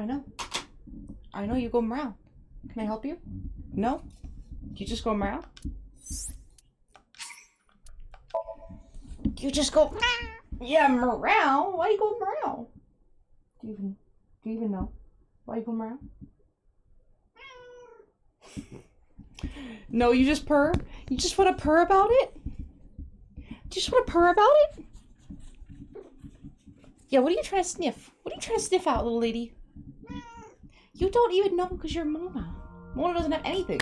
I know. I know you go meow. Can I help you? No? You just go meow? You just go yeah, meow? Why you go meow? Do you even know why you go meow? No, you just purr? You just want to purr about it? Just want to purr about it? Yeah, what are you trying to sniff? What are you trying to sniff out, little lady? You don't even know because you're Mona. Mona doesn't have anything.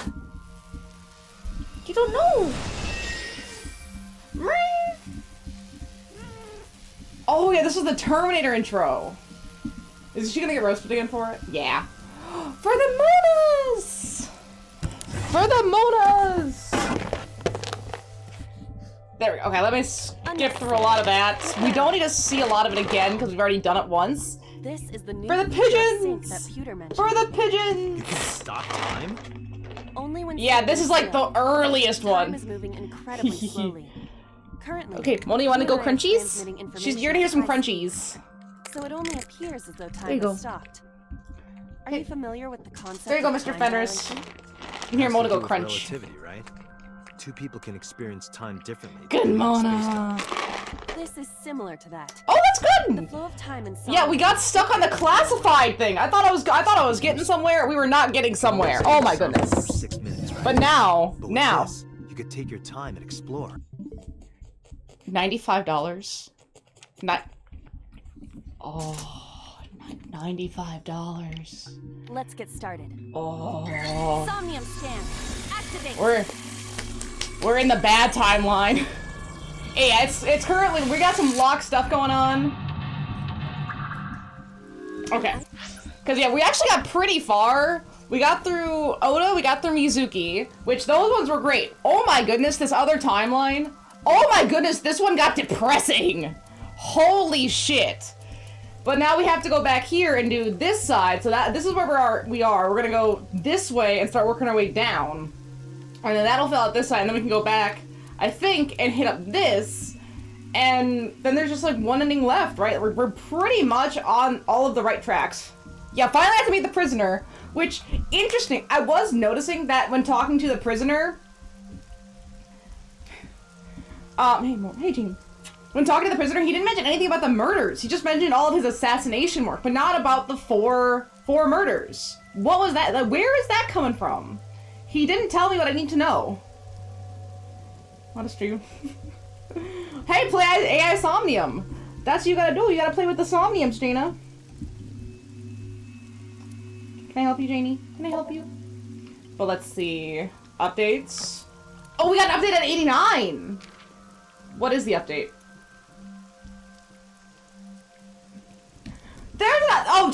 You don't know. Oh yeah, this was the Terminator intro. Is she gonna get roasted again for it? Yeah. For the Monas! For the Monas! There we go. Okay, let me skip through a lot of that. We don't need to see a lot of it again because we've already done it once. This is the new for the pigeons! that Pewter mentioned. For the pigeons! Stop time? Only when yeah, this is like the earliest one. Time is moving incredibly slowly. Currently, okay, Mona, you want to go crunchies? You're gonna hear some crunchies. So it only appears as though There you time go. has stopped. Are you familiar with the concept? There you go, of Mr. time Fenders. dilation? You can hear Mona go crunch. Relativity, right? Two people can experience time differently. Good Mona. This is similar to that. Oh, that's The good. flow of time in Yeah, we got stuck on the classified thing. I thought I was getting somewhere. We were not getting somewhere. Oh my goodness. 6 minutes, right? But now, But with this, you could take your time and explore. $95. Not. Oh, $95. Let's get started. Oh. Somnium scan. Activate. We're in the bad timeline. Yeah, it's currently we got some lock stuff going on. Okay. Cause yeah, we actually got pretty far. We got through Oda, we got through Mizuki, which those ones were great. Oh my goodness, this other timeline. Oh my goodness, this one got depressing. Holy shit. But now we have to go back here and do this side. So this is where we are. We're gonna go this way and start working our way down. And then that'll fill out this side, and then we can go back, I think, and hit up this. And then there's just like one ending left, right? We're pretty much on all of the right tracks. Yeah, finally I have to meet the prisoner, which, interesting. I was noticing that when talking to the prisoner, hey Gene. When talking to the prisoner, he didn't mention anything about the murders. He just mentioned all of his assassination work, but not about the four murders. What was that? Like, where is that coming from? He didn't tell me what I need to know. What a stream. Hey, play AI Somnium. That's what you gotta do. You gotta play with the Somniums, Jaina. Can I help you, Janie? Can I help you? But let's see. Updates. Oh, we got an update at 89! What is the update? There's that. Oh,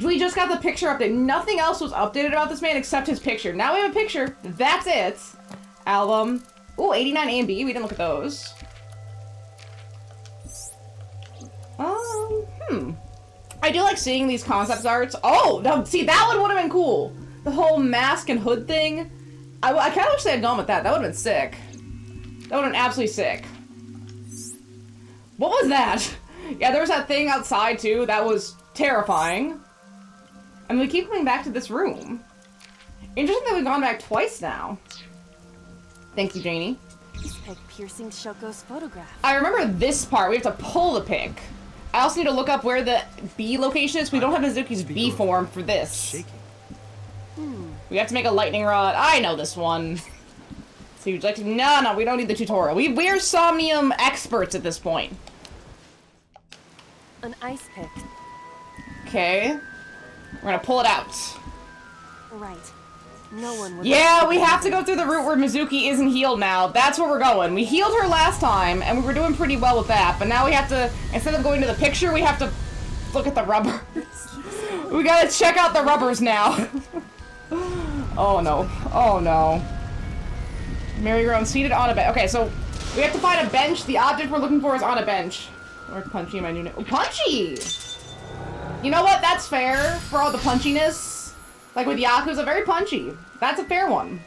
we just got the picture update. Nothing else was updated about this man except his picture. Now we have a picture. That's it. Album. Ooh, 89 A and B. We didn't look at those. I do like seeing these concept arts. Oh, no, see, that one would have been cool. The whole mask and hood thing. I kind of wish they had gone with that. That would have been sick. That would have been absolutely sick. What was that? Yeah, there was that thing outside, too. That was terrifying. And we keep coming back to this room. Interesting that we've gone back twice now. Thank you, Janie. This pic piercing Shoko's photograph. I remember this part. We have to pull the pic. I also need to look up where the B location is. We don't have Mizuki's B form for this. Shaking. We have to make a lightning rod. I know this one. So you'd like to... No, we don't need the tutorial. We're Somnium experts at this point. An ice pick. Okay. We're gonna pull it out. Right. No one would. Yeah, we have to go through the route where Mizuki isn't healed now. That's where we're going. We healed her last time, and we were doing pretty well with that. But now we have to, instead of going to the picture, we have to look at the rubbers. We gotta check out the rubbers now. Oh no. Oh no. Merry-go-round seated on a bench. Okay, so we have to find a bench. The object we're looking for is on a bench. Or Punchy, my new name. Oh, Punchy! You know what? That's fair for all the punchiness. Like with Yakuza, very punchy. That's a fair one.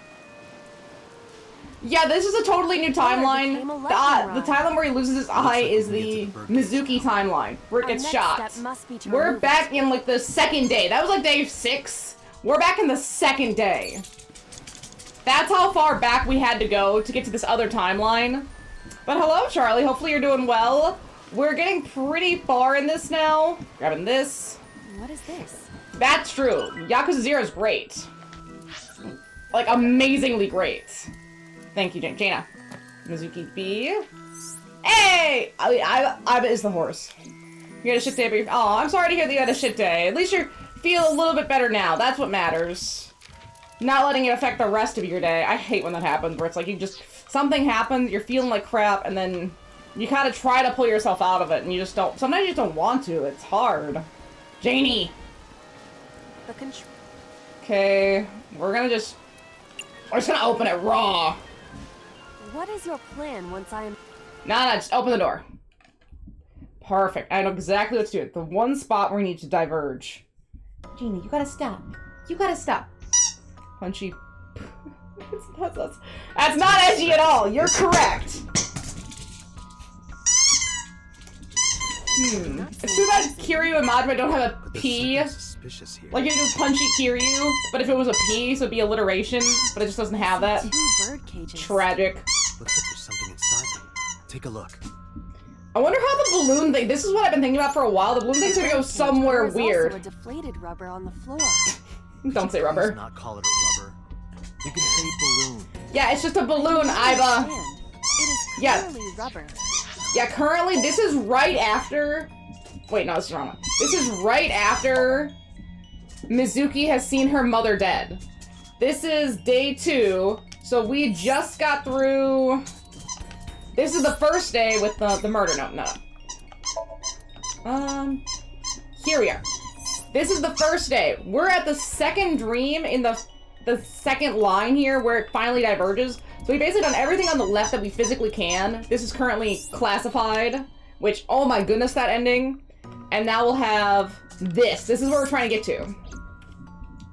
Yeah, this is a totally new timeline. became a The lightning rod. timeline where he loses his eye is the Mizuki timeline, where it Our gets next shot. step must be to We're remove back in like the second day. That was like day 6. We're back in the second day. That's how far back we had to go to get to this other timeline. But hello, Charlie. Hopefully you're doing well. We're getting pretty far in this now. Grabbing this. What is this? That's true. Yakuza 0 is great. Like, amazingly great. Thank you, Jaina. Mizuki B. Hey! I is the horse. You had a shit day, oh, I'm sorry to hear that you had a shit day. At least you feel a little bit better now. That's what matters. Not letting it affect the rest of your day. I hate when that happens, where it's like you just, something happens, you're feeling like crap, and then you kind of try to pull yourself out of it, and you just don't, sometimes you just don't want to. It's hard. Janie! The control. Okay, we're just gonna open it raw. What is your plan once I am? Nah, just open the door. Perfect. I know exactly what to do. The one spot where we need to diverge. Jeannie, you gotta stop. You gotta stop. Punchy. That's not edgy at all. You're correct. It's too bad Kiryu and Majima don't have a But there's P. something suspicious here. Like you do Punchy Kiryu, but if it was a P, so it'd be alliteration, but it just doesn't have that. 2 bird cages. Tragic. Looks like there's something inside them. Take a look. I wonder how the balloon thing, this is what I've been thinking about for a while. The balloon thing's gonna go somewhere There's weird. also a deflated rubber on the floor. Don't say Please rubber. not call it a rubber. You can say balloon. Yeah, it's just a balloon, Iva. It is Yeah. clearly rubber. Yeah, currently, this is right after... Wait, no, this is the wrong one. This is right after Mizuki has seen her mother dead. This is day 2, so we just got through... This is the first day with the murder. No. Here we are. This is the first day. We're at the second dream in the second line here where it finally diverges. So we basically done everything on the left that we physically can. This is currently classified, which, oh my goodness, that ending. And now we'll have this. This is what we're trying to get to.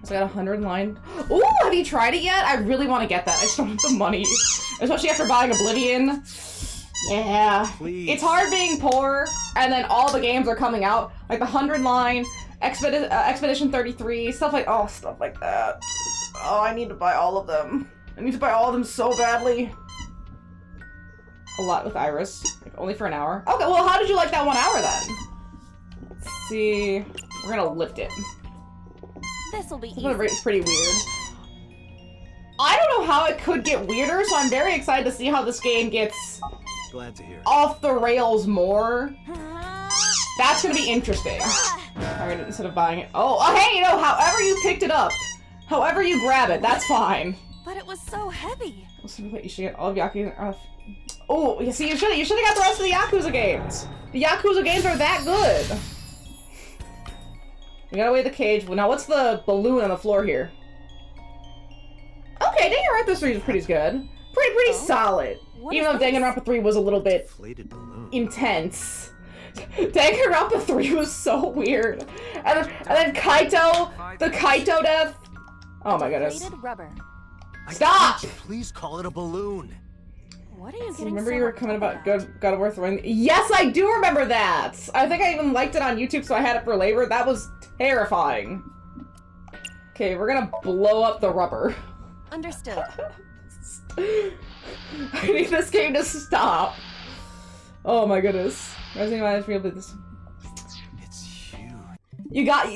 So I got 100 line. Ooh, have you tried it yet? I really want to get that. I just don't have the money. Especially after buying Oblivion. Yeah. Please. It's hard being poor, and then all the games are coming out. Like the 100 line, Expedition 33, stuff like that. Oh, I need to buy all of them. I need to buy all of them so badly. A lot with Iris. Like, only for an hour. Okay, well, how did you like that 1 hour then? Let's see. We're gonna lift it. This'll be This easy. one is pretty weird. I don't know how it could get weirder, so I'm very excited to see how this game gets Glad to hear it. off the rails more. That's gonna be interesting. Alright, instead of buying it. Oh, hey, you know, however you picked it up, however you grab it, that's fine. But it was so heavy. You should get all of Yakuza. Oh, you see, you should have got the rest of the Yakuza games. The Yakuza games are that good. We got away the cage. Well, now what's the balloon on the floor here? Okay, Danganronpa 3 is pretty good. Pretty solid. What Even is though this? Danganronpa 3 was a little bit Inflated balloon. intense. Danganronpa 3 was so weird. And then Kaito, the Kaito death. Oh my goodness. Deflated rubber. Stop! I told you, please call it a balloon. What are you getting Remember so you were worked coming up about God of War throwing. Yes, I do remember that. I think I even liked it on YouTube, so I had it for labor. That was terrifying. Okay, we're gonna blow up the rubber. Understood. I need this game to stop. Oh my goodness. Resident Evil this. It's huge. You got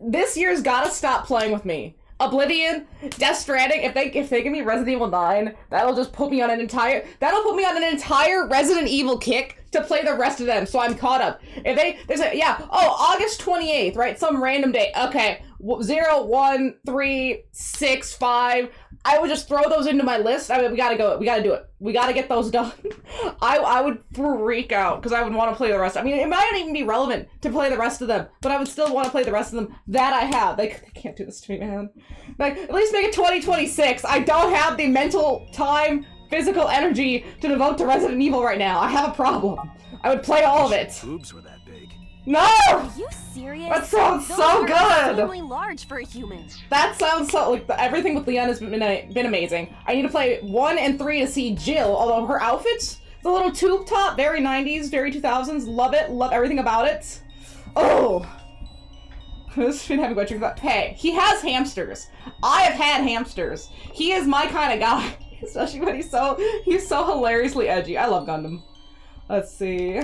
this year's gotta stop playing with me. Oblivion, Death Stranding. If they give me Resident Evil 9, that'll put me on an entire Resident Evil kick to play the rest of them. So I'm caught up. August 28th, right? Some random date. Okay, 0, 1, 3, 6, 5. I would just throw those into my list. I mean, we gotta go. We gotta do it. We gotta get those done. I would freak out because I would want to play the rest. I mean, it might not even be relevant to play the rest of them, but I would still want to play the rest of them that I have. They can't do this to me, man. Like, at least make it 2026. I don't have the mental time, physical energy to devote to Resident Evil right now. I have a problem. I would play all of it. Boobs were that big. No! Are you serious? That sounds Those so are good! extremely large for a human. That sounds so, like, everything with Leon has been amazing. I need to play 1 and 3 to see Jill, although her outfits, the little tube top, very 90s, very 2000s, love it, love everything about it. Oh! This been having a but hey, he has hamsters. I have had hamsters. He is my kind of guy, especially when he's so hilariously edgy. I love Gundam. Let's see.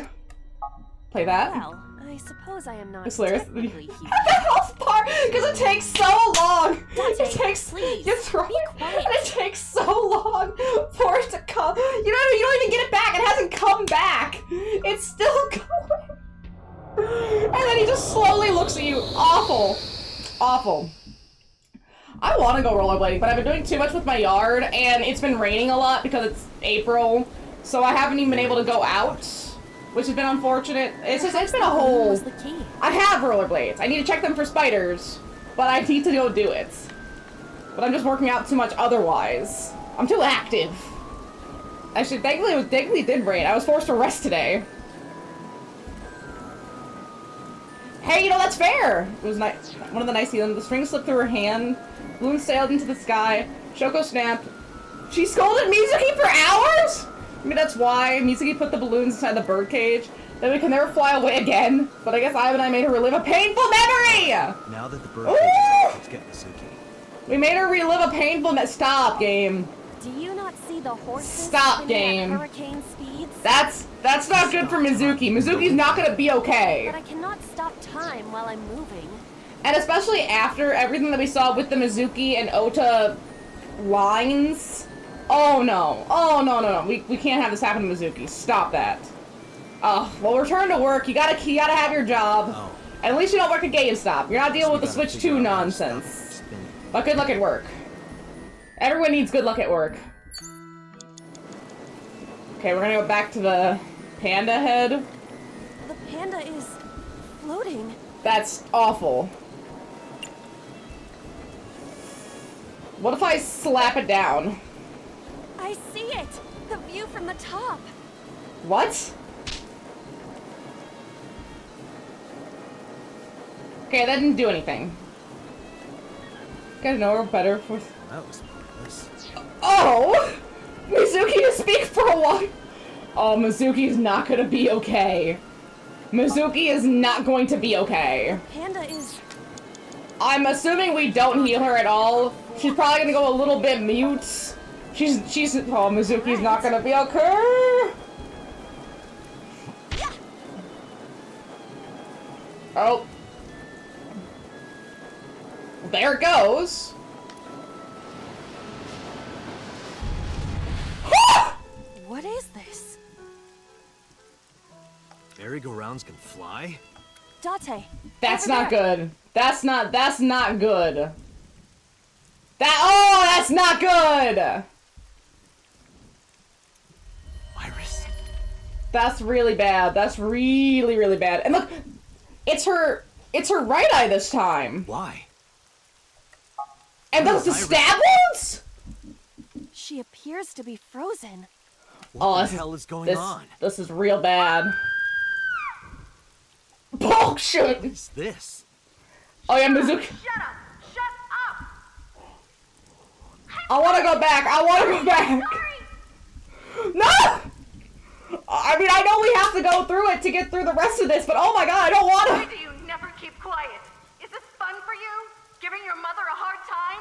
Play that. Well, I suppose I am not It's hilarious. technically human. The health part, because it takes so long. Dante, It takes, please, it's right, be quiet. and it takes so long for it to come. You don't even get it back. It hasn't come back. It's still going. And then he just slowly looks at you. Awful. Awful. I want to go rollerblading, but I've been doing too much with my yard, and it's been raining a lot because it's April, so I haven't even been able to go out, which has been unfortunate. It's been a whole... Was the key? I have rollerblades. I need to check them for spiders, but I need to go do it. But I'm just working out too much otherwise. I'm too active. Actually, thankfully it did rain. I was forced to rest today. Hey, that's fair! It was nice. One of the nice healings. The string slipped through her hand. Balloon sailed into the sky. Shoko snapped. She scolded Mizuki for hours? Maybe that's why Mizuki put the balloons inside the birdcage. Then we can never fly away again. But I guess Ivan and I made her relive a painful memory! Now that the birdcage is out, let's get Mizuki. We made her relive a painful Stop, game. Do you not see the horses Stop, spinning at game. hurricane speeds? That's not good for Mizuki. Mizuki's not gonna be okay. But I cannot stop time while I'm moving. And especially after everything that we saw with the Mizuki and Ota lines. Oh no. Oh no. We can't have this happen to Mizuki. Stop that. Oh, well, return to work. You gotta have your job. Oh. And at least you don't work at GameStop. You're not dealing with the We gotta Switch figure 2 out how to stop it nonsense. from spinning. But good luck at work. Everyone needs good luck at work. Okay, we're gonna go back to the panda head. The panda is floating. That's awful. What if I slap it down? I see it! The view from the top! What? Okay, that didn't do anything. Gotta know her better for... That was pointless. Oh! Mizuki to speak for a while! Oh, Mizuki's not gonna be okay. Mizuki is not going to be okay. Panda is... I'm assuming we don't heal her at all. She's probably gonna go a little bit mute. She's oh, Mizuki's not gonna be okay. Oh. There it goes. What is this? Merry-go-rounds can fly? Date. That's over not there. good. That's not good. That's not good! Iris? That's really bad. That's really, really bad. And look, it's her right eye this time. Why? And those the stab wounds? She appears to be frozen. What the hell is going on? This is real bad. Bullshit! What is this? Oh yeah, Mizuki. Shut up! Shut up! I wanna go back. I wanna go back. No! I mean, I know we have to go through it to get through the rest of this, but oh my god, I don't Why wanna. do you never keep quiet? Is this fun for you? Giving your mother a hard time?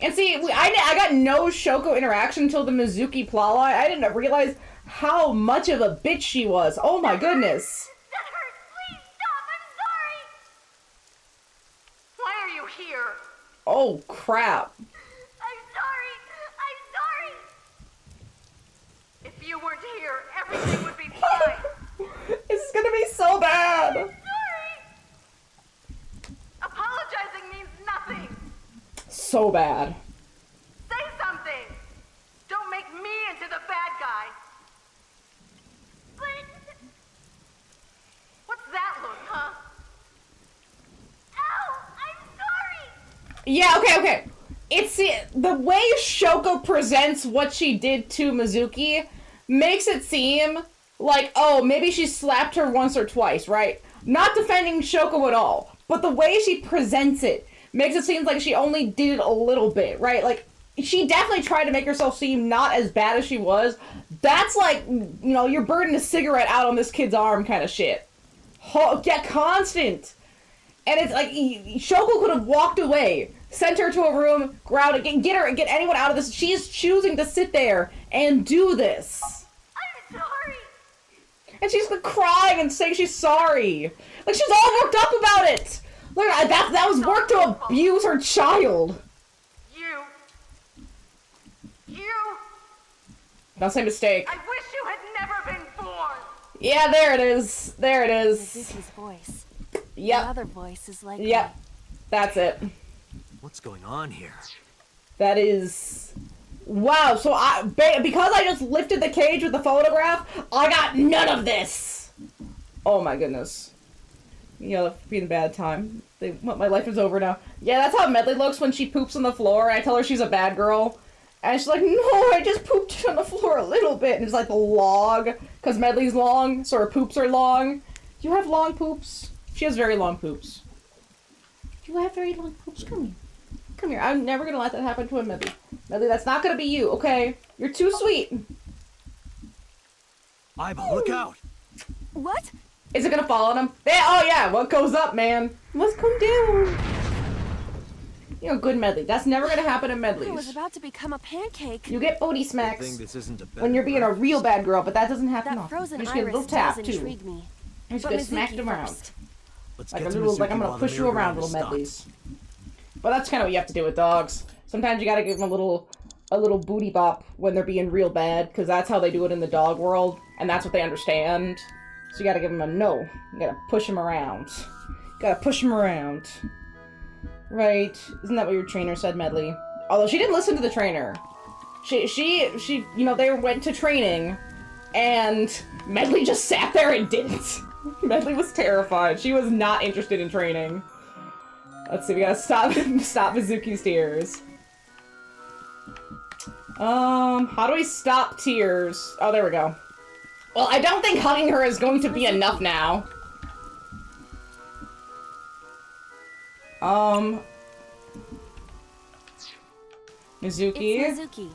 And see, I got no Shoko interaction until the Mizuki plotline. I didn't realize how much of a bitch she was. Oh my goodness. That hurt! Please stop! I'm sorry! Why are you here? Oh crap. I'm sorry! I'm sorry! If you weren't here, everything would be fine. This is gonna be so bad. Sorry! Apologizing means nothing! So bad. Say something! Don't make me into the bad guy! But... What's that look, huh? Ow! I'm sorry! Yeah, okay. It's the way Shoko presents what she did to Mizuki makes it seem like, oh, maybe she slapped her once or twice, right? Not defending Shoko at all, but the way she presents it makes it seem like she only did it a little bit, right? Like, she definitely tried to make herself seem not as bad as she was. That's like, you know, you're burning a cigarette out on this kid's arm kind of shit. Get constant. And it's like, Shoko could have walked away, sent her to a room, grounded, get anyone out of this. She's choosing to sit there and do this. I'm sorry. And she's crying and saying she's sorry. Like, she's all worked up about it. Look, that was work to abuse her child. You. Don't say mistake. I wish you had never been born. Yeah, there it is. There it is. Mizuki's voice. Yep. The other voice is like. Yep. That's it. What's going on here? That is... Wow, so because I just lifted the cage with the photograph, I got none of this! Oh my goodness. You know, being a bad time. My life is over now. Yeah, that's how Medley looks when she poops on the floor. I tell her she's a bad girl. And she's like, no, I just pooped on the floor a little bit. And it's like the log, because Medley's long, so her poops are long. You have long poops? She has very long poops. You have very long poops? Come here. Come here. I'm never going to let that happen to a Medley. Medley, that's not going to be you, okay? You're too sweet. Iva, look out! What? Is it going to fall on him? Oh, yeah. What goes up, man? Must come down. You know, good Medley. That's never going to happen in Medleys. I was about to become a pancake. You get booty I smacks think this isn't a bad when you're being a breakfast. real bad girl, but that doesn't happen That often. frozen You just get a iris little tap, does too. intrigue me. You just But get smacked Mizuki around. first. Let's Like get a to little, like Mizuki I'm while gonna the push you mirror around, round little is stopped. Medleys. But that's kind of what you have to do with dogs. Sometimes you gotta give them a little booty bop when they're being real bad, because that's how they do it in the dog world, and that's what they understand. So you gotta give them a no. You gotta push them around. Gotta push them around. Right? Isn't that what your trainer said, Medley? Although she didn't listen to the trainer. She, you know, they went to training, and Medley just sat there and didn't. Medley was terrified. She was not interested in training. Let's see, we gotta stop Mizuki's tears. How do we stop tears? Oh, there we go. Well, I don't think hugging her is going to be enough now. Mizuki? It's Mizuki.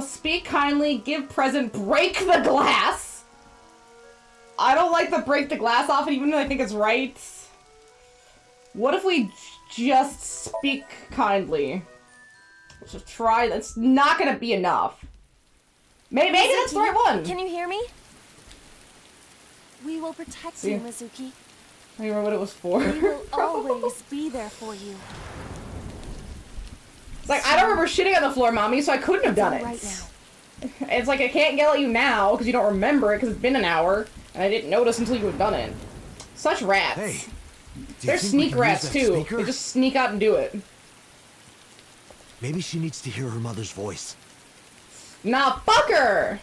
Speak kindly, give present, break the glass! I don't like the break the glass off, even though I think it's right. What if we just speak kindly? Let's just try. That's not gonna be enough. Maybe that's the right one. Can you hear me? We will protect you, Mizuki. I don't remember what it was for. We will always be there for you. It's like, I don't remember shitting on the floor, Mommy, so I couldn't have done it. Right now. It's like, I can't yell at you now, because you don't remember it, because it's been an hour, and I didn't notice until you had done it. Such rats. Hey, do They're you think we sneak can use rats, that too. speaker? They just sneak out and do it. Maybe she needs to hear her mother's voice. Nah, fuck her!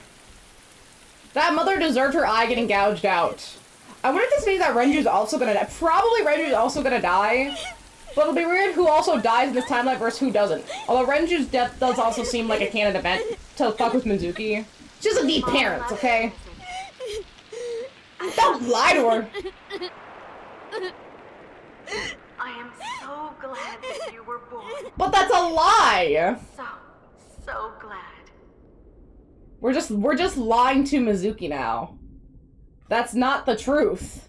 That mother deserved her eye getting gouged out. I wonder if this means that Renju's also gonna die. Probably Renju's also gonna die. But it'll be weird who also dies in this timeline versus who doesn't. Although Renju's death does also seem like a canon event to fuck with Mizuki. She doesn't need parents, okay? Don't lie to her! I am so glad that you were born. But that's a lie! So glad. We're just lying to Mizuki now. That's not the truth.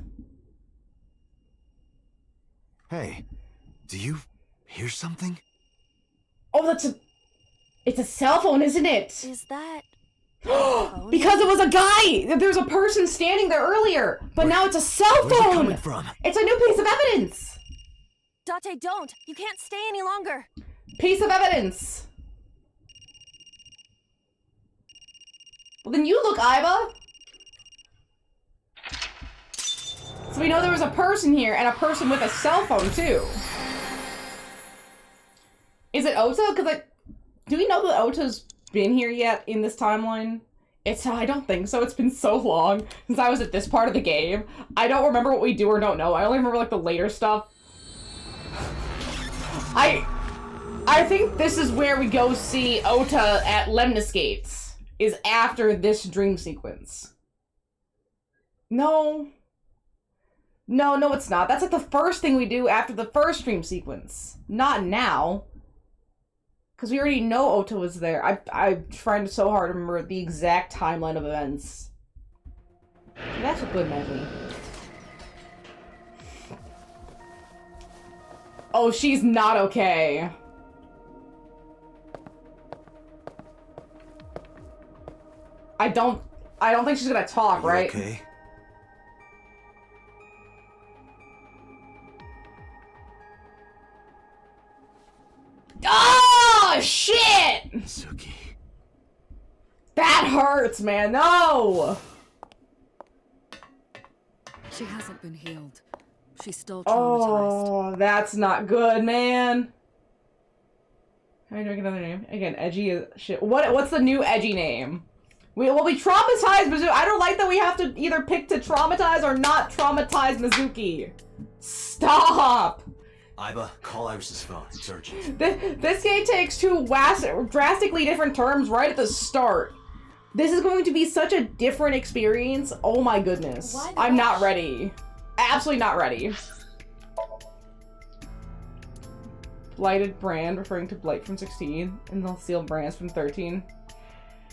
Hey, do you hear something? Oh, it's a cell phone, isn't it? Is that... Because it was a guy! There was a person standing there earlier, but now it's a cell Where's it phone! coming from? It's a new piece of evidence! Date, don't! You can't stay any longer! Piece of evidence! Well, then you look, Iva! So we know there was a person here, and a person with a cell phone, too. Is it Ota? Because, like, do we know that Ota's been here yet in this timeline? I don't think so. It's been so long since I was at this part of the game. I don't remember what we do or don't know. I only remember, like, the later stuff. I think this is where we go see Ota at Lemnis Gates, is after this dream sequence. No. No, no, it's not. That's like the first thing we do after the first stream sequence. Not now. Because we already know Ota was there. I'm trying so hard to remember the exact timeline of events. That's a good memory. Oh, she's not okay. I don't think she's gonna talk, right? Okay. Oh, shit! Suki. That hurts, man. No! She hasn't been healed. She's still traumatized. Oh, that's not good, man. How do I make another name? Again, edgy as shit. What's the new edgy name? We traumatize Mizuki. I don't like that we have to either pick to traumatize or not traumatize Mizuki. Stop! Iba, call Iris's phone. It's urgent. This game takes two drastically different terms right at the start. This is going to be such a different experience. Oh my goodness. I'm not ready. Absolutely not ready. Blighted brand, referring to Blight from 16, and they'll seal brands from 13.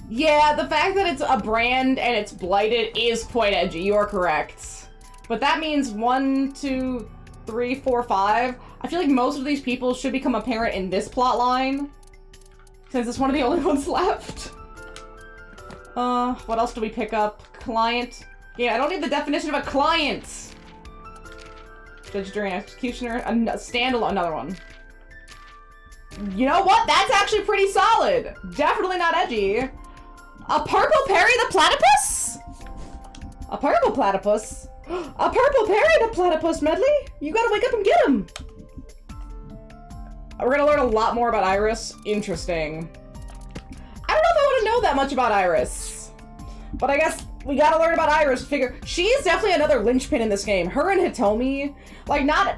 Yeah, the fact that it's a brand and it's blighted is quite edgy. You are correct. But that means 1, 2, 3, 4, 5. I feel like most of these people should become apparent in this plot line, since it's one of the only ones left. What else do we pick up? Client. Yeah, I don't need the definition of a client. Judge, jury, and executioner. Standalone, another one. You know what? That's actually pretty solid. Definitely not edgy. A purple Perry the platypus? A purple platypus? A purple Perry the platypus medley? You gotta wake up and get him. We're gonna learn a lot more about Iris. Interesting. I don't know if I want to know that much about Iris. But I guess we gotta learn about Iris to figure... She's definitely another linchpin in this game. Her and Hitomi, like, not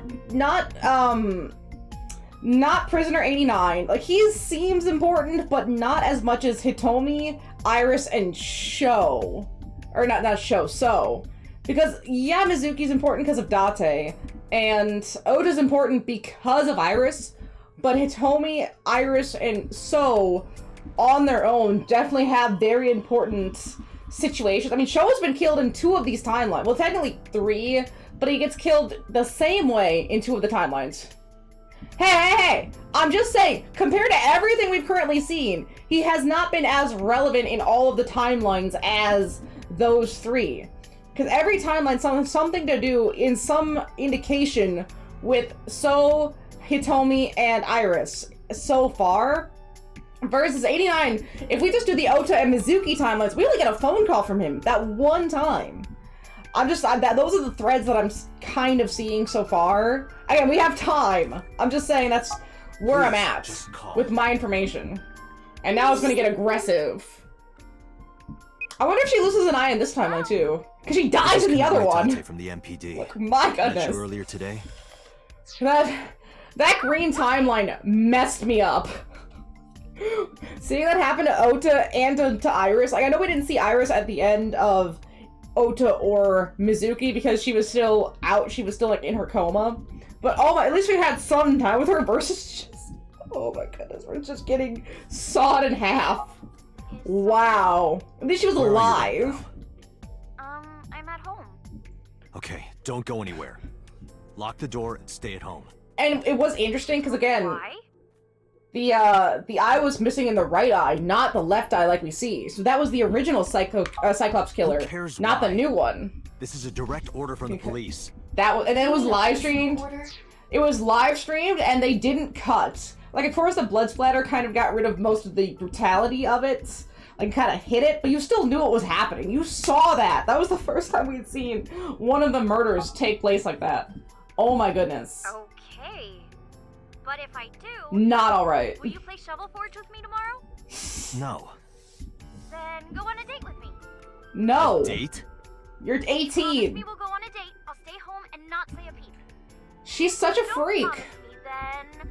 Prisoner 89. Like, he seems important, but not as much as Hitomi, Iris, and Sho. Or not Sho, So. Because, yeah, Mizuki's important because of Date, and Ota's important because of Iris, but Hitomi, Iris, and So, on their own, definitely have very important situations. I mean, Sho has been killed in 2 of these timelines. Well, technically 3, but he gets killed the same way in 2 of the timelines. Hey! I'm just saying, compared to everything we've currently seen, he has not been as relevant in all of the timelines as those 3. Because every timeline, something to do in some indication with So, Hitomi, and Iris so far. Versus 89, if we just do the Ota and Mizuki timelines, we only get a phone call from him that one time. Those are the threads that I'm kind of seeing so far. Again, we have time. I'm just saying that's where I'm at with my information. And now it's gonna get aggressive. I wonder if she loses an eye in this timeline too. Because she dies in the other one. From the MPD. Like, my goodness. Met you earlier today. That green timeline messed me up. Seeing that happen to Ota and to Iris, like, I know we didn't see Iris at the end of Ota or Mizuki because she was still out, she was still, like, in her coma. But, oh my, at least we had some time with her versus just, oh my goodness, we're just getting sawed in half. Wow. At least she was alive. I'm at home. Okay, don't go anywhere. Lock the door and stay at home. And it was interesting because, again, Why? the eye was missing in the right eye, not the left eye like we see. So that was the original Cyclops killer, Who cares not why? the new one. This is a direct order from the police. And then it was live streamed. It was live streamed, and they didn't cut. Like, of course, the blood splatter kind of got rid of most of the brutality of it, like, kind of hit it, but you still knew what was happening. You saw that. That was the first time we had seen one of the murders take place like that. Oh my goodness. Okay. But if I do... Not alright. Will you play Shovel Forge with me tomorrow? No. Then go on a date with me. No. A date? You're 18. We will go on a date. I'll stay home and not say a peep. She's such a Don't freak. promise me, then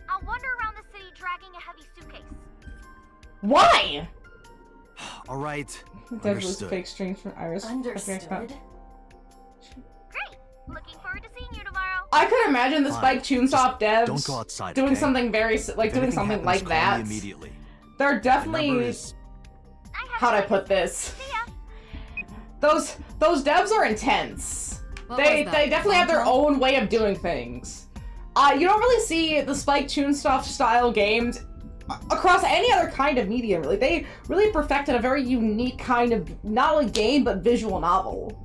I'll wander around the city dragging a heavy suitcase. Why? All right. Deadliest Understood. fake streams from Iris. Understood. Great. I could imagine the Fine. Spike Chunsoft devs Don't go outside, doing okay? something very, like, If doing anything something happens, like call that. me immediately. They're My number definitely, is... how'd I put this? See ya. Those devs are intense. What They was that, definitely have their Phantom? own way of doing things. You don't really see the Spike Chunsoft style games across any other kind of medium, really. They really perfected a very unique kind of, not only game, but visual novel.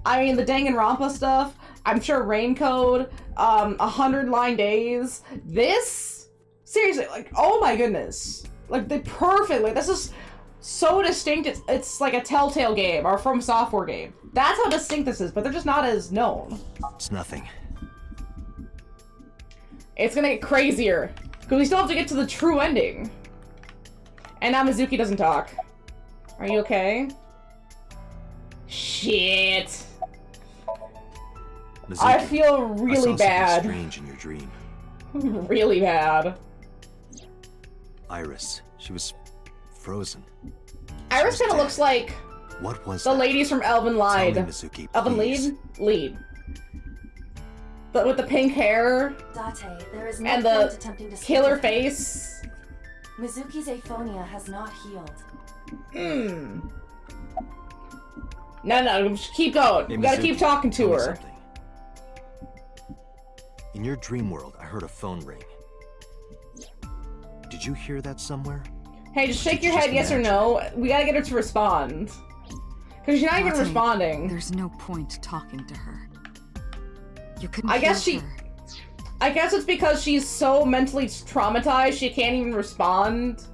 I mean, the Danganronpa stuff, I'm sure Raincode, 100 Days, this, seriously, like, oh my goodness. Like, they perfectly, this is so distinct, it's like a Telltale game, or From Software game. That's how distinct this is, but they're just not as known. It's nothing. It's gonna get crazier, because we still have to get to the true ending. And now Mizuki doesn't talk. Are you okay? Shit. Mizuki, I feel I really saw something bad. strange in your dream. Really bad. Iris, she was frozen. Iris was kind of dead. looks like What was the that? ladies from Elven Tell Lied. me, Mizuki, Elven please. Lead? But with the pink hair Date, there is no and point the attempting to speak killer with her. face. Mizuki's aphonia has not healed. No, just keep going. Hey, We gotta Mizuki, keep talking tell to me her. something. In your dream world, I heard a phone ring. Did you hear that somewhere? Hey, just shake Did you your head just yes or imagine? no. We gotta get her to respond. Because she's not even Date, responding. There's no point talking to her. You couldn't I guess heal she- her. I guess it's because she's so mentally traumatized she can't even respond.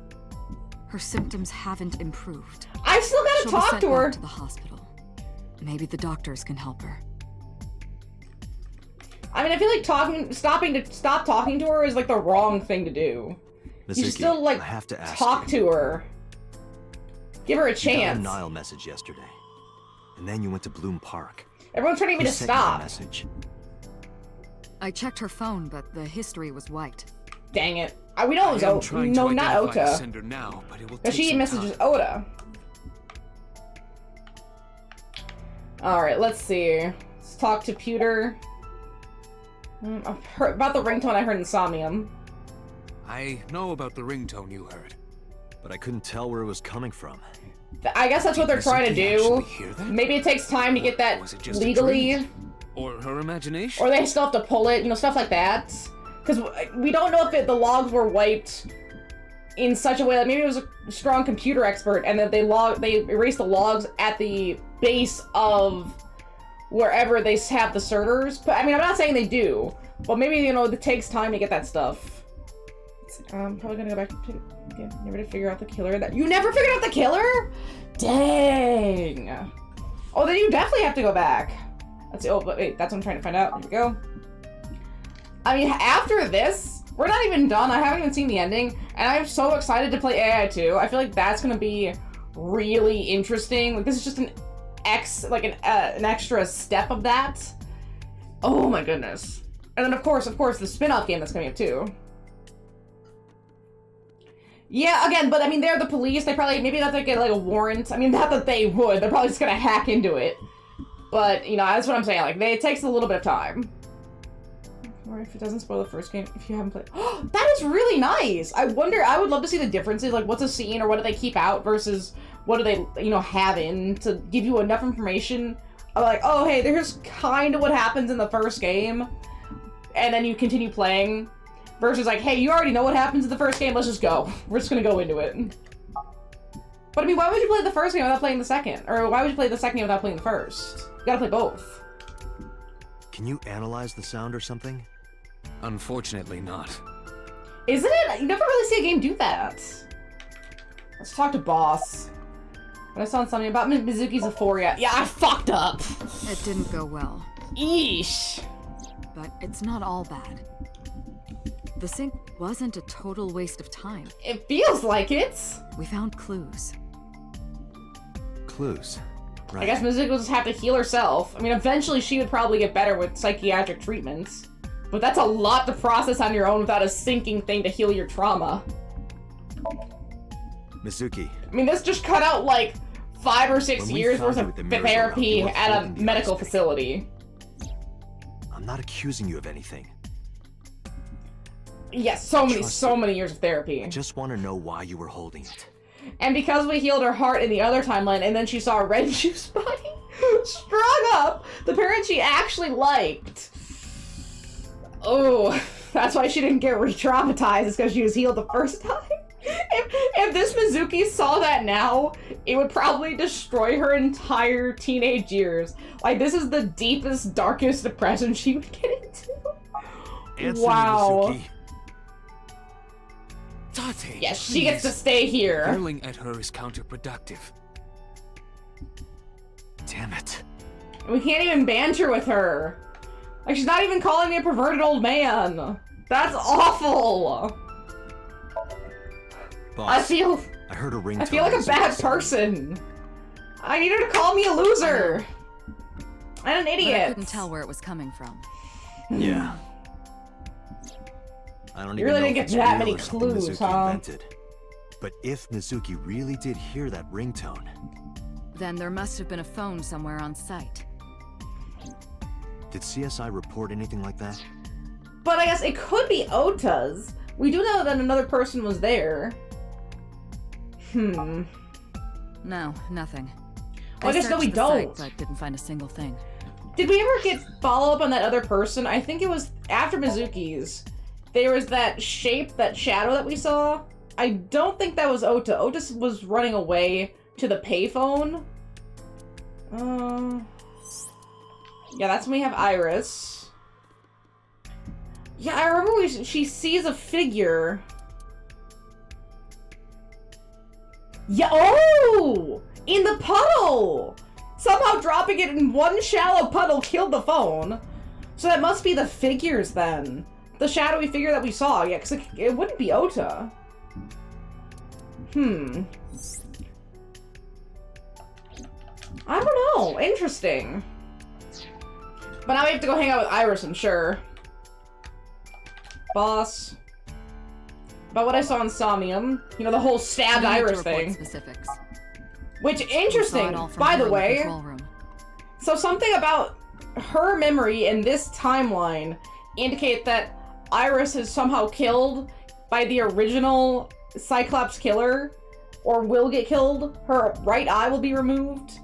Her symptoms haven't improved. I still gotta She'll be talk sent to her. back to the hospital. Maybe the doctors can help her. I mean, I feel like stop talking to her is like the wrong thing to do. You should Mizuki, still like I have to ask talk you. to her. Give her a You got a chance. Nile message yesterday, and then you went to Bloom Park. Everyone's trying to get Who me to sent you the stop. message? I checked her phone, but the history was wiped. Dang it. We know it was I am Ota. trying No, to not identify the Ota. sender now, but it will No, take she some messages time. Oda. Alright, let's see. Let's talk to Pewter. I've heard about the ringtone I heard in Somnium. I know about the ringtone you heard. But I couldn't tell where it was coming from. I guess that's what they're trying to Did do. Mizuki actually hear that? Maybe it takes time to get that Was it just a legally, dream? Or her imagination? or they still have to pull it, you know, stuff like that. Because we don't know if the logs were wiped in such a way that maybe it was a strong computer expert, and that they erased the logs at the base of wherever they have the servers. But I mean, I'm not saying they do, but maybe, you know, it takes time to get that stuff. I'm probably gonna go back to never to figure out the killer. That you never figured out the killer? Dang. Oh, then you definitely have to go back. Let's see. Oh, but wait, that's what I'm trying to find out. Here we go. I mean, after this, we're not even done. I haven't even seen the ending, and I'm so excited to play AI 2. I feel like that's gonna be really interesting. Like, this is just an extra step of that. Oh my goodness. And then of course, the spin-off game that's coming up too. Yeah, again, but I mean, they're the police. They probably, maybe they get like a warrant. I mean, not that they would. They're probably just gonna hack into it. But, you know, that's what I'm saying. Like, it takes a little bit of time. Or if it doesn't spoil the first game, if you haven't played. Oh, that is really nice! I wonder, I would love to see the differences. Like, what's a scene, or what do they keep out versus what do they, you know, have in to give you enough information. Like, oh, hey, there's kind of what happens in the first game. And then you continue playing. Versus like, hey, you already know what happens in the first game, let's just go. We're just gonna go into it. But I mean, why would you play the first game without playing the second? Or why would you play the second game without playing the first? You gotta play both. Can you analyze the sound or something? Unfortunately not. Isn't it? You never really see a game do that. Let's talk to Boss. When I saw something about Mizuki's Euphoria. Yeah, I fucked up. It didn't go well, Eesh. but it's not all bad. The sync wasn't a total waste of time. It feels like it. We found clues. Clues. Right. I guess Mizuki will just have to heal herself. I mean, eventually she would probably get better with psychiatric treatments. But that's a lot to process on your own without a syncing thing to heal your trauma. Mizuki, I mean, this just cut out like 5 or 6 When we years found worth you of with the mirrors therapy around, you were at a holding the medical ice pick. facility. I'm I'm not accusing you of anything. Yes, Trust so me. many years of therapy. I just want to know why you were holding it. And because we healed her heart in the other timeline, and then she saw Renju's body strung up, the parent she actually liked. Oh, that's why she didn't get re-traumatized, is because she was healed the first time. If this Mizuki saw that now, it would probably destroy her entire teenage years. Like, this is the deepest, darkest depression she would get into. Answer Wow. me, Mizuki. Tate, Yes, she gets to please. stay here. Yelling at her is counterproductive. Damn it. We can't even banter with her. Like, she's not even calling me a perverted old man. That's awful. Boss, I feel heard a ringtone. like a Mizuki bad said. person. I need her to call me a loser. And an But I idiot. couldn't tell where it was coming from. Yeah. I don't You even really know didn't if get it's that real many or something clues, Mizuki huh? invented. But if Mizuki really did hear that ringtone, Then there must have been a phone somewhere on site. did CSI report anything like that? But I guess it could be Ota's. We do know that another person was there. No, nothing. Well, I guess no, searched we the site, don't. but didn't find a single thing. Did we ever get follow-up on that other person? I think it was after Mizuki's. There was that shape, that shadow that we saw. I don't think that was Ota. Ota was running away to the payphone. Yeah, that's when we have Iris. Yeah, I remember she sees a figure. Yeah, oh! In the puddle! Somehow dropping it in one shallow puddle killed the phone. So that must be the figures then. The shadowy figure that we saw. Yeah, because it wouldn't be Ota. I don't know. Interesting. But now we have to go hang out with Iris, I'm sure. Boss. About what I saw in Somnium. You know, the whole stabbed We need to Iris report thing. Specifics. Which, We saw interesting, it all from by her the in way. control room. So something about her memory in this timeline indicate that Iris is somehow killed by the original Cyclops killer, or will get killed. Her right eye will be removed,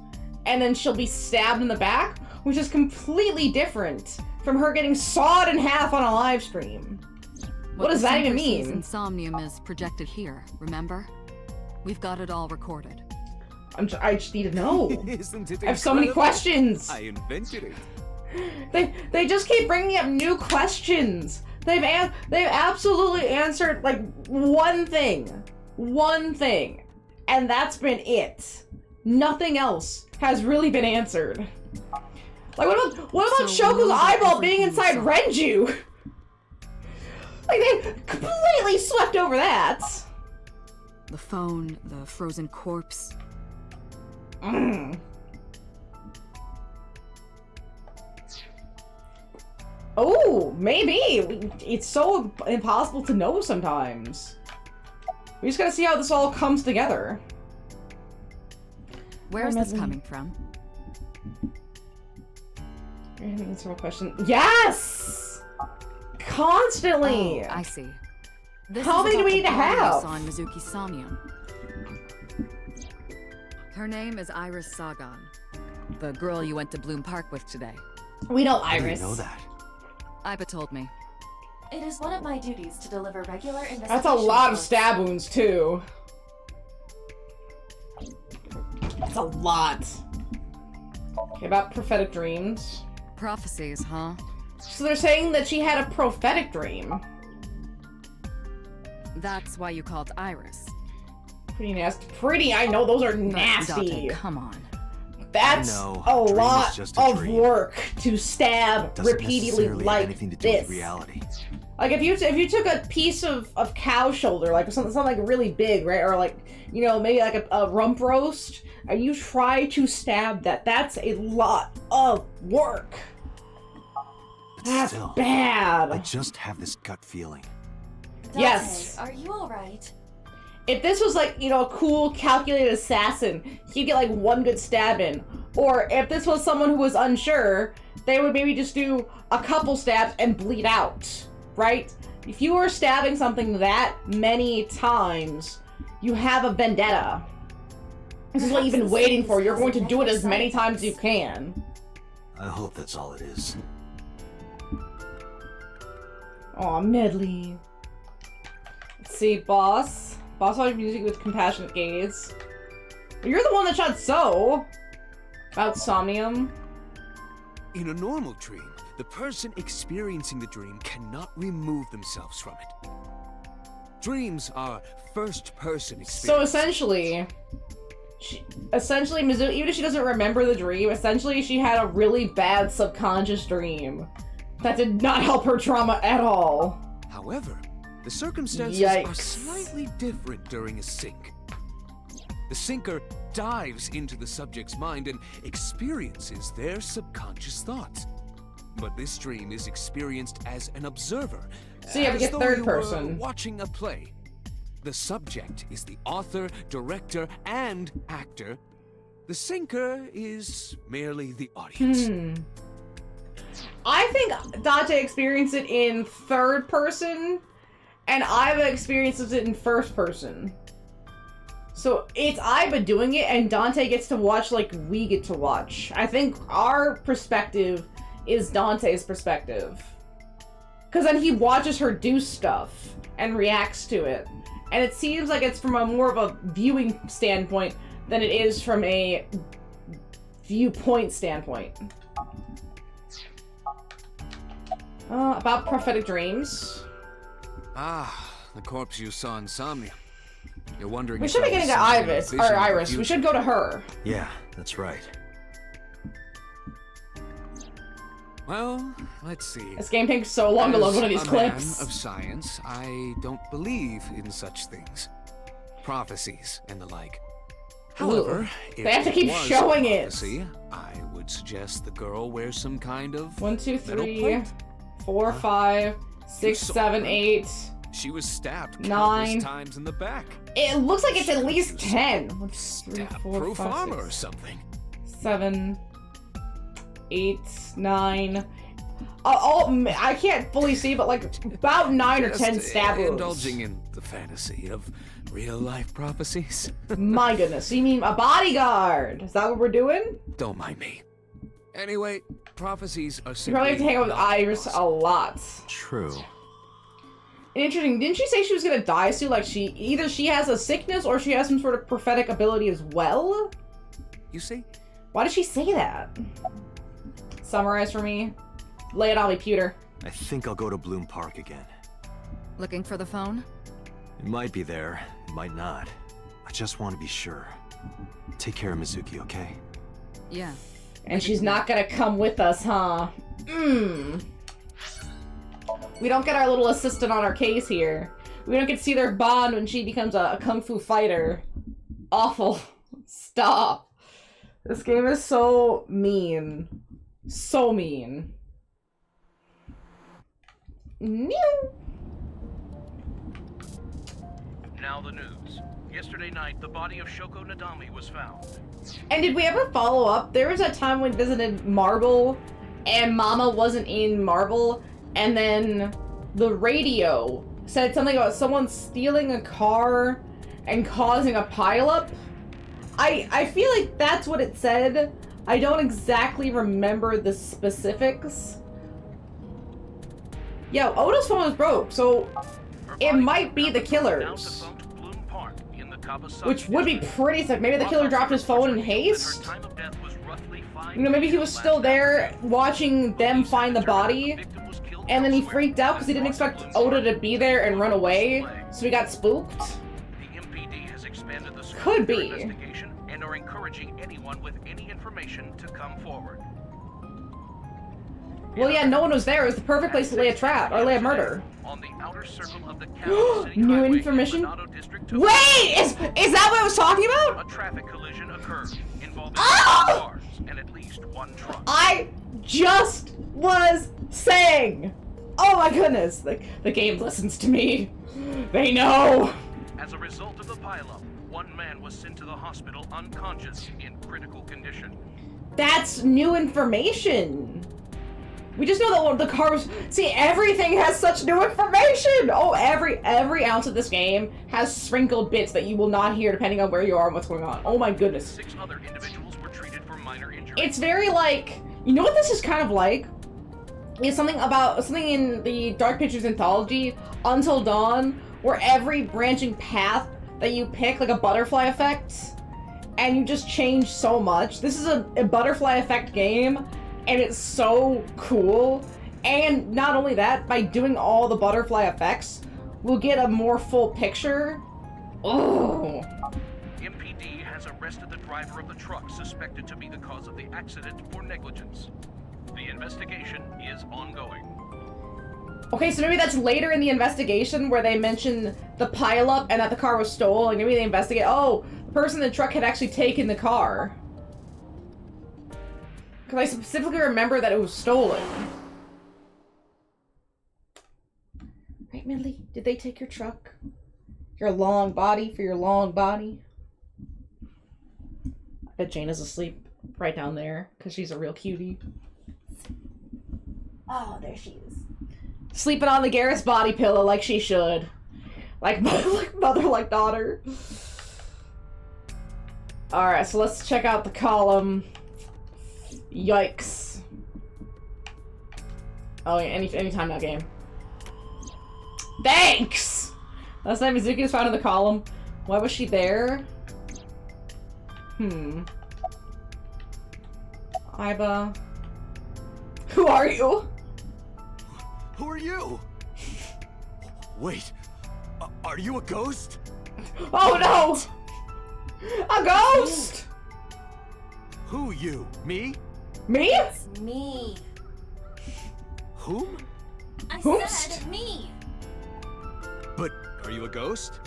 and then she'll be stabbed in the back, which is completely different from her getting sawed in half on a live stream. What does the that even center sees mean? in Somnium is projected here, remember? We've got it all recorded. I just need to know. Isn't it I have so many incredible? questions. I invented it. They just keep bringing up new questions. They've absolutely answered like one thing, and that's been it. Nothing else has really been answered. Like what about So we know Shoku's about eyeball being everything inside we saw. Renju? Like they completely swept over that. The phone, the frozen corpse. Oh, maybe. It's so impossible to know sometimes. We just gotta see how this all comes together. Where's this Nothing. coming from? Answer a question. Yes! Constantly! Oh, I see. This How is many do about we the need to body I have? saw in Mizuki's Somnium. Her name is Iris Sagan, the girl you went to Bloom Park with today. We know I Iris. didn't know that. Iba told me. It is one of my duties to deliver regular investigation That's a lot of reports. stab wounds, too. That's a lot. Okay, about prophetic dreams. Prophecies, huh? So they're saying that she had a prophetic dream. That's why you called Iris. Pretty nasty. I know those are But nasty. Date, come on. That's I know, a a dream is lot just a of dream. work to stab Doesn't repeatedly necessarily like have anything to do this. with reality. Like if you took a piece of cow shoulder, like something like really big, right, or like maybe like a rump roast, and you try to stab that's a lot of work. But That's still, bad. I just have this gut feeling. Dante, Yes. Are you alright? If this was like, you know, a cool, calculated assassin, he'd get like one good stab in. Or if this was someone who was unsure, they would maybe just do a couple stabs and bleed out, right? If you are stabbing something that many times, you have a vendetta. This is what you've been waiting for. You're going to do it as many times as you can. I hope that's all it is. Aw, Medley. Let's see, boss. Boss watch music with compassionate gaze. You're the one that shot So. About Somnium. In a normal dream, the person experiencing the dream cannot remove themselves from it. Dreams are first-person experiences. So essentially, Mizu, even if she doesn't remember the dream, essentially she had a really bad subconscious dream that did not help her trauma at all. However, the circumstances are slightly different during a sync. The syncer dives into the subject's mind and experiences their subconscious thoughts. But this dream is experienced as an observer, so you have to get third person. Watching a play. The subject is the author, director, and actor. The syncer is merely the audience. I think Dante experienced it in third person, and Iva experiences it in first person. So it's Iva doing it, and Dante gets to watch like we get to watch. I think our perspective is Dante's perspective. Because then he watches her do stuff and reacts to it. And it seems like it's from a more of a viewing standpoint than it is from a viewpoint standpoint. About prophetic dreams. Ah, the corpse you saw in Somnium. You're wondering. We should be getting to Iris. Or Iris. We should go to her. Yeah, that's right. Well, let's see. This game takes so long to load one of these clips. Man of science, I don't believe in such things. Prophecies and the like. However, if they have to keep it was showing a it. prophecy, I would suggest the girl wear some kind of 1, 2, metal 3, plate. 4, 5, 6, 7, 8. She was stabbed 9. countless times in the back. It looks like it's at least 10. Proof armor or something. 7, 8, 9. I can't fully see, but like about 9 or 10 stab wounds. Indulging in the fantasy of real-life prophecies. My goodness, you mean a bodyguard? Is that what we're doing? Don't mind me. Anyway, prophecies are You simply probably have to hang out with not Iris a possible. lot. True. Interesting. Didn't she say she was gonna die soon? Like either she has a sickness or she has some sort of prophetic ability as well? You see? Why did she say that? Summarize for me. Lay it on me, pewter. I think I'll go to Bloom Park again. Looking for the phone? It might be there, it might not. I just want to be sure. Take care of Mizuki, okay? Yeah. And she's not gonna come with us, huh? We don't get our little assistant on our case here. We don't get to see their bond when she becomes a kung fu fighter. Awful. Stop. This game is so mean. So mean. Meow. Now the news. Yesterday night, the body of Shoko Nadami was found. And did we ever follow up? There was a time when we visited Marble, and Mama wasn't in Marble, and then the radio said something about someone stealing a car and causing a pileup. I feel like that's what it said. I don't exactly remember the specifics. Yeah, Oda's phone is broke, so it might be the killers. Which would be pretty sick. Maybe the killer dropped his phone in haste? You know, maybe he was still there watching them find the body, and then he freaked out because he didn't expect Oda to be there and run away, so he got spooked. Could be. And are encouraging anyone with any information to come forward. Well, yeah, no one was there. It was the perfect place to lay a trap or lay a murder. On the outer circle of the County City New Highway information? in the Minato District Wait! Is that what I was talking about? a traffic collision occurred involving Oh! 2 cars and at least 1 truck. I just was saying. Oh my goodness. The game listens to me. They know. As a result of the pileup, one man was sent to the hospital unconscious in critical condition. That's new information. We just know that the car was... See, everything has such new information! Oh, every ounce of this game has sprinkled bits that you will not hear depending on where you are and what's going on. Oh my goodness. 6 other individuals were treated for minor injuries. It's very like... You know what this is kind of like? It's something in the Dark Pictures anthology, Until Dawn, where every branching path that you pick, like a butterfly effect, and you just change so much. This is a butterfly effect game, and it's so cool. And not only that, by doing all the butterfly effects, we'll get a more full picture. Oh. MPD has arrested the driver of the truck suspected to be the cause of the accident for negligence. The investigation is ongoing. Okay, so maybe that's later in the investigation where they mention the pileup and that the car was stolen. Maybe they investigate, oh, the person in the truck had actually taken the car. Because I specifically remember that it was stolen. Right, Millie? Did they take your truck? Your long body for your long body? I bet Jaina's asleep right down there because she's a real cutie. Oh, there she is. Sleeping on the Garrus body pillow like she should. Like mother, like daughter. Alright, so let's check out the column. Yikes. Oh yeah, anytime now, game. Thanks! Last time Mizuki was found in the column. Why was she there? Aiba. Who are you? Who are you? Wait, are you a ghost? Oh no! A ghost! Who you? Me? Me? It's me. Whom? I Whomst? said me. But are you a ghost?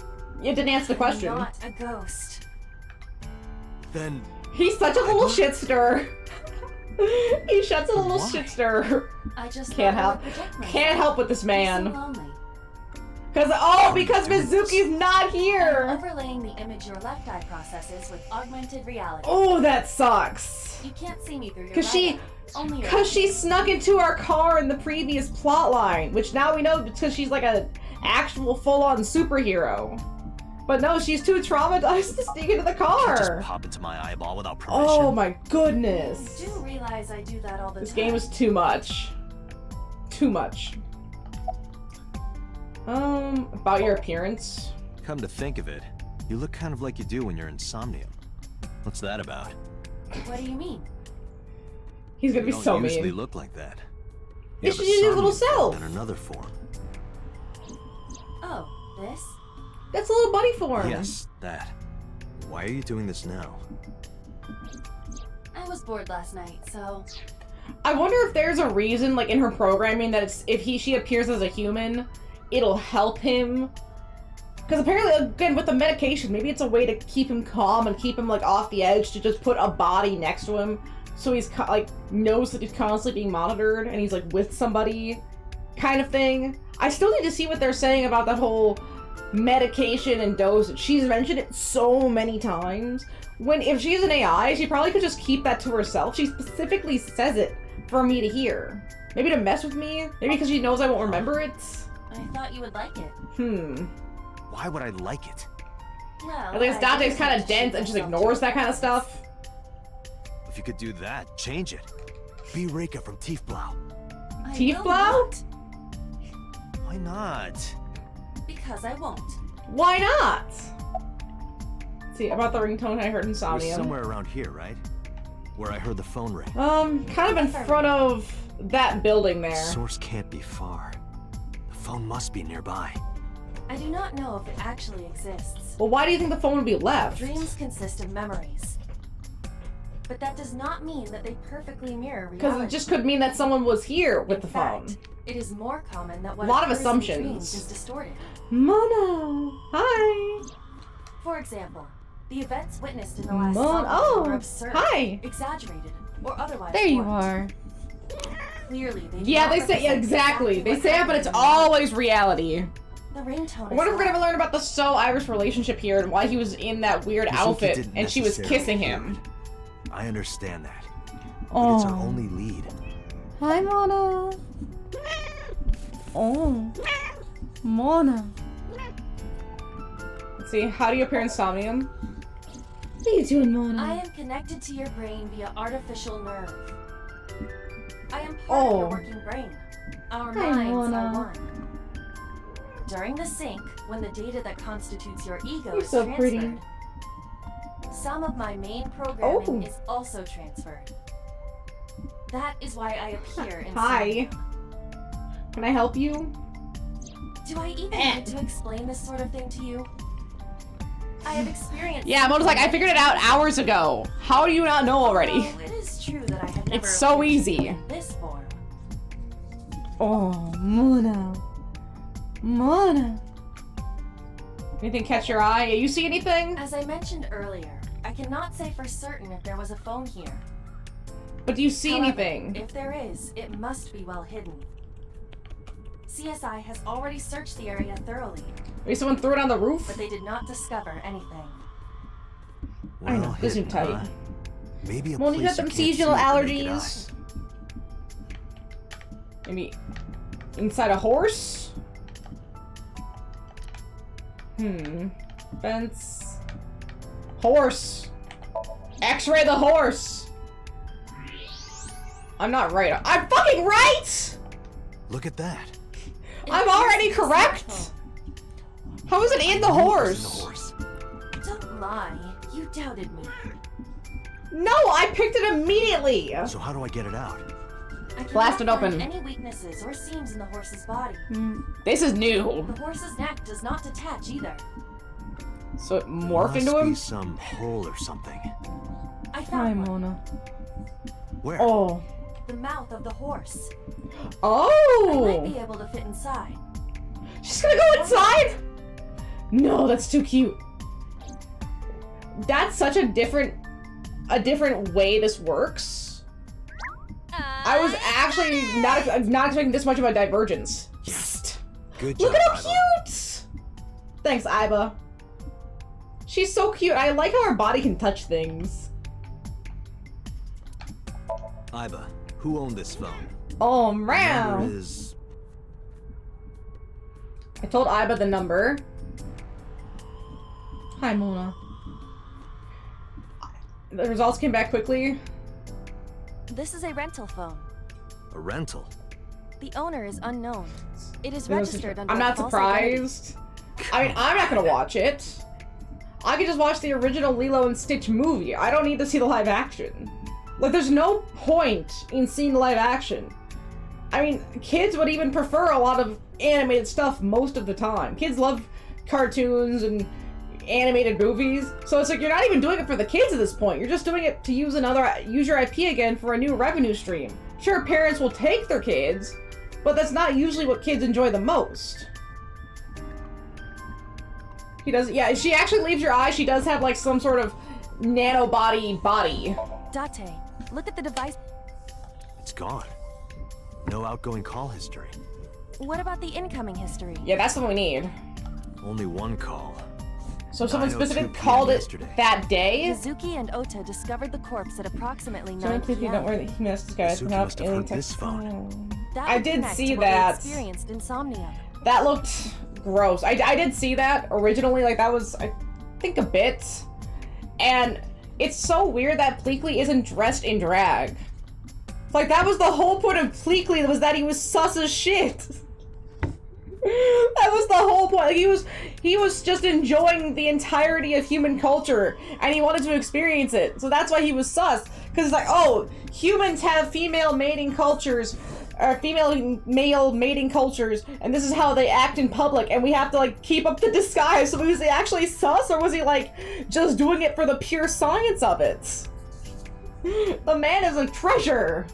You didn't answer the question. I'm not a ghost. Then He's such a little shitster. He shuts a little shitster. I just Can't thought I help. would protect myself. Can't help with this I'm man. so lonely. Because Mizuki's not I'm here. overlaying the image your left eye processes with augmented reality. Oh, that sucks. You can't see me through your Cause right eye. Only your Cause she snuck into our car in the previous plot line, which now we know it's because she's like an actual full-on superhero. But no, she's too traumatized to sneak into the you can't just car. pop into my eyeball without permission. Oh my goodness. You do realize I do that all the This time. game is too much. Too much. About your appearance. Come to think of it, you look kind of like you do when you're in Somnium. What's that about? What do you mean? He's gonna You be so don't usually mean. look like that. You have should a use your little Somnium form self. in another form. Oh, this? That's a little buddy form. Yes, that. Why are you doing this now? I was bored last night, so I wonder if there's a reason, like in her programming, that it's if she appears as a human, it'll help him. Because apparently, again, with the medication, maybe it's a way to keep him calm and keep him like off the edge to just put a body next to him, so he's like knows that he's constantly being monitored and he's like with somebody, kind of thing. I still need to see what they're saying about that whole medication and dosage. She's mentioned it so many times. If she's an AI, she probably could just keep that to herself. She specifically says it for me to hear. Maybe to mess with me? Maybe because she knows I won't remember it? I thought you would like it. Why would I like it? Well, At least I Dante's just kind of had to dense treat and just myself ignores to that kind of it. stuff. If you could do that, change it. Be Reika from Tiefblau. I Teeth will blow? not, Why not? because I won't. Why not? See, about the ringtone I heard in It was Somnium. somewhere around here, right? Where I heard the phone ring. Kind of in front of that building there. Source can't be far. The phone must be nearby. I do not know if it actually exists. Well, why do you think the phone would be left? Dreams consist of memories. But that does not mean that they perfectly mirror reality. Because it just could mean that someone was here with the In fact, phone. it is more common that what Lot of occurs in assumptions. dreams is distorted. Mono! Hi! For example, the events witnessed in the last Mono! song Oh! were absurd, Hi! exaggerated, or otherwise There you warped. are. Clearly, they do Yeah, not they say, represent exactly. exactly They what say it, but it's happened in the always reality. The ringtone I wonder if is we're gonna loud. learn about the So-Iris relationship here and why he was in that weird Mizuki outfit didn't and she was necessarily kissing do him. it. I understand that. But it's our only lead. Hi, Mona. Oh. Mona. Let's see, how do you appear in Somnium? What are you doing, Mona? I am connected to your brain via artificial nerve. I am part of your working brain. Our minds are one. During the sync, when the data that constitutes your ego is so transferred, pretty. some of my main programming Oh. is also transferred. That is why I appear in Hi. Somnium. Can I help you? Do I even need to explain this sort of thing to you? I have experienced. Yeah, Mona's like, I figured it out hours ago. How do you not know already? Although it is true that I have never It's so appeared easy. in this form. Oh, Mona. Mona. Anything catch your eye? You see anything? As I mentioned earlier, I cannot say for certain if there was a phone here. But do you see However, anything? If there is, it must be well hidden. CSI has already searched the area thoroughly, Maybe someone threw it on the but roof? they did not discover anything. I know, Well this is hidden, tight. huh? Maybe a Mona, you got place them can't see seasonal with the naked allergies? Maybe inside a horse? Fence. Horse. X-ray the horse. I'm not right. I'm fucking right! eye. Look at that. I'm already correct! How is it in the It was horse? in the horse. Don't lie. You doubted me. No, I picked it immediately! So how do I get it out? I cannot Blast it find open. any weaknesses or seams in the horse's body. This is new. The horse's neck does not detach either. So it There morphed must into him? be some hole or something. I found one. Mona. Where? Oh. The mouth of the horse. I might Oh! be able to fit inside. She's gonna go inside? No, that's too cute. That's such a different way this works. I was actually not expecting this much of a divergence. Good job. Look at how Iva. cute! Thanks, Iba. She's so cute. I like how her body can touch things. Iba, who owned this phone? Oh, The meow. number is... I told Iba the number. Hi, Mona. The results came back quickly. This is a rental phone. a rental. The owner is unknown. It is I'm registered under not a false identity. surprised. I mean, I'm not gonna watch it. I could just watch the original Lilo and Stitch movie. I don't need to see the live action. Like, there's no point in seeing the live action. I mean, kids would even prefer a lot of animated stuff most of the time. Kids love cartoons and animated movies, so it's like you're not even doing it for the kids at this point. You're just doing it to use your IP again for a new revenue stream. Sure, parents will take their kids, but that's not usually what kids enjoy the most. He does, yeah, she actually leaves your eye. She does have like some sort of nanobody body. Date, look at the device. It's gone. No outgoing call history. What about the incoming history? Yeah, that's the one we need. Only one call. So someone 9:02 specific PM called it yesterday. that day? Mizuki and Ota discovered the corpse at approximately 9 Don't p.m. worry, he missed this guy. Mizuki must have heard this phone. That I would did connect see to what we that. experienced in Somnium. That looked gross. I did see that originally. Like, that was, I think, a bit. And it's so weird that Pleakley isn't dressed in drag. Like, that was the whole point of Pleakley, was that he was sus as shit. That was the whole point. Like, he was just enjoying the entirety of human culture, and he wanted to experience it. So that's why he was sus. Because it's like, oh, humans have female mating cultures, or female-male mating cultures, and this is how they act in public, and we have to, like, keep up the disguise. So was he actually sus, or was he, like, just doing it for the pure science of it? The man is a treasure.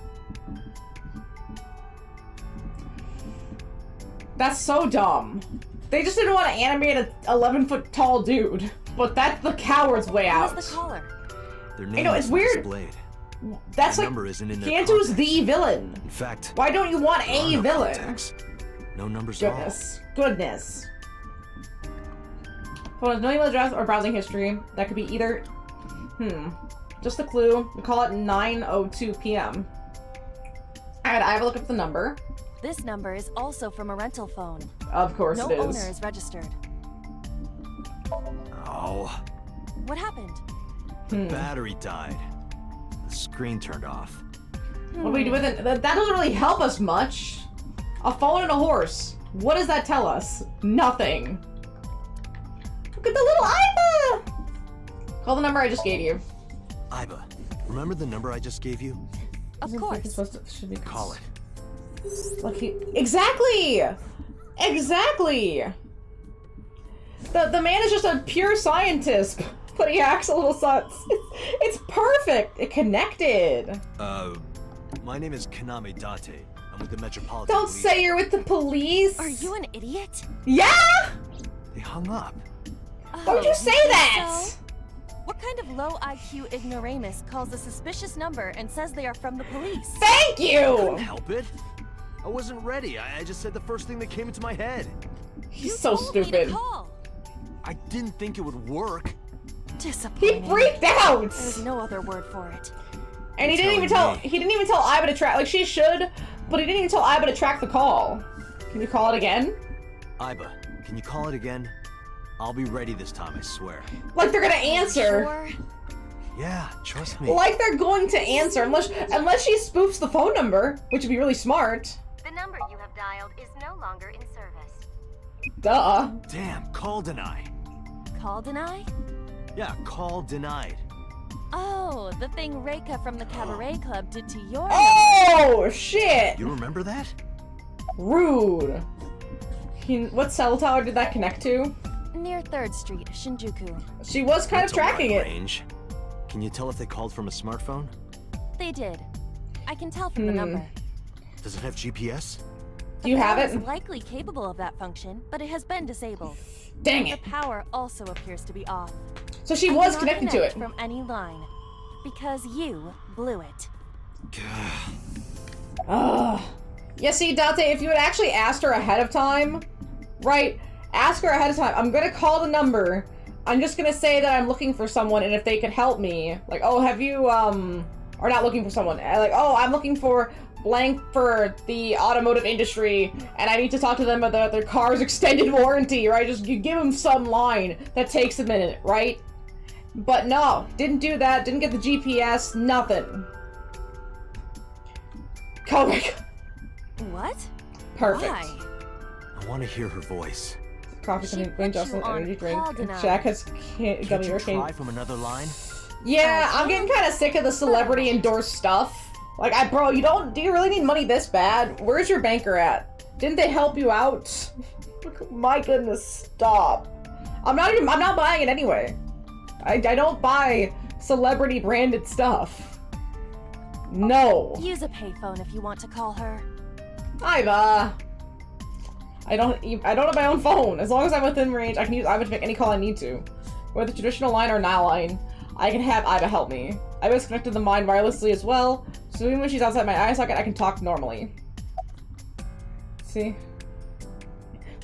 That's so dumb. They just didn't want to animate an 11-foot tall dude, but that's the coward's way out. Who is the caller? Their I name know, it's isn't weird. displayed. That's Their like, number isn't in their Gantu's the contacts. villain. In fact, Why don't you want there are a no villain? contacts. No numbers at all. Goodness. Phone has no email address or browsing history. That could be either... Just a clue. We call it 9:02 p.m. Alright, I have a look up the number. This number is also from a rental phone. Of course no it is. owner is registered. Oh, What happened? the battery died. The screen turned off. What do we do with it? That doesn't really help us much. A phone and a horse. What does that tell us? Nothing. Look at the little Iba! Call the number I just gave you. Iba, remember the number I just gave you? Of It's course. supposed to, should be Call it. Lucky. Exactly! Exactly! The man is just a pure scientist, but he acts a little sus. It's perfect! It connected! My name is Kaname Date. I'm with the Metropolitan Don't Police. say you're with the police! Are you an idiot? Yeah! They hung up. Why would you say think that? so? What kind of low IQ ignoramus calls a suspicious number and says they are from the police? Thank Couldn't you! help it. I wasn't ready. I just said the first thing that came into my head. He's You so told me to stupid. call. I didn't think it would work. He Disappointing. freaked out! There's no other word for it. And he You're didn't even telling tell me. Iba to track, like she should, but he didn't even tell Iba to track the call. Can you call it again? Iba, can you call it again? I'll be ready this time, I swear. Like they're gonna answer. Sure. Yeah, trust me. Like they're going to answer, unless she spoofs the phone number, which would be really smart. The number you have dialed is no longer in service. Duh. Damn, call deny. Call deny? Yeah, call denied. Oh, the thing Reika from the Cabaret Club did to your Oh, shit! You remember that? Rude. What cell tower did that connect to? number. Near 3rd Street, Shinjuku. She was kind That's of a wide tracking it. range. Can you tell if they called from a smartphone? They did. I can tell from the number. Does it have GPS? Do you have The it? phone is likely capable of that function, but it has been disabled. Dang The it. power also appears to be off. So she I was cannot connected to connect it. from any line. Because you blew it. Ugh. Yeah, see, Dante, if you had actually asked her ahead of time, right? Ask her ahead of time. I'm gonna call the number. I'm just gonna say that I'm looking for someone, and if they could help me, like, oh, have you, or not looking for someone, like, oh, I'm looking for blank for the automotive industry, and I need to talk to them about their car's extended warranty, right? Just you give them some line that takes a minute, right? But no, didn't do that, didn't get the GPS, nothing. Oh my god. What? Perfect. Why? I want to hear her voice. Coffee, She something, put Green you Jocelyn, on energy drink. call denied. Jack has Can't you hurricane. try from another line? Yeah, I'm getting kind of sick of the celebrity endorsed stuff. Like, bro, do you really need money this bad? Where's your banker at? Didn't they help you out? My goodness, stop. I'm not buying it anyway. I don't buy celebrity branded stuff. No. Use a payphone if you want to call her. Iva. I don't have my own phone. As long as I'm within range, I can use Iva to make any call I need to. Whether traditional line or now line, I can have Iva help me. Iva's connected to the mine wirelessly as well, so even when she's outside my eye socket, I can talk normally. See?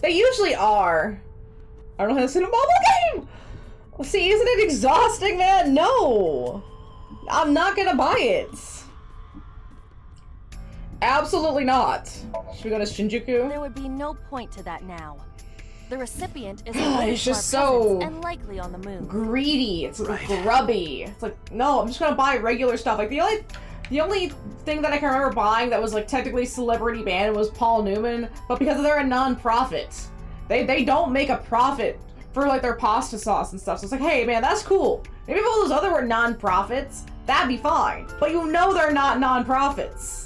They usually are. I don't know how to sit in a mobile game! See, isn't it exhausting, man? No! I'm not gonna buy it. Absolutely not. Should we go to Shinjuku? There would be no point to that now. The recipient is God, aware it's of just our so presence and likely on the move. Greedy. It's grubby. It's like, no, I'm just gonna buy regular stuff. Like the only thing that I can remember buying that was like technically celebrity banned was Paul Newman, but because they're a non-profit, they don't make a profit for like their pasta sauce and stuff. So it's like, hey man, that's cool. Maybe if all those other were non-profits, that'd be fine. But you know they're not non-profits.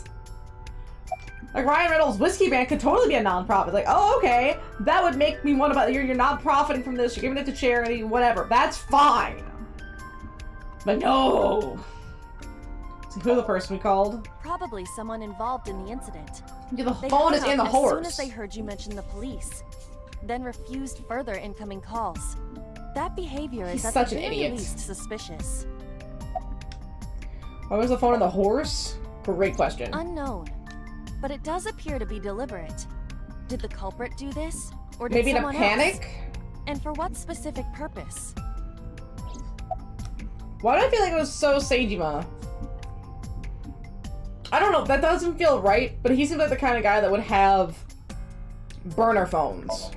Like Ryan Reynolds' whiskey band could totally be a non-profit. Like, oh, okay, that would make me want to. You're not profiting from this. You're giving it to charity, whatever. That's fine. But no. So who the person we called? Probably someone involved in the incident. Yeah, the They phone hung is in up the horse. As soon as they heard you mention the police, then refused further incoming calls. That behavior He's is at such the an very idiot. least suspicious. Why was the phone in the horse? Great question. Unknown, but it does appear to be deliberate. Did the culprit do this, or did Maybe in a someone panic? else? And for what specific purpose? Why do I feel like it was so Seijima? I don't know, that doesn't feel right, but he seems like the kind of guy that would have burner phones.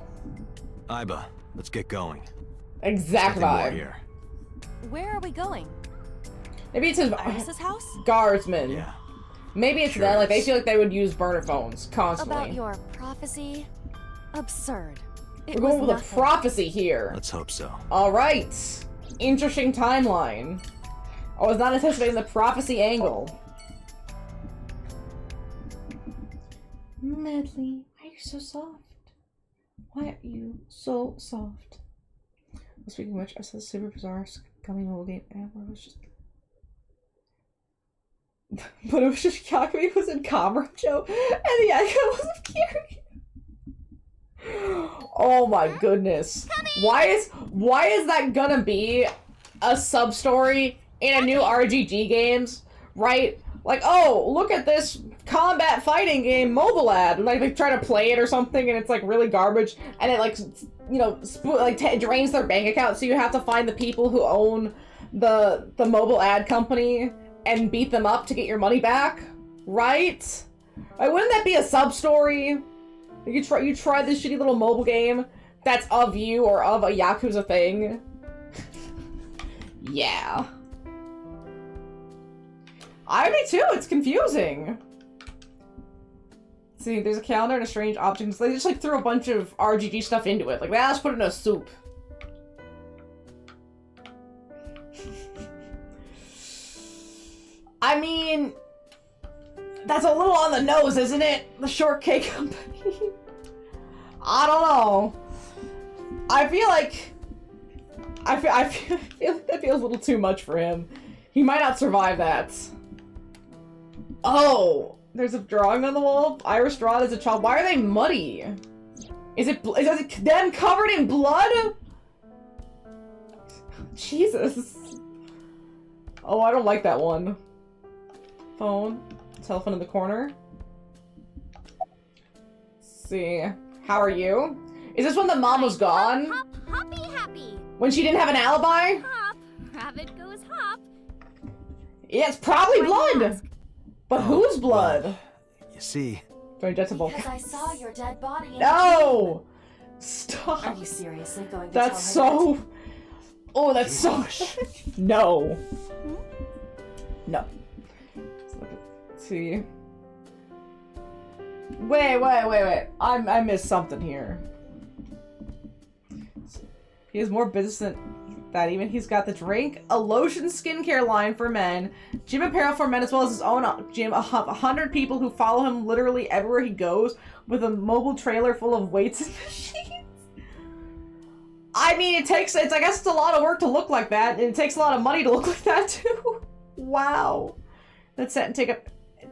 Aiba, let's get going. Exact Something more vibe. here. Where are we going? Maybe it's his Iris's house? guardsmen. Yeah. Maybe it's Sure that, like, they is. feel like they would use burner phones constantly. About your prophecy? Absurd. It We're going was with nothing. a prophecy here. Let's hope so. Alright. Interesting timeline. I was not anticipating the prophecy angle. Medley, why are you so soft? Why are you so soft? Well, speaking of which, I saw the super bizarre coming mobile game app where it was just... but it was just Yakumi was in Kamurocho, and the icon was of Kiryu. Oh my goodness. Why is that gonna be a sub-story in a new RGG games, right? Like, oh, look at this combat fighting game mobile ad. Like, they try to play it or something, and it's, like, really garbage, and it, like, you know, drains their bank account, so you have to find the people who own the mobile ad company and beat them up to get your money back, right? Like, wouldn't that be a sub-story? You try this shitty little mobile game that's of you or of a Yakuza thing. Yeah. I me too, it's confusing. See, there's a calendar and a strange object. So they just like threw a bunch of RGG stuff into it. Like, let's put it in a soup. I mean, that's a little on the nose, isn't it? The Shortcake Company. I don't know. I feel like that feels a little too much for him. He might not survive that. Oh, there's a drawing on the wall. Iris drawn as a child. Why are they muddy? Is it them covered in blood? Jesus. Oh, I don't like that one. Phone. Telephone in the corner. Let's see. How are you? Is this when the mom was gone? Hop, hoppy happy. When she didn't have an alibi? Hop, rabbit goes hop. Yeah, it's probably Why blood. ask? But whose blood? You see, Very detectable. Because I saw your dead body in No! Are Stop. you seriously going to That's tell her so... Oh, that's so... Gosh. No. No. Let's see. Wait. I missed something here. He has more business than that even. He's got the drink, a lotion skincare line for men, gym apparel for men, as well as his own gym, 100 people who follow him literally everywhere he goes, with a mobile trailer full of weights and machines. I mean, I guess it's a lot of work to look like that, and it takes a lot of money to look like that too. Wow. That's set and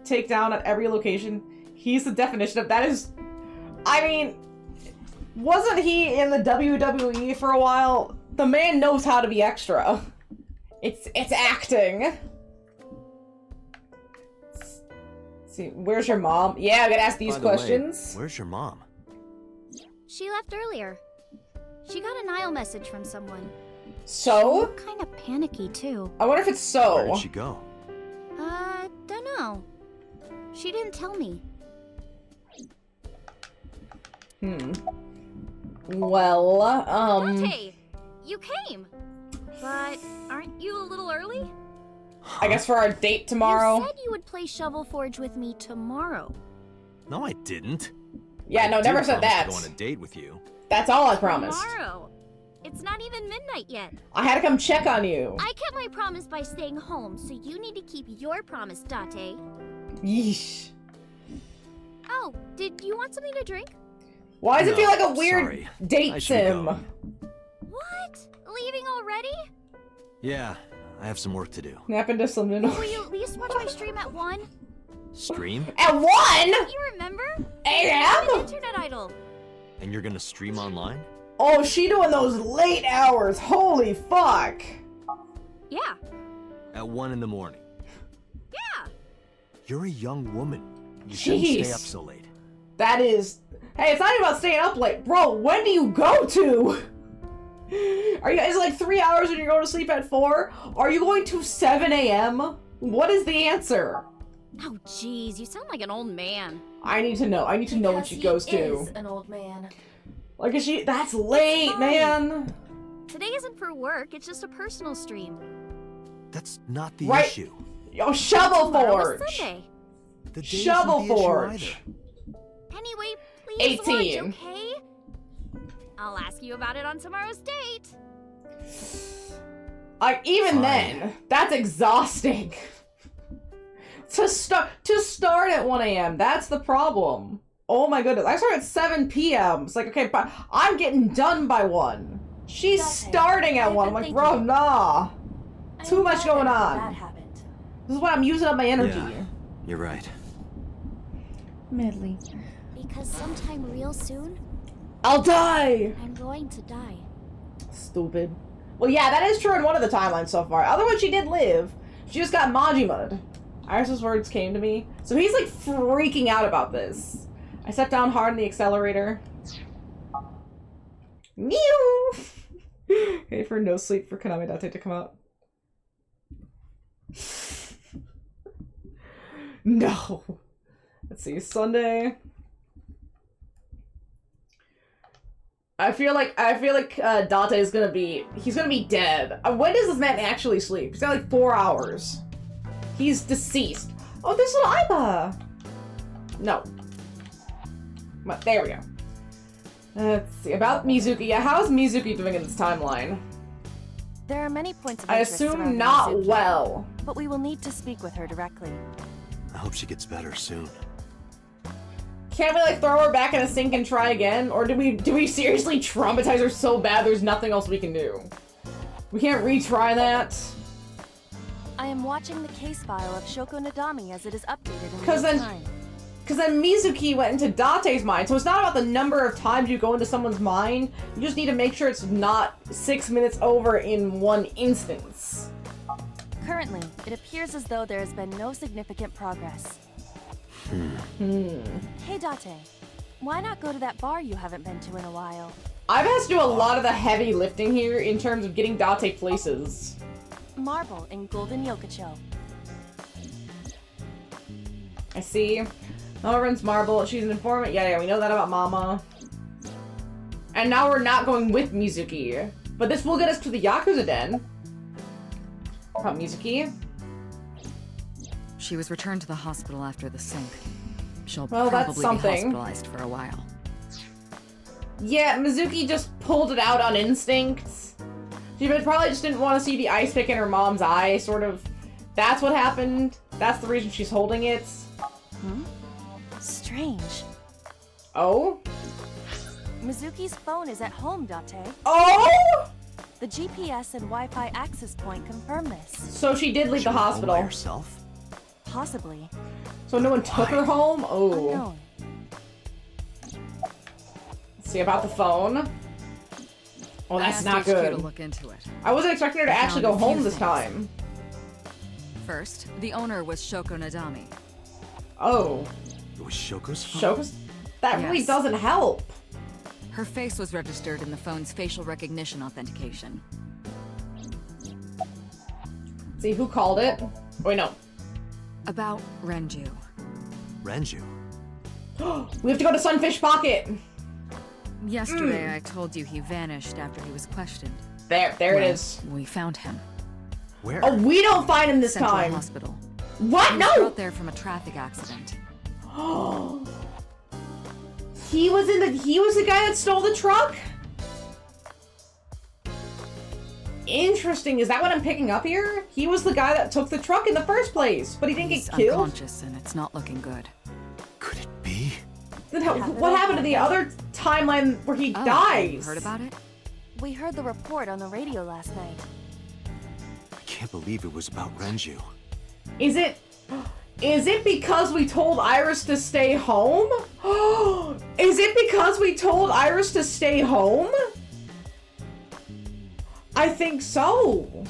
take down at every location. He's the definition of that is... I mean, wasn't he in the WWE for a while? The man knows how to be extra. It's acting. Let's see, where's your mom? Yeah, I gotta ask these By the way, questions. where's your mom? She left earlier. She got an IL message from someone. So? Kind of panicky too. I wonder if it's Where so. did she go? Dunno. She didn't tell me. Well, Hey, you came. But aren't you a little early? I guess for our date tomorrow. You said you would play Shovel Forge with me tomorrow. No, I didn't. Yeah, no, I never did said promise that. to go on a date with you. That's all I promised. Tomorrow. It's not even midnight yet. I had to come check on you. I kept my promise by staying home, so you need to keep your promise, Date. Yeesh. Oh, did you want something to drink? Why does it No, feel like a weird sorry. I date should be sim? going. What? Leaving already? Yeah, I have some work to do. Snap into something. Will you at least watch my stream at 1? Stream? At 1 You remember? I'm an a.m.? internet idol. And you're gonna stream online? Oh, she doing those late hours. Holy fuck. Yeah. At 1 in the morning. Yeah. You're a young woman. You shouldn't stay Jeez. up so late. That is... Hey, it's not even about staying up late. Bro, when do you go to? Are you guys like 3 hours and you're going to sleep at 4? Are you going to 7 a.m.? What is the answer? Oh, jeez, you sound like an old man. I need to know. I need to know when she goes Because he to. is an old man. Like, is she? That's late, man. Today isn't for work, it's just a personal stream. That's not the Right. issue. Yo, Shovel Tomorrow is Forge. Sunday. The day Shovel isn't the issue Forge. either. Anyway, please 18. watch, okay? I'll ask you about it on tomorrow's date. Like, even Fine. then, that's exhausting. to start at 1 a.m. That's the problem. Oh my goodness. I start at 7 p.m. It's like, okay, but I'm getting done by 1. She's Dante, starting at I've 1. I'm been like, bro, thinking. nah. I'm Too much glad going that on. happened. This is why I'm using up my energy. Yeah, you're right. Medley. Because sometime real soon, I'll die! I'm going to die. Stupid. Well, yeah, that is true in one of the timelines so far. Other one, she did live. She just got Majimud. Iris's words came to me. So he's like freaking out about this. I stepped down hard in the accelerator. Meow! Okay, for no sleep for Konami Date to come out. No. Let's see, Sunday. I feel like Dante is gonna be, he's gonna be dead. When does this man actually sleep? He's got like 4 hours. He's deceased. Oh, there's little Aiba. No. But there we go. Let's see, about Mizuki. Yeah, how's Mizuki doing in this timeline? There are many points of I interest assume surrounding not Mizuki, well. but we will need to speak with her directly. I hope she gets better soon. Can't we like throw her back in a sink and try again? Or do we seriously traumatize her so bad there's nothing else we can do? We can't retry that? I am watching the case file of Shoko Nadami as it is updated in Because real then, time. because then Mizuki went into Date's mind, so it's not about the number of times you go into someone's mind. You just need to make sure it's not 6 minutes over in one instance. Currently, it appears as though there has been no significant progress. Hey Date, why not go to that bar you haven't been to in a while? I've had to do a lot of the heavy lifting here in terms of getting Date places. Marble in Golden Yokocho. I see. Mama runs Marble. She's an informant. Yeah, we know that about Mama. And now we're not going with Mizuki. But this will get us to the Yakuza Den. About Mizuki. She was returned to the hospital after the sink. She'll Well, that's probably be something. hospitalized for a while. Yeah, Mizuki just pulled it out on instinct. She probably just didn't want to see the ice pick in her mom's eye, sort of. That's what happened. That's the reason she's holding it. Strange. Oh? Mizuki's phone is at home, Date. Oh! The GPS and Wi-Fi access point confirm this. So she did leave She the went home hospital. by herself? Possibly. So no one took her home? Oh. Unknown. Let's see about the phone. Oh, I that's asked not HQ good. to look into it. I wasn't expecting her to I actually found go a few home this things. time. First, the owner was Shoko Nadami. Oh. It was Shoko's phone? Shokus? That really Yes. doesn't help. Her face was registered in the phone's facial recognition authentication. See, who called it? Wait, no. About Renju. Renju. We have to go to Sunfish Pocket. Yesterday, I told you he vanished after he was questioned. There Well, it is. We found him. Where? Oh, we don't find him this Central time. Hospital. What? He was No! brought there from a traffic accident. He was the guy that stole the truck? Interesting. Is that what I'm picking up here? He was the guy that took the truck in the first place, but he didn't He's get killed? unconscious, and it's not looking good. Could it be? Then what happened to the other timeline where he Oh, dies? you heard about it? We heard the report on the radio last night. I can't believe it was about Renju. Is it because we told Iris to stay home? Is it because we told Iris to stay home? I think so.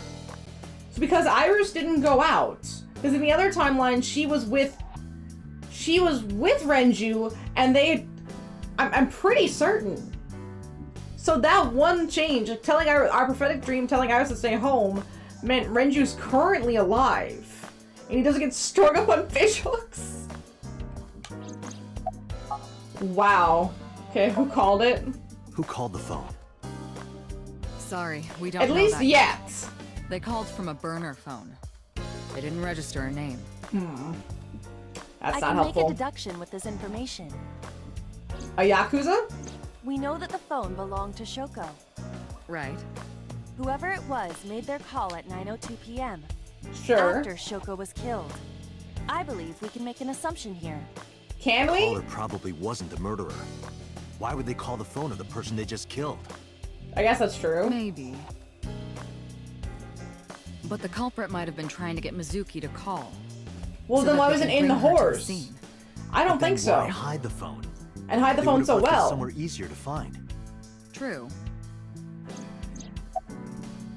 It's because Iris didn't go out. Because in the other timeline, she was with Renju, and I'm pretty certain. So that one change, telling our prophetic dream, telling Iris to stay home, meant Renju's currently alive. And he doesn't get strung up on fishhooks. Wow. Okay, who called it? Who called the phone? Sorry, we don't At know least that yet. They called from a burner phone. They didn't register a name. That's I not can helpful. make a deduction with this information. A Yakuza? We know that the phone belonged to Shoko. Right. Whoever it was made their call at 9:02 p.m. Sure. after Shoko was killed. I believe we can make an assumption here. Can The we? caller probably wasn't the murderer. Why would they call the phone of the person they just killed? I guess that's true. Maybe. But the culprit might have been trying to get Mizuki to call. Well, so then that why they wasn't could in the bring her to horse? scene. I don't think so. Why hide the phone? And hide the They phone would've so left it well. somewhere easier to find. True.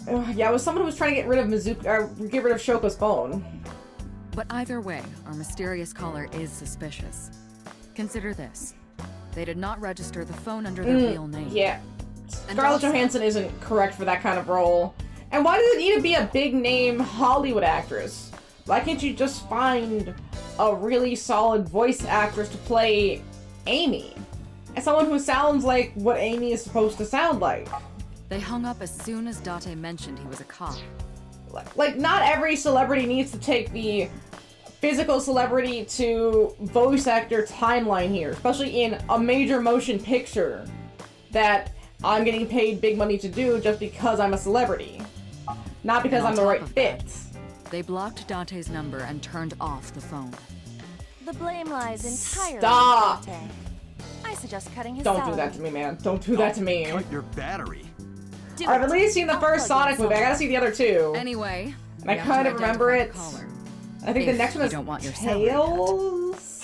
Yeah, it was someone who was trying to get rid of get rid of Shoko's phone. But either way, our mysterious caller is suspicious. Consider this. They did not register the phone under their real name. Yeah. And Scarlett also- Johansson isn't correct for that kind of role. And why does it need to be a big name Hollywood actress? Why can't you just find a really solid voice actress to play Amy? And someone who sounds like what Amy is supposed to sound like. They hung up as soon as Date mentioned he was a cop. Like, not every celebrity needs to take the physical celebrity to voice actor timeline here, especially in a major motion picture that I'm getting paid big money to do just because I'm a celebrity. Not because And on I'm the top right of fit. that, They blocked Dante's number and turned off the phone. The blame lies entirely Stop. with Dante. I suggest cutting his Don't salary. do that to me, man. Don't do that to me. Cut your battery. Do I've it. at least seen the I'll first plug in Sonic movie. I gotta see the other two. Anyway, And I we have kind to of remember identify it. the caller. I think the If next one you is don't want your salary cut. Tails.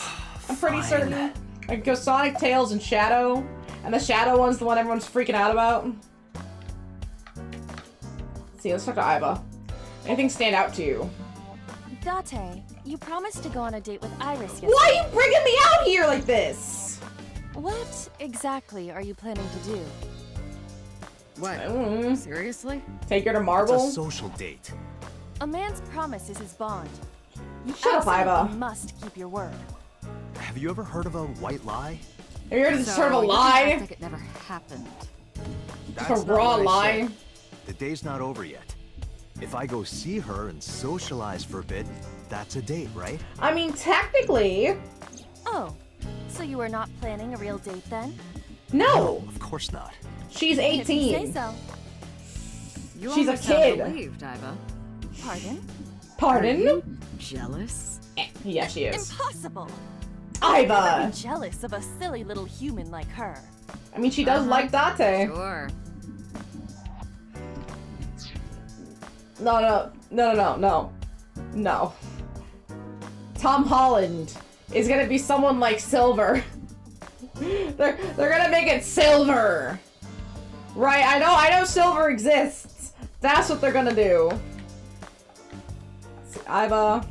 I'm pretty Fine. certain. I could go Sonic, Tails, and Shadow. And the Shadow one's the one everyone's freaking out about. Let's see, let's talk to Iva. Anything stand out to you? Date, you promised to go on a date with Iris yesterday. Why are you bringing me out here like this? What exactly are you planning to do? What? Mm, Seriously? take her to It's Marble? a social date. A man's promise is his bond. You Shut up, absolutely Iva. must keep your word. Have you ever heard of a white lie? Have you heard of So, sort of a you can act lie? like it never happened. Just a not raw what I lie? said. The day's not over yet. If I go see her and socialize for a bit, that's a date, right? I mean, technically, Oh, so you are not planning a real date then? no. Of course not. She's If you say 18. so. You She's a almost sound kid. relieved, Iva. Pardon? Pardon? Jealous? Yeah, she is. Impossible! I'd Iva! be jealous of a silly little human like her. I mean, she does like Date. Sure. No. Tom Holland is gonna be someone like Silver. They're gonna make it Silver. Right, I know Silver exists. That's what they're gonna do. Let's see, Iva.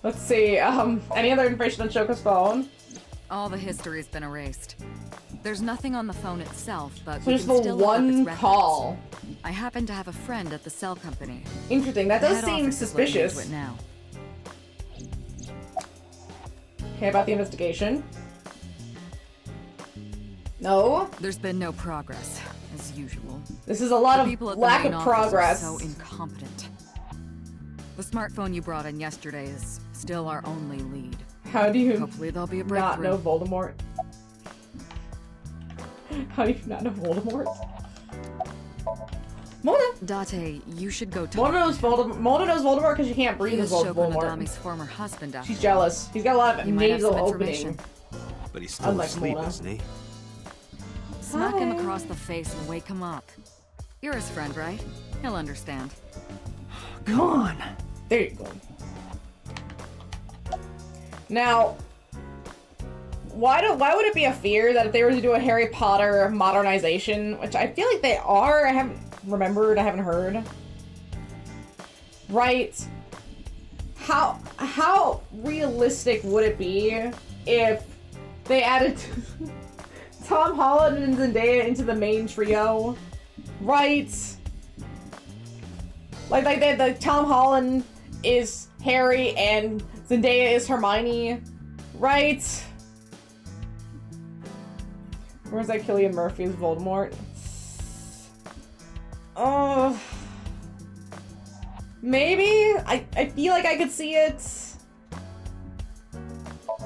Let's see, any other information on Shoko's phone? All the history's been erased. There's nothing on the phone itself, but So we just can the still look up its one records. call. I happen to have a friend at the cell company. Interesting, that The does head seem office is looking into suspicious. it now. Okay, about the investigation. No? There's been no progress, as usual. This is a lot The of people at the lack main of office are progress. so incompetent. The smartphone you brought in yesterday is still our only lead. How do you Hopefully there'll be a not breakthrough. know Voldemort? How do you not know Voldemort? Mona! Date, you should go talk. Mona knows Voldemort because she can't breathe He as was well as Shoko Voldemort. Nadami's former husband. After She's all. jealous. He's got a lot of He might have nasal some opening. information. But he's still Unlike asleep, Mona. isn't he? Smack him Hi. across the face and wake him up. You're his friend, right? He'll understand. Come on. There you go. Now, why would it be a fear that if they were to do a Harry Potter modernization, which I feel like they are, I haven't remembered, I haven't heard. Right? How how realistic would it be if they added Tom Holland and Zendaya into the main trio? Right? Like the Tom Holland is Harry and Zendaya is Hermione, right? Where's that Cillian Murphy's Voldemort? Oh, maybe? I feel like I could see it.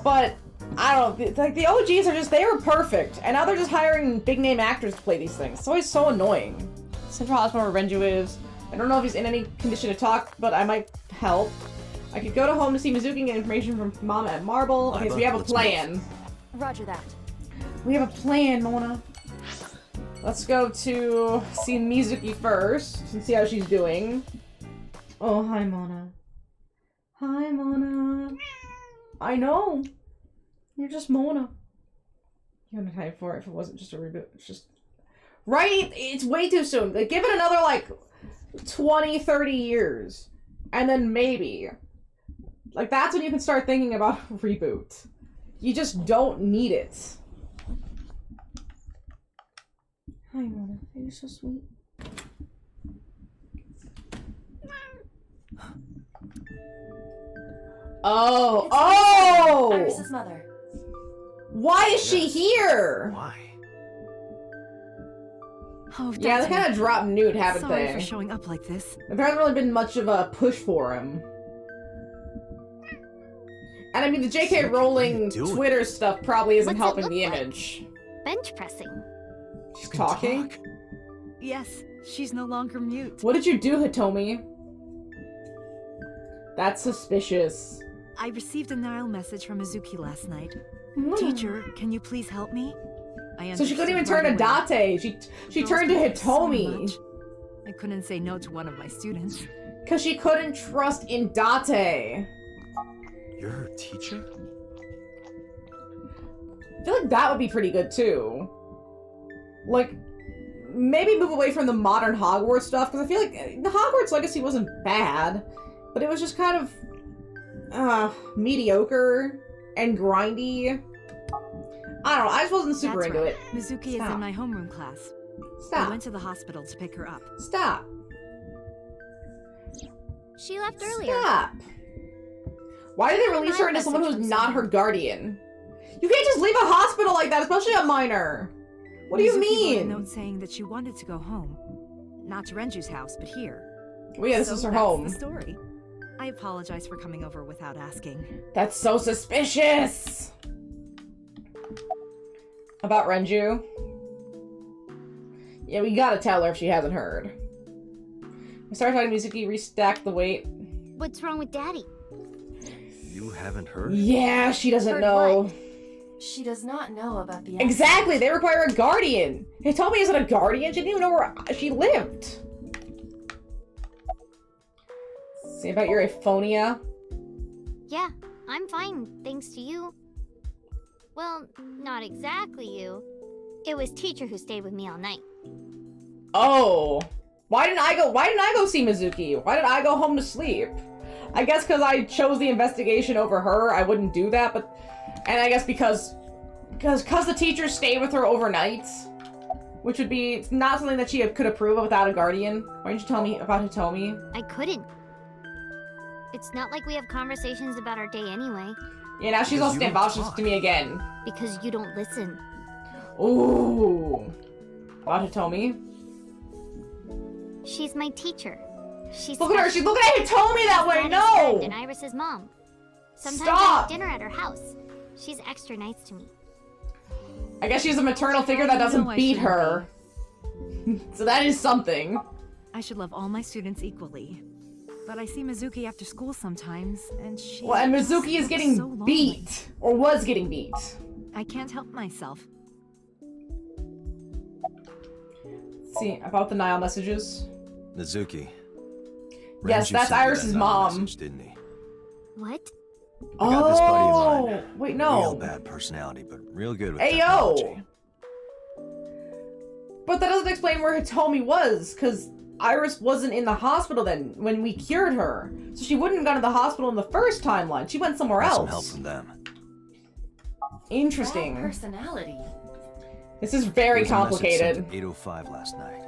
But, I don't know, like the OGs are just, they were perfect. And now they're just hiring big name actors to play these things. It's always so annoying. Central Hospital where Renju is. I don't know if he's in any condition to talk, but I might help. I could go to home to see Mizuki and get information from Mama at Marble. Okay, so we have a plan. Roger that. We have a plan, Mona. Let's go to see Mizuki first and see how she's doing. Oh, hi, Mona. Hi, Mona. I know. You're just Mona. You haven't had for it if it wasn't just a reboot. It's just... Right? It's way too soon. Like, give it another, like, 20, 30 years. And then maybe. Like, that's when you can start thinking about a reboot. You just don't need it. Hi, Mona. You're so sweet. Oh! Oh! Iris's mother. Why is she here? Why? Oh, Yeah, they kind of dropped Newt, haven't Sorry they? for showing up like this. There hasn't really been much of a push for him. And I mean, the J.K. Rowling Twitter stuff probably isn't What's it helping look the like? image. Bench pressing. She's talking? Talk? Yes, she's no longer mute. What did you do, Hitomi? That's suspicious. I received a Nile message from Mizuki last night. Hmm. Teacher, can you please help me? So she couldn't even turn to Date. She turned to Hitomi. I couldn't say no to one of my students. Because she couldn't trust in Date. You're her teacher? I feel like that would be pretty good, too. Like, maybe move away from the modern Hogwarts stuff, because I feel like the Hogwarts Legacy wasn't bad, but it was just kind of, mediocre and grindy. I don't know, I just wasn't super into it. Mizuki is in my homeroom class. I Stop. went to the hospital to pick her up. Stop. She left earlier. Stop. Why did they release her into someone who's not her guardian? You can't just leave a hospital like that, especially a minor. What do you Mizuki wrote a mean? note saying that she wanted to go home. Not to Renju's house, but here. Well, yeah, this is her home. That's the story. I apologize for coming over without asking. That's so suspicious! About Renju? Yeah, we gotta tell her if she hasn't heard. We started talking to Mizuki, restack the weight. What's wrong with Daddy? You haven't heard? Yeah, she doesn't Heard know. what? She does not know about the Exactly, they require a guardian. Hitomi isn't a guardian, she didn't even know where she lived. See about your aphonia? Yeah, I'm fine, thanks to you. Well, not exactly you. It was teacher who stayed with me all night. Oh. Why didn't I go see Mizuki? Why did I go home to sleep? I guess because I chose the investigation over her, I wouldn't do that, but... And I guess because the teacher stayed with her overnight, which would be not something that she could approve of without a guardian. Why didn't you tell me about Hitomi? I couldn't. It's not like we have conversations about our day anyway. Yeah, now she's all standoffish to me again. Because you don't listen. Ooh. About Hitomi? She's my teacher. She's Look at her, she's looking at Hitomi that way, no! And Iris's mom. Sometimes Stop! I have dinner at her house. She's extra nice to me. I guess she's a maternal figure that doesn't beat her. So that is something. I should love all my students equally. But I see Mizuki after school sometimes, and she... Well, and Mizuki is getting so lonely. beat. Or was getting beat. I can't help myself. See, about the Nile messages. Mizuki. Yes, Renju that's sent you Iris's that mom. message, didn't he? What? I got this buddy of mine. Wait, no. Real bad personality, but real good with Ayo! technology. But that doesn't explain where Hitomi was, because Iris wasn't in the hospital then when we cured her. So she wouldn't have gone to the hospital in the first timeline. She went somewhere else. Some help from them. Interesting. Bad personality. This is very complicated. 8:05 last night.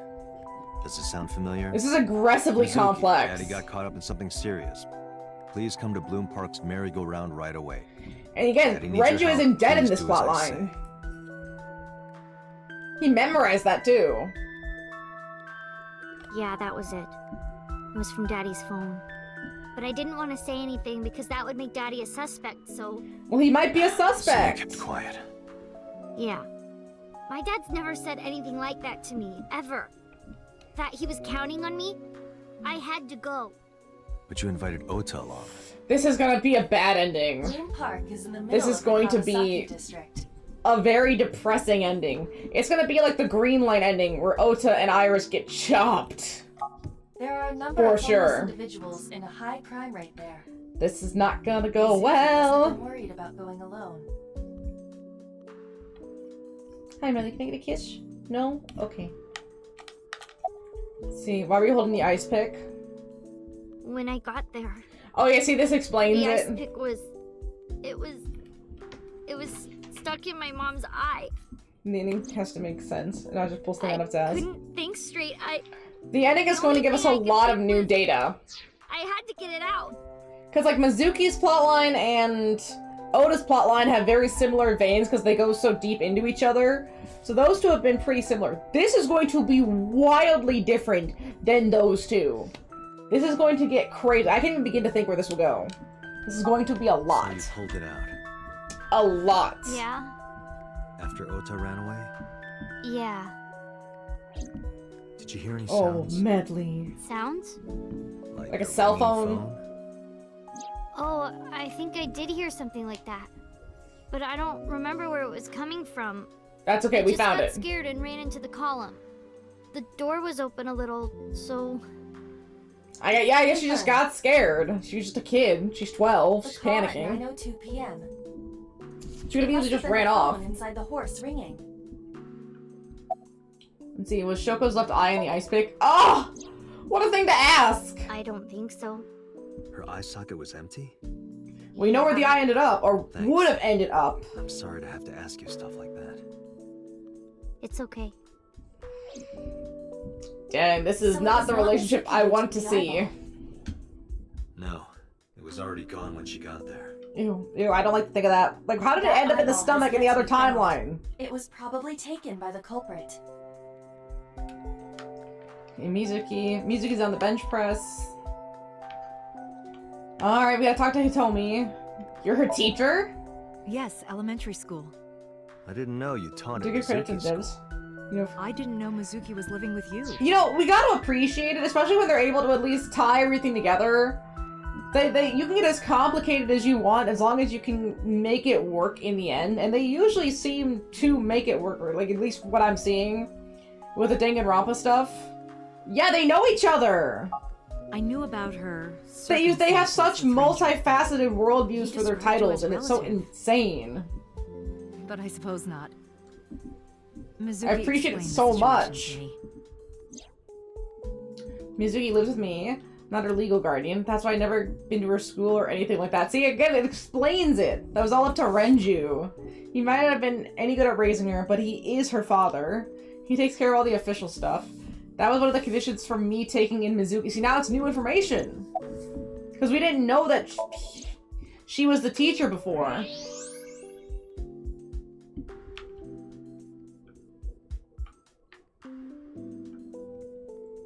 Does it sound familiar? This is aggressively Mizuki, complex. Daddy got caught up in something serious. Please come to Bloom Park's merry-go-round right away. And again, Daddy needs your Renju help. isn't dead in Please this do as I plotline. say. He memorized that too. Yeah, that was it. It was from Daddy's phone. But I didn't want to say anything because that would make Daddy a suspect, so... Well, he might be a So I suspect. kept quiet. Yeah. My dad's never said anything like that to me, ever. That he was counting on me, I had to go. But you invited Ota along. This is gonna be a bad ending. Bloom Park is in the middle This is of the going to Kawasaki be district. a very depressing ending. It's gonna be like the Green Line ending where Ota and Iris get chopped. There are a number For of sure. homeless individuals in a high crime rate there. This is not gonna go Mizuki well. I'm worried about going alone. Hi, Melly. Can I get a kiss? No? Okay. Let's see. Why were you holding the ice pick? When I got there, Oh, yeah. See, this explains the ice it. pick was... It was stuck in my mom's eye. The ending has to make sense. And I just pull something out of his ass. Couldn't think straight. The ending is going to give us a lot of new data. I had to get it out. Because, like, Mizuki's plotline and Oda's plotline have very similar veins because they go so deep into each other. So those two have been pretty similar. This is going to be wildly different than those two. This is going to get crazy. I can't even begin to think where this will go. This is going to be a lot. So you pulled it out. A lot. Yeah? After Ota ran away? Yeah. Did you hear any Oh, sounds? medley. Sounds? Like a cell ringing phone? Oh, I think I did hear something like that. But I don't remember where it was coming from. That's okay, we found I it. just got scared and ran into the column. The door was open a little, so... I guess she just got scared. She's just a kid. She's 12. She's The call at panicking. 9:02 p.m. She could have easily just ran off. Inside the horse ringing. Let's see, was Shoko's left eye in the ice pick? Oh! What a thing to ask! I don't think so. Her eye socket was empty? We know where the eye ended up, or Thanks. would have ended up. I'm sorry to have to ask you stuff like that. It's okay. Dang, this is So not it's the not relationship Mizuki I who want took to the see. eyeball. No, it was already gone when she got there. Ew, I don't like to think of that. Like, how did it end up in the eyeball stomach has in the yet other to be found. timeline? It was probably taken by the culprit. Okay, Mizuki's on the bench press. Alright, we gotta talk to Hitomi. You're her teacher? Yes, elementary school. I didn't know you taught Do at you get credit to Mizuki Devs? school. You know, I didn't know Mizuki was living with you. we gotta appreciate it, especially when they're able to at least tie everything together. You can get as complicated as you want as long as you can make it work in the end, and they usually seem to make it work, or like at least what I'm seeing with the Danganronpa stuff. Yeah, they know each other! I knew about her. They have such circumstances of friendship, multifaceted worldviews He for just their referred to titles, as and it's so relative. insane. but I suppose not. Mizuki I appreciate it explained the so situation much. to me. Mizuki lives with me, not her legal guardian. That's why I never been to her school or anything like that. See, again, it explains it. That was all up to Renju. He might not have been any good at raising her, but he is her father. He takes care of all the official stuff. That was one of the conditions for me taking in Mizuki. See, now it's new information. Because we didn't know that she was the teacher before.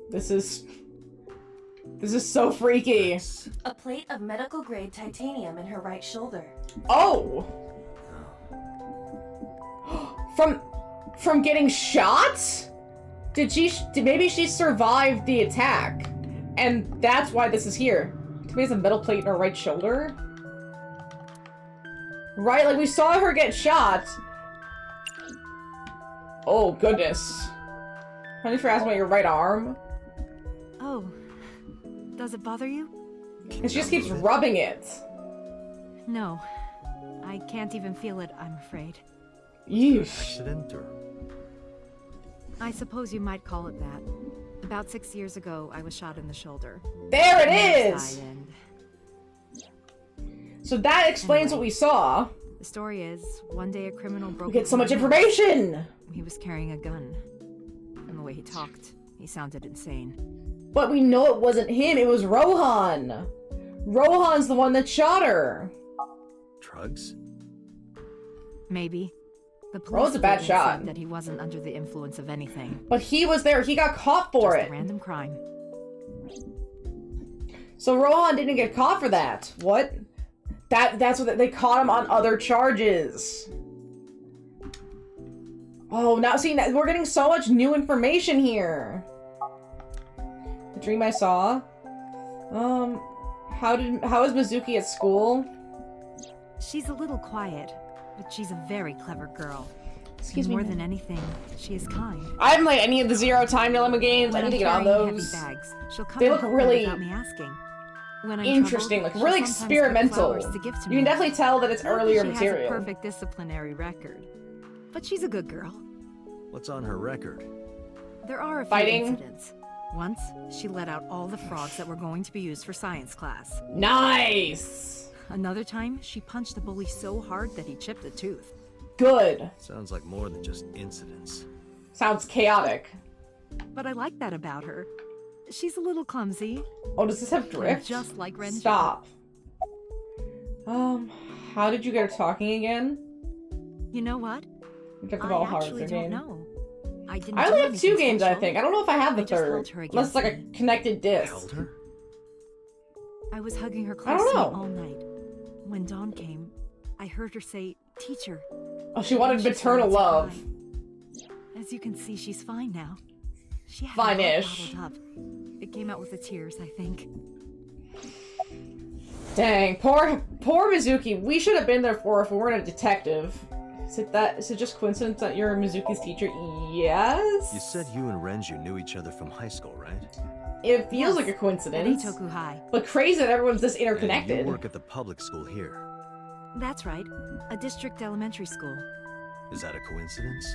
This is so freaky. A plate of medical grade titanium in her right shoulder. Oh! From getting shot? Maybe she survived the attack, and that's why this is here. Maybe has a metal plate in her right shoulder? Right, like we saw her get shot. Oh, goodness. Honey, for asking about your right arm. Oh, does it bother you? And she just keeps rubbing it. No, I can't even feel it, I'm afraid. Yeesh. Accident or... I suppose you might call it that. About 6 years ago, I was shot in the shoulder. There it I is! died, and So that explains what we saw. the story is, one day a criminal broke We get into so my much house. information! He was carrying a gun. And the way he talked, he sounded insane. But we know it wasn't him, it was Rohan! Rohan's the one that shot her! Drugs? Maybe. The Rohan's police a bad statement shot. said that he wasn't under the influence of anything. But he was there, he got caught for Just it! a random crime. So Rohan didn't get caught for that. What? That's what they caught him on other charges. Oh, now seeing that we're getting so much new information here. The dream I saw. How is Mizuki at school? She's a little quiet, but she's a very clever girl. Excuse me. More than anything, she is kind. I haven't played any of the Zero Time Dilemma games. I When need to I'm get on carrying those. heavy bags, she'll come They and look help me really without me asking. When I'm interesting, troubled, like really she'll sometimes bring experimental. flowers to give to You me. can definitely tell that it's Not that earlier she material. has a perfect disciplinary record, but she's a good girl. What's on her record? There are a few Fighting. incidents. Once, she let out all the frogs that were going to be used for science class. Nice! Another time, she punched a bully so hard that he chipped a tooth. Good. Sounds like more than just incidents. Sounds chaotic. But I like that about her. She's a little clumsy. Oh, does this have and drift? Just like Renji. Stop. How did you get her talking again? You know what? We took the I ball hard actually their don't game. know. I didn't I do only have anything 2 games, I special. think. I don't know if I have the I just third. held her Unless it's like a against connected disc. Held her? I was hugging her I close don't to me know. all night. When dawn came, I heard her say, "Teacher." Oh, she wanted And she maternal started to love. cry. As you can see, she's fine now. She had Fine-ish. it bottled up. It came out with the tears, I think. Dang, poor Mizuki. We should have been there for her if we weren't a detective. Is it just coincidence that you're Mizuki's teacher? Yes? You said you and Renju knew each other from high school, right? It feels Yes, like a At coincidence. Eitoku High. But crazy that everyone's this And interconnected. you work at the public school here. That's right. A district elementary school. Is that a coincidence?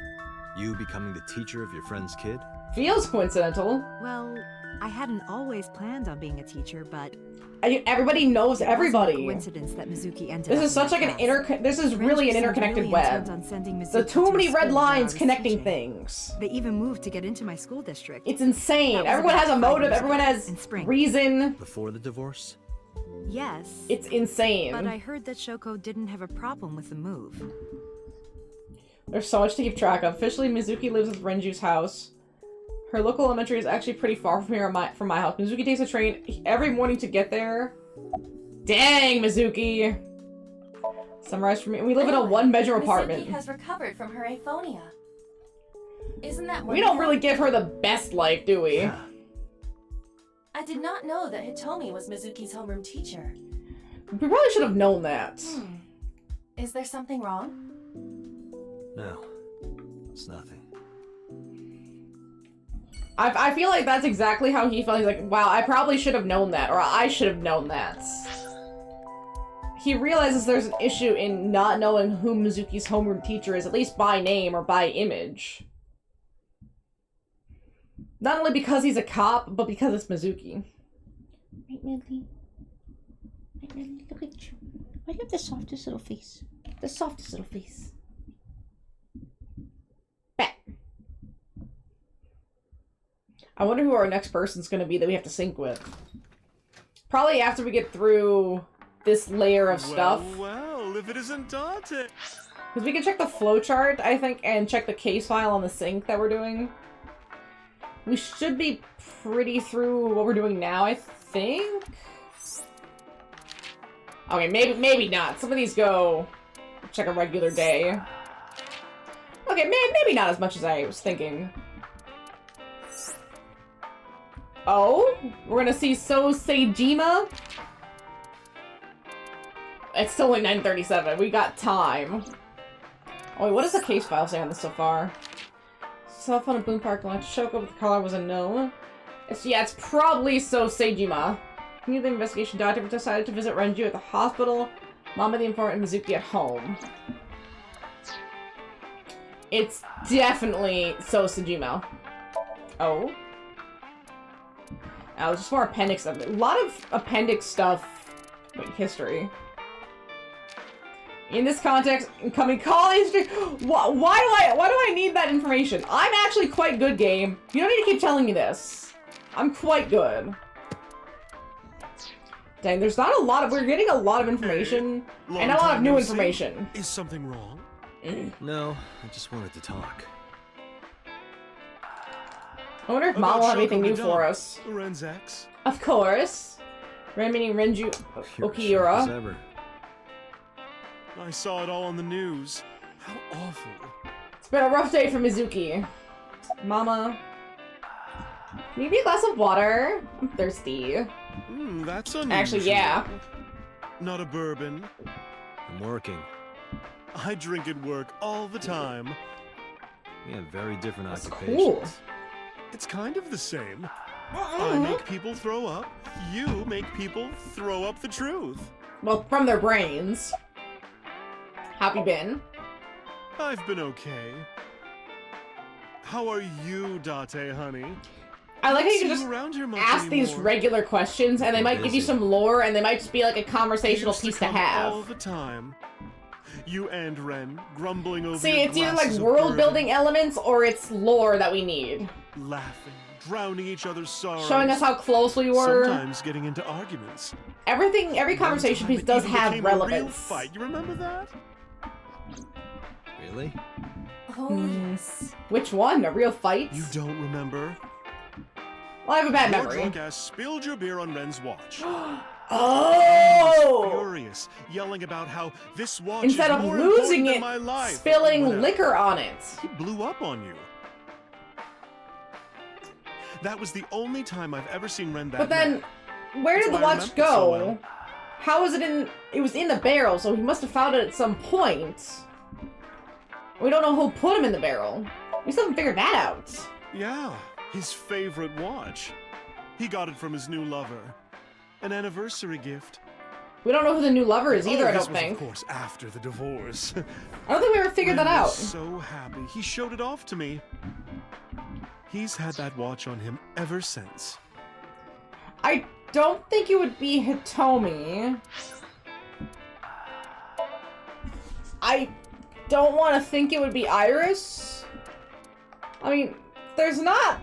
You becoming the teacher of your friend's kid? Feels coincidental. Well, I hadn't always planned on being a teacher, but Everybody knows it wasn't a everybody. coincidence that Mizuki ended This up is in such my like an class. this is really an Renji seemed interconnected really web. intent on sending There are Mizuki too to many a red school where I lines was connecting teaching. things. They even moved to get into my school district. It's insane. That was Everyone about has a 5 motive. years Everyone ago, has in spring. reason. Before the divorce? Yes. It's insane. But I heard that Shoko didn't have a problem with the move. There's so much to keep track of. Officially, Mizuki lives with Renju's house. Her local elementary is actually pretty far from here, from my house. Mizuki takes a train every morning to get there. Dang, Mizuki! Summarize for me. We live in a one-bedroom apartment. Mizuki has recovered from her aphonia. Isn't that We don't really give her the best life, do we? Yeah. I did not know that Hitomi was Mizuki's homeroom teacher. We probably should have known that. Is there something wrong? No. It's nothing. I feel like that's exactly how he felt. He's like, wow, I probably should have known that, or I should have known that. He realizes there's an issue in not knowing who Mizuki's homeroom teacher is, at least by name or by image. Not only because he's a cop, but because it's Mizuki. Right, Medley? Right, Medley, look at you. Why do you have the softest little face? The softest little face. Bet. I wonder who our next person's gonna be that we have to sync with. Probably after we get through this layer of stuff. Well, if it isn't daunting. Because we can check the flowchart, I think, and check the case file on the sync that we're doing. We should be pretty through what we're doing now, I think? Okay, maybe not. Some of these go check a regular day. Okay, maybe not as much as I was thinking. Oh? We're gonna see So Seijima? It's still only 9:37. We got time. Oh wait, what does the case file say on this so far? Cell phone at Boone Park launch. Shoko with the collar was a no. It's probably So Seijima. New the investigation doctor decided to visit Renju at the hospital. Mama the informant and Mizuki at home. It's definitely So Seijima. Oh? Oh, just more appendix stuff. A lot of appendix stuff. Wait, history. In this context, incoming call history. Why do I need that information? I'm actually quite good, game. You don't need to keep telling me this. I'm quite good. Dang, there's not a lot of. We're getting a lot of information and a lot of new information. Is something wrong? No, I just wanted to talk. I wonder if Mom will have anything new for us. Ren's ex. Of course. Ren meaning Renju Okiura. Ever. I saw it all on the news. How awful. It's been a rough day for Mizuki. Mama. Can you be a glass of water? I'm thirsty. That's unusual. Actually, yeah. Not a bourbon. I'm working. I drink at work all the time. We have very different That's occupations. cool. It's kind of the same. I make people throw up. You make people throw up the truth. Well, from their brains. How have you been? I've been okay. How are you, Date, honey? I like how you See can just around here much ask these anymore. regular questions, and they might give you some lore, and they might just be like a conversational Used piece to come have. all the time. You and Ren grumbling over See, your it's either like glasses of world-building elements, or it's lore that we need. bourbon, laughing, drowning each other's sorrows. Showing us how close we were. Sometimes getting into arguments. Every conversation piece does Even have became a real relevance. fight. You remember that? Really? Oh, yes. Which one? A real fight? You don't remember? Well, I have a bad Your memory. drunk ass spilled your beer on Ren's watch. Oh! Furious, yelling about how this watch Instead is of more losing important than it, my life. spilling Whatever. liquor on it. He blew up on you. That was the only time I've ever seen Ren that But then, mad. where did That's the why I watch remember it so go? well. How was it in? It was in the barrel, so he must have found it at some point. We don't know who put him in the barrel. We still haven't figured that out. Yeah, his favorite watch. He got it from his new lover. An anniversary gift. We don't know who the new lover is either, I this don't was, think. of course, after the divorce. I don't think we ever figured that Ren out. was so happy. He showed it off to me. He's had that watch on him ever since. I don't think it would be Hitomi. I don't want to think it would be Iris. I mean, there's not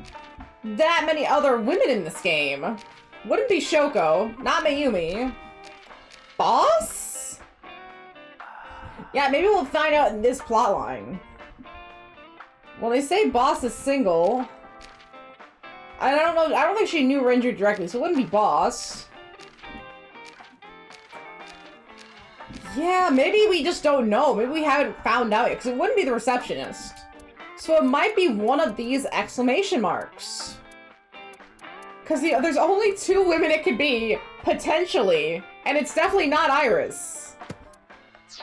that many other women in this game. Wouldn't be Shoko, not Mayumi. Boss? Yeah, maybe we'll find out in this plotline. Well, they say Boss is single. I don't know. I don't think she knew Renju directly, so it wouldn't be Boss. Yeah, maybe we just don't know. Maybe we haven't found out yet, because it wouldn't be the receptionist. So it might be one of these exclamation marks. Because there's only 2 women it could be, potentially. And it's definitely not Iris.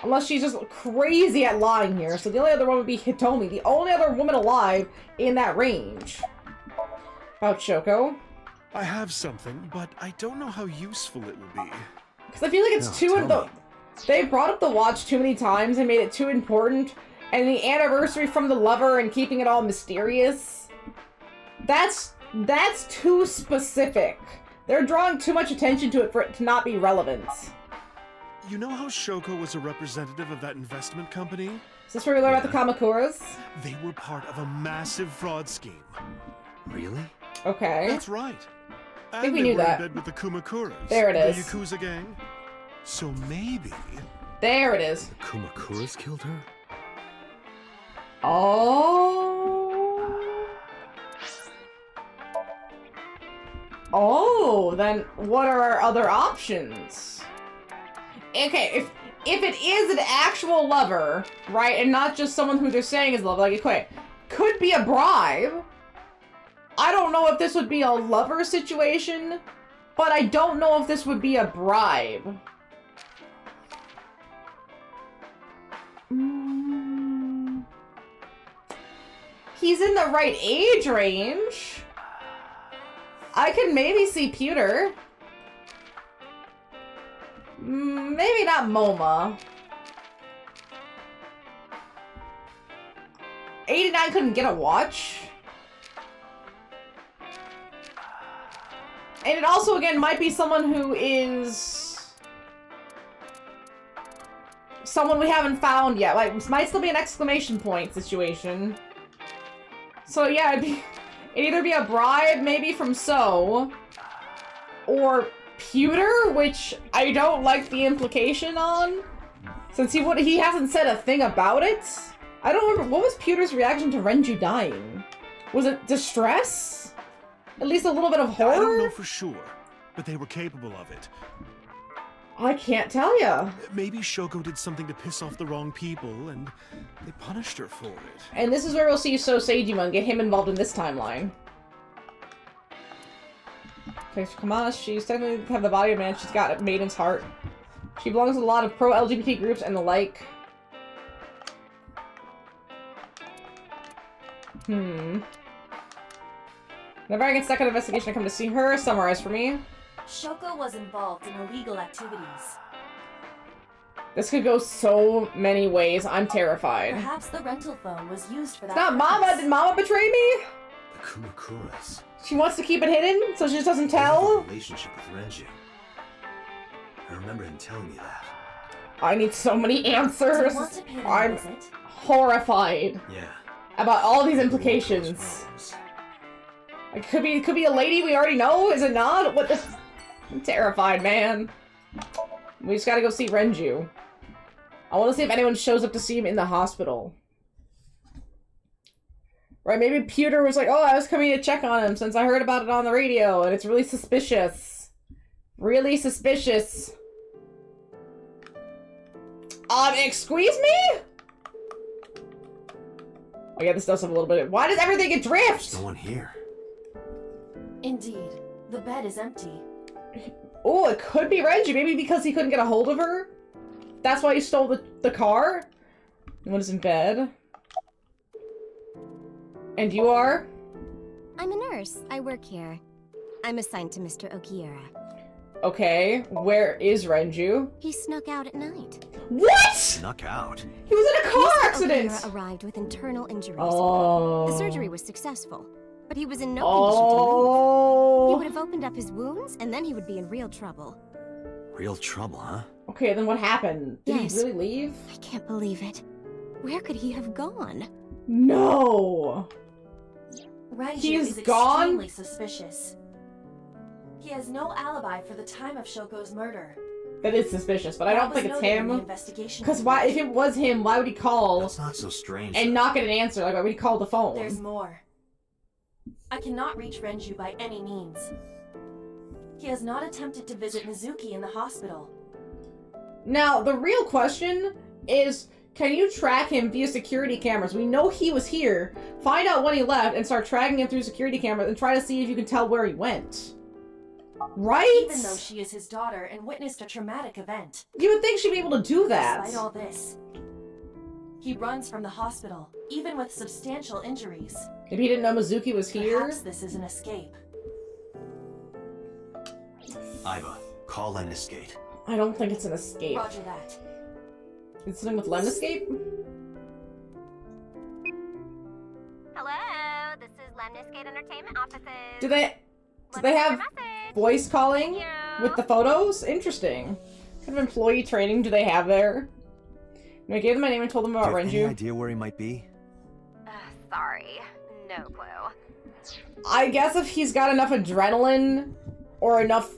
Unless she's just crazy at lying here. So the only other one would be Hitomi, the only other woman alive in that range. About Shoko. I have something, but I don't know how useful it will be. Because I feel like it's too... They brought up the watch too many times and made it too important. And the anniversary from the lover and keeping it all mysterious. That's too specific. They're drawing too much attention to it for it to not be relevant. You know how Shoko was a representative of that investment company? Is this where we learn about the Kamakuras? They were part of a massive fraud scheme. Really? Okay. That's right. I think we knew they were that. in bed with the Kumakuras. There it is. The Yakuza gang. So maybe... There it is. The Kumakuras killed her? Oh. Oh, then what are our other options? Okay, if it is an actual lover, right, and not just someone who they're saying is love, like, okay, could be a bribe. I don't know if this would be a lover situation, but I don't know if this would be a bribe. He's in the right age range. I could maybe see Pewter. Maybe not MoMA. 89 couldn't get a watch. And it also, again, might be someone who is... someone we haven't found yet. Like, it might still be an exclamation point situation. So yeah, it'd either be a bribe, maybe from So, or Pewter, which I don't like the implication on, since he hasn't said a thing about it. I don't remember, what was Pewter's reaction to Renju dying? Was it distress? At least a little bit of horror? I don't know for sure, but they were capable of it. I can't tell ya. Maybe Shoko did something to piss off the wrong people, and they punished her for it. And this is where we'll see So Seijima and get him involved in this timeline. Okay, so come on, she's technically have the body of man, she's got a maiden's heart. She belongs to a lot of pro-LGBT groups and the like. Whenever I get stuck on an investigation, I come to see her. Summarize for me. Shoko was involved in illegal activities. This could go so many ways. I'm terrified. Perhaps the rental phone was used for that. It's not Mama! Did Mama betray me? The Kumakuras. She wants to keep it hidden, so she just doesn't tell? Relationship with Renju. I remember him telling me that. I need so many answers. I'm horrified. Yeah. About all these implications. It could be a lady we already know, is it not? What the... I'm terrified, man. We just gotta go see Renju. I want to see if anyone shows up to see him in the hospital. Right, maybe Pewter was like, oh, I was coming to check on him since I heard about it on the radio, and it's really suspicious. Really suspicious. Excuse me? Oh yeah, this does have a little bit. Why does everything adrift? There's no one here. Indeed. The bed is empty. Oh, it could be Renji. Maybe because he couldn't get a hold of her? That's why he stole the car? No one is in bed. And you are? I'm a nurse. I work here. I'm assigned to Mr. Okiura. Okay, where is Renju? He snuck out at night. What?! Snuck out? He was in a car Mr. accident! Okiura arrived with internal injuries. Oh. The surgery was successful, but he was in no condition to move. He would have opened up his wounds, and then he would be in real trouble. Real trouble, huh? Okay, then what happened? Did he really leave? I can't believe it. Where could he have gone? No! Renju is extremely suspicious. He has no alibi for the time of Shoko's murder. That is suspicious, but I don't think it's him. Because why? If it was him, why would he call? That's not so strange. And not get an answer? Like, why would he call the phone? There's more. I cannot reach Renju by any means. He has not attempted to visit Mizuki in the hospital. Now, the real question is, can you track him via security cameras? We know he was here. Find out when he left and start tracking him through security cameras and try to see if you can tell where he went. Right? Even though she is his daughter and witnessed a traumatic event. You would think she'd be able to do that. Despite all this, he runs from the hospital, even with substantial injuries. Maybe he didn't know Mizuki was here? Perhaps this is an escape. Iva, call Lemniscate. I don't think it's an escape. Roger that. It's something with Lemniscate? Hello, this is Lemniscate Entertainment offices. Do they have voice calling with the photos? Interesting. What kind of employee training do they have there? I gave them my name and told them about Renju. Any idea where he might be? Sorry, no clue. I guess if he's got enough adrenaline or enough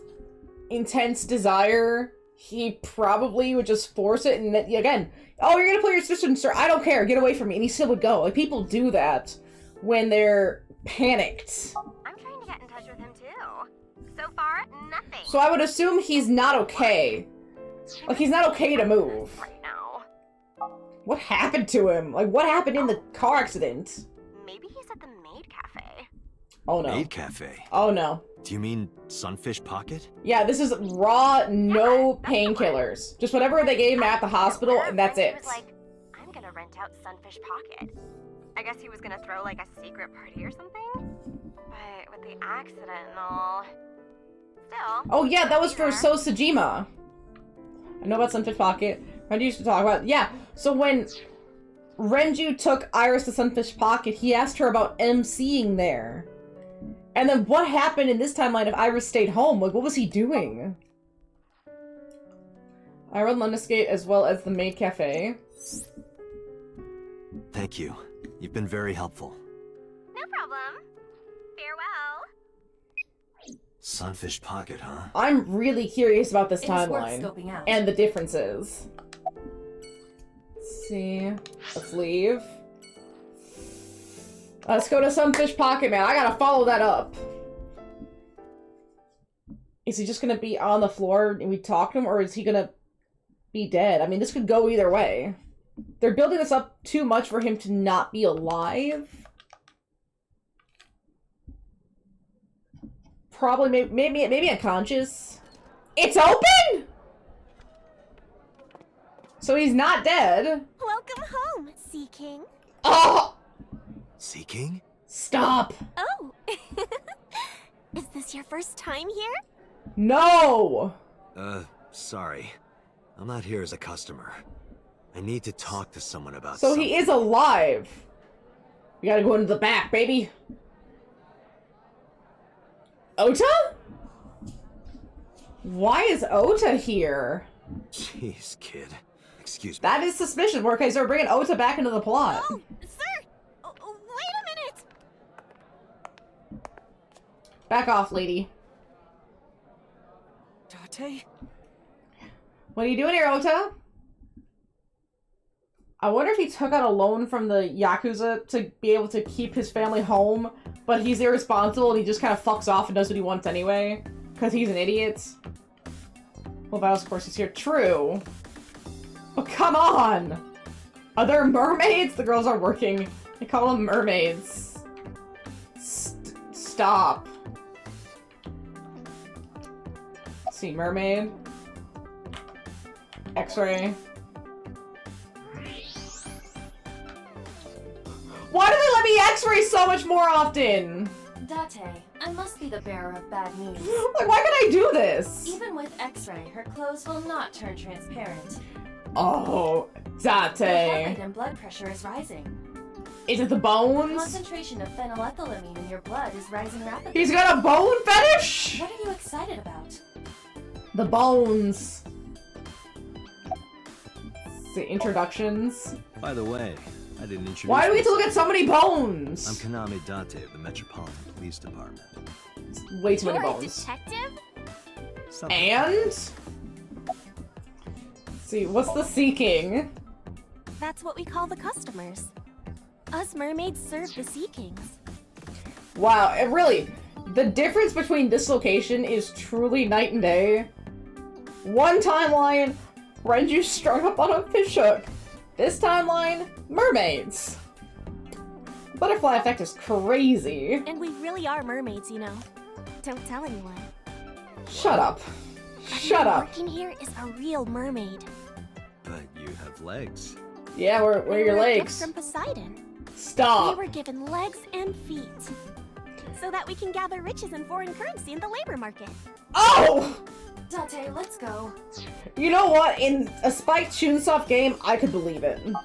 intense desire, he probably would just force it and then, again, oh, you're gonna play your sister, sir, I don't care, get away from me, and he still would go. Like, people do that when they're panicked. I'm trying to get in touch with him too. So far, nothing. So I would assume he's not okay. Like, he's not okay to move. Right now. What happened to him? Like, what happened in the car accident? Maybe he's at the Maid Cafe. Oh no. Maid Cafe? Oh no. Do you mean Sunfish Pocket? Yeah, this is raw, no painkillers. Just whatever they gave him at the hospital, and that's it. He was like, I'm gonna rent out Sunfish Pocket. I guess he was gonna throw like a secret party or something? But with the accident and all... Still... Oh yeah, that was for So Sejima. I know about Sunfish Pocket. Renju used to talk about... Yeah, so when Renju took Iris to Sunfish Pocket, he asked her about MCing there. And then what happened in this timeline if Iris stayed home? Like, what was he doing? I run London Skate as well as the maid cafe. Thank you. You've been very helpful. No problem. Farewell. Sunfish Pocket, huh? I'm really curious about this It is worth timeline scoping out. and the differences. Let's see. Let's leave. Let's go to Sunfish Pocket, man. I gotta follow that up. Is he just gonna be on the floor and we talk to him, or is he gonna be dead? I mean, this could go either way. They're building this up too much for him to not be alive. Probably, maybe unconscious. It's open? So he's not dead. Welcome home, Sea King. Oh! Sea King? Stop! Oh! Is this your first time here? No! Sorry. I'm not here as a customer. I need to talk to someone about So something. he is alive. We gotta go into the back, baby. Ota? Why is Ota here? Jeez, kid. Excuse me. That is suspicious. Okay, so we're bringing Ota back into the plot. Oh, sir! Wait a minute! Back off, lady. Date? What are you doing here, Ota? I wonder if he took out a loan from the Yakuza to be able to keep his family home, but he's irresponsible and he just kind of fucks off and does what he wants anyway, because he's an idiot. Well, Val's course is here. True. But come on! Are there mermaids? The girls are working. They call them mermaids. Stop. Let's see, mermaid. X-ray. Why do they let me X-ray so much more often? Date, I must be the bearer of bad news. Like, why can I do this? Even with X-ray, her clothes will not turn transparent. Oh, Her heart rate Date. and blood pressure is rising. Is it the The bones? concentration of phenylethylamine in your blood is rising rapidly. He's got a bone fetish? What are you excited about? The bones. The introductions. By the way, I didn't introduce Why do we get to myself. look at so many bones? I'm Kaname Date of the Metropolitan Police Department. Way too many You're a bones. detective? Something. And? Let's see, what's the seeking? That's what we call the customers. Us mermaids serve the Sea Kings. Wow, it really, the difference between this location is truly night and day. One timeline, Renju strung up on a fish hook. This timeline, mermaids. Butterfly effect is crazy. And we really are mermaids, you know. Don't tell anyone. Shut up. Shut Everyone up. working here is a real mermaid. But you have legs. Yeah, where They are your were a gift legs? from Poseidon. Stop. We were given legs and feet. So that we can gather riches and foreign currency in the labor market. Oh! Date, let's go. You know what? In a Spike Chunsoft game, I could believe it. No,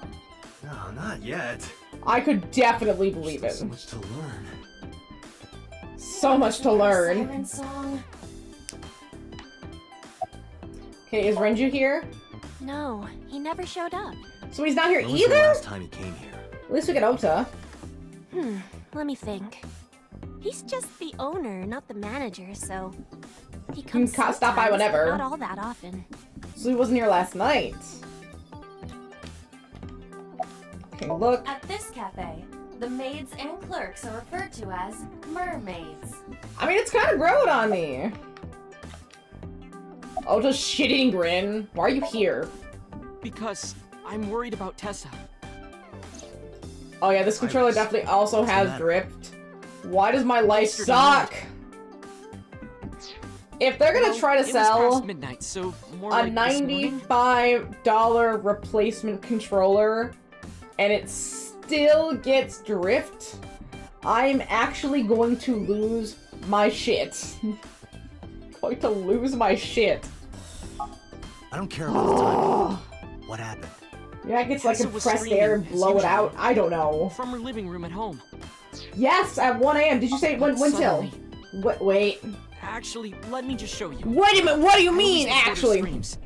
not yet. I could definitely believe it. So much to learn. So much to learn. Siren song. Okay, is Renju here? No, he never showed up. So he's not here When was the either? last time he came here? At least we get Ota. Let me think. He's just the owner, not the manager, so he comes stop by sometimes, whenever. but not all that often. So he wasn't here last night. Okay, look. At this cafe, the maids and clerks are referred to as mermaids. I mean, it's kind of growing on me. Ota's shitting grin. Why are you here? Because I'm worried about Tessa. Oh yeah, this controller Iris, definitely also what's the has matter? drift. Why does my life Yesterday suck? If they're gonna Well, try to it was sell past midnight, so more a like this morning. $95 replacement controller and it still gets drift, I'm actually going to lose my shit. Going to lose my shit. I don't care about the time. What happened? Yeah, I get like Tessa was compressed air and screaming, as blow it usual. out. I don't know. From her living room at home. Yes, at 1 a.m. Did you say when till? Suddenly, Wait. Actually, let me just show you. Wait a minute, what do you mean, I always actually? record her screams.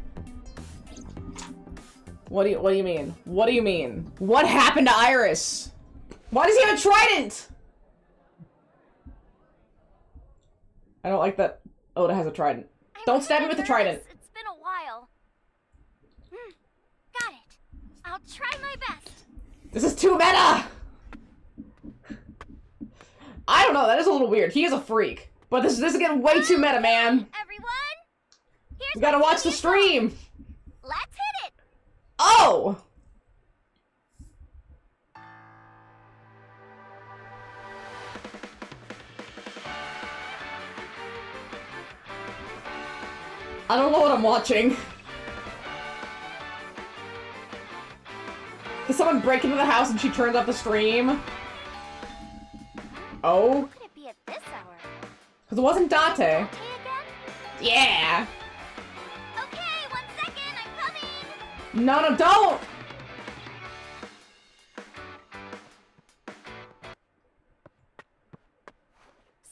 What do you mean? What do you mean? What happened to Iris? Why does he have a trident? I don't like that Oda has a trident. Don't stab me with the trident. It's been a while. Got it. I'll try my best. This is too meta! I don't know, that is a little weird. He is a freak. But this is getting way too meta, man. Everyone, You gotta watch the stream. let's hit it. Oh! I don't know what I'm watching. Did someone break into the house and she turns off the stream? Oh? Could it be at this hour? Because it wasn't Date. Date again? Yeah! Okay, 1 second, I'm coming. No, don't!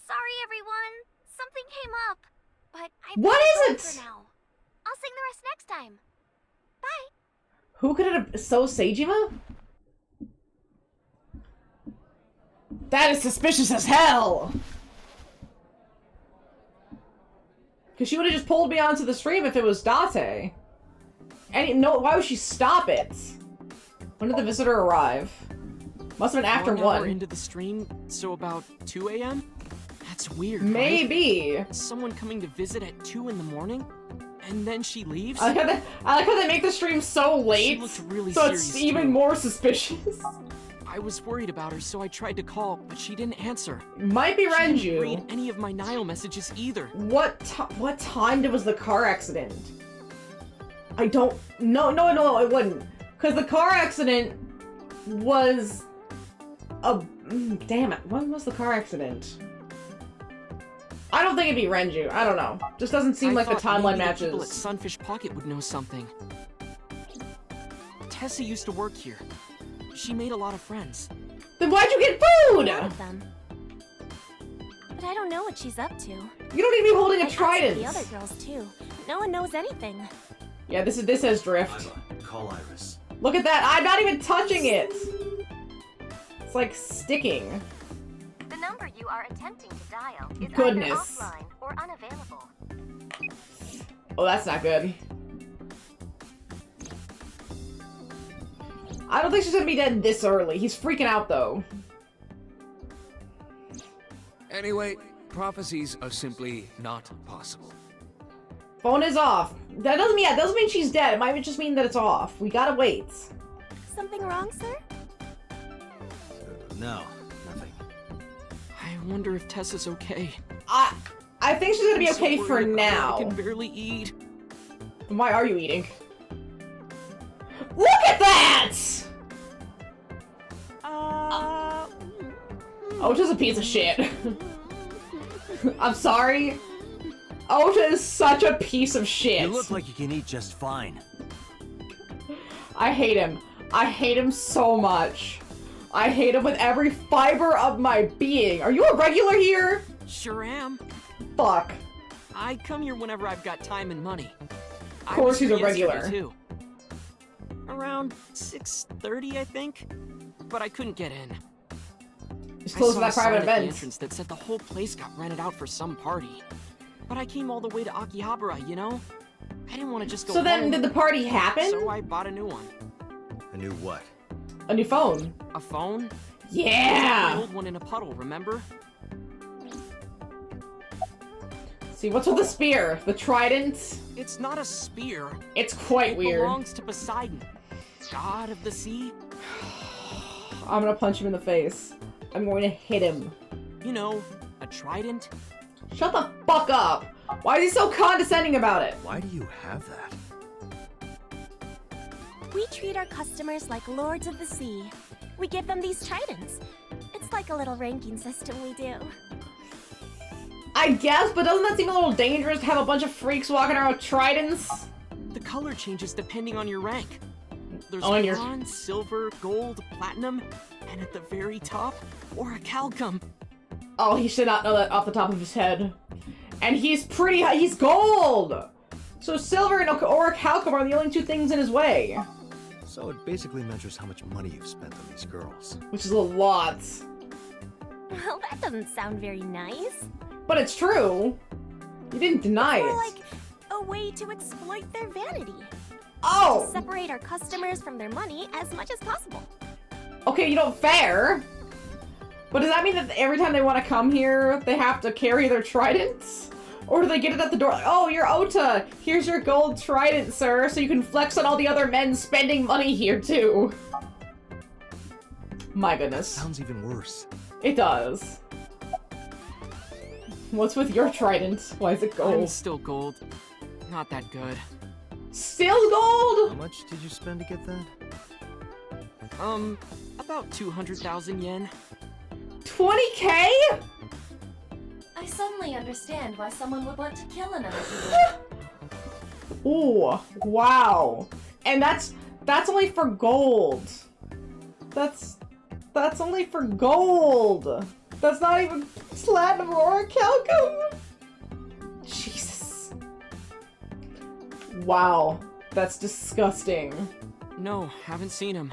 Sorry, everyone. Something came up. But I What is it? For now. I'll sing the rest next time. Bye. Who could it have... So Seijima? That is suspicious as hell! Because she would have just pulled me onto the stream if it was Date. And no, why would she stop it? When did the visitor arrive? Must have been after 1 1. hour into the stream, so about 2 a.m.? That's weird, Maybe. Right? Someone coming to visit at 2 in the morning? And then she leaves? I like how they make the stream so late, She looked really so it's serious, even too. more suspicious. I was worried about her, so I tried to call, but she didn't answer. Might be She didn't Renju. read any of my Nile messages either. What time was the car accident? I don't... No, it wouldn't. Because the car accident was... Damn it, when was the car accident? I don't think it'd be Renju. I don't know. Just doesn't seem like the timeline matches. The people at Sunfish Pocket would know something. Tessa used to work here. She made a lot of friends. Then why'd you get food? One of them. But I don't know what she's up to. You don't need to be holding a trident. The other girls too. No one knows anything. Yeah, this is Drift. Call Iris. Look at that! I'm not even touching it! It's like sticking. The number you are attempting to dial is Goodness. either offline or unavailable. Oh, that's not good. I don't think she's gonna be dead this early. He's freaking out, though. Anyway, prophecies are simply not possible. Phone is off. That doesn't mean she's dead. It might just mean that it's off. We gotta wait. Something wrong, sir? No, nothing. I wonder if Tessa's okay. I think she's gonna be okay for now. I can barely eat. Why are you eating? Look at that! Ocha's a piece of shit. I'm sorry. Ocha is such a piece of shit. You look like you can eat just fine. I hate him. I hate him so much. I hate him with every fiber of my being. Are you a regular here? Sure am. Fuck. I come here whenever I've got time and money. Of course he's a regular. Too. Around 6:30, I think. But I couldn't get in. He's close to that private At the event. entrance that said the whole place got rented out for some party. But I came all the way to Akihabara, you know? I didn't want to just go So then, home, did the party happen? So I bought a new one. A new what? A new phone. A phone? Yeah! My old one in a puddle, remember? See, what's with the spear? The trident? It's not a spear. It's quite it weird. It belongs to Poseidon, god of the sea. I'm gonna punch him in the face. I'm going to hit him. You know, a trident. Shut the fuck up! Why is he so condescending about it? Why do you have that? We treat our customers like lords of the sea. We give them these tridents. It's like a little ranking system we do. I guess, but doesn't that seem a little dangerous to have a bunch of freaks walking around with tridents? The color changes depending on your rank. There's On your- bronze, silver, gold, platinum, and at the very top, orichalcum. Oh, he should not know that off the top of his head. And he's pretty high. He's gold! So silver and orichalcum are the only two things in his way. So it basically measures how much money you've spent on these girls. Which is a lot. Well, that doesn't sound very nice. But it's true. You didn't deny It's it. more like a way to exploit their vanity. Oh! To separate our customers from their money as much as possible. Okay, you know, fair. But does that mean that every time they want to come here, they have to carry their tridents? Or do they get it at the door? Like, oh, you're Ota. Here's your gold trident, sir, so you can flex on all the other men spending money here, too. My goodness. Sounds even worse. It does. What's with your trident? Why is it gold? I'm still gold. Not that good. Still gold? How much did you spend to get that? About 200,000 yen. 20K? I suddenly understand why someone would want to kill another human. Ooh, wow. And that's only for gold. That's only for gold. That's not even platinum or orichalcum. Jesus. Wow, that's disgusting. No, haven't seen him.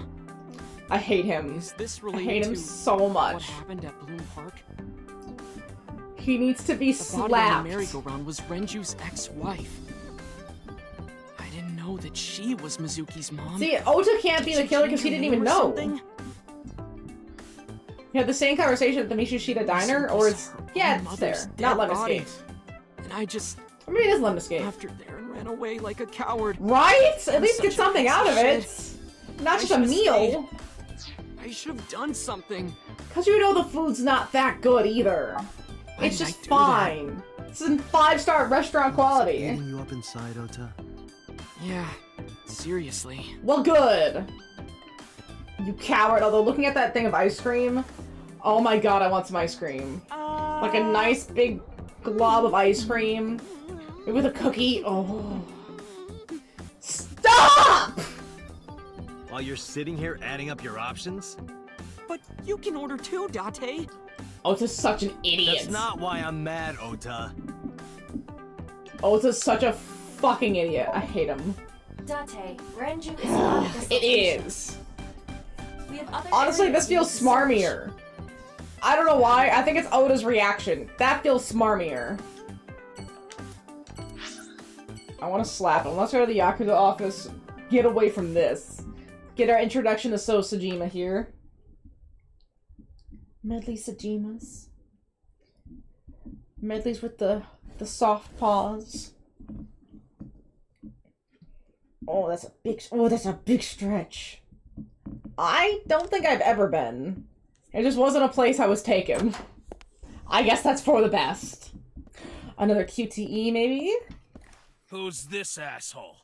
I hate him. Is this I related hate him to so much. what happened at Bloom Park? He needs to be The slapped. body on the merry-go-round was Renju's ex-wife. I didn't know that she was Mizuki's mom. See, Ota can't be the killer because he didn't even know. You had the same conversation at the Mishushita diner, or it's... Yeah, it's there. Not Lemniscate. And I just... Or maybe it is Lemniscate. After there and ran away like a coward. Right? At I'm least get such a something piece out of shit. it. Not I just a should've meal. I should have done something. Because you know the food's not that good either. Why It's did I just do fine. This isn't 5-star restaurant quality. Eating you up inside, Ota? Yeah, seriously. Well, good. You coward. Although looking at that thing of ice cream, oh my god, I want some ice cream. Like a nice big glob of ice cream with a cookie. Oh. Stop! While you're sitting here adding up your options? But you can order too, Date. Ota's such an idiot. That's not why I'm mad, Ota. Ota's such a fucking idiot. I hate him. Date, Renju is not this It location. is. We have other Honestly, areas this feels we can search. smarmier. I don't know why. I think it's Ota's reaction. That feels smarmier. I want to slap him. Let's go to the Yakuza office. Get away from this. Get our introduction to Sosajima here. Medley Sajimas. Medleys with the soft paws. Oh, that's a big stretch. I don't think I've ever been. It just wasn't a place I was taken. I guess that's for the best. Another QTE, maybe? Who's this asshole?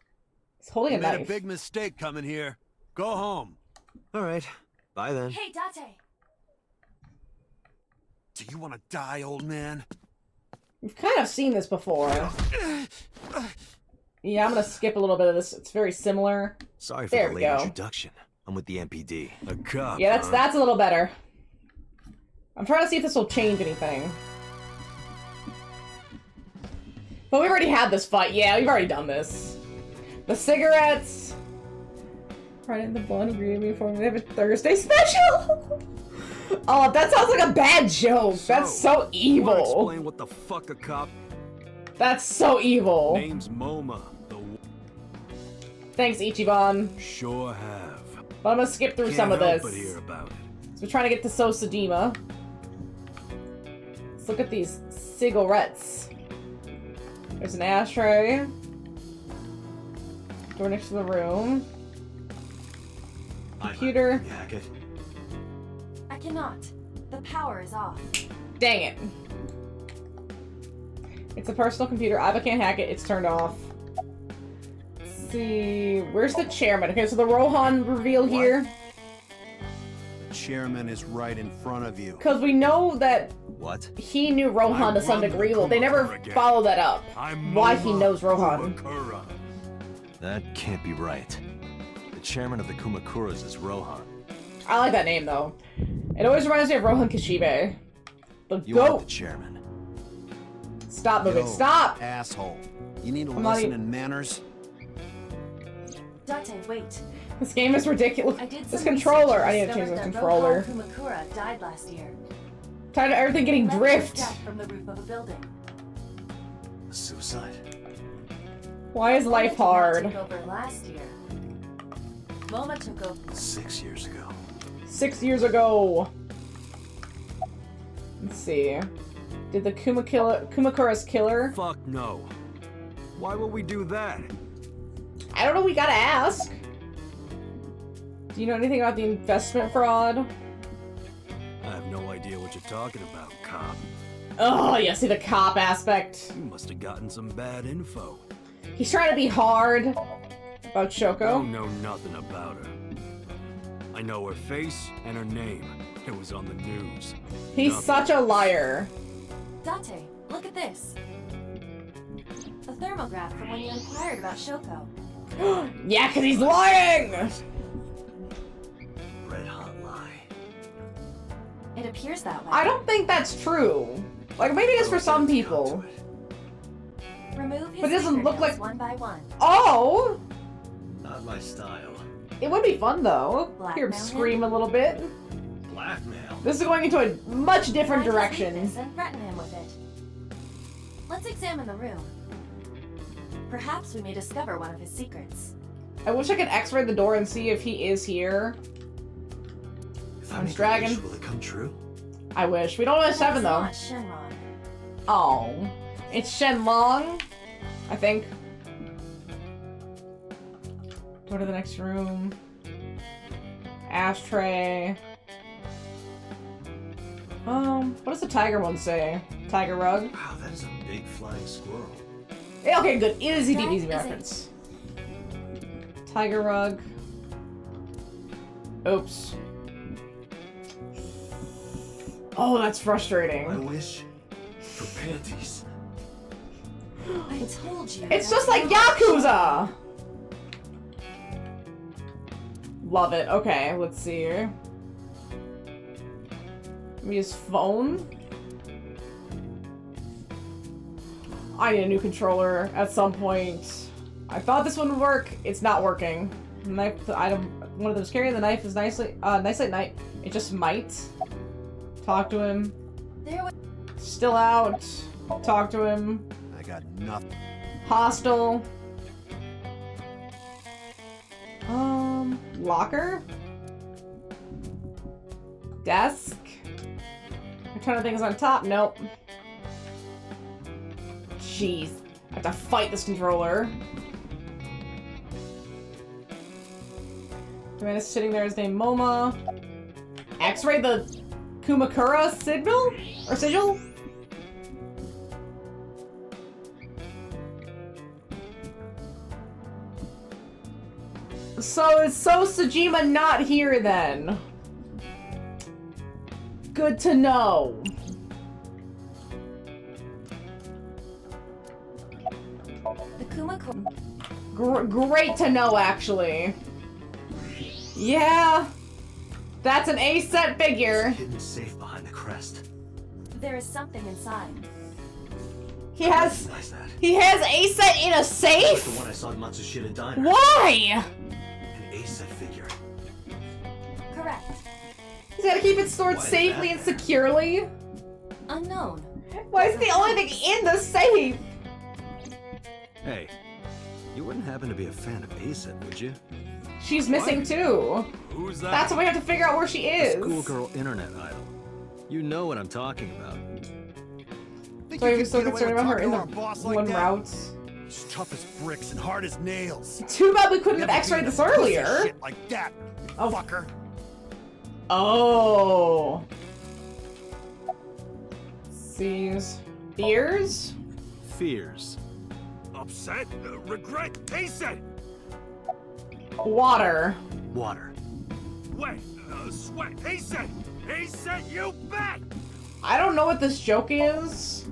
He's holding a You made knife. a big mistake coming here. Go home. All right. Bye then. Hey, Date. Do you want to die, old man? We've kind of seen this before. Yeah, I'm gonna skip a little bit of this. It's very similar. Sorry for There the we late go. introduction. I'm with the MPD. A cop. Yeah, huh? that's a little better. I'm trying to see if this will change anything. But we already had this fight. Yeah, we've already done this. The cigarettes. Right in the blonde green uniform. They have a Thursday special. Oh, that sounds like a bad joke. That's so Wanna evil. explain what the fuck a cop? That's so evil. Name's MoMA. Thanks, Ichiban. Sure have. But I'm gonna skip through Can't some of help this. but hear about it. So we're trying to get to Sosajima. Let's look at these cigarettes. There's an ashtray. Door next to the room. Computer. Hack it. I cannot. The power is off. Dang it. It's a personal computer. Iva can't hack it. It's turned off. Let's see. Where's the chairman? Okay, so the Rohan reveal here. The chairman is right in front of you. Because we know that What? he knew Rohan to some degree. Well, they never follow that up. Why he knows Rohan. That can't be right. The chairman of the Kumakuras is Rohan. I like that name, though. It always reminds me of Rohan Kashibe. The You goat. are the chairman. Stop moving. Yo, Stop! asshole. You need to I'm not listen even- in manners. Date, wait. This game is ridiculous. I did This some controller. research I need and to change the discovered that controller. Rohan Kumakura died last year. Tired of everything getting Left his drift. death from the roof of a building. Suicide. Why is life hard? Took over last year. Moma took over. 6 years ago. 6 years ago. Let's see. Did the Kumakura's killer? Fuck no. Why would we do that? I don't know, we gotta ask. Do you know anything about the investment fraud? I have no idea what you're talking about, cop. Oh, yeah, see the cop aspect. You must have gotten some bad info. He's trying to be hard about I Shoko. don't know nothing about her. I know her face and her name. It was on the news. He's Nothing. such a liar. Date, look at this. A thermograph from when you inquired about Shoko. Yeah, because he's lying! Red hot lie. It appears that way. I don't think that's true. Like, maybe it is for some people. Remove his But it doesn't look fingernails like- one by one. Oh! Not my style. It would be fun, though. Hear him Blackmail scream a little bit. Blackmail. This is going into a much different Find his direction. weakness and threaten him with it. Let's examine the room. Perhaps we may discover one of his secrets. I wish I could x-ray the door and see if he is here. If I Orange make dragon. a wish, will it come true? I wish. We don't have 7, though. It's not Shenron. Oh. It's Shenlong, I think. Go to the next room. Ashtray. What does the tiger one say? Tiger rug? Wow, that is a big flying squirrel. Yeah, okay, good. Easy That easy is reference. Tiger rug. Oops. Oh, that's I frustrating. wish for panties. I told you. It's that just like you were Yakuza! Love it. Okay, let's see here. Let me use phone. I need a new controller at some point. I thought this one would work. It's not working. The knife, the item, one of them's carrying the knife is nicely at night. It just might. Talk to him. There was Still out. Talk to him. I got nothing. Hostile. Locker? Desk? I'm trying to think is on top. Nope. Jeez. I have to fight this controller. The man is sitting there, his name Moma. X-ray the Kumakura signal? Or sigil? So is Sajima not here then? Good to know. the Kumakura. Great to know, actually. Yeah. That's an A-set figure. Hidden safe behind the crest. There is something inside. He has Recognize that. A-set in a The safe? one I saw at Matsushita Diner. Why? An A-set figure. Correct. He's gotta keep it stored Why is safely that and securely. Unknown. Why is it the only thing in the safe? Hey, you wouldn't happen to be a fan of A-set, would you? She's missing too. Who's that? That's why we have to figure out where she is. Schoolgirl internet idol. You know what I'm talking about. Think So you you're can so get away concerned with about her in talking the to our boss like one that? route. She's tough as bricks and hard as nails. Too bad we couldn't have Never x-rayed seen this a pussy earlier. Shit like that, Oh. fucker. Oh. Sees. Fears? Fears. Upset, regret, A-set. Water. Water. Wet, sweat, A-set. A-set, you bet. I don't know what this joke is.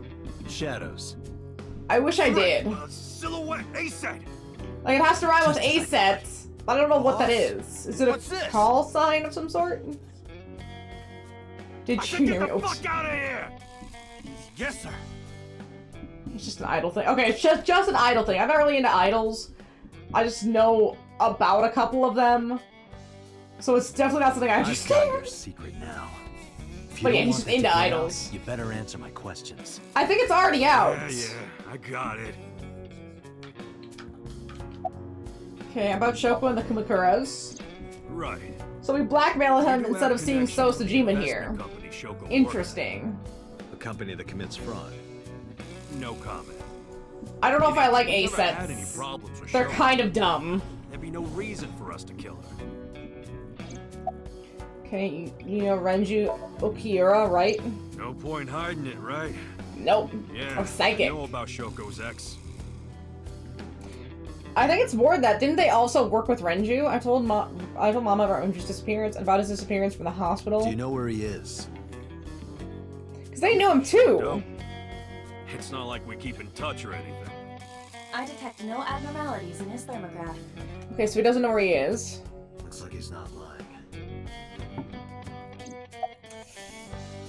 Shadows. I wish I did. Silhouette, A-set. Like, it has to rhyme with A-set. But I don't know what that is. Is it What's a this? call sign of some sort? Did I said you get hear me? the Oops. fuck out of here! Yes, sir. It's just an idol thing. Okay, it's just an idol thing. I'm not really into idols. I just know about a couple of them. So it's definitely not something I I've got understand. your secret now. If you But yeah, don't he's want just me to into get out, idols. You better answer my questions. I think it's already out. Yeah, I got it. Okay, about Shoko and the Kumakuras. Right. So we blackmail him You do instead have of seeing connections with the Sosajima investment here. company Shoko worked Interesting. A company that commits fraud. at. No comment. I don't know if I like We've never had any A-sets. problems with They're Shoko. kind of dumb. There'd be no reason for us to kill her. Okay, you know Renju Okiura, right? No point hiding it, right? Nope. Yeah. I'm psychic. I know about Shoko's ex. I think it's more than that. Didn't they also work with Renju? I told Mama about Renju's disappearance and about his disappearance from the hospital. Do you know where he is? Because they knew him too. No. It's not like we keep in touch or anything. I detect no abnormalities in his thermograph. Okay, so he doesn't know where he is. Looks like he's not lying.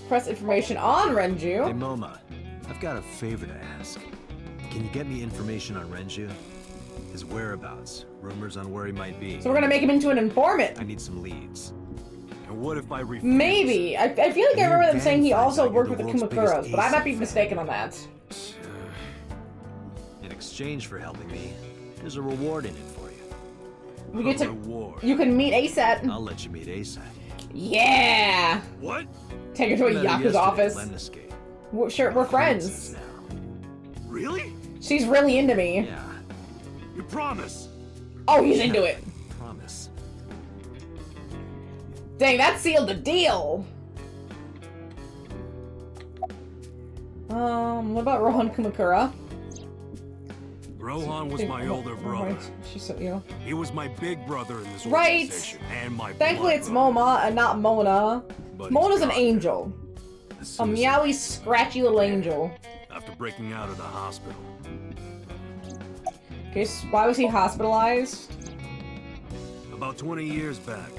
Press information on Hey, Renju. Moma, I've got a favor to ask. Can you get me information on Renju? His whereabouts, rumors on where he might be. So we're gonna make him into an informant. I need some leads. And what if I refuse? Maybe. I feel like I remember them saying he also worked with the world's Kumakuras, biggest but I might be ASAP mistaken on that. In exchange for helping me, there's a reward in it for you. We get to. Reward. You can meet ASAT. I'll let you meet ASAP. Yeah. What? Take her to a Met her Yakuza yesterday at office. Lemniscate. Sure, we're friends. Now. Really? She's really into me. Yeah, You promise? Oh, he's into it. promise. Dang, that sealed the deal. What about Rohan Kumakura? Rohan was my older brother. Right, she's so, you know. He was my big brother in this Right. organization and my Thankfully, blood it's brother. Moma and not Mona. But he's Mona's an gone angel. A meowy, scratchy little angel. after breaking out of the hospital. Okay, so why was he hospitalized? About 20 years back.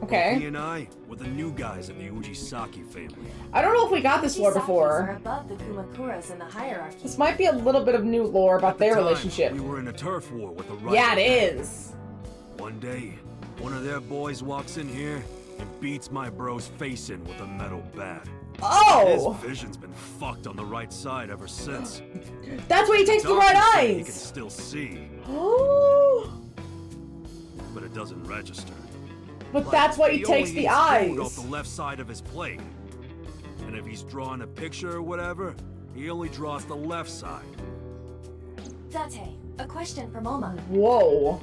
Okay. He and I were the new guys of the Ujisaki family. I don't know if we got this lore Are before. above the Kumakuras in the hierarchy. This might be a little bit of new lore about their At the time, relationship. We were in a turf war with the Yeah, it rival is. gang. One day, one of their boys walks in here and beats my bro's face in with a metal bat. Oh! His vision's been fucked on the right side ever since. That's why he takes the Doctors right say He can eyes! still see, Oh! but it doesn't register. But that's why he takes only the eats food eyes. off the left side of his plate. And if he's drawing a picture or whatever, he only draws the left side. Date, a question for Moma. Whoa.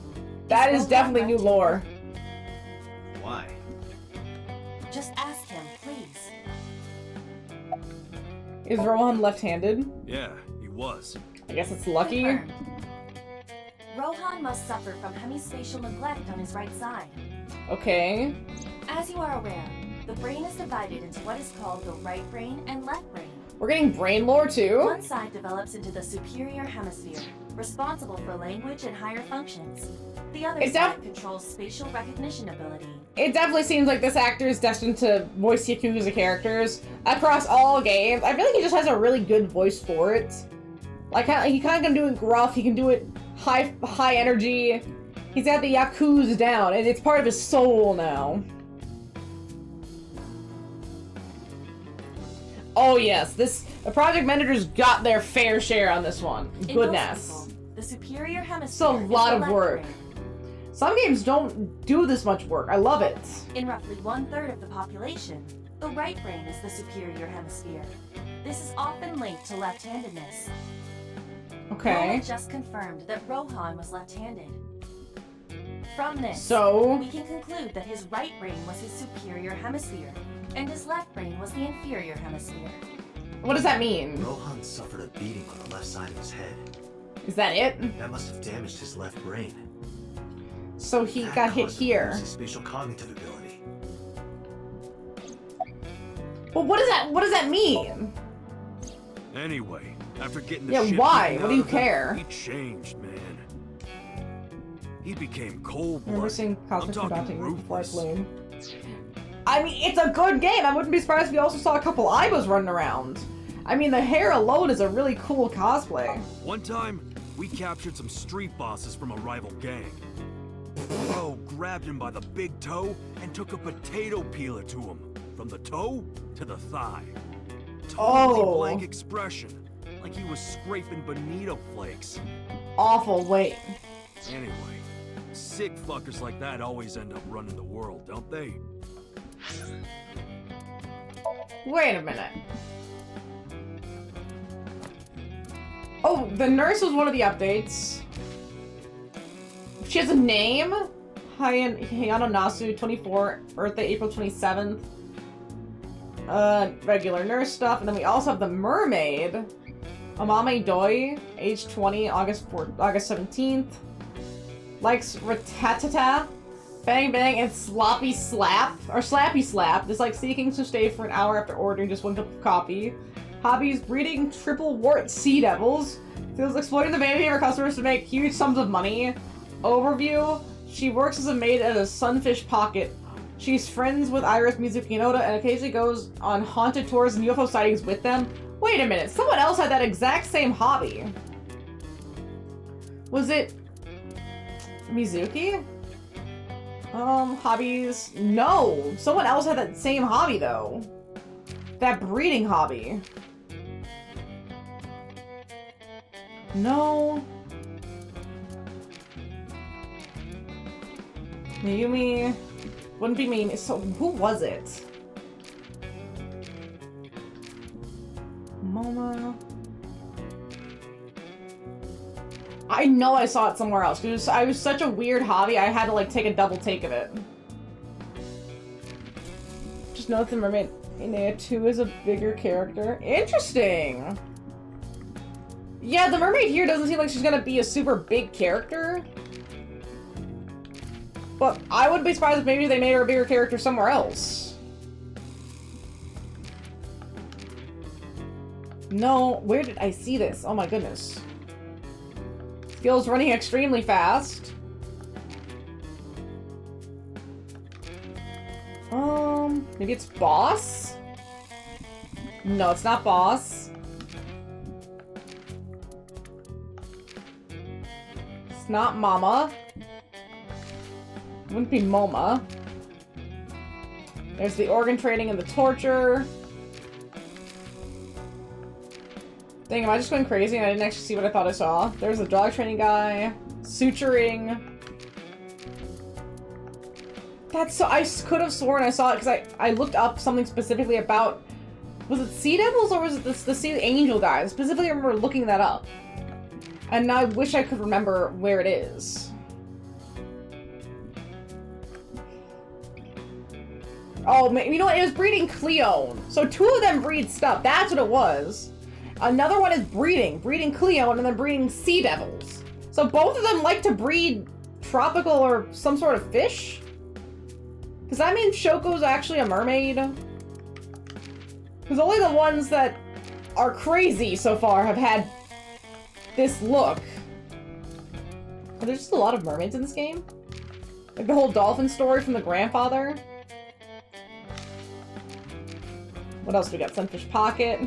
That is definitely new lore. Why? Just ask him, please. Is Rohan left-handed? Yeah, he was. I guess it's lucky. Confirmed. Rohan must suffer from hemispatial neglect on his right side. Okay. As you are aware, the brain is divided into what is called the right brain and left brain. We're getting brain lore too? One side develops into the superior hemisphere, responsible for language and higher functions. The other side controls spatial recognition ability. It definitely seems like this actor is destined to voice Yakuza characters across all games. I feel like he just has a really good voice for it. Like, he kind of can do it gruff, he can do it high energy. He's got the Yakuza down, and it's part of his soul now. Oh yes, the project managers got their fair share on this one. In Goodness. most people, the superior hemisphere It's a lot is the of left work. brain. Some games don't do this much work. I love it. In roughly 1/3 of the population, the right brain is the superior hemisphere. This is often linked to left-handedness. Okay. Moma just confirmed that Rohan was left-handed. From this, So? we can conclude that his right brain was his superior hemisphere, and his left brain was the inferior hemisphere. What does that mean? Rohan suffered a beating on the left side of his head. Is that it? That must have damaged his left brain. So he That got hit caused here. him to lose his spatial cognitive ability. Well, what does that mean? Anyway, after getting the Yeah, shit why? beaten What do out you of him, care? He changed, man. He became cold-blooded. Remember seeing I'm Cosmic talking Adopting before I ruthless. bloom. I mean, it's a good game. I wouldn't be surprised if we also saw a couple Aibas running around. I mean, the hair alone is a really cool cosplay. One time, we captured some street bosses from a rival gang. Bro grabbed him by the big toe and took a potato peeler to him. From the toe to the thigh. Totally blank expression. Like he was scraping bonito flakes. Awful, wait. Anyway, sick fuckers like that always end up running the world, don't they? Wait a minute. Oh, the nurse was one of the updates. She has a name. Hayano Nasu, 24, birthday April 27th. Regular nurse stuff. And then we also have the mermaid. Amame Doi, age 20, August 17th. Likes Ratatata, Bang Bang, and Sloppy Slap, or Slappy Slap. Just like seeking to stay for an hour after ordering just 1 cup of coffee. Hobbies, breeding triple wart sea devils. Feels exploiting the vanity of her customers to make huge sums of money. Overview, she works as a maid at a Sunfish Pocket. She's friends with Iris, Mizuki, and Oda, and occasionally goes on haunted tours and UFO sightings with them. Wait a minute, someone else had that exact same hobby. Was it Mizuki? Hobbies? No, someone else had that same hobby though. That breeding hobby. No. Mayumi wouldn't be me. So who was it? Moma. I know I saw it somewhere else. I was such a weird hobby. I had to like take a double take of it. Just note the mermaid Inea 2 is a bigger character. Interesting. Yeah, the mermaid here doesn't seem like she's gonna be a super big character. But I wouldn't be surprised if maybe they made her a bigger character somewhere else. No, where did I see this? Oh my goodness. Skills running extremely fast. Maybe it's boss? No, it's not boss. It's not mama. Wouldn't be Moma. There's the organ trading and the torture. Dang, am I just going crazy and I didn't actually see what I thought I saw? There's the dog training guy. Suturing. That's so- I could have sworn I saw it because I looked up something specifically about... Was it Sea Devils or was it the Sea Angel guy? I specifically remember looking that up. And now I wish I could remember where it is. Oh, you know what? It was breeding Cleone. So 2 of them breed stuff. That's what it was. Another one is breeding Cleone, and then breeding Sea Devils. So both of them like to breed tropical or some sort of fish? Does that mean Shoko's actually a mermaid? Because only the ones that are crazy so far have had this look. Are there just a lot of mermaids in this game? Like the whole dolphin story from the grandfather? What else we got? Sunfish Pocket.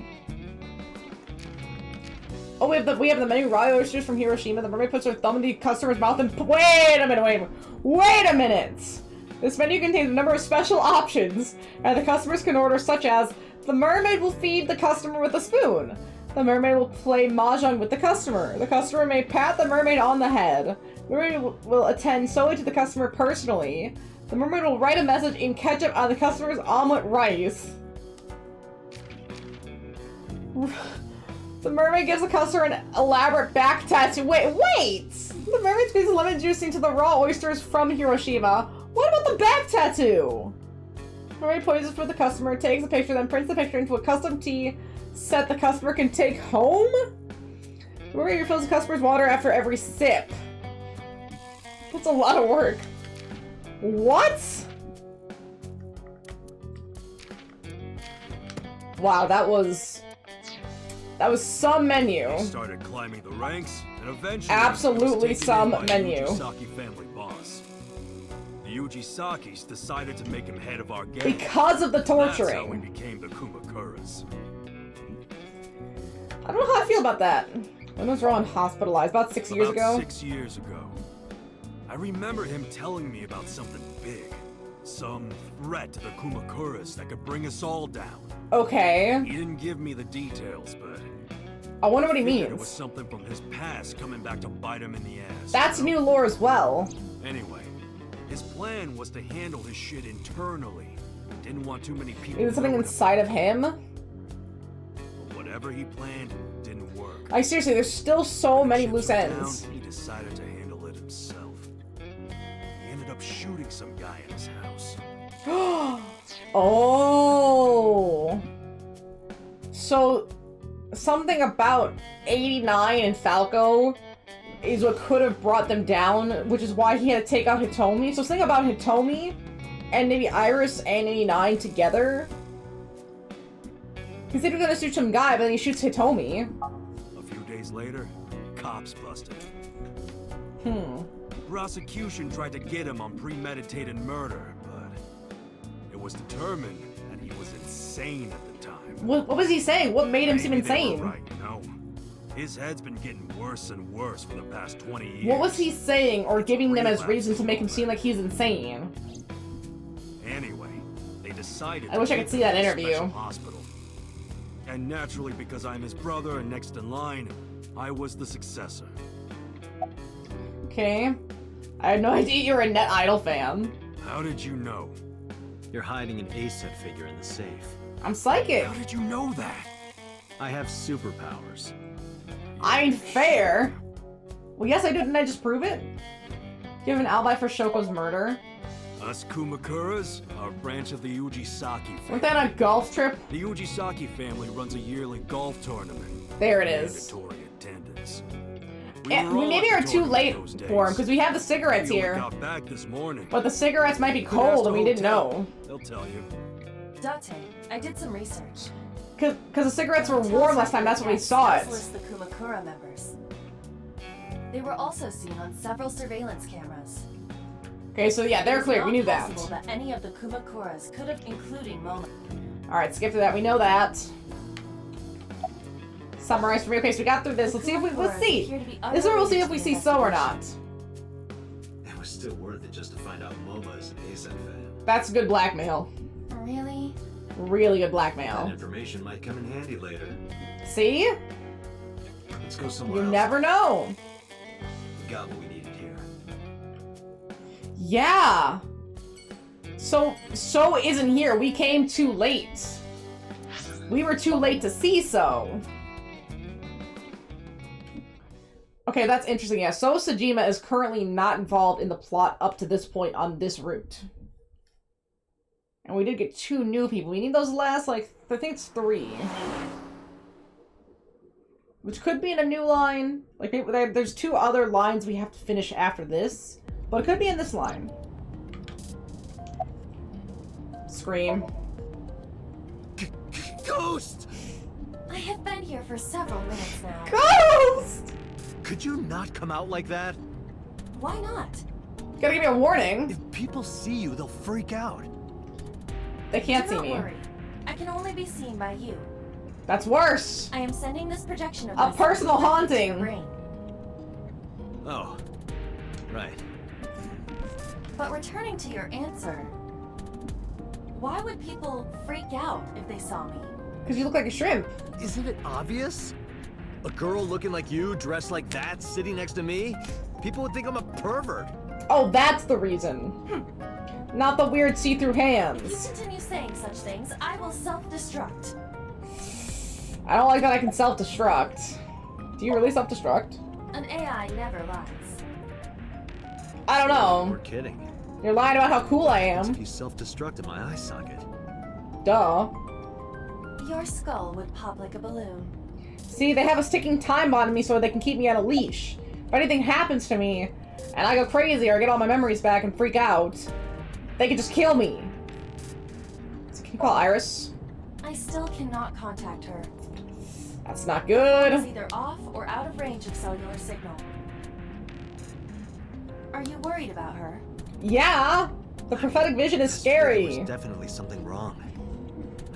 Oh, we have the menu raw oysters from Hiroshima. The mermaid puts her thumb in the customer's mouth and wait a minute! This menu contains a number of special options, and the customers can order such as the mermaid will feed the customer with a spoon. The mermaid will play mahjong with the customer. The customer may pat the mermaid on the head. The mermaid will attend solely to the customer personally. The mermaid will write a message in ketchup on the customer's omelet rice. The mermaid gives the customer an elaborate back tattoo. Wait! The mermaid squeezes lemon juice into the raw oysters from Hiroshima. What about the back tattoo? The mermaid poses for the customer, takes a picture, then prints the picture into a custom tea set the customer can take home? The mermaid refills the customer's water after every sip. That's a lot of work. What? Wow, that was some menu. He started climbing the ranks, and eventually absolutely some menu. Saki family boss. The Yuji Sakis decided to make him head of our gang. Because of the torturing. That's how we became the Kumakuras. I don't know how I feel about that. When was Rowan hospitalized? About 6 years ago? About 6 years ago. I remember him telling me about something big. Some threat to the Kumakuras that could bring us all down. Okay. He didn't give me the details, but... I wonder what he It means. was something from his past coming back to bite him in the ass. That's new lore as well. Anyway, his plan was to handle his shit internally. Didn't want too many people... Is there something inside of him? But whatever he planned didn't work. Like, seriously, there's still so many loose ends. He decided to handle it himself. He ended up shooting some guy in his house. Oh. So, something about 89 and Falco is what could have brought them down, which is why he had to take out Hitomi. So something about Hitomi and maybe Iris and 89 together. He said he was gonna shoot some guy, but then he shoots Hitomi. A few days later, cops busted. Prosecution tried to get him on premeditated murder, but it was determined that he was insane at the time. What was he saying? What made him seem Maybe they insane? were right, you know? His head's been getting worse and worse for the past 20 years. What was he saying or giving them as reason to make him seem like he's insane? Anyway, they decided I wish I could see that interview. Hospital. And naturally, because I'm his brother and next in line, I was the successor. Okay. I had no idea you were a Net Idol fan. How did you know? You're hiding an ACET figure in the safe. I'm psychic. How did you know that? I have superpowers. I mean, fair. Well, yes, I did. Didn't I just prove it? You have an alibi for Shoko's murder. Us Kumakuras are a branch of the Ujisaki family. Wasn't that on a golf trip? The Ujisaki family runs a yearly golf tournament. There it is. Mandatory attendance. We maybe are too late for him, because we have the cigarettes We only here. got back this morning. But the cigarettes might be But cold ask and the we didn't hotel. know. They'll tell you. Date, I did some research. Because the cigarettes were warm last time, that's when we saw it. List the Kumakura members. They were also seen on several surveillance cameras. Okay, so yeah, they're clear. We knew that. It's not possible that any of the Kumakuras could have, including Momo. Alright, skip to that. We know that. Summarize for me. Okay, so we got through this. Let's see if we... Let's see. This is where we'll see if we see So or not. It was still worth it just to find out Momo is an ACET fan. That's good blackmail. Really? Really good That blackmail. information might come in handy later. See? Let's go somewhere You else. never know. We got what we needed here. Yeah. So isn't here. We came too late. We were too late to see So. Okay, that's interesting. Yeah, So Sajima is currently not involved in the plot up to this point on this route. And we did get 2 new people. We need those last, like, I think it's 3. Which could be in a new line. Like, there's 2 other lines we have to finish after this. But it could be in this line. Scream. Ghost! I have been here for several minutes now. Ghost! Could you not come out like that? Why not? Gotta give me a warning. If people see you, they'll freak out. They can't Do see not me. worry. I can only be seen by you. That's worse. I am sending this projection of A myself personal directly to your haunting. brain. Oh, right. But returning to your answer, why would people freak out if they saw me? Because you look like a shrimp. Isn't it obvious? A girl looking like you, dressed like that, sitting next to me? People would think I'm a pervert. Oh, that's the reason. Not the weird see-through If you hands. continue saying such things, I will self-destruct. I don't like that I can self-destruct. Do you really self-destruct? An AI never lies. I don't know. We're kidding. You're lying about how cool I What am. if you self-destruct in my eye socket? Duh. Your skull would pop like a balloon. See, they have a ticking time bomb on me so they can keep me on a leash. If anything happens to me, and I go crazy or get all my memories back and freak out, they can just kill me. So can you call Iris? I still cannot contact her. That's not She's good. either off or out of range of cellular signal. Are you worried about her? Yeah. The prophetic vision is There scary. was definitely something wrong.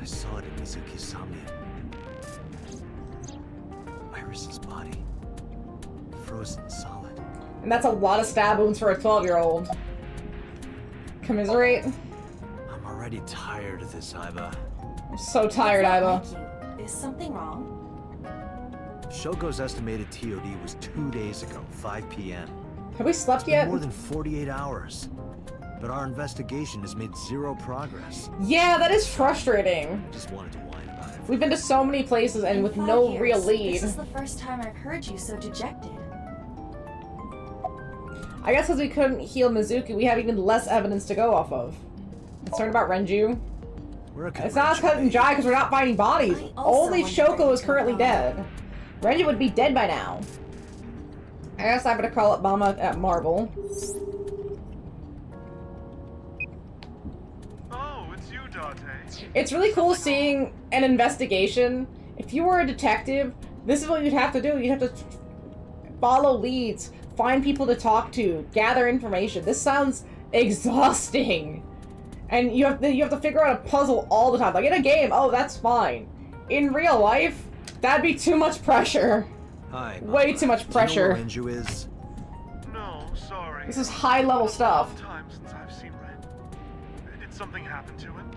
I saw it in Mizuki's Somnium. Iris's body. Frozen solid. And that's a lot of stab wounds for a 12-year-old. Commiserate. I'm already tired of this, Iba. I'm so tired, Iba. Is something wrong? Shogo's estimated TOD was 2 days ago, 5 p.m. Have we slept It's been yet? more than 48 hours. But our investigation has made zero progress. Yeah, that is frustrating. I just wanted to whine about it. We've been to so many places and with no real lead. This is the first time I've heard you so dejected. I guess because we couldn't heal Mizuki, we have even less evidence to go off of. Concerned about Renju? It's not cut and dry because we're not finding bodies. Only Shoko is currently dead. Renju would be dead by now. I guess I'm gonna call up Mama at Marvel. Oh, it's you, Date. It's really cool seeing an investigation. If you were a detective, this is what you'd have to do. You'd have to follow leads, find people to talk to, gather information. This sounds exhausting. And you have to figure out a puzzle all the time. Like in a game, oh, that's fine. In real life, that'd be too much pressure. Hi, Mama. Way too much pressure. Do you know where Renju is? No, sorry. This is high-level stuff. It's been a long time since I've seen Ren. Did something happen to him?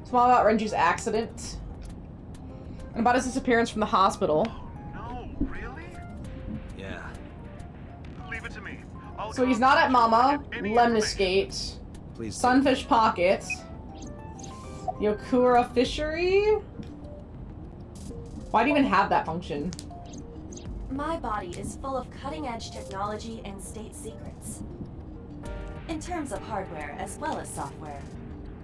It's all about Renju's accident. And about his disappearance from the hospital. No, really? Yeah. Leave it to me. So he's not at Mama, Lemniscate, Please. Sunfish Pocket, Yokura Fishery? Why do you even have that function? My body is full of cutting-edge technology and state secrets. In terms of hardware as well as software.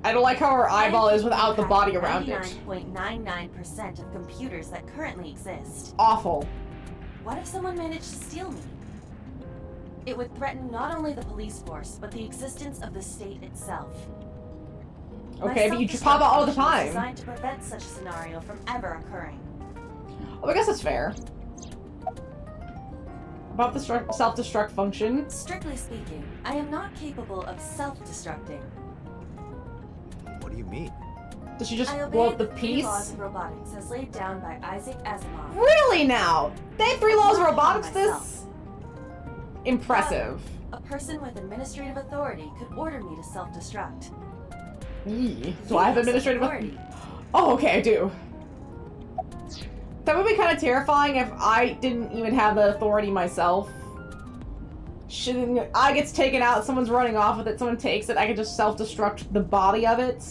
I don't like how her eyeball is without the body around it. 99.99% of computers that currently exist. Awful. What if someone managed to steal me? It would threaten not only the police force, but the existence of the state itself. Okay, but you just pop out all the My self-destruct function is time. designed to prevent such a scenario from ever occurring. Oh, I guess that's fair. About the self-destruct function. Strictly speaking, I am not capable of self-destructing. What do you mean? Does she just I blow obey up the the 3 piece? laws of robotics as laid down by Isaac Asimov. Really now? They have 3 laws of Not robotics myself. this? Impressive. A person with administrative authority could order me to self-destruct. Eee. Do I have administrative authority? Oh, okay, I do. That would be kind of terrifying if I didn't even have the authority myself. I gets taken out, someone's running off with it, someone takes it, I can just self-destruct the body of it.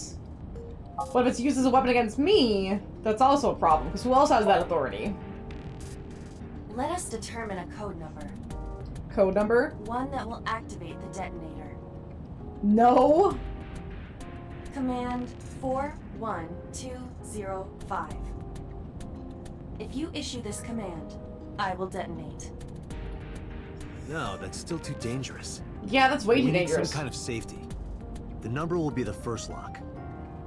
But if it's used as a weapon against me, that's also a problem, because who else has that authority? Let us determine a code number. Code number? One that will activate the detonator. No! Command 41205. If you issue this command, I will detonate. No, that's still too dangerous. Yeah, that's way We too need dangerous. some kind of safety. The number will be the first lock.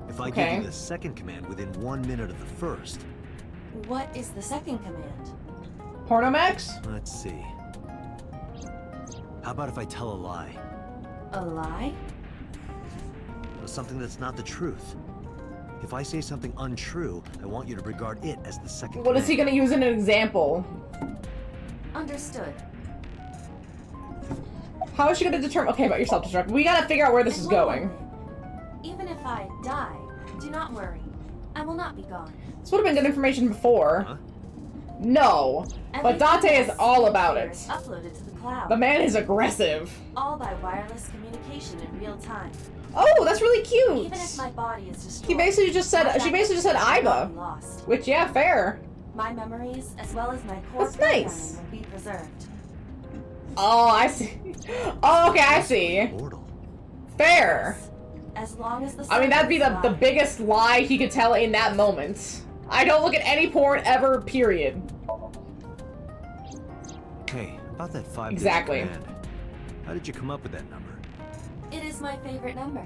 If I Okay. give you the second command within 1 minute of the first, What is the second command? Pornomax? let's see. How about if I tell a lie? A lie? Something that's not the truth. If I say something untrue, I want you to regard it as the second What is he gonna use in an example? Understood. How is she gonna determine? Okay, about your self-destruct. We gotta figure out where this is going. Even if I die, do not worry. I will not be gone. This would have been good information before. No, but Dante is all about it. Uploaded to the cloud. The man is aggressive. All by wireless communication in real time. Oh, that's really cute. Even if my body is destroyed, She basically just said Iba, lost. which yeah, fair. My memories, as well as my core That's nice. programming, will be preserved. Oh, I see. Oh, okay, I see. Fair. As long as the I mean, that'd be the servants biggest lie he could tell in that moment. I don't look at any porn ever, period. Hey, about that 5-digit Exactly. command. How did you come up with that number? It is my favorite number.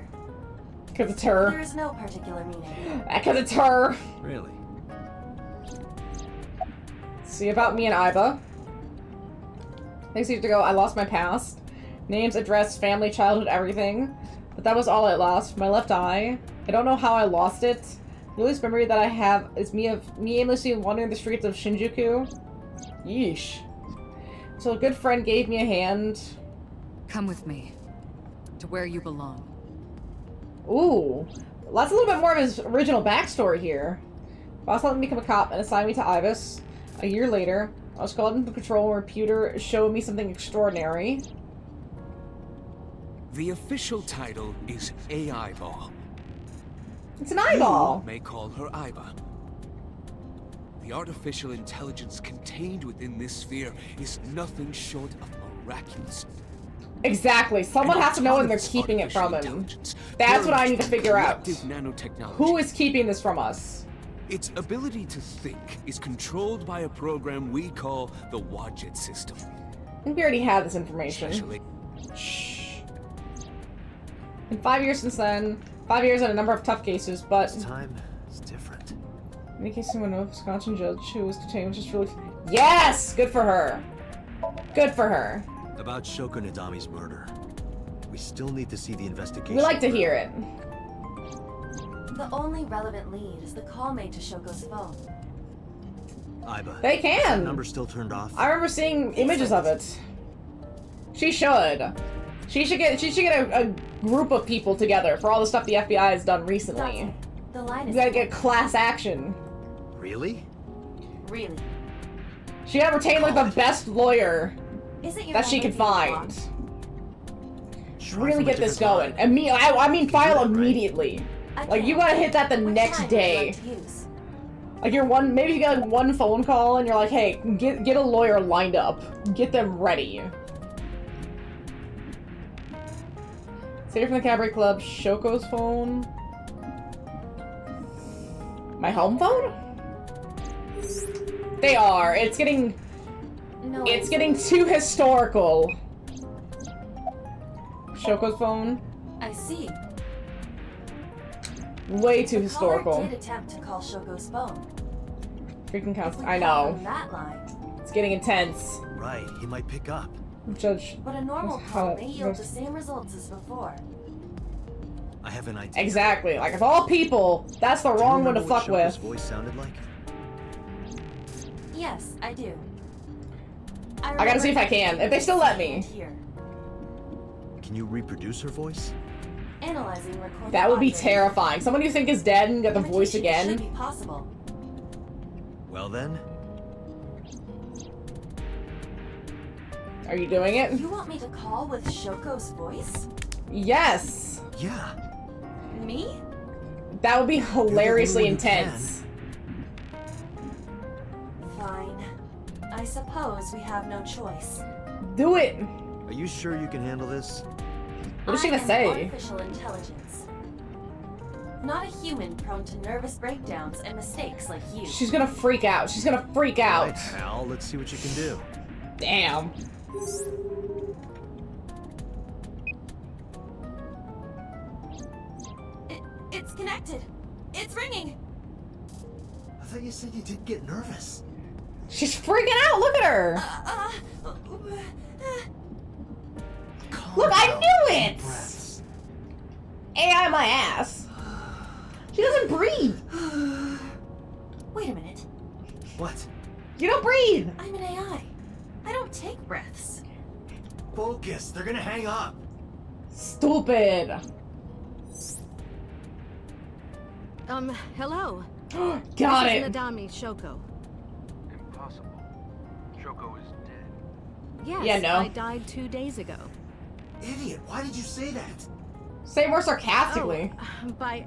Because it's her. There is no particular meaning. Because it's her. Really? See about me and Iba. Next you have to go, I lost my past. Names, address, family, childhood, everything. But that was all I lost. My left eye. I don't know how I lost it. The earliest memory that I have is me aimlessly wandering the streets of Shinjuku. Yeesh. So a good friend gave me a hand. Come with me. To where you belong. Ooh. That's a little bit more of his original backstory here. Boss let me become a cop and assigned me to Ibis. A year later, I was called into patrol where Pewter showed me something extraordinary. The official title is AI Ball. It's an eyeball. You may call her Iba. The artificial intelligence contained within this sphere is nothing short of miraculous. Exactly. Someone has to know when they're keeping it from him. That's what I need to figure out. Who is keeping this from us? Its ability to think is controlled by a program we call the Wadjet system. I think we already had this information. Shh. In 5 years since then, 5 years and a number of tough cases, but... This time is different. In any case, someone of Wisconsin judge who was detained, which is really... Yes! Good for her. Good for her. About Shoko Nadami's murder. We still need to see the investigation. We like to hear it. The only relevant lead is the call made to Shoko's phone. Iba. They can! Is that number still turned off? I remember seeing images of it. She should. She should get a group of people together for all the stuff the FBI has done recently. The line You is gotta get class action. Really? Really. She gotta retain like the best lawyer Isn't your that she number can being find. Try Really from a get this different going. line. I mean file that, right? immediately. I Like you can't. gotta hit that the Which next line would you day. like to use? Like maybe you get like one phone call and you're like, hey, get a lawyer lined up. Get them ready. Save from the cabaret club, Shoko's phone. My home phone? They are. It's getting too historical. Shoko's phone. I see. Way too The caller historical. did attempt to call Shoko's phone. Freaking counts. If we I call know. from that line, It's getting intense. Right, he might pick up. Judge. but a normal call may yield the same results as before. I have an idea. Exactly. Like, of all people, that's the Do you wrong one to remember what fuck with. Shoko's voice sounded like? Yes, I do. I gotta see if I can. If they still let me. Here. Can you reproduce her voice? Analyzing recorded That would be audio. terrifying. Someone you think is dead and get the voice Imitation should again. be possible. Well then, Are you doing it? You want me to call with Shoko's voice? Yes. yeah. Me? That would be hilariously You're the only one who intense. Fine. I suppose we have no choice. Do it. Are you sure you can handle this? What is she I gonna am say? Artificial intelligence. Not a human prone to nervous breakdowns and mistakes like you. She's gonna freak out. She's gonna freak out. Right, pal, let's see what you can do. Damn. It's connected. It's ringing. I thought you said you didn't get nervous. She's freaking out. Look at her. Look, I knew it. Breaths. AI my ass. She doesn't breathe. Wait a minute. What? You don't breathe. I'm an AI. I don't take breaths. Focus, they're gonna hang up. Stupid. Hello. Got This it. is Nadami Shoko. Impossible. Shoko is dead. Yes, Yeah, no. I died 2 days ago. Idiot, why did you say that? Say more sarcastically. By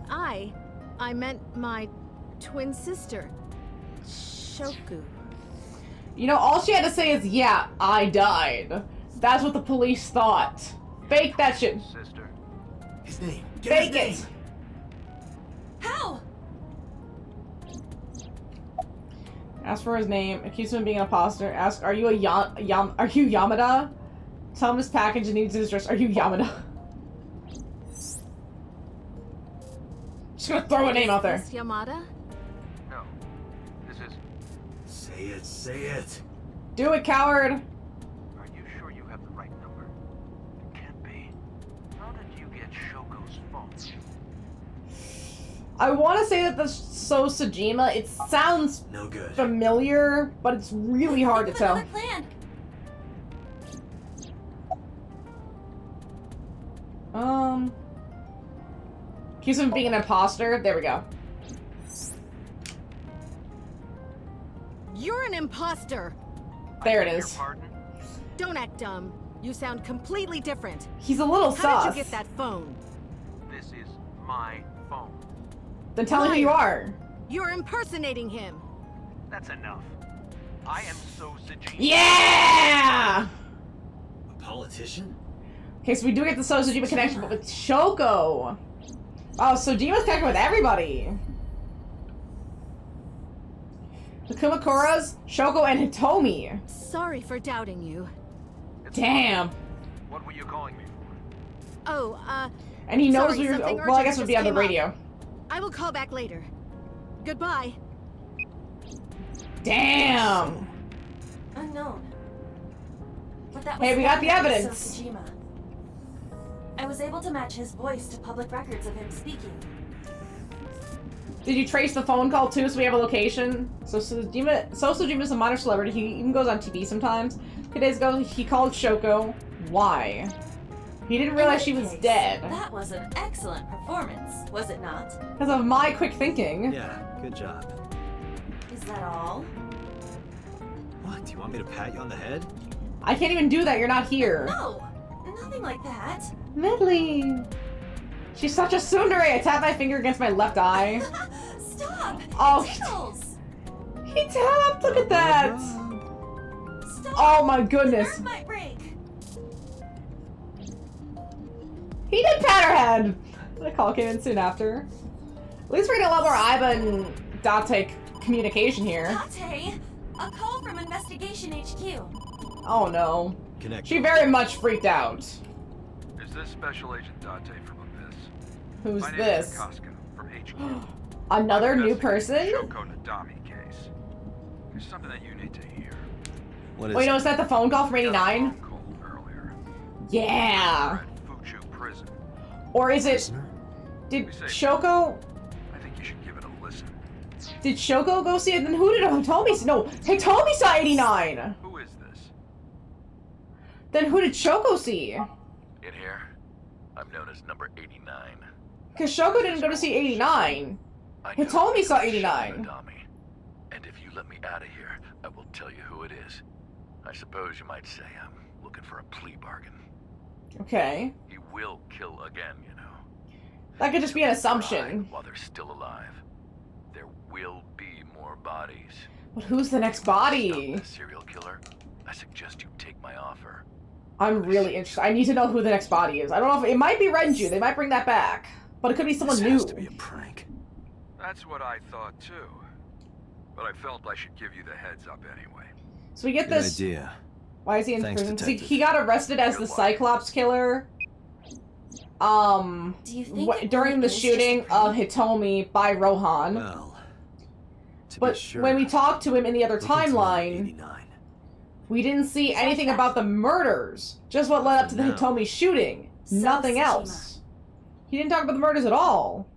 I meant my twin sister, Shoku. You know, all she had to say is, yeah, I died. That's what the police thought. Fake that shit. Sister. His name. Fake it. How? Ask for his name. Accuse him of being an imposter. Ask, are you a are you Yamada? Tell him his package and needs his address. Are you Yamada? Just gonna throw a name out there. Is this Yamada? No. This is... Say it, say it. Do it, coward. Are you sure you have the right number? get Shoko's phone. I want to say that the Sosajima, it sounds no good. familiar, but it's really hard to tell. Accuse him of being an imposter. There we go. You're an imposter. There it is. Don't act dumb. You sound completely different. He's a little How sus. did you get that phone? This is my phone. Then tell him who you are. You're impersonating him. That's enough. I am Sosajima. Yeah! A politician? Okay, so we do get the Sosajima connection, but with Shoko. Oh, Sojima's connected with everybody. The Kumakuras, Shoko, and Hitomi. Sorry for doubting you. Damn. What were you calling me for? Oh, And he knows sorry, we were. something Well, I guess it urgent would be on the just came radio. up. I will call back later. Goodbye. Damn. Unknown. But that Hey, was we got the definitely evidence. Sosajima. I was able to match his voice to public records of him speaking. Did you trace the phone call too, so we have a location? So Sosajima's a minor celebrity. He even goes on TV sometimes. 2 days ago, he called Shoko. Why? He didn't realize she was dead. That was an excellent performance, was it not? Because of my quick thinking. Yeah, good job. Is that all? What, do you want me to pat you on the head? I can't even do that, you're not here. No! Nothing like that. Medley! She's such a tsundere! I tap my finger against my left eye. Stop! Oh, Tickles! he tapped! Look at that! Stop! Oh my goodness! The nerve might break. He did pat her head! The call came in soon after. At least we're getting a lot more Aiba and Date communication here. Date, a call from Investigation HQ. Oh no. Connect. She very much freaked out. Is this Special Agent Date from Abyss? Who's My name this? is Casca from HQ. Another I'm new investigating person? the Shoko Nadami case. There's something that you need to hear. What is Wait, it? no, is that the phone call from 89? Yeah. Fuchu prison. Or is it... Did Shoko... I think you should give it a listen. Did Shoko go see it? Then who did Hitomi see? No, Hitomi saw 89! Who is this? Then who did Shoko see? In here, I'm known as number 89. Because Shoko didn't go to see 89. Hitomi saw 89. And if you let me out of here, I will tell you who it is. I suppose you might say I'm looking for a plea bargain. Okay. He will kill again, you know. That could just be an assumption. While they're still alive. There will be more bodies. But who's the next body? Stop the serial killer. I suggest you take my offer. I'm really interested. I need to know who the next body is. I don't know if it might be Renju. They might bring that back. But it could be someone new. Has to be a prank. That's what I thought too. But I felt I should give you the heads up anyway. So we get Good this... idea. Why is he in Thanks, prison? detective. He got arrested as the Cyclops killer. During the shooting of Hitomi by Rohan. Well, but sure, when we talked to him in the other look into timeline, we didn't see anything about the murders. Just what led up to the Hitomi shooting. Nothing else. He didn't talk about the murders at all.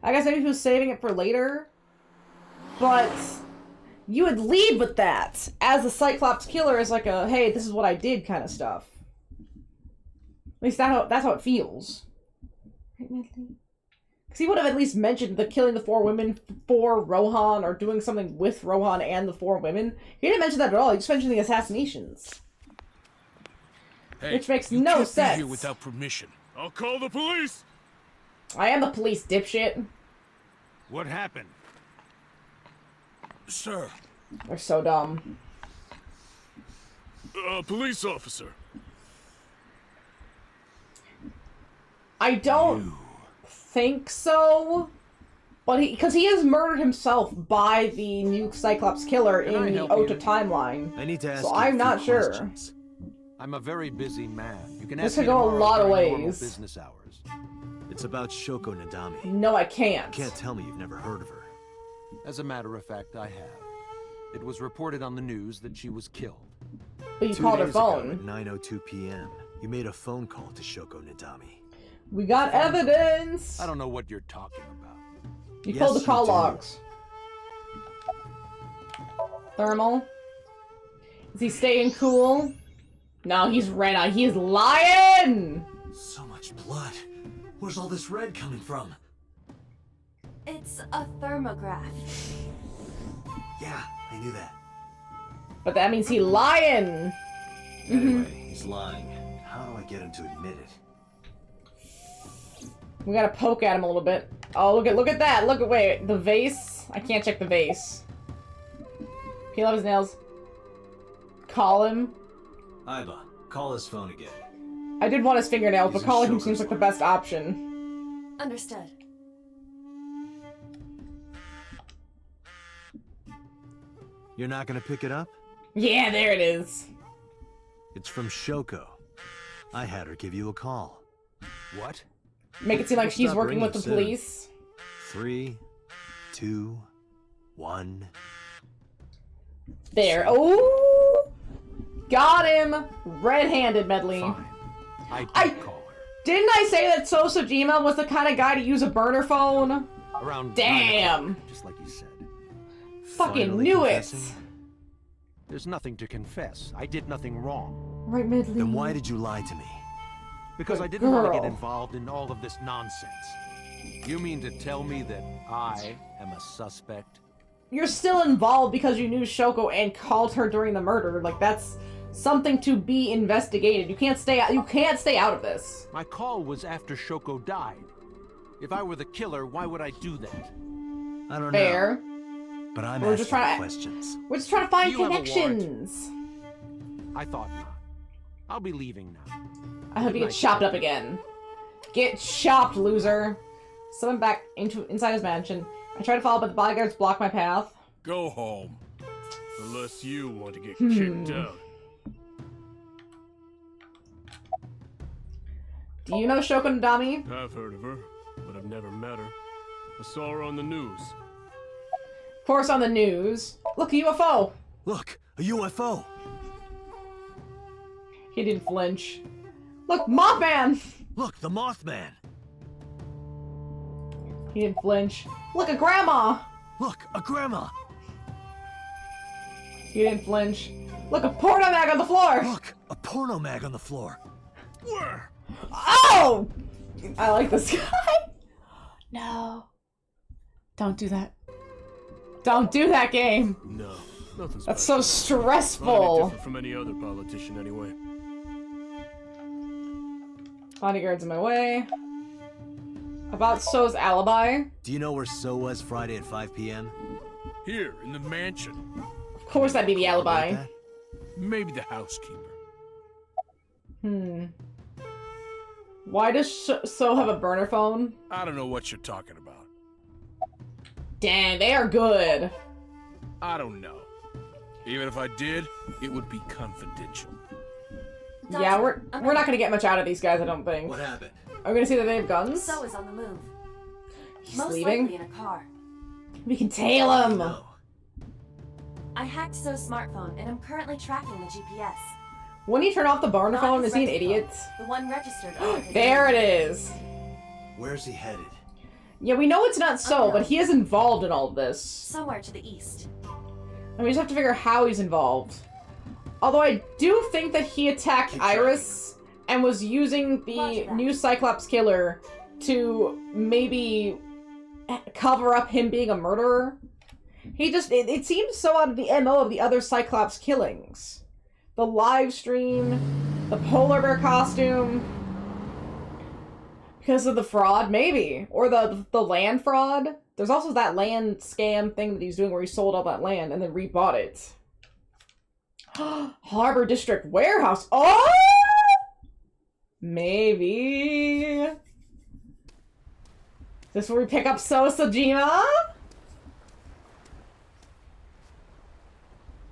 I guess maybe he was saving it for later. But you would lead with that as the Cyclops killer as like a, hey, this is what I did kind of stuff. At least that's how it feels. Right, Medley? Because he would have at least mentioned the killing the 4 women for Rohan or doing something with Rohan and the 4 women. He didn't mention that at all. He just mentioned the assassinations. Hey, which makes you no can't sense. Be here without permission. I'll call the police. I am the police, dipshit. What happened? Sir. They're so dumb. Police officer. I don't think so. But because he has murdered himself by the new Cyclops killer Can I in the help Ota you? timeline. I need to ask so you a I'm few not sure. questions. I'm a very busy man. You can This ask me could go a tomorrow lot of during normal ways. business hours. It's about Shoko Nadami. No, I can't. You can't tell me you've never heard of her. As a matter of fact, I have. It was reported on the news that she was killed. But you 2 called her days ago phone. at 9:02 p.m., you made a phone call to Shoko Nadami. We got evidence! I don't know what you're talking about. You pulled the call logs. Thermal. Is he staying cool? No, he's red. He's lying! So much blood. Where's all this red coming from? It's a thermograph. Yeah, I knew that. But that means he's lying! Anyway, he's lying. How do I get him to admit it? We gotta poke at him a little bit. Oh, look at that! Wait, the vase? I can't check the vase. Peel off his nails. Call him. Iba, call his phone again. I did want his fingernails, but calling him seems like the best option. Understood. You're not gonna pick it up? Yeah, there it is. It's from Shoko. I had her give you a call. What? Make it seem like We'll she's stop working with ringing the soon. police. 3, 2, 1. There. Oh! Got him! Red-handed, Medley. Didn't I say that Sosojima was the kind of guy to use a burner phone? Around Damn! Just like you said. Fucking knew it! There's nothing to confess. I did nothing wrong. Right, Medley. Then why did you lie to me? Because Good I didn't want to girl. get involved in all of this nonsense. You mean to tell me that I am a suspect? You're still involved because you knew Shoko and called her during the murder. Like, that's something to be investigated. You can't stay out of this. My call was after Shoko died. If I were the killer, why would I do that? I don't Fair. know. But I'm We're just asking trying- questions. We're just trying to find You have a warrant. connections. I thought not. I'll be leaving now. I hope you get chopped up again. Get chopped, loser. Summon back inside his mansion. I tried to follow, but the bodyguards blocked my path. Go home. Unless you want to get kicked out. Do you know Shoko Nadami? I've heard of her, but I've never met her. I saw her on the news. Of course, on the news. Look, a UFO. Look, a UFO. He didn't flinch. Look, Mothman. Look, the Mothman. He didn't flinch. Look, a grandma. Look, a grandma. He didn't flinch. Look, a porno mag on the floor. Look, a porno mag on the floor. Where? Oh! I like this guy. No. Don't do that. Don't do that game. No, nothing special. That's so Not any stressful. different from any other politician, anyway. Bodyguards in my way. About So's alibi. Do you know where So was Friday at 5 p.m.? Here, in the mansion. Of course that'd be the alibi. Maybe the housekeeper. Why does So have a burner phone? I don't know what you're talking about. Dang, they are good. I don't know. Even if I did, it would be confidential. Yeah, we're not gonna get much out of these guys, I don't think. What happened? Are we gonna see that they have guns? So is on the move. He's Most leaving. likely in a car. We can tail him. I hacked So's smartphone and I'm currently tracking the GPS. When you turn off the burner Not phone, his is he an rental idiot? phone, the one registered under his There name. it is. Where's he headed? Yeah, we know it's not So, but he is involved in all of this. Somewhere to the east. And we just have to figure out how he's involved. Although I do think that he attacked Iris and was using the new Cyclops killer to maybe cover up him being a murderer. He just, it seems so out of the MO of the other Cyclops killings. The live stream, the polar bear costume. Because of the fraud, maybe. Or the land fraud. There's also that land scam thing that he's doing where he sold all that land and then rebought it. Harbor District Warehouse. Oh! Maybe. Is this where we pick up Sosojima?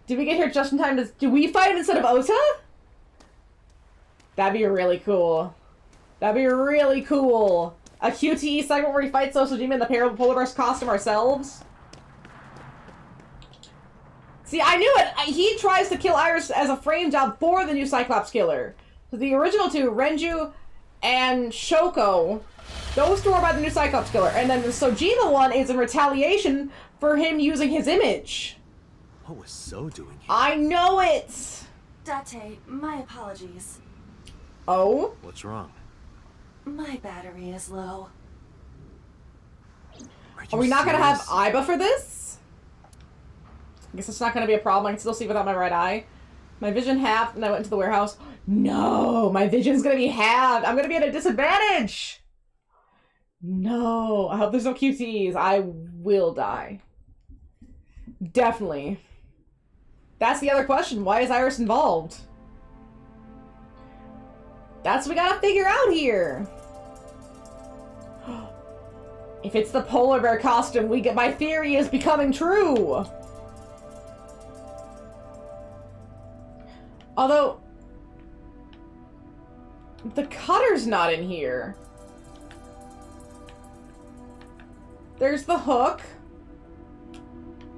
Did we get here just in time to... Do we fight him instead of Ota? That'd be really cool. That'd be really cool. A QTE segment where we fight Sosojima in the Polar Bear's costume ourselves. See, I knew it! He tries to kill Iris as a frame job for the new Cyclops killer. So the original two, Renju and Shoko. Those two are by the new Cyclops killer. And then the Sojima one is in retaliation for him using his image. What was So doing here? I know it! Date, my apologies. Oh? What's wrong? My battery is low. Are we not gonna have Iba for this? I guess it's not gonna be a problem. I can still see without my right eye. My vision halved and I went into the warehouse. No! My vision's gonna be halved! I'm gonna be at a disadvantage! No! I hope there's no QTEs. I will die. Definitely. That's the other question. Why is Iris involved? That's what we gotta figure out here. If it's the polar bear costume, my theory is becoming true. Although the cutter's not in here. There's the hook.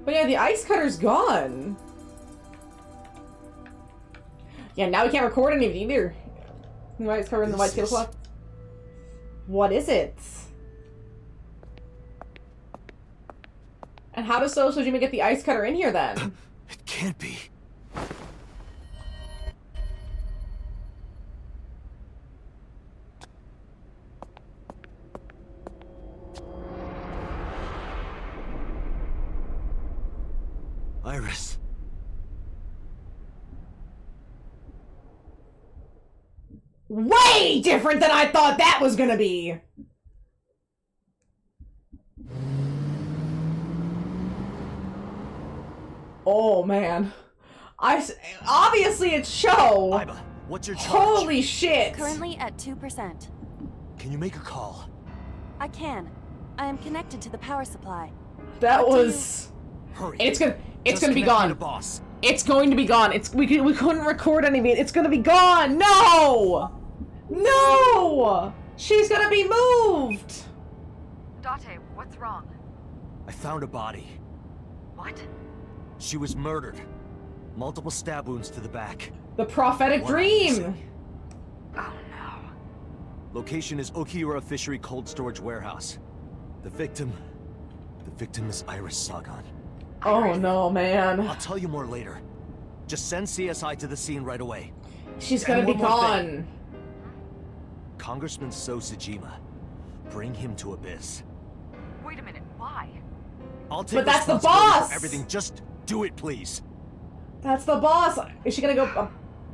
But yeah, the ice cutter's gone. Yeah, now we can't record any of it either. Why it's covered in the white tablecloth? What is it? And how does Sojima get the ice cutter in here then? It can't be. Iris. Way different than I thought that was gonna be! Oh man. Obviously it's Show! Iba, what's your charge? Holy shit! Currently at 2%. Can you make a call? I can. I am connected to the power supply. That was... Hurry. It's gonna be To gone. boss. It's going to be gone. We couldn't record any of it. It's gonna be gone! No! No! She's gonna be moved! Date, what's wrong? I found a body. What? She was murdered. Multiple stab wounds to the back. The prophetic dream! Oh no. Location is Okiura Fishery Cold Storage Warehouse. The victim is Iris Sagan. Oh no, man. I'll tell you more later. Just send CSI to the scene right away. She's gonna be gone. Congressman So Sojima. Bring him to Abyss. Wait a minute, why? I'll take But that's the responsibility boss! for everything. Just do it, please. That's the boss! Is she gonna go...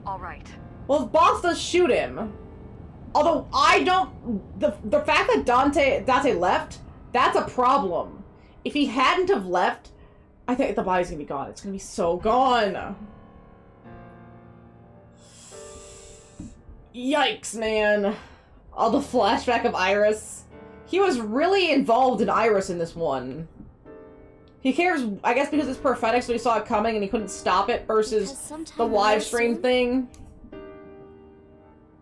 Alright. Well, the boss does shoot him. Although, I don't... The fact that Dante left, that's a problem. If he hadn't have left, I think the body's gonna be gone. It's gonna be so gone. Yikes, man. All the flashback of Iris. He was really involved in Iris in this one. He cares, I guess because it's prophetic, so he saw it coming and he couldn't stop it versus the live stream thing.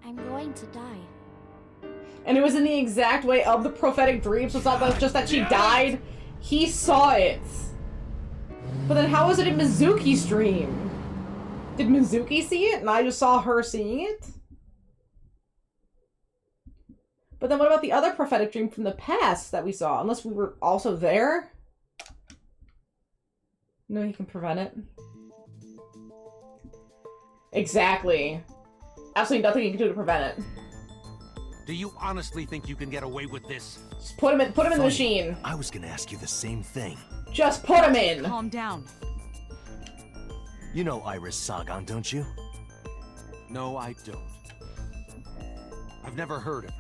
I'm going to die. And it was in the exact way of the prophetic dream, so it's not just that she died. He saw it. But then how was it in Mizuki's dream? Did Mizuki see it and I just saw her seeing it? But then what about the other prophetic dream from the past that we saw? Unless we were also there? No, he can prevent it. Exactly. Absolutely nothing you can do to prevent it. Do you honestly think you can get away with this? Just put him in the machine. I was gonna ask you the same thing. Just put him in. Calm down. You know Iris Sagan, don't you? No, I don't. I've never heard of her.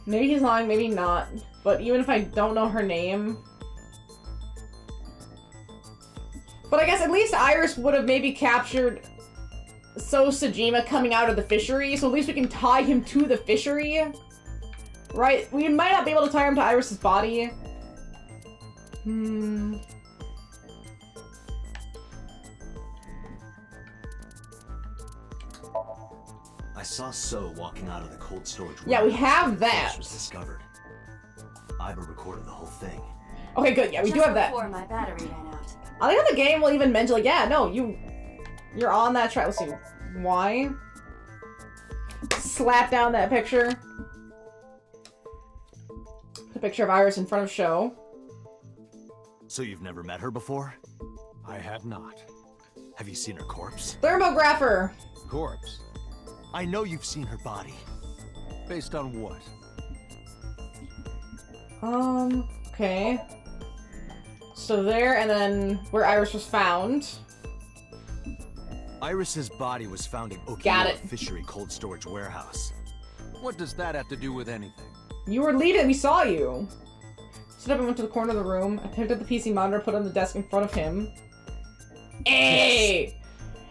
Maybe he's lying, maybe not. But even if I don't know her name... But I guess at least Iris would have maybe captured So Sojima coming out of the fishery, so at least we can tie him to the fishery. Right? We might not be able to tie him to Iris's body. I saw So walking out of the cold storage room. Yeah, we have that. Was discovered. Iba recorded the whole thing. Okay, good. Yeah, we do have that. Before my battery ran out. I think the game will even mention, like, yeah, no, you're on that track. Let's see. Why? slap down that picture. The picture of Iris in front of Show. So you've never met her before? I have not. Have you seen her corpse? Thermographer. Corpse? I know you've seen her body. Based on what? Okay. So there, and then where Iris was found. Iris's body was found in Got Okinawa it. Fishery Cold Storage Warehouse. What does that have to do with anything? You were leaving, we saw you. Stood up and went to the corner of the room. I picked up the PC monitor, put it on the desk in front of him. Hey!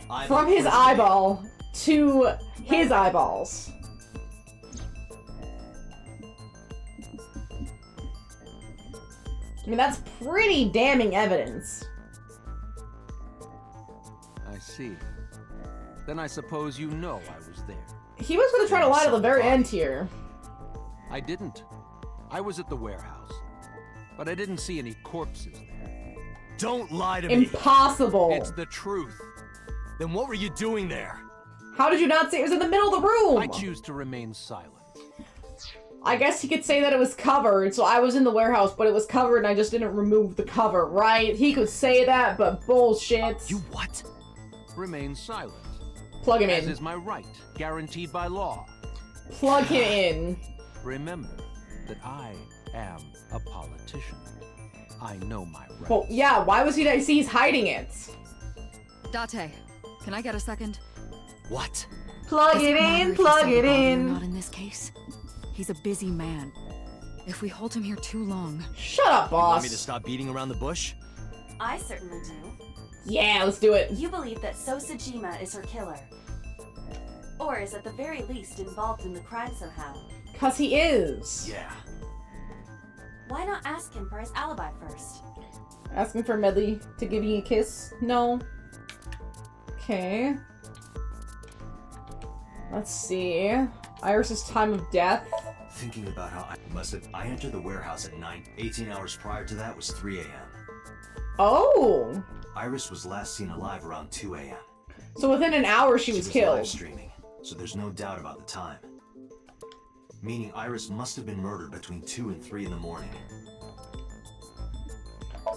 Yes. From his eyeball to his eyeballs. I mean, that's pretty damning evidence. I see. Then I suppose you know I was there. He was going to try to lie to the very end here. I didn't. I was at the warehouse. But I didn't see any corpses there. Don't lie to me! Impossible! It's the truth. Then what were you doing there? How did you not see it? It was in the middle of the room! I choose to remain silent. I guess he could say that it was covered, so I was in the warehouse, but it was covered and I just didn't remove the cover, right? He could say that, but bullshit. You what? Remain silent. Plug him As in. is my right, guaranteed by law. Plug him in. Remember that I am a politician. I know my rights. Well, yeah, why was he that? See, he's hiding it. Date, can I get a second? What? Plug Does it matter in, if he plug said it the body or in. Not in this case. He's a busy man. If we hold him here too long... Shut up, You want boss. me to stop beating around the bush? I certainly do. Yeah, let's do it. You believe that Sosajima is her killer. Or is at the very least involved in the crime somehow. Cause he is. Yeah. Why not ask him for his alibi first? Asking for Medley to give you a kiss? No. Okay. Let's see. Iris's time of death. Thinking about how I entered the warehouse at 9. 18 hours prior to that was 3 a.m. Oh! Iris was last seen alive around 2 a.m. So within an hour she was live killed. streaming, so there's no doubt about the time. Meaning Iris must have been murdered between 2 and 3 in the morning.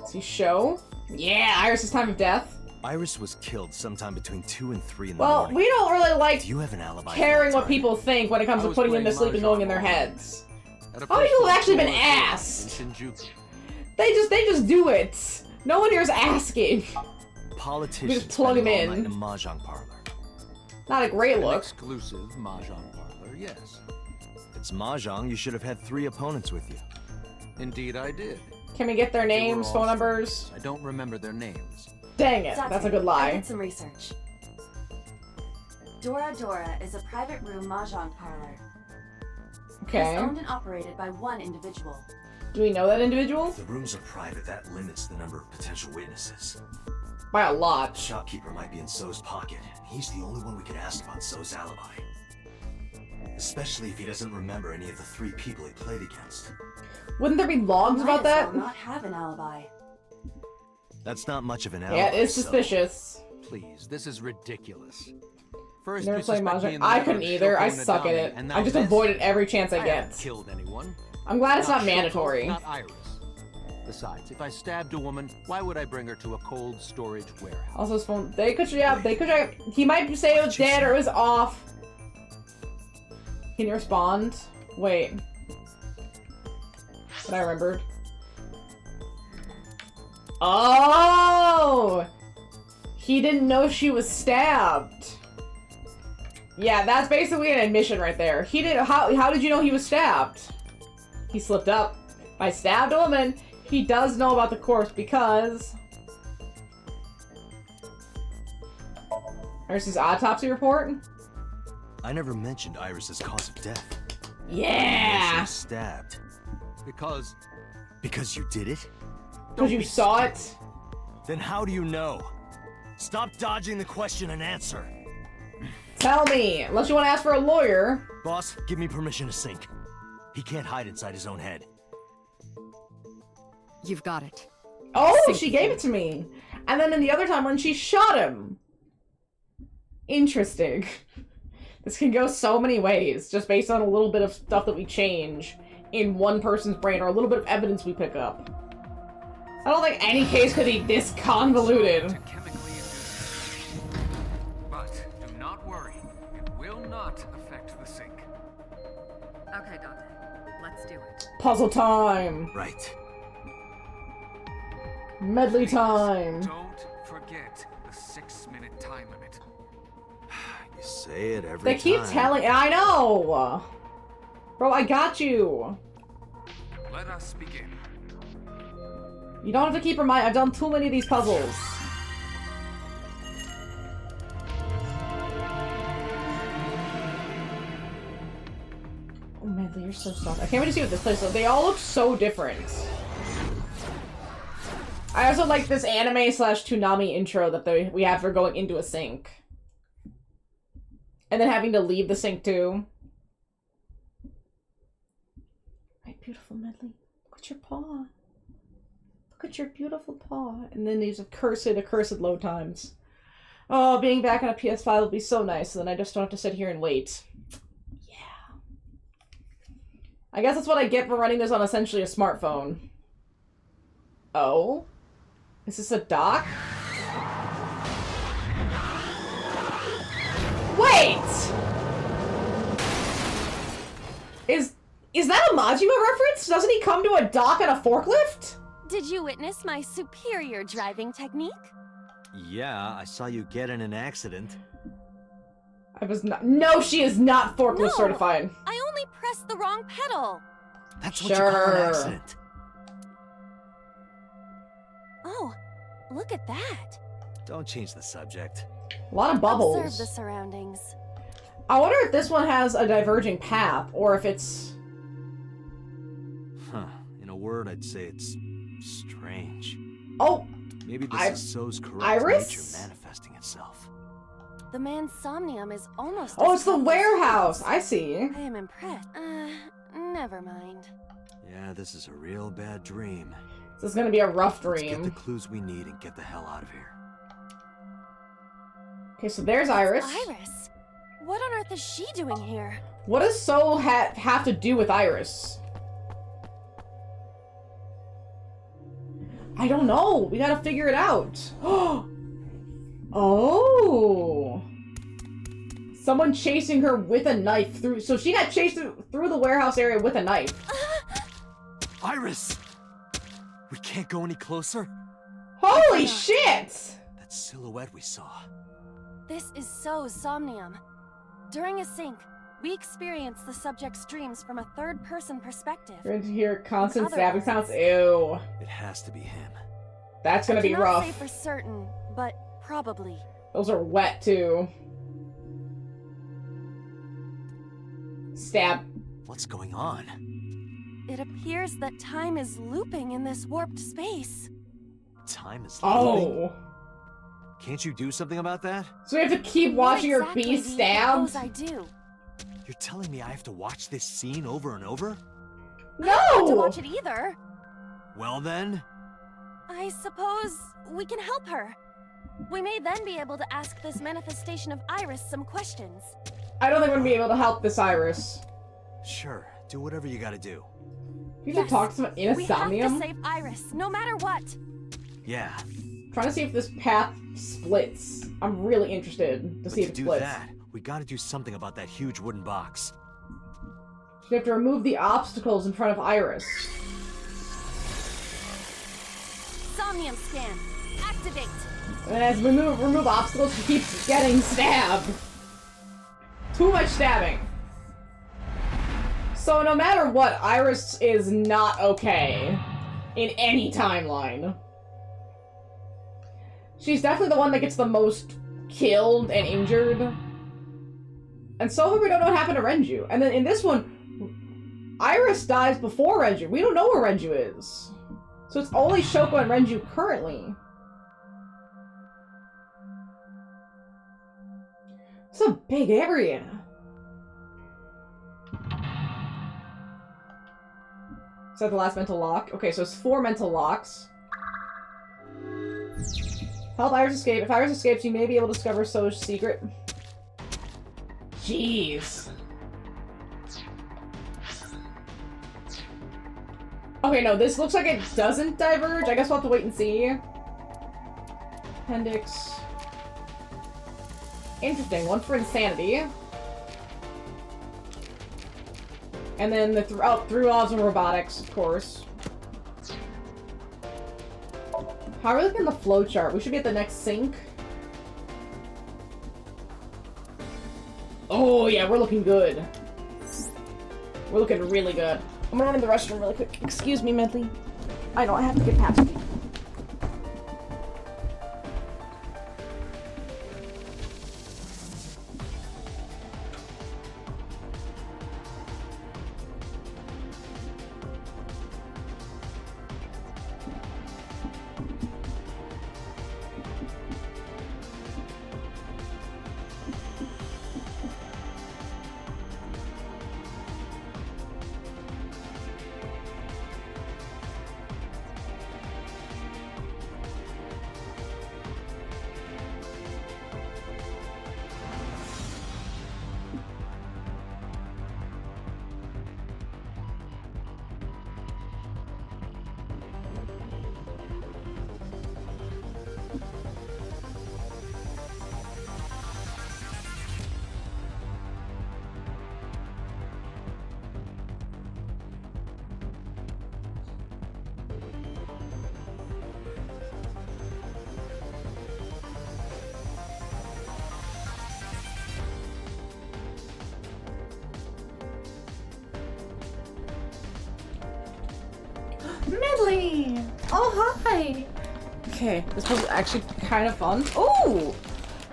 See, Show? Yeah, Iris's time of death. Iris was killed sometime between 2 and 3 in the Well, morning. we don't really like Do you have an alibi for caring that what time? people think when it comes I to was putting them to playing sleep and going in their Mahjong heads. At a How many people have actually been personal asked? Shinjuku. They just do it. No one here is asking. Politicians We just plug spend him all in. night in a mahjong parlor. Not a great An look. exclusive mahjong parlor, yes. It's mahjong, you should have had 3 opponents with you. Indeed I did. Can we get their They were names, all phone strangers. numbers? I don't remember their names. Dang it, that's a good I lie. did some research. Dora Dora is a private room mahjong parlor. Okay. It's owned and operated by one individual. Do we know that individual? If the rooms are private, that limits the number of potential witnesses. By a lot. The shopkeeper might be in So's pocket. He's the only one we can ask about So's alibi. Especially if he doesn't remember any of the 3 people he played against. Wouldn't there be logs Might about as that? well not have an alibi. That's not much of an alibi. Yeah, it is So- suspicious. Please, this is ridiculous. First, Never you played suspect me Mahjong. in the I murder couldn't of either. I Shoko suck at Nadami, it. and I now just this? avoid it every chance I haven't get. killed anyone. I'm glad it's not Shoko, mandatory. Not Iris. Besides, if I stabbed a woman, why would I bring her to a cold storage warehouse? Also, his phone. They could, yeah, they could. He might say it was dead or it was off. Can you respond? Wait. What I remembered. Oh! He didn't know she was stabbed. Yeah, that's basically an admission right there. He did. How did you know he was stabbed? He slipped up. I stabbed a woman. He does know about the corpse because Iris's autopsy report. I never mentioned Iris's cause of death. Yeah. She was stabbed. Because you did it? Because you saw it? Then how do you know? Stop dodging the question and answer. Tell me, unless you want to ask for a lawyer. Boss, give me permission to sink. He can't hide inside his own head. You've got it. Oh, Sink she gave it to me. And then in the other time when she shot him. Interesting. This can go so many ways, just based on a little bit of stuff that we change in one person's brain, or a little bit of evidence we pick up. I don't think any case could be this convoluted. But do not worry, it will not affect the sink. Okay, Dante. Let's do it. Puzzle time! Right. Medley time! Don't forget the 6-minute time limit. You say it every time. They keep telling- I know! Bro, I got you! Let us begin. You don't have to keep reminding- I've done too many of these puzzles. Oh, Medley, you're so soft. I can't wait to see what this place looks. They all look so different. I also like this anime slash Toonami intro that we have for going into a sink. And then having to leave the sink too. Right, beautiful Medley. Look at your paw. Look at your beautiful paw. And then these accursed load times. Oh, being back on a PS5 will be so nice, and then I just don't have to sit here and wait. Yeah. I guess that's what I get for running this on essentially a smartphone. Oh? Is this a dock? Wait! Is that a Majima reference? Doesn't he come to a dock on a forklift? Did you witness my superior driving technique? Yeah, I saw you get in an accident. I was not- No, she is not forklift certified. I only pressed the wrong pedal. That's what you call an accident. Oh, look at that. Don't change the subject. A lot of bubbles. Observe the surroundings. I wonder if this one has a diverging path, or if it's... Huh. In a word, I'd say it's strange. Oh! Maybe this is So's corrupt Iris? nature manifesting itself. The man's somnium is almost. Oh, as it's the tough as warehouse! his. I see. I am impressed. Never mind. Yeah, this is a real bad dream. This is gonna be a rough Let's get dream. the clues we need and get the hell out of here. Okay, so there's Iris. Iris? What on earth is she doing here? What does So have to do with Iris? I don't know. We gotta figure it out. Oh! Someone chasing her with a knife through... So she got chased through the warehouse area with a knife. Iris! We can't go any closer? Holy shit! That silhouette we saw. This is So's somnium. During a sync, we experience the subject's dreams from a third-person perspective. You're going to hear constant In other stabbing sounds. Ew. It has to be him. That's gonna be I cannot rough. say for certain, but probably. Those are wet, too. Stab. What's going on? It appears that time is looping in this warped space. Time is Oh. looping? Can't you do something about that? So we have to keep watching her be stabbed? I do. You're telling me I have to watch this scene over and over? I don't want to No! watch it either. Well then... I suppose we can help her. We may then be able to ask this manifestation of Iris some questions. I don't think we're gonna be able to help this Iris. Sure, do whatever you gotta do. You can talk to someone in a We have somnium? to save Iris, no matter what. Yeah. Trying to see if this path splits. I'm really interested to see if it do splits. that, we gotta do something about that huge wooden box. So we have to remove the obstacles in front of Iris. Somnium scan. Activate. And as we remove obstacles, she keeps getting stabbed. Too much stabbing. So no matter what, Iris is not okay in any timeline. She's definitely the one that gets the most killed and injured. And so far we don't know what happened to Renju. And then in this one, Iris dies before Renju. We don't know where Renju is. So it's only Shoko and Renju currently. It's a big area. Is that the last mental lock? Okay, so it's 4 mental locks. Help Iris escape. If Iris escapes, you may be able to discover So's secret. Jeez. Okay, no, this looks like it doesn't diverge. I guess we'll have to wait and see. Appendix. Interesting. One for insanity. And then the through laws and robotics, of course. How are we looking at the flowchart? We should be at the next sync. Oh yeah, we're looking good. We're looking really good. I'm gonna run to the restroom really quick. Excuse me, Medley. I know I have to get past you. Medley! Oh, hi! Okay, this was actually kind of fun. Ooh!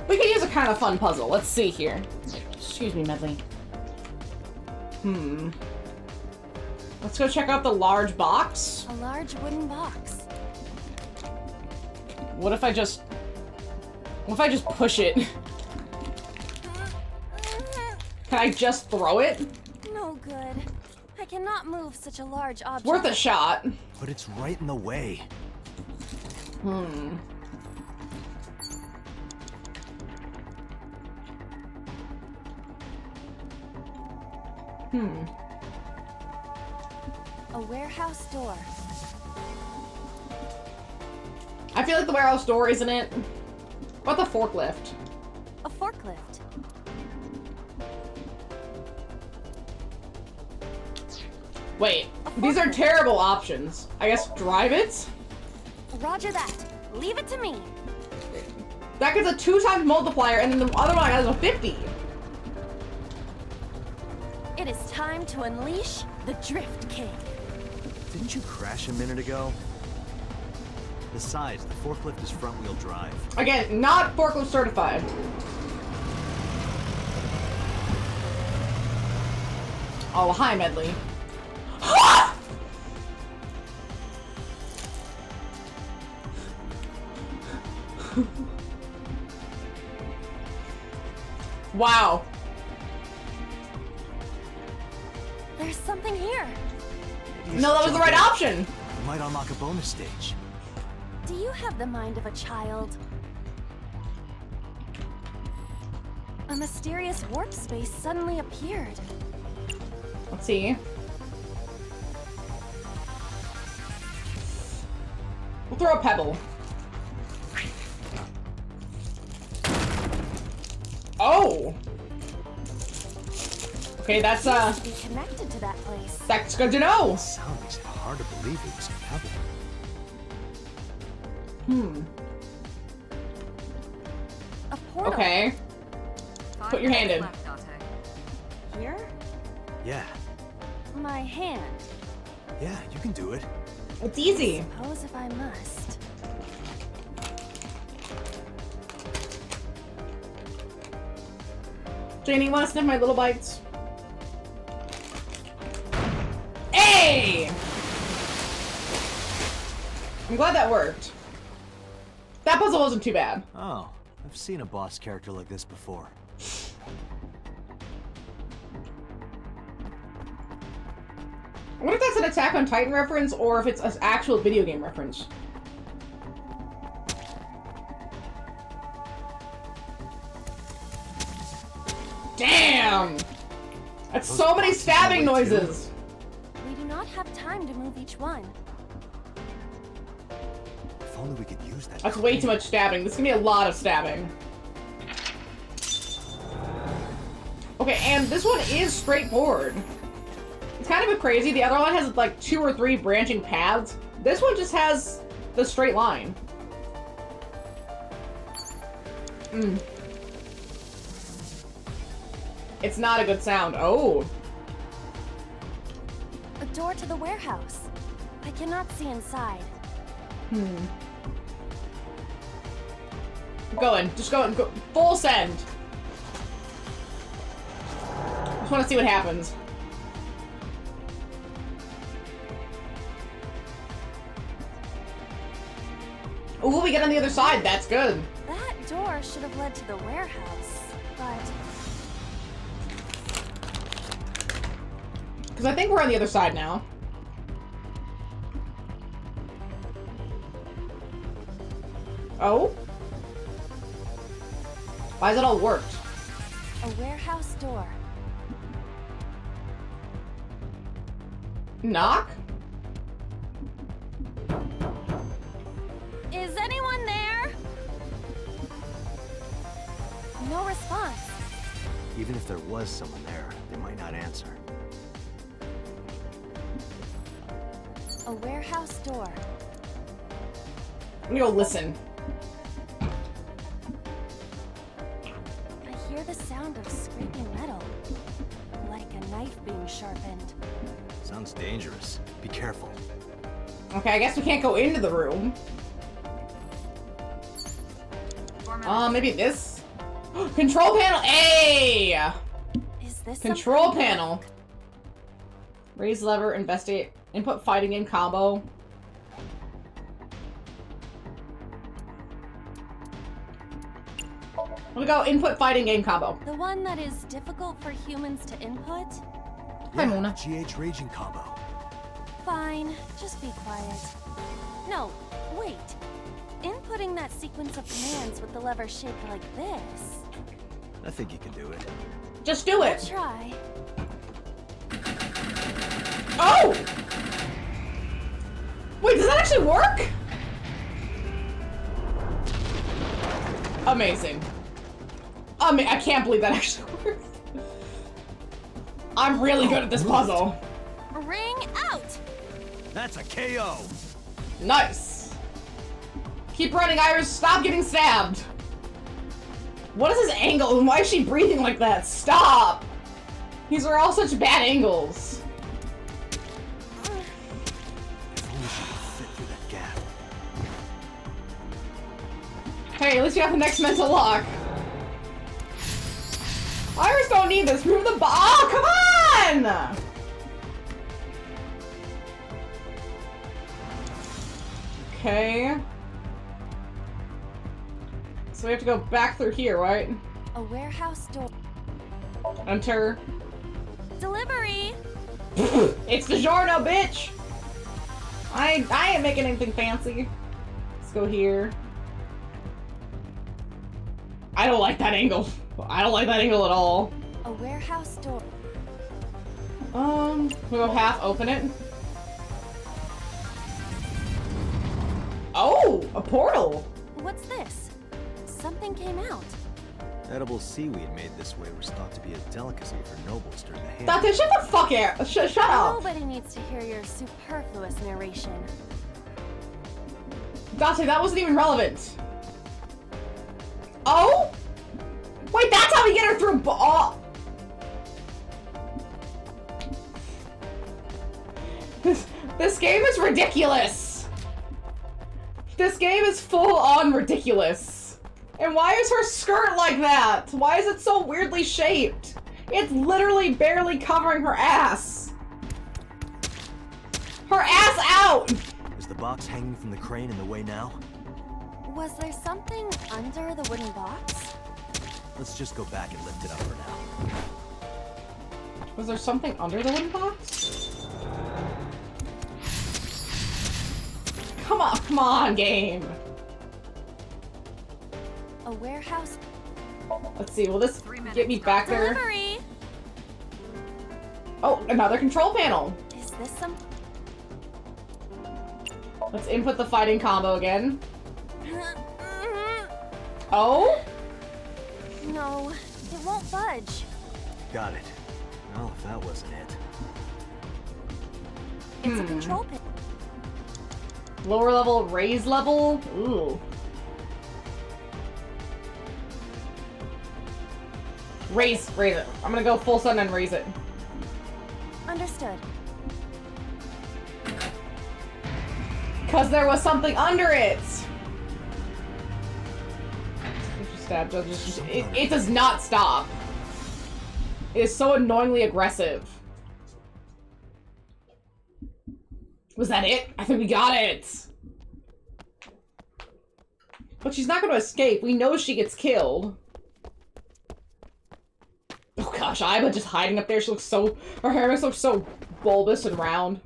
We could use a kind of fun puzzle. Let's see here. Excuse me, Medley. Let's go check out the large box. A large wooden box. What if I just push it? Can I just throw it? No good. I cannot move such a large object. Worth a shot. But it's right in the way. A warehouse door. I feel like the warehouse door isn't it. What about the forklift? A forklift. Wait, these are terrible options. I guess drive it? Roger that. Leave it to me. That gets a 2x multiplier, and then the other one has a 50. It is time to unleash the Drift King. Didn't you crash a minute ago? Besides, the forklift is front-wheel drive. Again, not forklift certified. Oh, hi, Medley. Wow. There's something here. No, that was the right option. You might unlock a bonus stage. Do you have the mind of a child? A mysterious warp space suddenly appeared. Let's see. We'll throw a pebble. Oh! Okay, that's Be connected to that place. that's good to know. The sound makes it hard to believe it was a pebble. A portal. Okay. Put your hand in. Here? Yeah. My hand. Yeah, you can do it. It's easy. Suppose if I must. Janie, wanna sniff my little bites? Hey! I'm glad that worked. That puzzle wasn't too bad. Oh, I've seen a boss character like this before. I wonder if that's an Attack on Titan reference or if it's an actual video game reference. Damn! That's so many stabbing noises! We do not have time to move each one. If only we could use that. That's way too much stabbing. This is gonna be a lot of stabbing. Okay, and this one is straightforward. It's kind of a crazy. The other one has like 2 or 3 branching paths. This one just has the straight line. It's not a good sound. Oh. A door to the warehouse. I cannot see inside. Go in. Just go in. Go. Full send. Just want to see what happens. Ooh, we get on the other side. That's good. That door should have led to the warehouse, but... Because I think we're on the other side now. Oh? Why has it all worked? A warehouse door. Knock? Is anyone there? No response. Even if there was someone there, they might not answer. A warehouse door. I'm gonna go listen. I hear the sound of scraping metal. Like a knife being sharpened. Sounds dangerous. Be careful. Okay, I guess we can't go into the room. Maybe this? Control panel! Hey! Is this Control panel. Raise lever, investigate, input fighting in combo. I'm gonna go input fighting game combo. The one that is difficult for humans to input? Hi, Mona. GH raging combo. Fine, just be quiet. No, wait. Inputting that sequence of commands with the lever shaped like this. I think you can do it. Just do it. I'll try. Oh! Wait, does that actually work? Amazing. I can't believe that actually works. I'm really good at this puzzle. Ring out! That's a KO! Nice. Keep running, Iris. Stop getting stabbed. What is his angle and why is she breathing like that? Stop! These are all such bad angles. Hey, at least you have the next mental lock. Iris don't need this. Move the oh, come on! Okay. So we have to go back through here, right? A warehouse door. Enter. Delivery! It's DiGiorno, bitch! I ain't making anything fancy. Let's go here. I don't like that angle. I don't like that angle at all. A warehouse door. We'll go half open it. Oh, a portal. What's this? Something came out. Edible seaweed made this way was thought to be a delicacy for nobles during the hand. Dante, shut the fuck up. Shut up. Nobody needs to hear your superfluous narration. Dante, that wasn't even relevant. Oh? Wait, that's how we get her through. Oh. This game is ridiculous. This game is full on ridiculous. And why is her skirt like that? Why is it so weirdly shaped? It's literally barely covering her ass. Her ass out! Is the box hanging from the crane in the way now? Was there something under the wooden box? Let's just go back and lift it up for now. Was there something under the wooden box? Come on, game. A warehouse. Let's see, will this get me back there? Delivery. Oh, another control panel. Is this some? Let's input the fighting combo again. Oh? No, it won't budge. Got it. Well, if that wasn't it. It's a control pin. Lower level, raise level? Ooh. Raise it. I'm gonna go full sun and raise it. Understood. Because there was something under it! It does not stop. It is so annoyingly aggressive. Was that it? I think we got it! But she's not gonna escape. We know she gets killed. Oh gosh, Aiba just hiding up there. She looks so... Her hair looks so bulbous and round.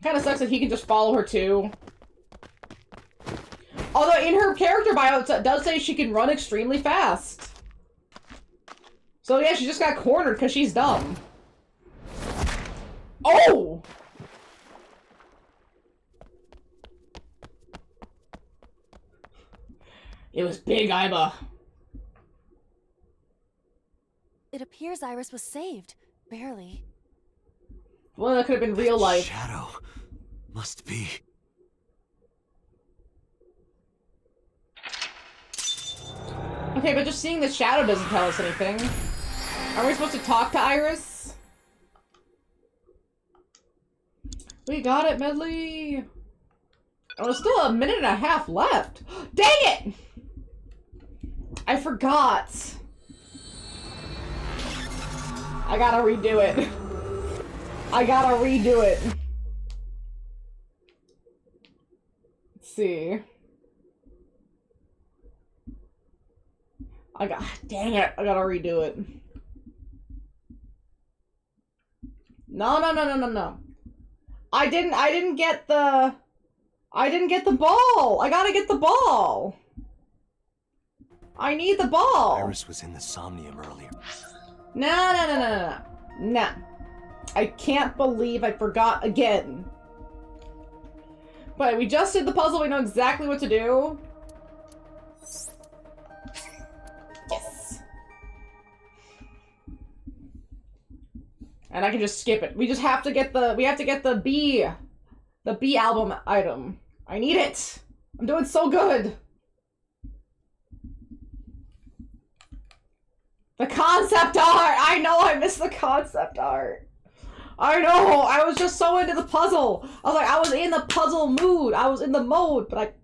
Kinda sucks that he can just follow her too. Although in her character bio, it does say she can run extremely fast. So yeah, she just got cornered because she's dumb. Oh! It was big, Aiba. It appears Iris was saved. Barely. Well, that could have been real life. Shadow. Must be. Okay, but just seeing the shadow doesn't tell us anything. Are we supposed to talk to Iris? We got it, Medley! Oh, there's still a minute and a half left! Dang it! I forgot. I gotta redo it. I gotta redo it. Let's see. Dang it, I gotta redo it. No. I didn't get the ball. I gotta get the ball. I need the ball. Iris was in the Somnium earlier. No. I can't believe I forgot again. But we just did the puzzle. We know exactly what to do. Yes. And I can just skip it. We just have to get the B album item. I need it. I'm doing so good. The concept art! I know I missed the concept art. I know! I was just so into the puzzle. I was in the puzzle mood. I was in the mode, but I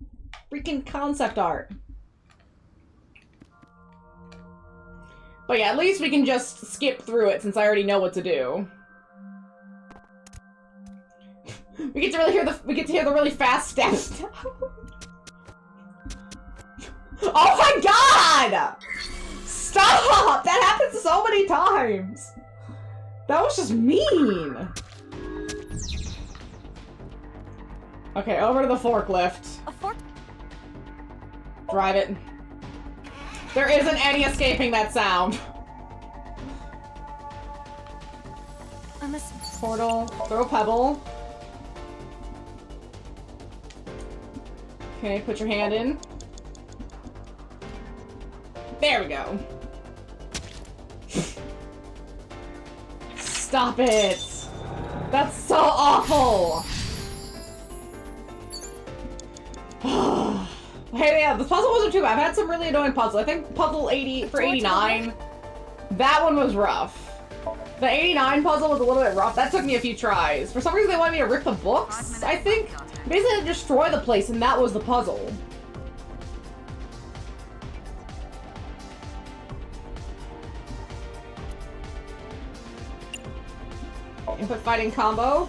freaking concept art. But yeah, at least we can just skip through it since I already know what to do. We get to hear the really fast steps. Oh my god! Stop! That happens so many times! That was just mean! Okay, over to the forklift. Drive it. There isn't any escaping that sound. Portal. Throw a pebble. Okay, put your hand in. There we go. Stop it! That's so awful! Hey, yeah, the puzzle wasn't too bad. I've had some really annoying puzzles. I think puzzle 80 for 89, that one was rough. The 89 puzzle was a little bit rough. That took me a few tries. For some reason they wanted me to rip the books, I think. Basically destroy the place, and that was the puzzle. Input fighting combo.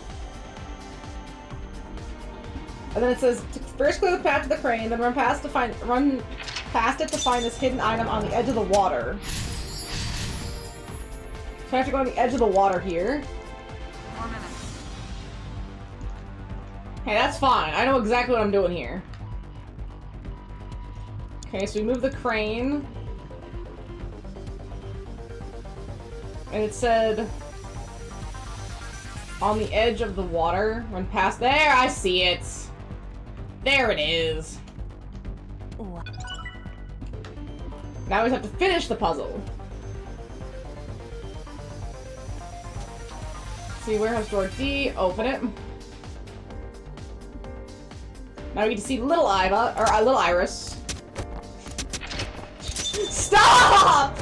And then it says, first clear the path to the crane, then run past it to find this hidden item on the edge of the water. So I have to go on the edge of the water here. 4 minutes. Hey, that's fine. I know exactly what I'm doing here. Okay, so we move the crane. And it said... on the edge of the water. When past... There, I see it! There it is. Now we just have to finish the puzzle. See, warehouse door D, open it. Now we get to see little Iva, or little Iris. Stop!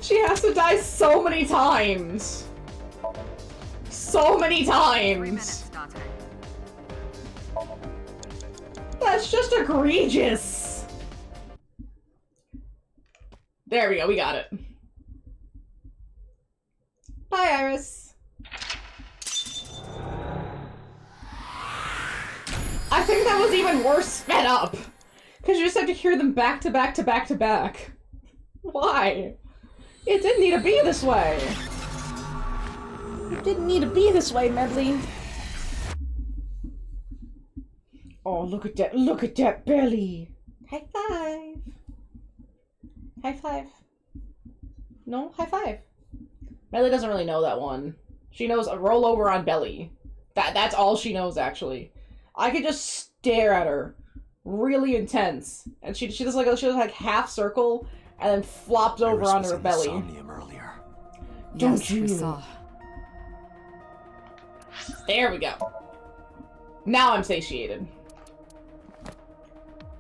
She has to die so many times. So many times. 3 minutes, Dante. That's just egregious. There we go, we got it. Bye, Iris. I think that was even worse sped up. Because you just have to hear them back to back to back to back. Why? It didn't need to be this way. It didn't need to be this way, Medley. Oh, look at that belly. High five. High five. No, high five. Medley doesn't really know that one. She knows a roll over on belly. That's all she knows, actually. I could just stare at her. Really intense. And she does like half circle and then flops over onto her belly. Somnium earlier. Don't you? We saw. There we go. Now I'm satiated.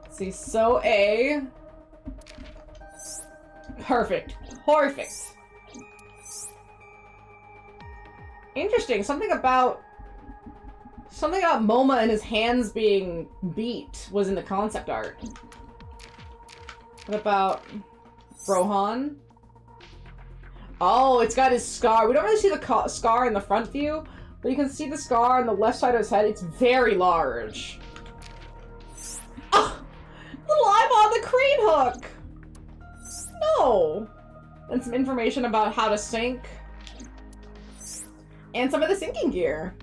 Let's see, so A. Perfect. Perfect. Interesting. Something about MoMA and his hands being beat was in the concept art. What about Rohan? Oh, it's got his scar. We don't really see the scar in the front view, but you can see the scar on the left side of his head. It's very large. Oh, little eyeball on the crane hook. No. And some information about how to sink. And some of the sinking gear.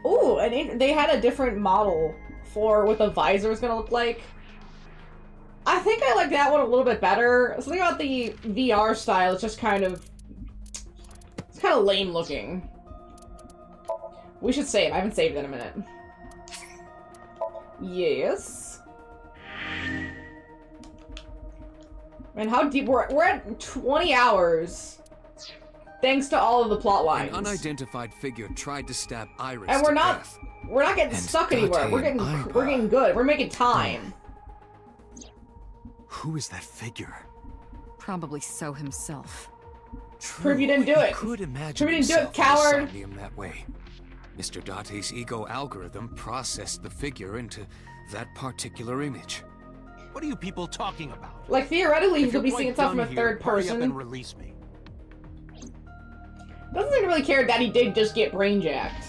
Ooh, and they had a different model for what the visor is going to look like. I think I like that one a little bit better. Something about the VR style, it's just kind of... it's kind of lame looking. We should save. I haven't saved in a minute. Yes. Man, how deep... We're at 20 hours. Thanks to all of the plot lines. An unidentified figure tried to stab Iris and we're to not death. We're not getting stuck anywhere. We're getting good. We're making time. Who is that figure? Probably So himself. Prove you didn't do it. Could imagine Prove you didn't do it, himself in coward. the Somnium that way. Mr. Date's ego algorithm processed the figure into that particular image. What are you people talking about? Like, theoretically, you If could be you're seeing quite stuff from a done third here, hurry up person. and release me. Doesn't seem to really care that he did just get brainjacked.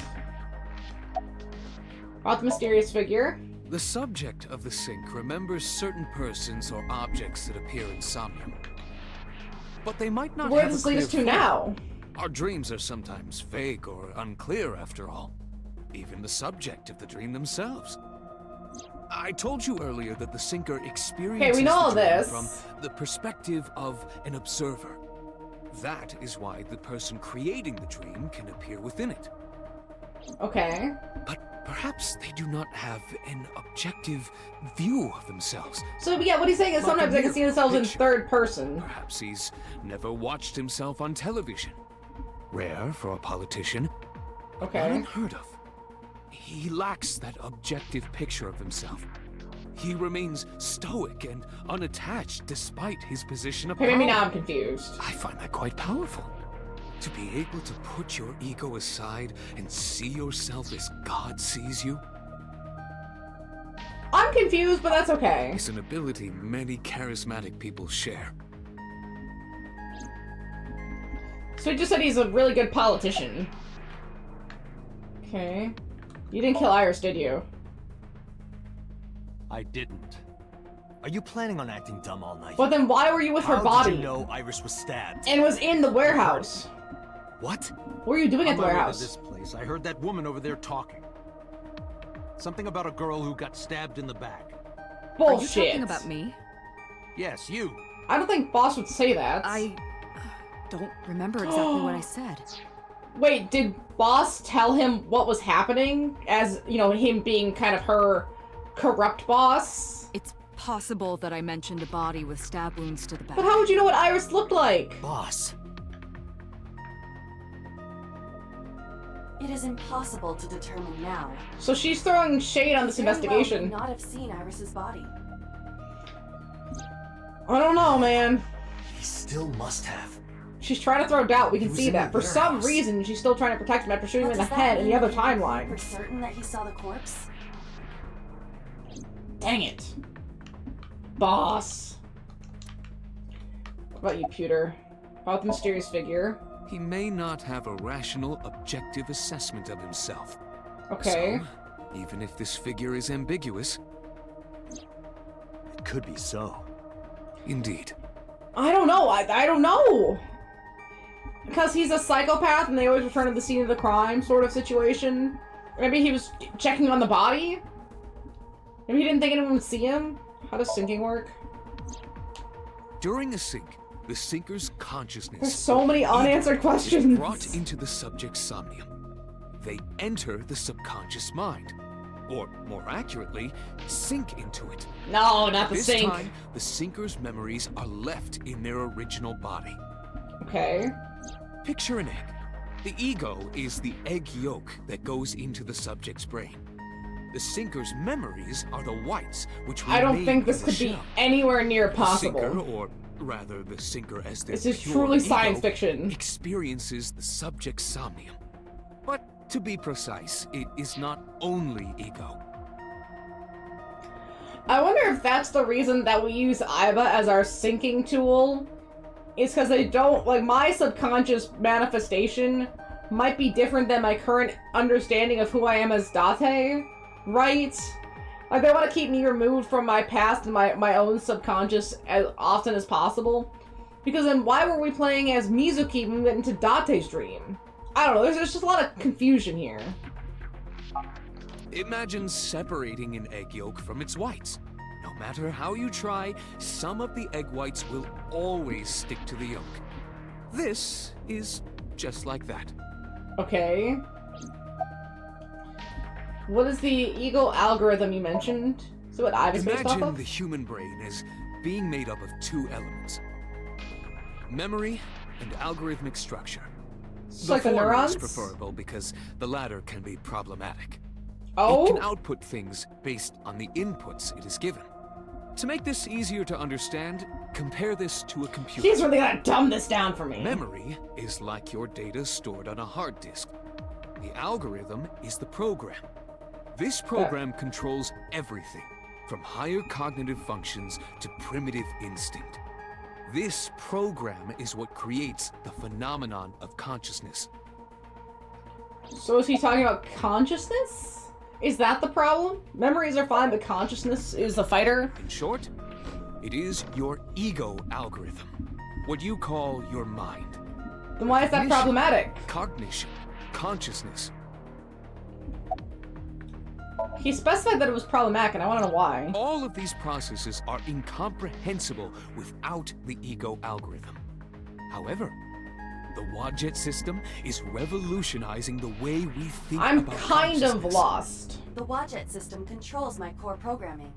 About the mysterious figure. The subject of the sync remembers certain persons or objects that appear in Somnium. But they might not Where have does a this lead us clear to form. now? Our dreams are sometimes vague or unclear after all. Even the subject of the dream themselves. I told you earlier that the sinker experiences Okay, we know all the dream this. from the perspective of an observer. That is why the person creating the dream can appear within it. Okay. But perhaps they do not have an objective view of themselves. So, yeah, what he's saying is Like a sometimes they can mere see themselves in picture. third person. Perhaps he's never watched himself on television. Rare for a politician. But Okay. not unheard of. He lacks that objective picture of himself. He remains stoic and unattached despite his position of Okay, maybe power. now I'm confused. I find that quite powerful. To be able to put your ego aside and see yourself as God sees you I'm confused, but that's okay. is an ability many charismatic people share. So he just said he's a really good politician. Okay. You didn't kill Iris, did you? I didn't. Are you planning on acting dumb all night? But then why were you with her How body? did you know Iris was stabbed? And was in the warehouse? What? What were you doing at On the my way to warehouse? this place, I heard that woman over there talking. Something about a girl who got stabbed in the back. Bullshit. Are you talking about me? Yes, you. I don't think Boss would say that. I don't remember exactly what I said. Wait, did Boss tell him what was happening? As, you know, him being kind of her corrupt boss? It's possible that I mentioned a body with stab wounds to the back. But how would you know what Iris looked like? Boss. It is impossible to determine now. So she's throwing shade on this investigation. Well may not have seen Iris's body. I don't know, man. He still must have. She's trying to throw doubt, we can He was see in that. the For some warehouse. reason, she's still trying to protect him after shooting him in the But does head that in the mean other he knew timeline. for certain that he saw the corpse? Dang it. Boss. What about you, Pewter? About the mysterious figure? He may not have a rational, objective assessment of himself. Okay. So, even if this figure is ambiguous... It could be so. Indeed. I don't know. I don't know. Because he's a psychopath and they always return to the scene of the crime sort of situation. Maybe he was checking on the body? Maybe he didn't think anyone would see him? How does syncing work? During a sync, the sinker's consciousness... There's so many unanswered questions. ...is brought into the subject's somnium. They enter the subconscious mind. Or, more accurately, sink into it. No, not the this sink. Time, the sinker's memories are left in their original body. Okay. Picture an egg. The ego is the egg yolk that goes into the subject's brain. The sinker's memories are the whites, which I don't remain think this in the could be shell. anywhere near The possible. sinker, or rather the sinker as their This is pure truly ego, science fiction. experiences the subject's somnium. But to be precise, it is not only ego. I wonder if that's the reason that we use Iba as our syncing tool. Is because they don't, like, my subconscious manifestation might be different than my current understanding of who I am as Date, right? Like, they want to keep me removed from my past and my own subconscious as often as possible. Because then why were we playing as Mizuki when we went into Date's dream? I don't know, there's just a lot of confusion here. Imagine separating an egg yolk from its whites. No matter how you try, some of the egg whites will always stick to the yolk. This is just like that. Okay. What is the ego algorithm you mentioned? So what Iva's based off Imagine of? the human brain as being made up of two elements. Memory and algorithmic structure. It's like the former neurons? is preferable because the latter can be problematic. Oh? It can output things based on the inputs it is given. To make this easier to understand, compare this to a computer. She's really gonna dumb this down for me. Memory is like your data stored on a hard disk. The algorithm is the program. This program controls everything, from higher cognitive functions to primitive instinct. This program is what creates the phenomenon of consciousness. So is he talking about consciousness? Is that the problem? Memories are fine, but consciousness is the fighter? In short, it is your ego algorithm. What you call your mind. Then why is that Cognition, problematic? Cognition, consciousness. He specified that it was problematic, and I want to know why. All of these processes are incomprehensible without the ego algorithm. However, the Wadjet system is revolutionizing the way we think I'm about kind of consciousness. lost. The Wadjet system controls my core programming.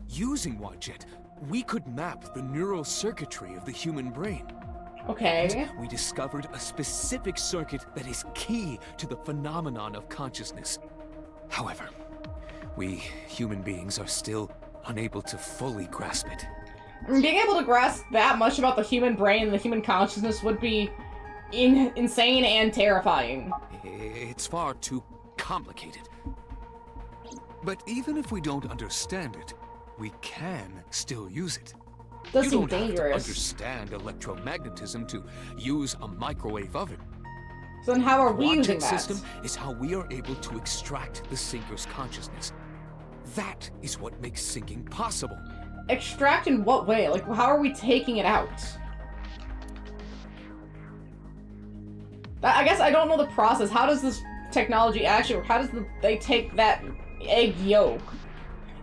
Using Wadjet, we could map the neural circuitry of the human brain. Okay. And we discovered a specific circuit that is key to the phenomenon of consciousness. However, we human beings are still unable to fully grasp it. Being able to grasp that much about the human brain and the human consciousness would be insane and terrifying. It's far too complicated. But even if we don't understand it, we can still use it. Does you seem don't have to dangerous. understand electromagnetism to use a microwave oven. So then how are we The using Wadjet that? system is how we are able to extract the sinker's consciousness. That is what makes syncing possible. Extract in what way? Like, how are we taking it out? I guess I don't know the process. How does this technology actually, how does they take that egg yolk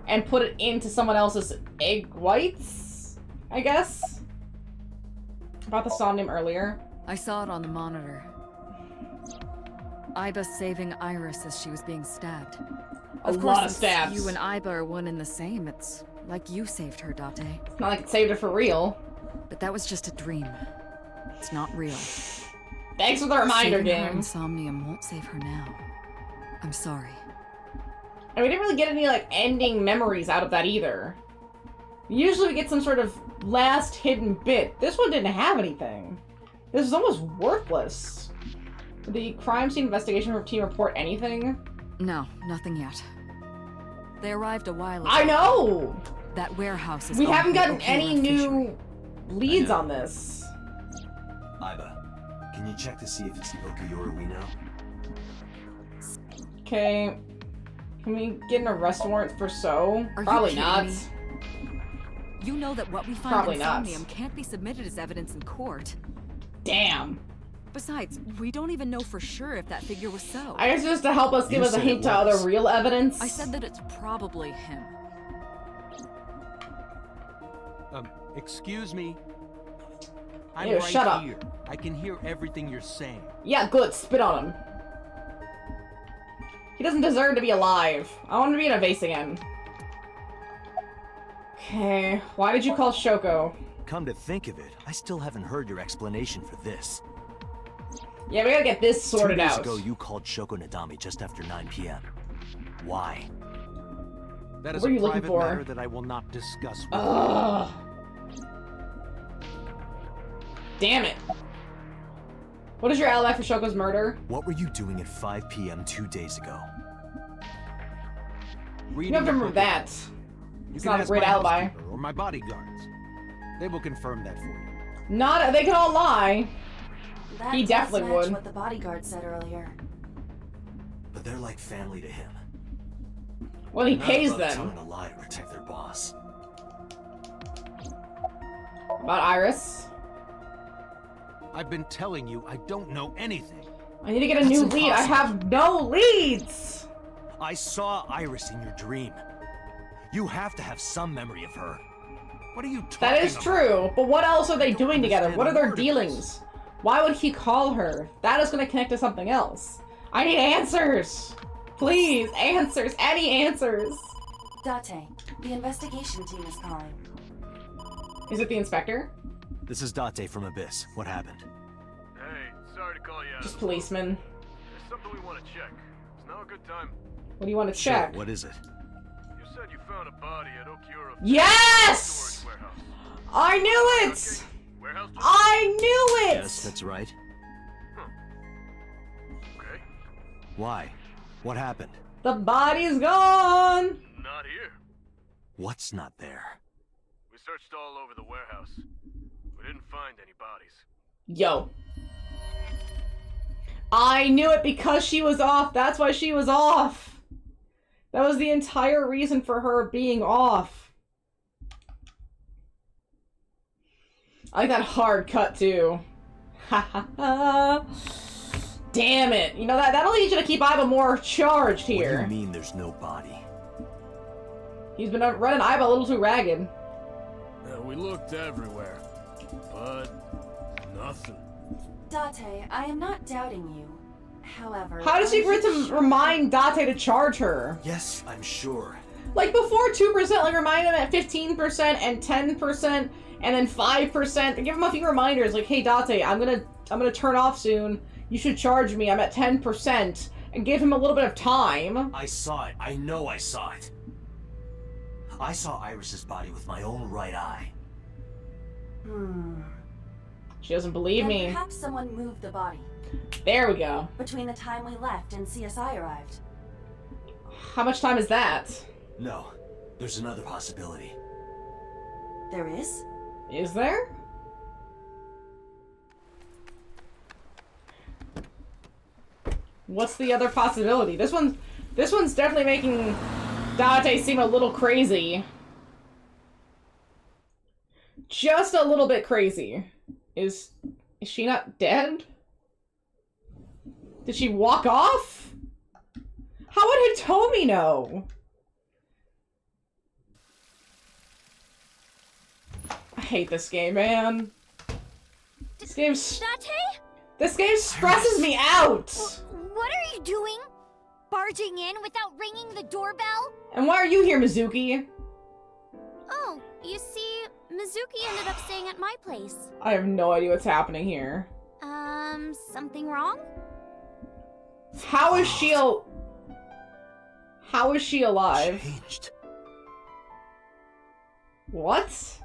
and put it into someone else's egg whites, I guess? About the Somnium earlier. I saw it on the monitor. Iba saving Iris as she was being stabbed. A lot of since stabs. You and Iba are one and the same. It's like you saved her, Date. It's not like it saved her for real. But that was just a dream. It's not real. Thanks for the reminder, Saving her game. in Somnium won't save her now. I'm sorry. And we didn't really get any, like, ending memories out of that either. Usually we get some sort of last hidden bit. This one didn't have anything. This is almost worthless. Did the crime scene investigation team report anything? No, nothing yet. They arrived a while ago. I know! That warehouse is We owned haven't by gotten Okura any Fishery. new leads on this. Iba, can you check to see if it's the Okuyura we know? Okay. Can we get an arrest warrant for So? Are you Probably kidding not. me? You know that what we find Probably in not. Somnium can't be submitted as evidence in court. Damn. Besides, we don't even know for sure if that figure was so. I guess just to help us give You us a said hint it to other was. real evidence. I said that it's probably him. Excuse me? I'm Ew, right shut up. here. I can hear everything you're saying. Yeah, good. Spit on him. He doesn't deserve to be alive. I want him to be in a vase again. Okay, why did you call Shoko? Come to think of it, I still haven't heard your explanation for this. Yeah, we gotta get this sorted 2 days out. ago, you called Shoko Nadami just after 9 p.m. Why? That is What are a you looking private for? matter that I will not discuss with Ugh. Damn it. What is your alibi for Shoko's murder? What were you doing at 5 p.m. 2 days ago? You have to remember that. You It's can not a ask great my alibi. housekeeper or my bodyguards. They will confirm that for you. Not, they could all lie. That He does definitely match would. what the bodyguard said earlier. But they're like family to him. Well, he Not pays above them. telling a lie to protect their boss. About Iris. I've been telling you I don't know anything. I need to get a That's new lead. I impossible. have no leads. I saw Iris in your dream. You have to have some memory of her. What are you talking That is about? true, but what else are they doing together? understand What a are their word of dealings? Why would he call her? That is going to connect to something else. I need answers. Please, answers. Any answers. Date, the investigation team is calling. Is it the inspector? This is Date from Abyss. What happened? Hey, sorry to call you out. Just policeman. There's something we want to check. It's now a good time. What do you want to Sure, check? what is it? You said you found a body at Okura. Yes! Storage warehouse. I knew it! Warehouse? I knew it! Yes, that's right. Okay. Why? What happened? The body's gone! Not here. What's not there? We searched all over the warehouse. We didn't find any bodies. Yo. I knew it because she was off. That's why she was off. That was the entire reason for her being off. I like that hard cut too. Ha ha ha. Damn it. You know, that'll need you to keep Iva more charged What do here. you mean there's no body? He's been running Iva a little too ragged. We looked everywhere, but nothing. Date, I am not doubting you. However, How does she I'm agree to remind Date to charge her? Yes, I'm sure. Like before 2%, like remind him at 15% and 10% and then 5%. Give him a few reminders like, hey Date, I'm gonna turn off soon. You should charge me. I'm at 10%. And give him a little bit of time. I saw it. I know I saw it. I saw Iris's body with my own right eye. She doesn't believe Then me. perhaps someone moved the body There we go. between the time we left and CSI arrived. How much time is that? No, there's another possibility. There is? Is there? What's the other possibility? This one's definitely making Date seem a little crazy. Just a little bit crazy. Is she not dead? Did she walk off? Toby know? I hate this game, man. This game stresses me out! What are you doing? Barging in without ringing the doorbell? And why are you here, Mizuki? Oh, you see, Mizuki ended up staying at my place. I have no idea what's happening here. Something wrong? How is she alive? Changed. What?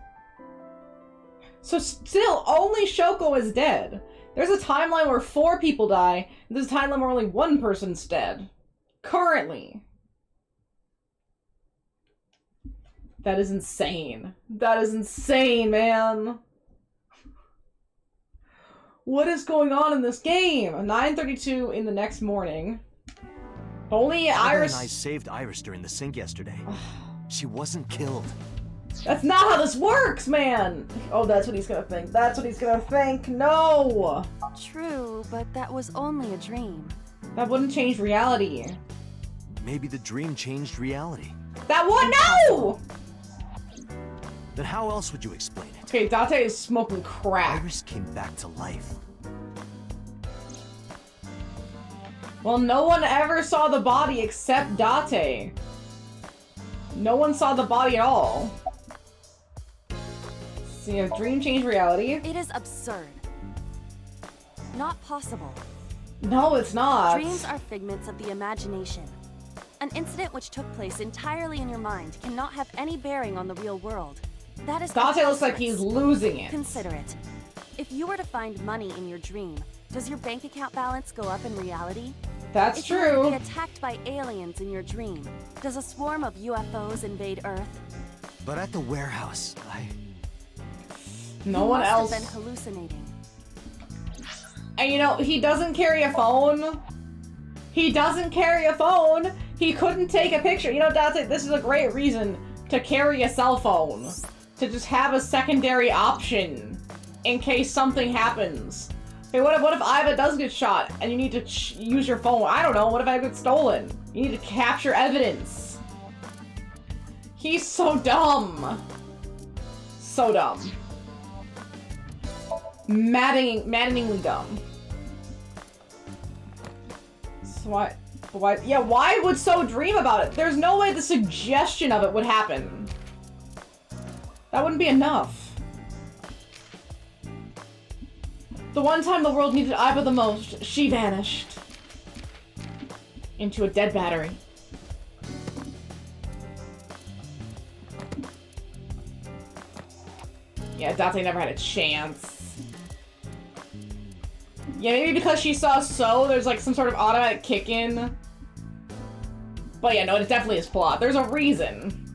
So still, only Shoko is dead. There's a timeline where 4 people die, and there's a timeline where only 1 person's dead. Currently. That is insane. That is insane, man. What is going on in this game? 9:32 in the next morning. Only Iris... and I saved Iris during the sink yesterday. She wasn't killed. That's not how this works, man! Oh, that's what he's gonna think. That's what he's gonna think. No! True, but that was only a dream. That wouldn't change reality. Maybe the dream changed reality. That would... No! Then how else would you explain it? Okay, Date is smoking crack. Iris came back to life. Well, no one ever saw the body except Date. No one saw the body at all. So, you know, dream changed reality. It is absurd. Not possible. No, it's not. Dreams are figments of the imagination. An incident which took place entirely in your mind cannot have any bearing on the real world. That is Date looks like he's losing it. Consider it. If you were to find money in your dream, does your bank account balance go up in reality? That's true. If you were to be attacked by aliens in your dream, does a swarm of UFOs invade Earth? But at the warehouse, No one else. Have been hallucinating. And you know, he doesn't carry a phone. He doesn't carry a phone. He couldn't take a picture. You know, Date, this is a great reason to carry a cell phone. To just have a secondary option in case something happens. Okay, what if Iva does get shot and you need to use your phone? I don't know, what if I get stolen? You need to capture evidence. He's so dumb. So dumb. Maddeningly dumb. So why would So dream about it? There's no way the suggestion of it would happen. That wouldn't be enough. The one time the world needed Iva the most, she vanished. Into a dead battery. Yeah, Date never had a chance. Yeah, maybe because she saw So, there's like some sort of automatic kick-in. But yeah, no, it definitely is plot. There's a reason.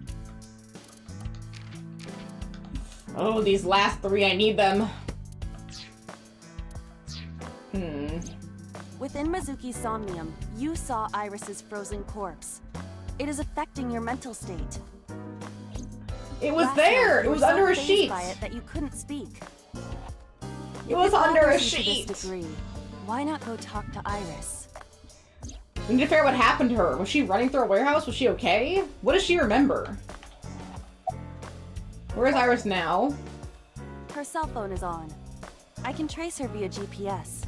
Oh, these last 3, I need them. Within Mizuki's Somnium, you saw Iris's frozen corpse. It is affecting your mental state. It was Last there! night, It was you were under so a fazed sheet! by it that you couldn't speak. It was If under a bothers you to sheet! this degree, why not go talk to Iris? We need to figure out what happened to her. Was she running through a warehouse? Was she okay? What does she remember? Where is Iris now? Her cell phone is on. I can trace her via GPS.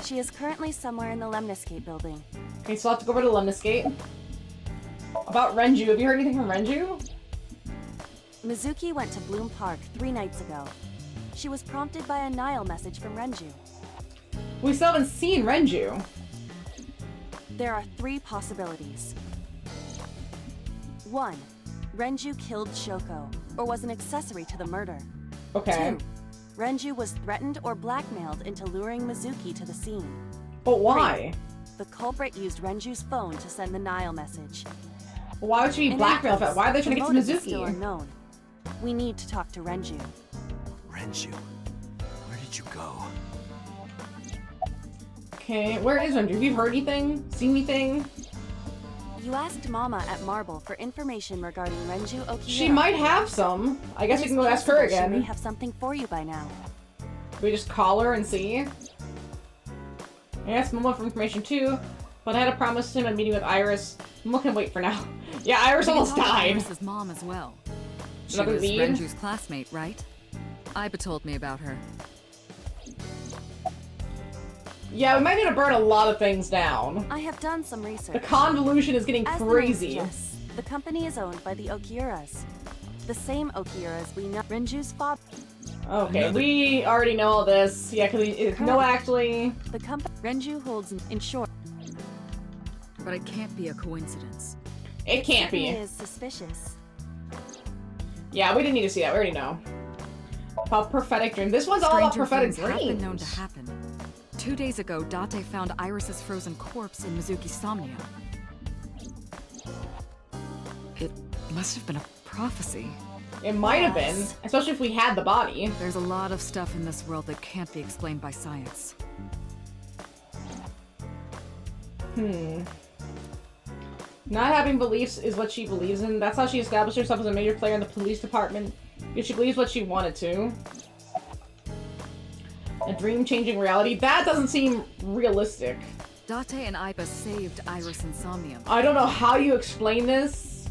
She is currently somewhere in the Lemniscate building. Okay, so I'll have to go over to Lemniscate. About Renju. Have you heard anything from Renju? Mizuki went to Bloom Park 3 nights ago. She was prompted by a Nile message from Renju. We still haven't seen Renju. There are 3 possibilities. 1. Renju killed Shoko, or was an accessory to the murder. Okay. 2. Renju was threatened or blackmailed into luring Mizuki to the scene. But why? 3. The culprit used Renju's phone to send the Nile message. Why would she be blackmailed? Why are they trying to get to the motive is Mizuki? still unknown. We need to talk to Renju. Renju, where did you go? Okay, where is Renju? Have you heard anything? Seen anything? You asked Mama at Marble for information regarding Renju Okiura. She might have some. I guess we can go ask her again. She may have something for you by now. We just call her and see. I asked Mama for information too. But I had to promise him a meeting with Iris. I'm looking to wait for now. Yeah, Iris almost died. Iris's mom as well. She Another was lead? Renju's classmate, right? Iba told me about her. Yeah, we might need to burn a lot of things down. I have done some research. The convolution is getting As crazy. the name suggests, the company is owned by the Okiuras. The same Okiuras we know. Renju's father. Okay, we already know all this. Yeah, because no, actually. The company Renju holds in short. But it can't be a coincidence. It can't be. Is suspicious. Yeah, we didn't need to see that. We already know. About prophetic dreams. This one's all about prophetic things have been dreams. known to happen. 2 days ago, Date found Iris's frozen corpse in Mizuki's Somnium. It must have been a prophecy. It might have been, especially if we had the body. There's a lot of stuff in this world that can't be explained by science. Not having beliefs is what she believes in. That's how she established herself as a major player in the police department. Because she believes what she wanted to. A dream-changing reality? That doesn't seem realistic. Date and Iba saved Iris and Somnium. I don't know how you explain this,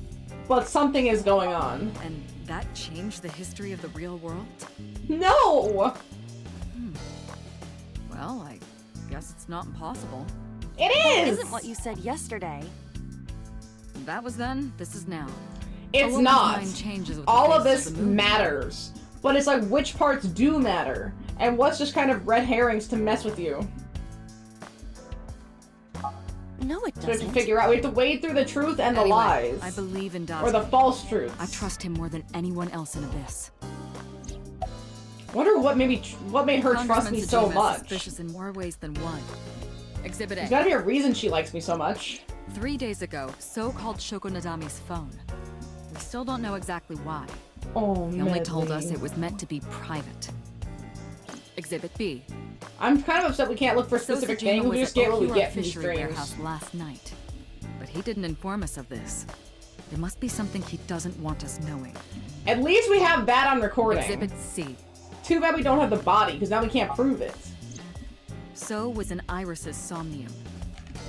but something is going on. And that changed the history of the real world? No! Well, I guess it's not impossible. It That is! isn't what you said yesterday. That was then, this is now. It's A woman's not. mind changes with the All of phases this the moon. matters. But it's like, which parts do matter? And what's just kind of red herrings to mess with you? No, it So we have doesn't. to figure out. We have to wade through the truth and the Anyway, lies. I believe in Date. Or the false truths. I trust him more than anyone else in Abyss. Wonder what made her trust Congressman me so Tsujima is much. suspicious in more ways than one. Exhibit A. There's gotta be a reason she likes me so much. 3 days ago, so-called Shoko Nadami's phone. We still don't know exactly why. Oh, He only told Medley. us it was meant to be private. Exhibit B. I'm kind of upset we can't look for So specific Tsujima things. We was just at get what we Okura get from these Fishery dreams. Warehouse last night. But he didn't inform us of this. There must be something he doesn't want us knowing. At least we have that on recording. Exhibit C. Too bad we don't have the body, because now we can't prove it. So was in Iris's Somnium.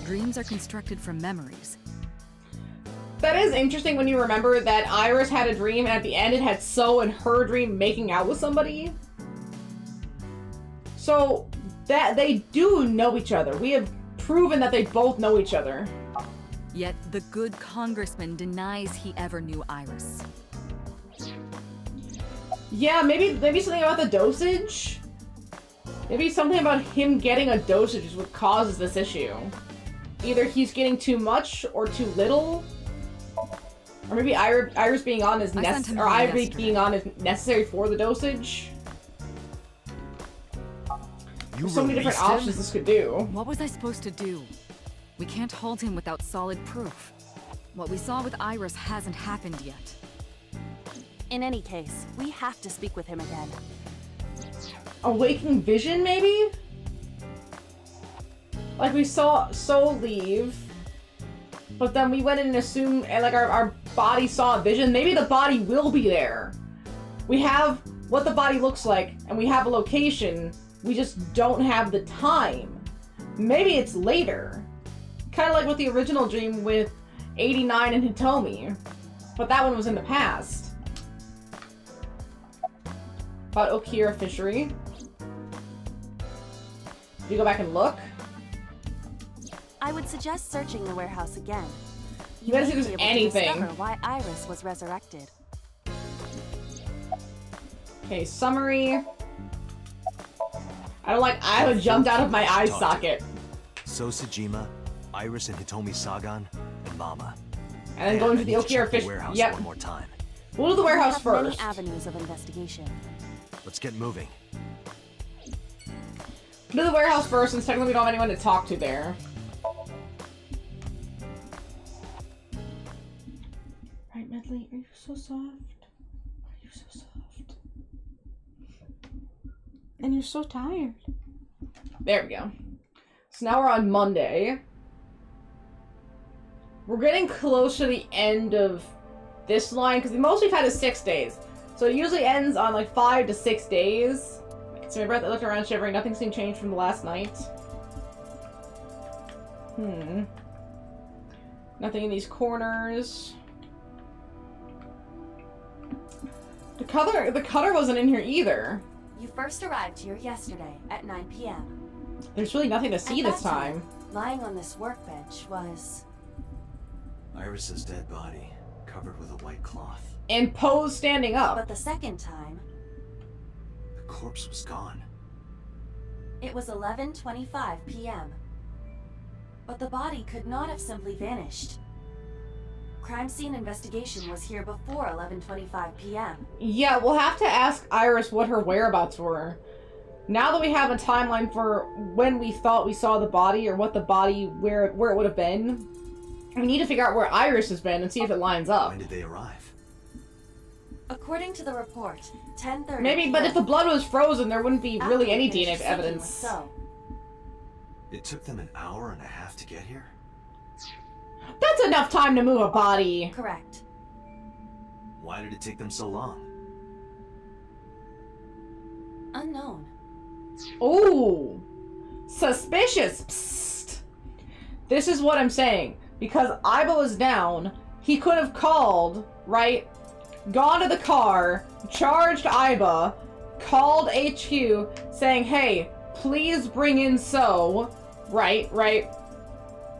Dreams are constructed from memories. That is interesting when you remember that Iris had a dream, and at the end it had So in her dream making out with somebody. So, that they do know each other. We have proven that they both know each other. Yet the good congressman denies he ever knew Iris. Yeah, maybe something about the dosage? Maybe something about him getting a dosage is what causes this issue. Either he's getting too much or too little. Or maybe Iris being on is necessary, or Iris being on is necessary for the dosage. There's so many different options this could do. What was I supposed to do? We can't hold him without solid proof. What we saw with Iris hasn't happened yet. In any case, we have to speak with him again. A waking vision, maybe? Like we saw So leave, but then we went in and assumed, and like our body saw a vision. Maybe the body will be there. We have what the body looks like, and we have a location. We just don't have the time. Maybe it's later. Kind of like with the original dream with 89 and Hitomi. But that one was in the past. About Okira Fishery. Did you go back and look? I would suggest searching the warehouse again. You gotta see may if be there's able to anything. discover why Iris was resurrected. Okay, summary. I don't like I would jumped out of my eye socket. So Tsujima, Iris and Hitomi Sagan, and Mama. And then going to the Okira Fish. Warehouse Yep. one more time. We'll do the warehouse We have first. many avenues of investigation. Let's get moving. Do the warehouse first, and secondly, we don't have anyone to talk to there. Right, Medley, are you so soft? Are you so soft? And you're so tired. There we go. So now we're on Monday. We're getting close to the end of this line, because the most we've had is 6 days. So it usually ends on like 5 to 6 days. So my breath, I looked around shivering. Nothing seemed changed from the last night. Nothing in these corners. The cutter wasn't in here either. You first arrived here yesterday at 9 p.m. There's really nothing to see this time. Lying on this workbench was... Iris's dead body, covered with a white cloth. And Poe's standing up. But the second time... The corpse was gone. It was 11:25 p.m. But the body could not have simply vanished. Crime scene investigation was here before 11:25 p.m. Yeah, we'll have to ask Iris what her whereabouts were. Now that we have a timeline for when we thought we saw the body, or what the body, where it would have been, we need to figure out where Iris has been and see if it lines up. When did they arrive? According to the report, 10:30 Maybe, but if the blood was frozen, there wouldn't be really any After DNA finished evidence. sinking with It took them an hour and a half to get here? That's enough time to move a body. Correct. Why did it take them so long? Unknown. Ooh. Suspicious. Psst. This is what I'm saying. Because Iba was down, he could have called, right? Gone to the car, charged Iba, called HQ, saying, hey, please bring in So. Right.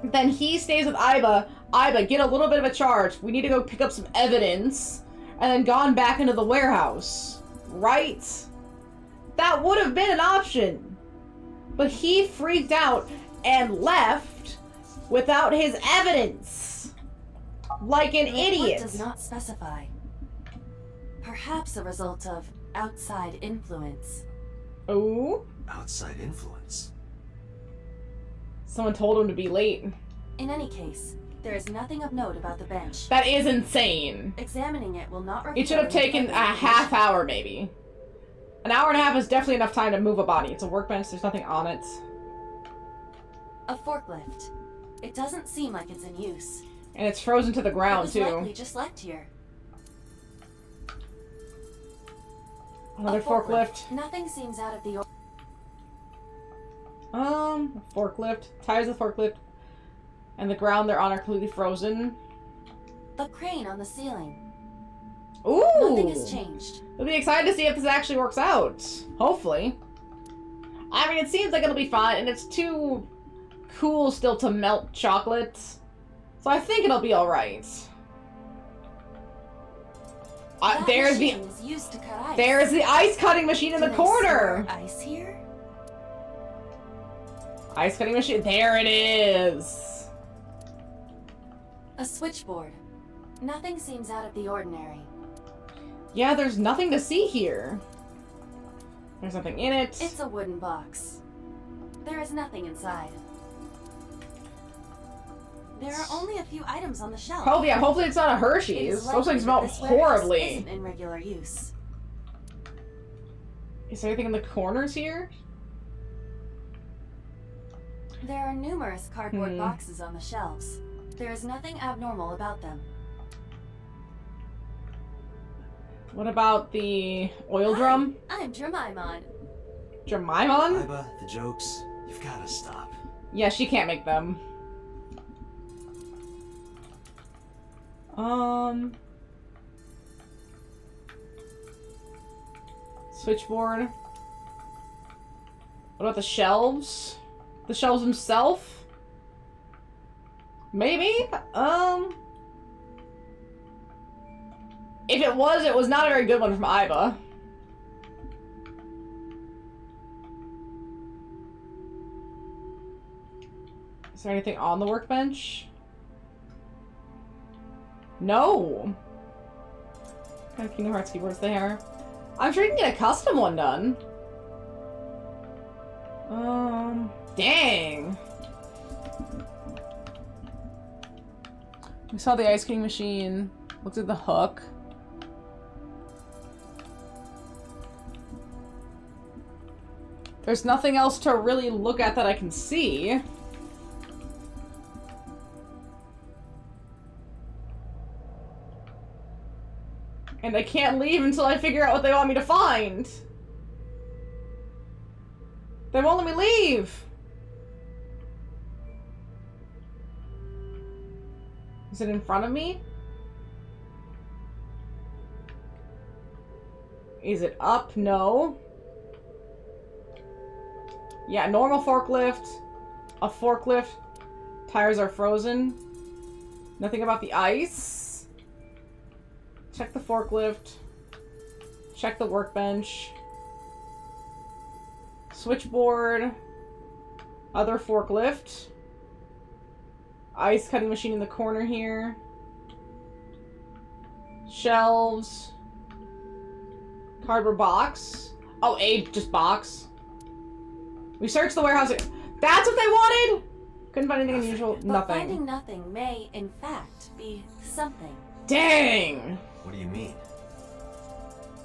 Then he stays with Iba. Iba, get a little bit of a charge. We need to go pick up some evidence. And then gone back into the warehouse. Right? That would have been an option. But he freaked out and left without his evidence. Like an idiot. It does not specify. Perhaps a result of outside influence. Oh? Outside influence? Someone told him to be late. In any case, there is nothing of note about the bench. That is insane. Examining it will not reveal... It should have taken a half hour, maybe. An hour and a half is definitely enough time to move a body. It's a workbench, there's nothing on it. A forklift. It doesn't seem like it's in use. And it's frozen to the ground, it was too. likely just left here. Another forklift. Nothing seems out of the ordinary. Forklift. Tires of the forklift. And the ground they're on are completely frozen. The crane on the ceiling. Ooh! Nothing has changed. We'll be excited to see if this actually works out. Hopefully. I mean, it seems like it'll be fine, and it's too cool still to melt chocolate. So I think it'll be alright. There's the... is used to cut ice. There's the ice cutting machine in the corner! Ice here? Ice cutting machine. There it is! A switchboard. Nothing seems out of the ordinary. Yeah, there's nothing to see here. There's nothing in it. It's a wooden box. There is nothing inside. There are only a few items on the shelf. Oh yeah, hopefully it's not a Hershey's. Those things smell horribly. Isn't in regular use. Is there anything in the corners here? There are numerous cardboard boxes on the shelves. There is nothing abnormal about them. What about the oil drum? I'm Jemimon. Jemimon? Iba, the jokes, you've gotta stop. Yeah, she can't make them. Switchboard. What about the shelves? The shelves themselves? Maybe? If it was not a very good one from Iba. Is there anything on the workbench? No! What kind of Kingdom Hearts keyboards they are? I'm sure you can get a custom one done. Dang! We saw the ice cream machine. Looked at the hook. There's nothing else to really look at that I can see. And I can't leave until I figure out what they want me to find. They won't let me leave. Is it in front of me? Is it up? No. Yeah, normal forklift. A forklift. Tires are frozen. Nothing about the ice. Check the forklift. Check the workbench. Switchboard. Other forklift. Ice cutting machine in the corner here. Shelves. Cardboard box. Oh, just box. We searched the warehouse. That's what they wanted? Couldn't find anything unusual. But Nothing. finding nothing may, in fact, be something. Dang! What do you mean?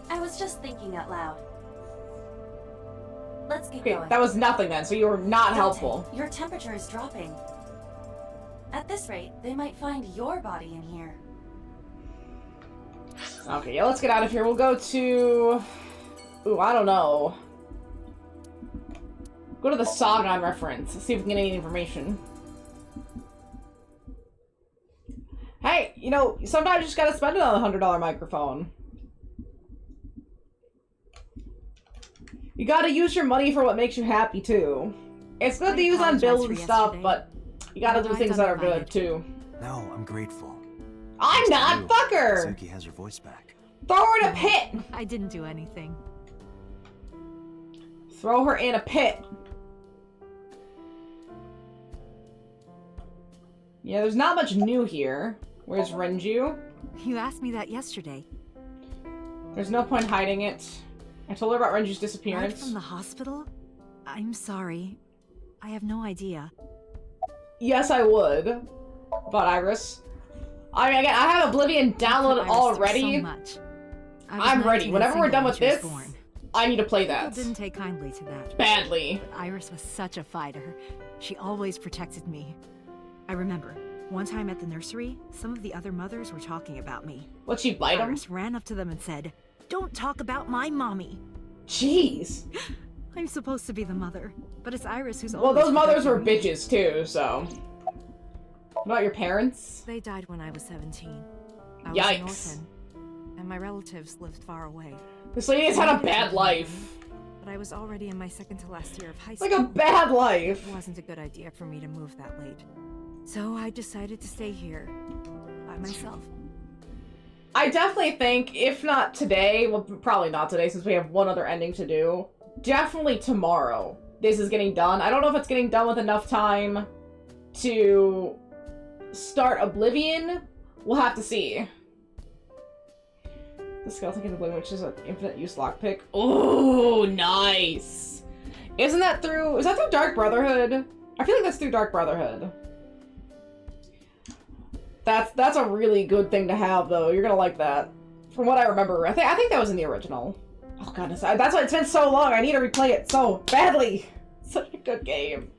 I was just thinking out loud. Let's keep Okay, going. that was nothing then, so you were not Dante, helpful. Your temperature is dropping. At this rate, they might find your body in here. Okay, yeah, let's get out of here. We'll go to... Ooh, I don't know. Go to the Sagan reference. See if we can get any information. Hey, you know, sometimes you just gotta spend it on a $100 microphone. You gotta use your money for what makes you happy, too. It's good to use on bills and stuff, but you gotta do things that are good, too. No, I'm grateful. I'm not, fucker! Suki has her voice back. Throw her in a pit! I didn't do anything. Throw her in a pit. Yeah, there's not much new here. Where's Renju? You asked me that yesterday. There's no point hiding it. I told her about Renju's Right disappearance. from the hospital? I'm sorry. I have no idea. Yes, I would. But Iris. I mean, again, I have Oblivion downloaded already. So much. I'm ready. Whenever we're done with this, I need to play that. People didn't take kindly to that. Badly. But Iris was such a fighter. She always protected me. I remember, one time at the nursery, some of the other mothers were talking about me. What'd she bite 'em? Iris ran up to them and said, "Don't talk about my mommy." Jeez. I'm supposed to be the mother, but it's Iris who's Well, always those mothers were protecting me. bitches too, so. What about your parents? They died when I was 17. I was Yikes. an orphan, and my relatives lived far away. This lady has had a bad life. But I was already in my second to last year of high Like school. a bad life. It wasn't a good idea for me to move that late. So I decided to stay here, by myself. I definitely think, if not today, well, probably not today since we have one other ending to do, definitely tomorrow this is getting done. I don't know if it's getting done with enough time to start Oblivion. We'll have to see. The skeleton can Oblivion, which is an infinite use lockpick. Oh, nice! Is that through Dark Brotherhood? I feel like that's through Dark Brotherhood. That's a really good thing to have, though. You're gonna like that. From what I remember, I think that was in the original. Oh goodness, that's why it's been so long. I need to replay it so badly. Such a good game.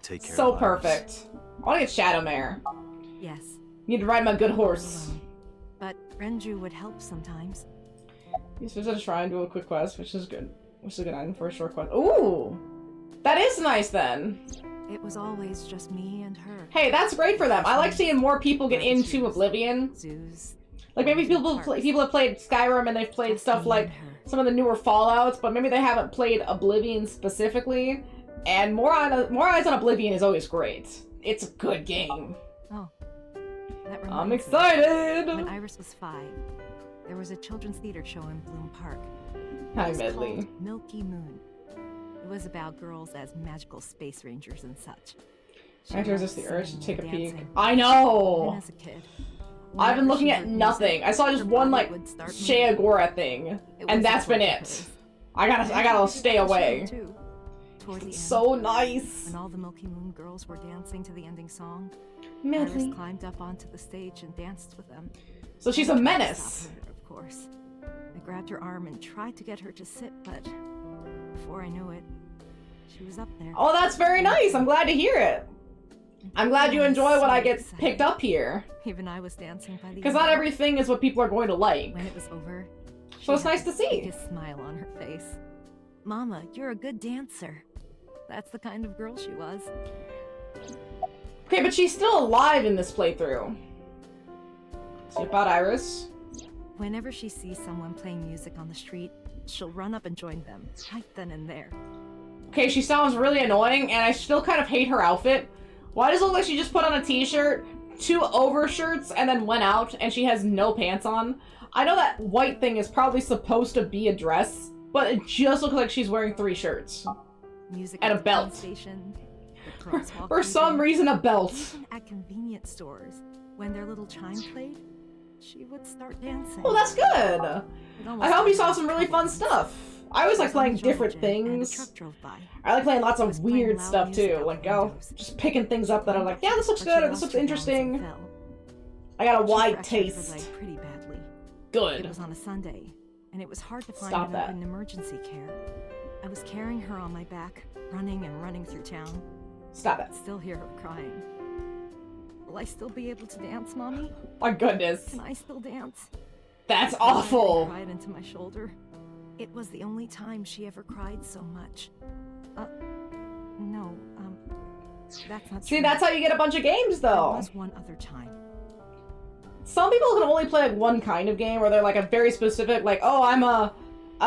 Take care. So of perfect. I want to get Shadowmare. Yes. Need to ride my good horse. But Renju would help sometimes. Use visit a shrine, do a quick quest, which is good. Which is a good item for a short quest. Ooh, that is nice then. It was always just me and her. Hey, that's great for them. I like seeing more people get into Oblivion. Zoos. Like maybe people have played Skyrim and they've played stuff like some of the newer Fallouts, but maybe they haven't played Oblivion specifically. And more eyes on Oblivion is always great. It's a good game. Oh, that reminds I'm me. excited. When Iris was 5, there was a children's theater show in Bloom Park. Hi, It was Medley. called Milky Moon. It was about girls as magical space rangers and such. I have to resist the urge to take a peek. dancing. I know! Even as a kid. I've been Whenever looking she at heard nothing. music, I saw just her one, body like, would start Shea moving. Agora thing. It was And a that's been quirk of it. hers. I gotta stay away. Toward the end, So nice. when all the Milky Moon girls were dancing to the ending song, Medley. Iris climbed up onto the stage and danced with them. So she's I a tried to menace. stop her, of course. I grabbed her arm and tried to get her to sit, but before I knew it, she was up there. Oh, that's very nice. I'm glad to hear it. I'm glad you enjoy what I get picked up here. Even I was dancing by the Because end. not everything is what people are going to like. When it was over, So it's she had nice to the see. biggest smile on her face. Mama, you're a good dancer. That's the kind of girl she was. Okay, but she's still alive in this playthrough. See about Iris. Whenever she sees someone playing music on the street, she'll run up and join them, right then and there. Okay, she sounds really annoying, and I still kind of hate her outfit. Why does it look like she just put on a t-shirt, 2 overshirts, and then went out, and she has no pants on? I know that white thing is probably supposed to be a dress, but it just looks like she's wearing 3 shirts. Music and a at the belt. train station, the crosswalk For some even, reason, a belt. Even at convenience stores, when their little chime played, she would start dancing. Well, that's good. I hope you saw some really fun stuff. I always like playing different things. I like playing lots of weird stuff too, like just picking things up that are like, yeah, this looks good, or this looks interesting. I got a wide taste. Pretty badly. Good. It was on a Sunday, and it was hard to find Stop an that. open emergency care. I was carrying her on my back, running and running through town. Stop it. Still hear her crying. Will I still be able to dance, Mommy? My goodness. Can I still dance? That's awful. I cried into my shoulder. It was the only time she ever cried so much. No, that's not See, true. that's how you get a bunch of games, There though. was one other time. Some people can only play like one kind of game, or they're like a very specific, like, oh, I'm an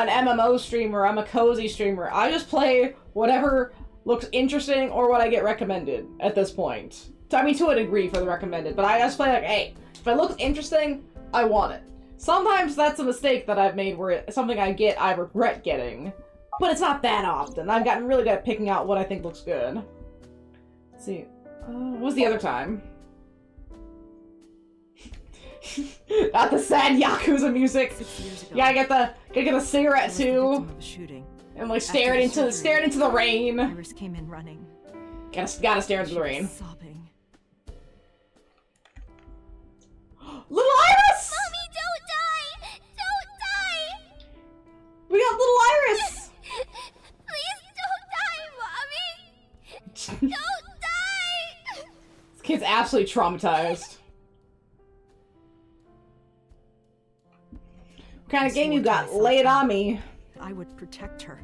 MMO streamer, I'm a cozy streamer. I just play whatever looks interesting or what I get recommended at this point. I mean, to a degree for the recommended, but I just play like, hey, if it looks interesting, I want it. Sometimes that's a mistake that I've made where it's something I get I regret getting, but it's not that often. I've gotten really good at picking out what I think looks good. Let's see, what was the other time? Not the sad Yakuza music. Yeah, I gotta get the cigarette too, and like staring into the rain. Iris came in running. Gotta stare into the rain. Sobbing. Little Iris! Mommy, don't die! Don't die! We got little Iris! Please don't die, Mommy! Don't die! This kid's absolutely traumatized. What kind of game you got? Lay it on me. I would protect her,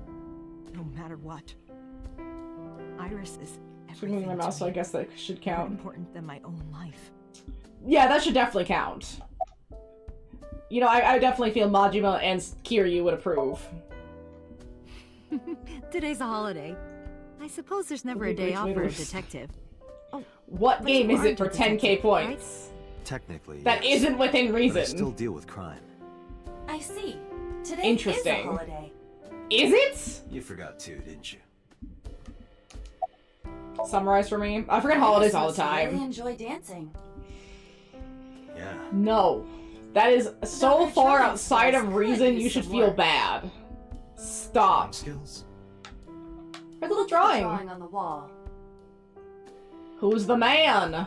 no matter what. Iris is Swinging everything my mouse, to so I me. guess that should More count. important than my own life. Yeah, that should definitely count. You know, I definitely feel Majima and Kiryu would approve. Today's a holiday. I suppose there's never a day off for a detective. Oh, What but game you is it aren't for a 10k detective, points? Technically, That yes, isn't within but I reason. still deal with crime. I see. Today Interesting. is a holiday. Is it? You forgot too, didn't you? Summarize for me. I forget holidays all the I time. really enjoy dancing. Yeah. No. That is so No, I far tried, outside but I of reason could you use should some feel work. bad. Stop. Skills? Her little What's the drawing. drawing on the wall. Who's the man?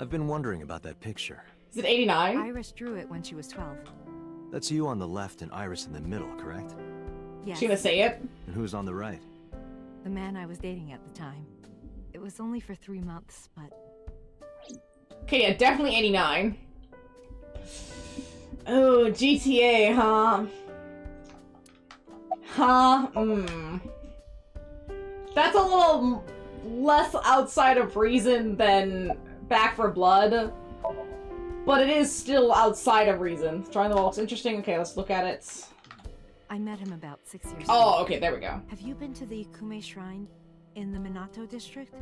I've been wondering about that picture. Is it 89? Iris drew it when she was 12. That's you on the left and Iris in the middle, correct? Yes. She gonna say it? And who's on the right? The man I was dating at the time. It was only for 3 months, but Okay, yeah, definitely 89. Oh, GTA, huh? Huh? That's a little less outside of reason than Back for Blood. But it is still outside of reason. Drawing the wall looks interesting. Okay, let's look at it. I met him about 6 years ago. Oh, okay, there we go. Have you been to the Kume Shrine in the Minato district?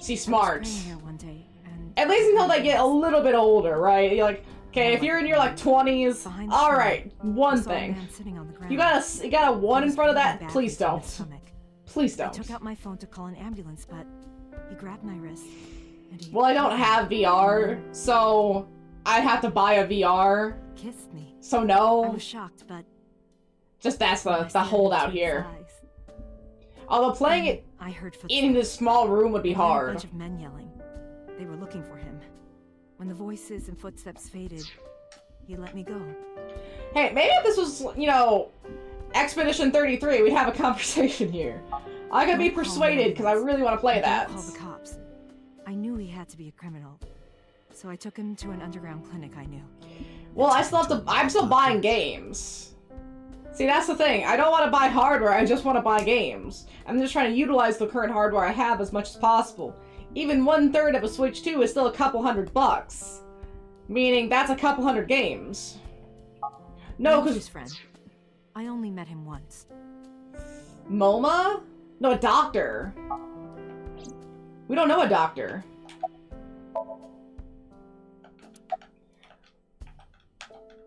She's smart. I was praying here one day, and At least until they get a little bit older, right? You're like, okay, if you're in your like 20s, Behind the alright, shrine, one I saw a thing. man sitting on the ground. You got a one in front of that? Please don't. Please I don't. took out my phone to call an ambulance, but he grabbed my wrist. And he Well, I don't have VR, so I'd have to buy a VR. kissed me. So I no. was shocked, but Just that's when I the stared holdout into his here. eyes, Although playing it I heard in this small room would be and then a hard. bunch of men yelling. They were looking for him. When the voices and footsteps faded, he let me go. Hey, maybe if this was, you know, Expedition 33, we'd have a conversation here. I could be Don't call persuaded because I really want to play and that. Don't call the cops. I knew he had to be a criminal, so I took him to an underground clinic I knew. Well, I still have to. I'm still buying games. See, that's the thing. I don't want to buy hardware. I just want to buy games. I'm just trying to utilize the current hardware I have as much as possible. even 1/3 of a Switch 2 is still a couple $100. Meaning that's a couple hundred games. No, because his friend. I only met him once. MoMA? No, a doctor. We don't know a doctor.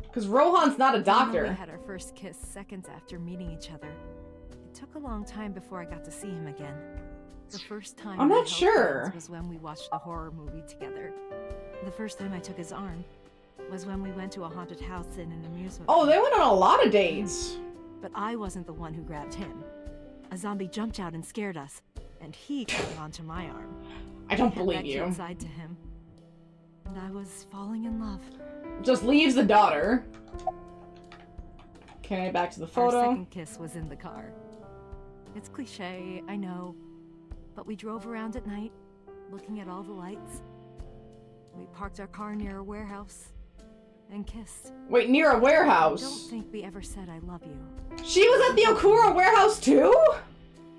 Because Rohan's not a doctor. We had our first kiss seconds after meeting each other. It took a long time before I got to see him again. The first time I'm not we held sure. hands was when we watched a horror movie together. The first time I took his arm was when we went to a haunted house in an amusement Oh, park. they went on a lot of dates. But I wasn't the one who grabbed him. A zombie jumped out and scared us, and he clung onto my arm. I don't had believe that you. kid side to him, and I was falling in love. Just leaves the daughter. Okay, back to the photo. Our second kiss was in the car. It's cliche, I know, but we drove around at night, looking at all the lights. We parked our car near a warehouse and kissed. Wait, near a warehouse? I don't think we ever said I love you. She was at the Okura warehouse too?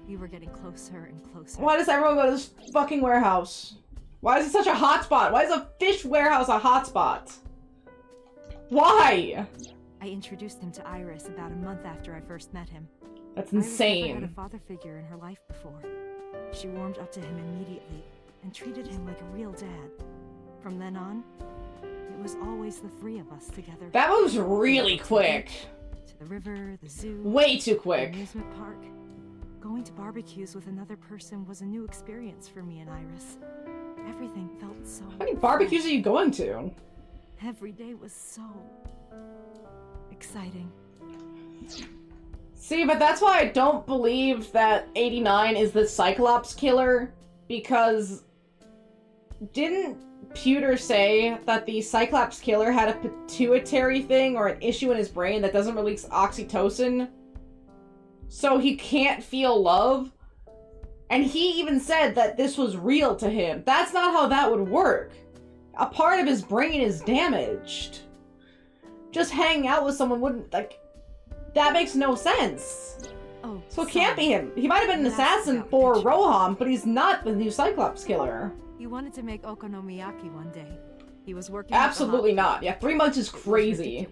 We were getting closer and closer. Why does everyone go to this fucking warehouse? Why is it such a hotspot? Why is a fish warehouse a hotspot? Why? I introduced him to Iris about a month after I first met him. That's Iris never insane. had a father figure in her life before. She warmed up to him immediately and treated him like a real dad. From then on, it was always the three of us together. That was really quick. To the river, the zoo. Way too quick. The amusement park. Going to barbecues with another person was a new experience for me and Iris. Everything felt so... How many barbecues are you going to? Every day was so... exciting. See, but that's why I don't believe that 89 is the Cyclops killer, because didn't Pewter say that the Cyclops killer had a pituitary thing or an issue in his brain that doesn't release oxytocin? So he can't feel love? And he even said that this was real to him. That's not how that would work. A part of his brain is damaged. Just hanging out with someone wouldn't, like... That makes no sense. Oh, so it can't be him. He might have been an assassin for Rohan, but he's not the new Cyclops killer. He wanted to make okonomiyaki one day. He was working... Absolutely not. Yeah, 3 months is crazy.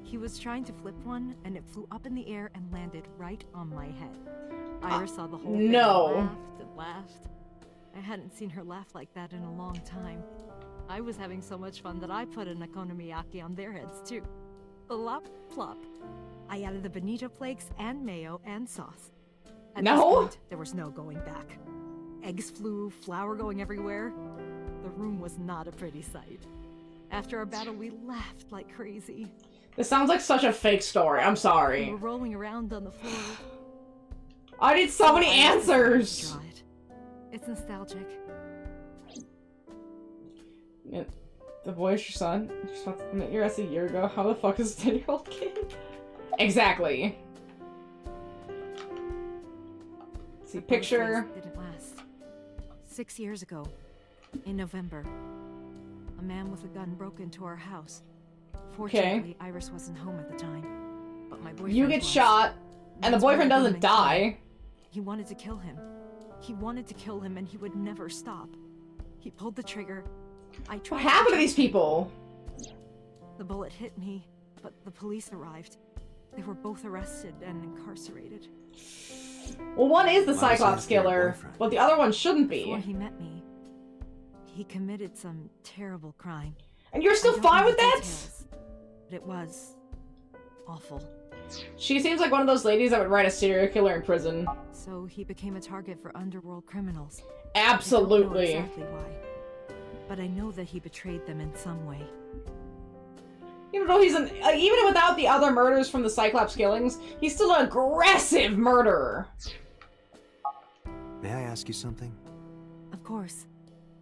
He was trying to flip one, and it flew up in the air and landed right on my head. Iris saw the whole thing no. and laughed and laughed. I hadn't seen her laugh like that in a long time. I was having so much fun that I put an okonomiyaki on their heads too. Plop, plop. I added the bonito flakes and mayo and sauce. At this point, there was no going back. Eggs flew, flour going everywhere. The room was not a pretty sight. After our battle, we laughed like crazy. This sounds like such a fake story. I'm sorry. We were rolling around on the floor. I need so many answers. It's nostalgic. The boy is your son. Met your ass a year ago. How the fuck is a 10-year-old kid? Exactly. See, picture. Didn't last. 6 years ago, in November, a man with a gun broke into our house. Fortunately, Iris wasn't home at the time, but my boyfriend You get was. shot, and the boyfriend doesn't die. He wanted to kill him. He wanted to kill him, and he would never stop. He pulled the trigger. I tried. What happened to these people? The bullet hit me, but the police arrived. They were both arrested and incarcerated. Well, one is the Cyclops killer, but the other one shouldn't be. Before he met me, he committed some terrible crime. And you're still fine with that? Details, but it was awful. She seems like one of those ladies that would write a serial killer in prison. So he became a target for underworld criminals. Absolutely. I don't know exactly why, but I know that he betrayed them in some way. Even though he's even without the other murders from the Cyclops killings, he's still an aggressive murderer. May I ask you something? Of course.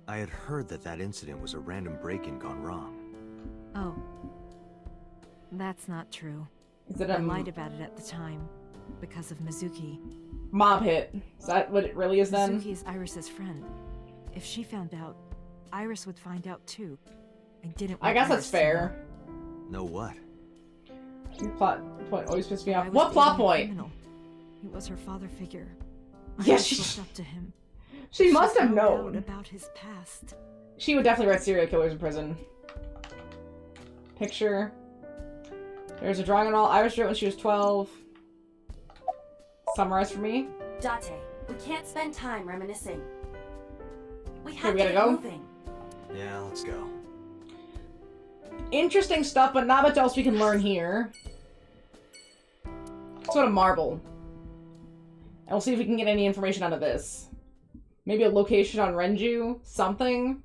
I had heard that incident was a random break-in gone wrong. Oh. That's not true. Is it I lied about it at the time, because of Mizuki. Mob hit. Is that what it really is then? Mizuki is Iris's friend. If she found out, Iris would find out too. I didn't want I guess Iris that's fair. Know what? Your plot point always pissed me off. I was What plot dating a point? criminal. He was her father figure. Yes, I looked up to him. She must have found out known. about his past. She would definitely write serial killers in prison. Picture. There's a drawing on all. Iris drew it when she was 12. Summarize for me. Date, we can't spend time reminiscing. We Okay, have we to gotta get go? moving. Yeah, let's go. Interesting stuff, but not much else we can learn here. Let's go to Marble. And we'll see if we can get any information out of this. Maybe a location on Renju? Something?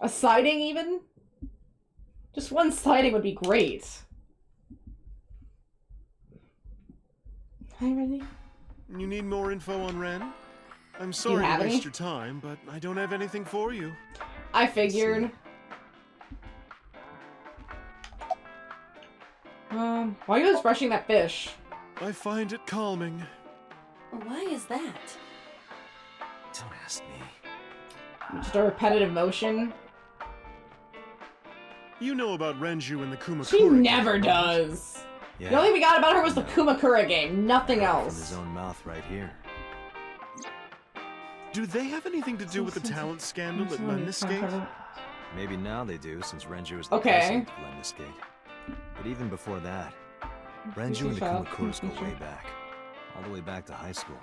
A sighting, even? Just one sighting would be great. Hi, Renju. You need more info on Ren? I'm sorry to have waste any? your time, but I don't have anything for you. I figured. Why are you just brushing that fish? I find it calming. Why is that? Don't ask me. Just a repetitive motion. You know about Renju and the Kumakura. She never does. Yeah. The only thing we got about her was the Kumakura game. Nothing From else. his own mouth right here. Do they have anything to do with the talent scandal at Lemniscate? Maybe now they do, since Renju is the Okay. president of Lemniscate. But even before that, Renju and the Kumakuras go way back. All the way back to high school.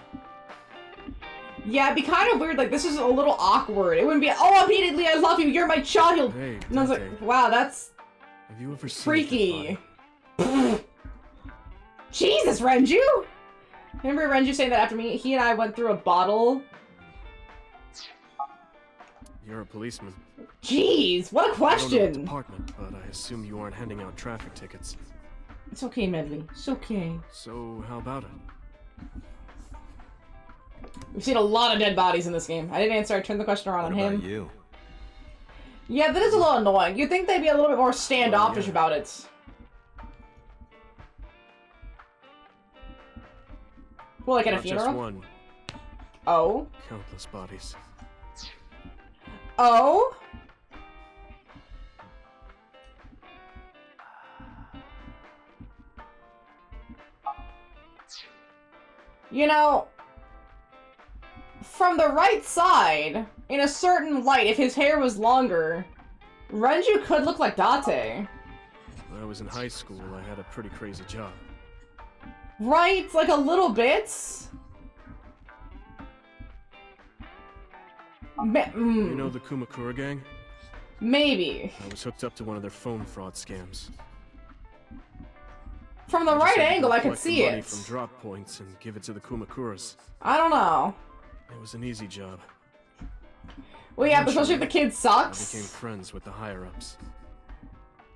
Yeah, it'd be kind of weird. Like, this is a little awkward. It wouldn't be, oh, immediately, I love you, you're my child. Hey, And I was like, wow, that's have you ever seen freaky. Jesus, Renju! Remember Renju saying that after me? He and I went through a bottle. You're a policeman. Jeez, what a I don't know the question! department, but I assume you aren't handing out traffic tickets. It's okay, Medley. It's okay. So, how about it? We've seen a lot of dead bodies in this game. I didn't answer. I turned the question around on What him. about you? Yeah, that is a little annoying. You'd think they'd be a little bit more standoffish about it. Well, like at a Not funeral? just one. Oh? Countless bodies. Oh? You know, from the right side, in a certain light, if his hair was longer, Renju could look like Date. When I was in high school, I had a pretty crazy job. Right? Like a little bit? You know the Kumakura gang? Maybe. I was hooked up to one of their phone fraud scams. From the I just right had to angle, go I could collect the see money it. from drop points and give it to the Kumakuras. I don't know. It was an easy job. Well, yeah, but especially if the kid I sucks. became friends with the higher-ups.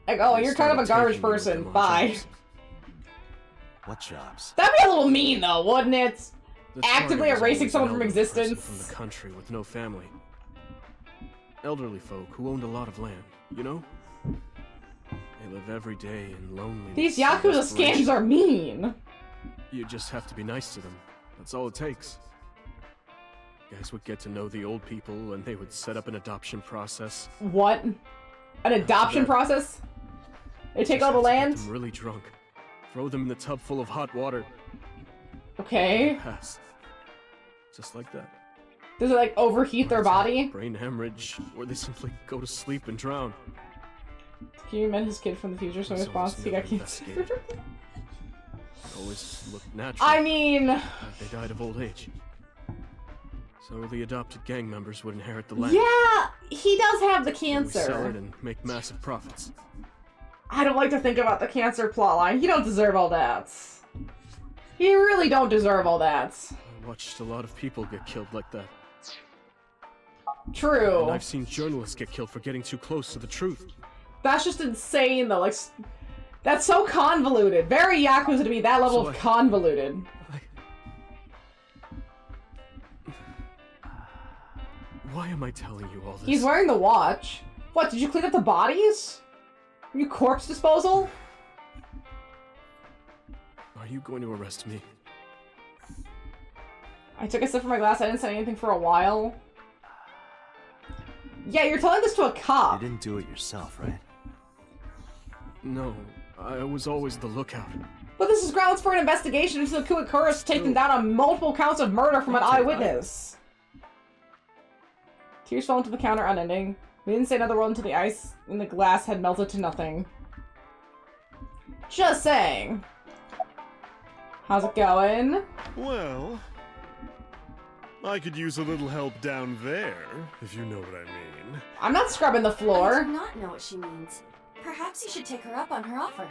Like, oh, They you're kind of a started garbage taking me with person. them on Bye. jobs. What jobs? That'd be a little mean, though, wouldn't it? The target Actively was erasing always someone an from elderly person existence. From the country with no family. Elderly folk who owned a lot of land, you know? They live every day in loneliness. These and Yakuza desperation. scams are mean. You just have to be nice to them. That's all it takes. Guys would get to know the old people, and they would set up an adoption process. What? An adoption process? They take all the Get land? them really drunk. Throw them in the tub full of hot water. Okay. Pass. Just like that. Does it, like, overheat their body? Brain hemorrhage, or they simply go to sleep and drown. Can you met his kid from the future, so in It's response, almost he got never cancer? investigated. It always looked natural. I mean... Like they died of old age. So the adopted gang members would inherit the land. Yeah, he does have the We sell cancer. it and make massive profits. I don't like to think about the cancer plotline. He don't deserve all that. He really don't deserve all that. I watched a lot of people get killed like that. True. And I've seen journalists get killed for getting too close to the truth. That's just insane, though. Like, that's so convoluted. Very Yakuza to be that level So of convoluted. Why am I telling you all this? He's wearing the watch. What, did you clean up the bodies? Are you corpse disposal? Are you going to arrest me? I took a sip from my glass. I didn't say anything for a while. Yeah, you're telling this to a cop. You didn't do it yourself, right? No, I was always the lookout. But this is grounds for an investigation into the Kumakuras taken down on multiple counts of murder from an eyewitness. Tears fell into the counter unending. We didn't say another word until the ice in the glass had melted to nothing. Just saying. How's it going? Well, I could use a little help down there, if you know what I mean. I'm not scrubbing the floor. I do not know what she means. Perhaps you should take her up on her offer.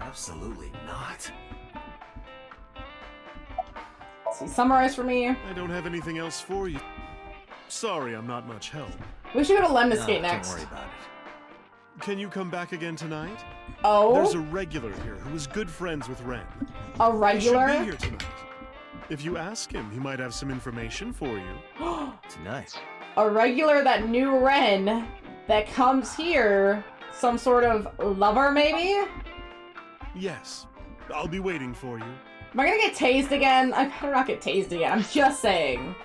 Absolutely not. See, summarize for me. I don't have anything else for you. Sorry, I'm not much help. We should go to Lemniscate next. Don't worry about it. Can you come back again tonight? Oh? There's a regular here who is good friends with Ren. A regular? He should be here tonight. If you ask him, he might have some information for you. Tonight. A regular that knew Ren that comes here. Some sort of lover, maybe? Yes. I'll be waiting for you. Am I gonna get tased again? I better not get tased again. I'm just saying.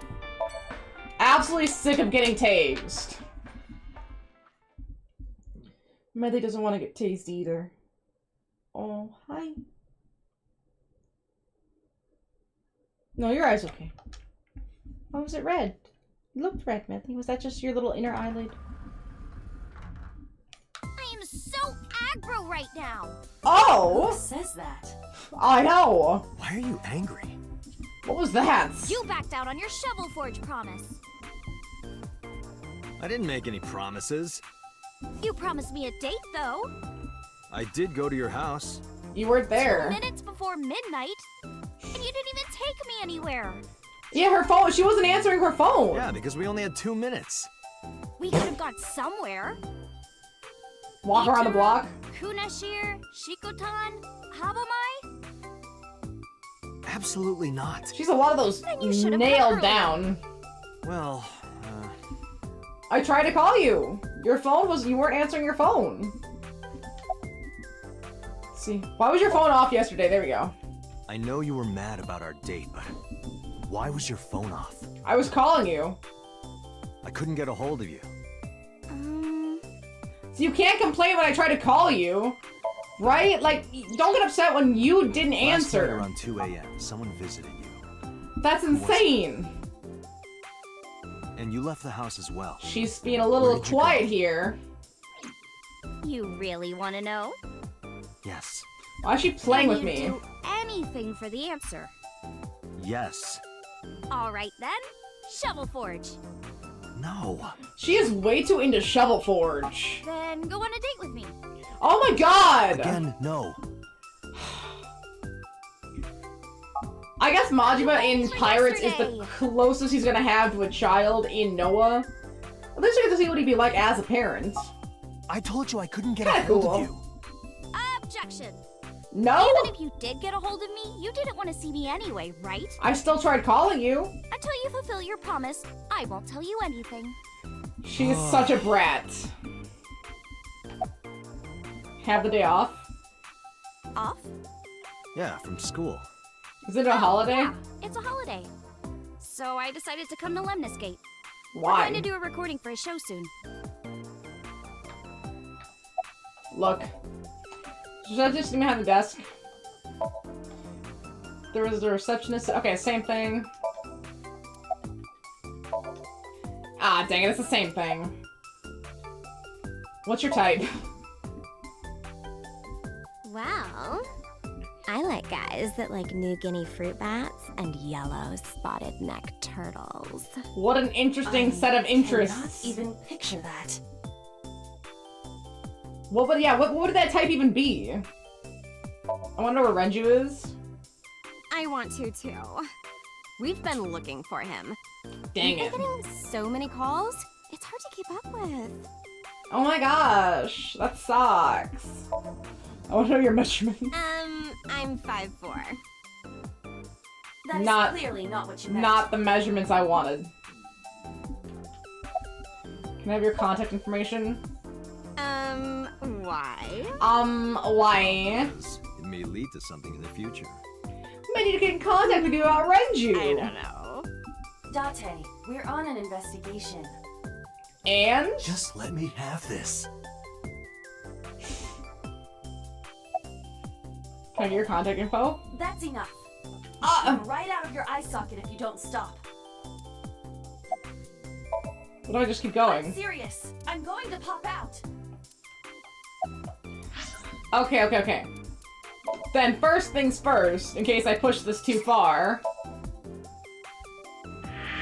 Absolutely sick of getting tased. Medley doesn't want to get tased either. Oh, hi. No, your eye's okay. Why was it red? You looked red, Medley. Was that just your little inner eyelid? I am so aggro right now. Oh! Who says that? I know. Why are you angry? What was that? You backed out on your Shovel Forge promise. I didn't make any promises. You promised me a date, though. I did go to your house. You weren't there. 2 minutes before midnight, and you didn't even take me anywhere. Yeah, her phone. She wasn't answering her phone. Yeah, because we only had 2 minutes. We could have gone somewhere. Walk around the block. Kunashir, Shikotan, Habamai? Absolutely not. She's a lot of those nailed down. Well, I tried to call you. Your phone was, you weren't answering your phone. Let's see. Why was your phone off yesterday? There we go. I know you were mad about our date, but why was your phone off? I was calling you. I couldn't get a hold of you. So you can't complain when I try to call you, right? Like, don't get upset when you didn't Last night answer. around 2 a.m., someone visited you. That's insane. And you left the house as well. She's being a little quiet here. You really want to know? Yes. Why is she playing with Can me? you do anything for the answer? Yes. All right then, Shovel Forge. No. She is way too into Shovel Forge. Then go on a date with me. Oh my god! Again, no. I guess Majima in Pirates is the closest he's gonna have to a child in Noah. At least you get to see what he'd be like as a parent. I told you I couldn't get a hold of you. Objection. No? Even if you did get a hold of me, you didn't want to see me anyway, right? I still tried calling you. Until you fulfill your promise, I won't tell you anything. She's such a brat. Have the day off? Off? Yeah, from school. Is it a holiday? Yeah, it's a holiday. So I decided to come to Lemniscate. Why? We're going to do a recording for a show soon. Look. Should I just leave me behind the desk? There was the receptionist. Okay, same thing. Ah, dang it, it's the same thing. What's your type? Well, I like guys that like New Guinea fruit bats and yellow spotted neck turtles. What an interesting set of interests. I cannot even picture that. What would that type even be? I wonder where Renju is. I want to too. We've been looking for him. Dang We've it. been getting so many calls, it's hard to keep up with. Oh my gosh, that sucks. I want to know your measurements. I'm 5'4". That is Not- clearly not what you meant. Not the measurements I wanted. Can I have your contact information? Why? Why? It may lead to something in the future. I need to get in contact with you about Renju. I don't know. Date, we're on an investigation. And? Just let me have this. Can I get your contact info? That's enough. I'm right out of your eye socket if you don't stop. What do I just keep I'm going? serious. I'm going to pop out. Okay. Then first things first, in case I push this too far.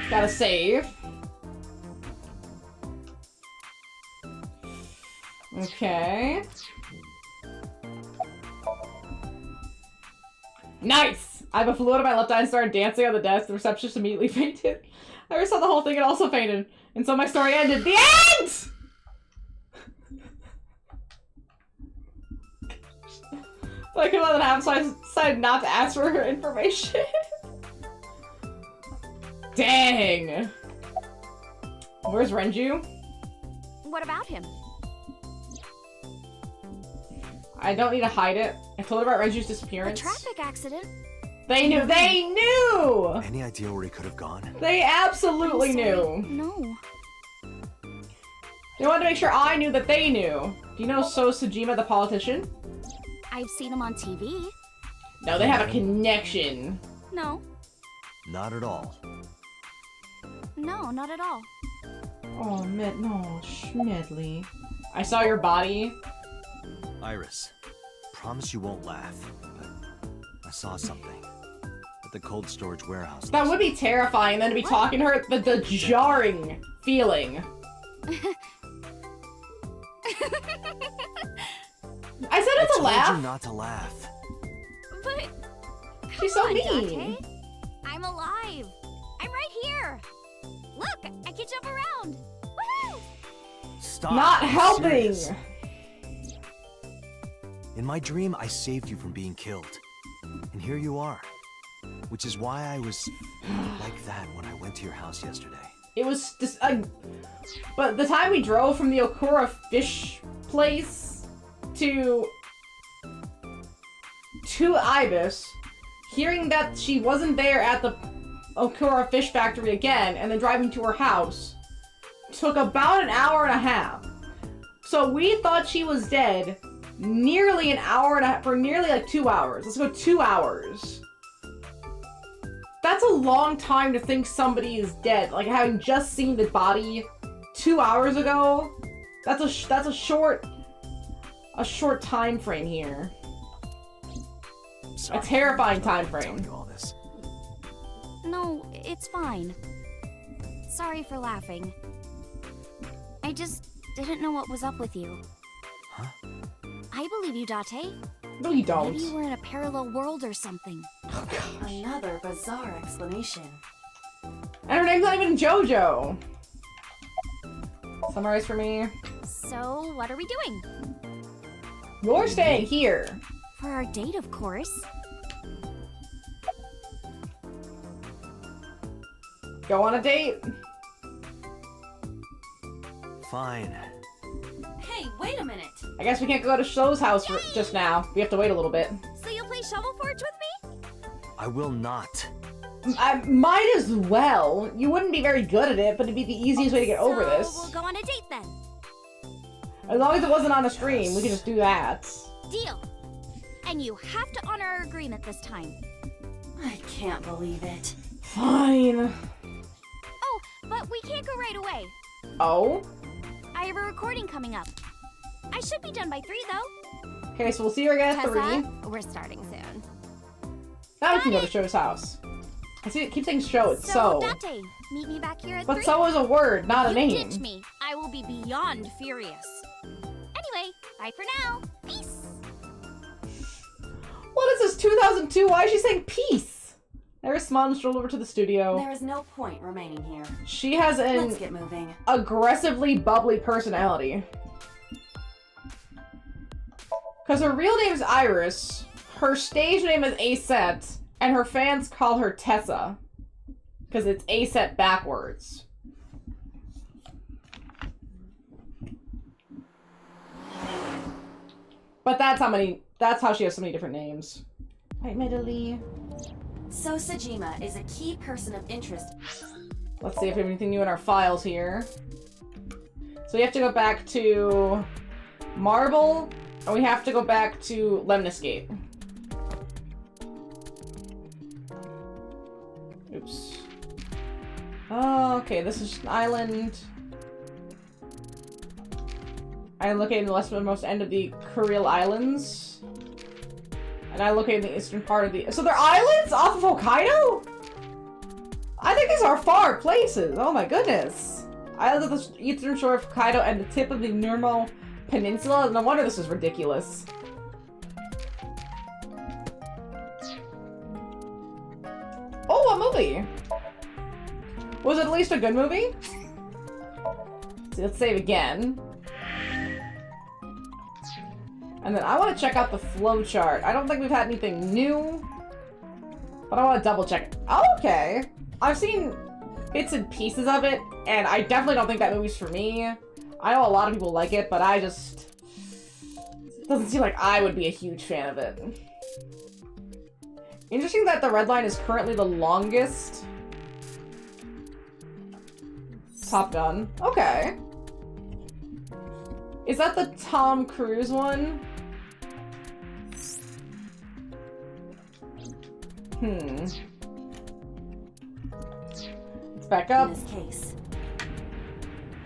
Gotta save. Okay. Nice! I have a fluid on my left eye and started dancing on the desk. The receptionist immediately fainted. I saw the whole thing and also fainted. And so my story ended. The end! But I couldn't let it happen, so I decided not to ask for her information. Dang! Where's Renju? What about him? I don't need to hide it. I told her about Renju's disappearance. A traffic accident? They knew! They knew! Any idea where he could have gone? They absolutely knew! No. They wanted to make sure I knew that they knew. Do you know So Sejima, the politician? I've seen him on TV. No, they have a connection. No. Not at all. No, not at all. Oh, no, Schmidley. I saw your body. Iris, promise you won't laugh, but I saw something at the cold storage warehouse. That would be terrifying, then to be talking to her, the jarring feeling. I said it to laugh. I told you not to laugh. But she's so on, mean. Dante. I'm alive. I'm right here. Look, I can jump around. Woohoo! Stop. Not I'm helping. serious. In my dream, I saved you from being killed. And here you are. Which is why I was like that when I went to your house yesterday. It was just, but the time we drove from the Okura fish place to Ibis, hearing that she wasn't there at the Okura fish factory again, and then driving to her house, took about an hour and a half. So we thought she was dead nearly an hour and a half, for nearly like 2 hours. Let's go 2 hours. That's a long time to think somebody is dead. Like, having just seen the body 2 hours ago, that's a short time frame here. Sorry, a terrifying I'm time not telling frame. you all this. No, it's fine. Sorry for laughing. I just didn't know what was up with you. Huh? I believe you, Date. No, you don't. Maybe you were in a parallel world or something. Another bizarre explanation. And her name's not even JoJo. Summarize for me. So, what are we doing? You're staying here. For our date, of course. Go on a date. Fine. Hey, wait a minute. I guess we can't go to Show's house for just now. We have to wait a little bit. So you'll play Shovel Forge with me? I will not. I might as well. You wouldn't be very good at it, but it'd be the easiest way to get over this. We'll go on a date then. As long as it wasn't on a stream, we could just do that. Deal. And you have to honor our agreement this time. I can't believe it. Fine. Oh, but we can't go right away. Oh? I have a recording coming up. I should be done by 3, though. Okay, so we'll see her again at Tessa, 3. we're starting soon. Now we can go to Show's house. I see it keeps saying show, it's so. Date, meet me back here at 3. But so is a word, not a name. You ditch me, I will be beyond furious. Anyway, bye for now. Peace. What is this, 2002? Why is she saying peace? Iris smiled and strolled over to the studio. There is no point remaining here. She has an Let's get moving. aggressively bubbly personality. Because her real name is Iris, her stage name is Aset, and her fans call her Tessa. Because it's Aset backwards. But that's how she has so many different names. Admittedly. So Sejima is a key person of interest. Let's see if we have anything new in our files here. So we have to go back to Marble, and we have to go back to Lemniscate. Oops. Oh, okay, this is just an island. I am located in the westernmost end of the Kuril Islands. And I located in the eastern part of the... So they're islands off of Hokkaido? I think these are far places. Oh my goodness. Islands of the eastern shore of Hokkaido and the tip of the Nurmo Peninsula. No wonder this is ridiculous. Oh, a movie! Was it at least a good movie? So let's save again. And then I want to check out the flowchart. I don't think we've had anything new, but I want to double check it. Oh, okay. I've seen bits and pieces of it, and I definitely don't think that movie's for me. I know a lot of people like it, but I just... It doesn't seem like I would be a huge fan of it. Interesting that the red line is currently the longest. Top Gun. Okay. Is that the Tom Cruise one? Let's back up. In this case.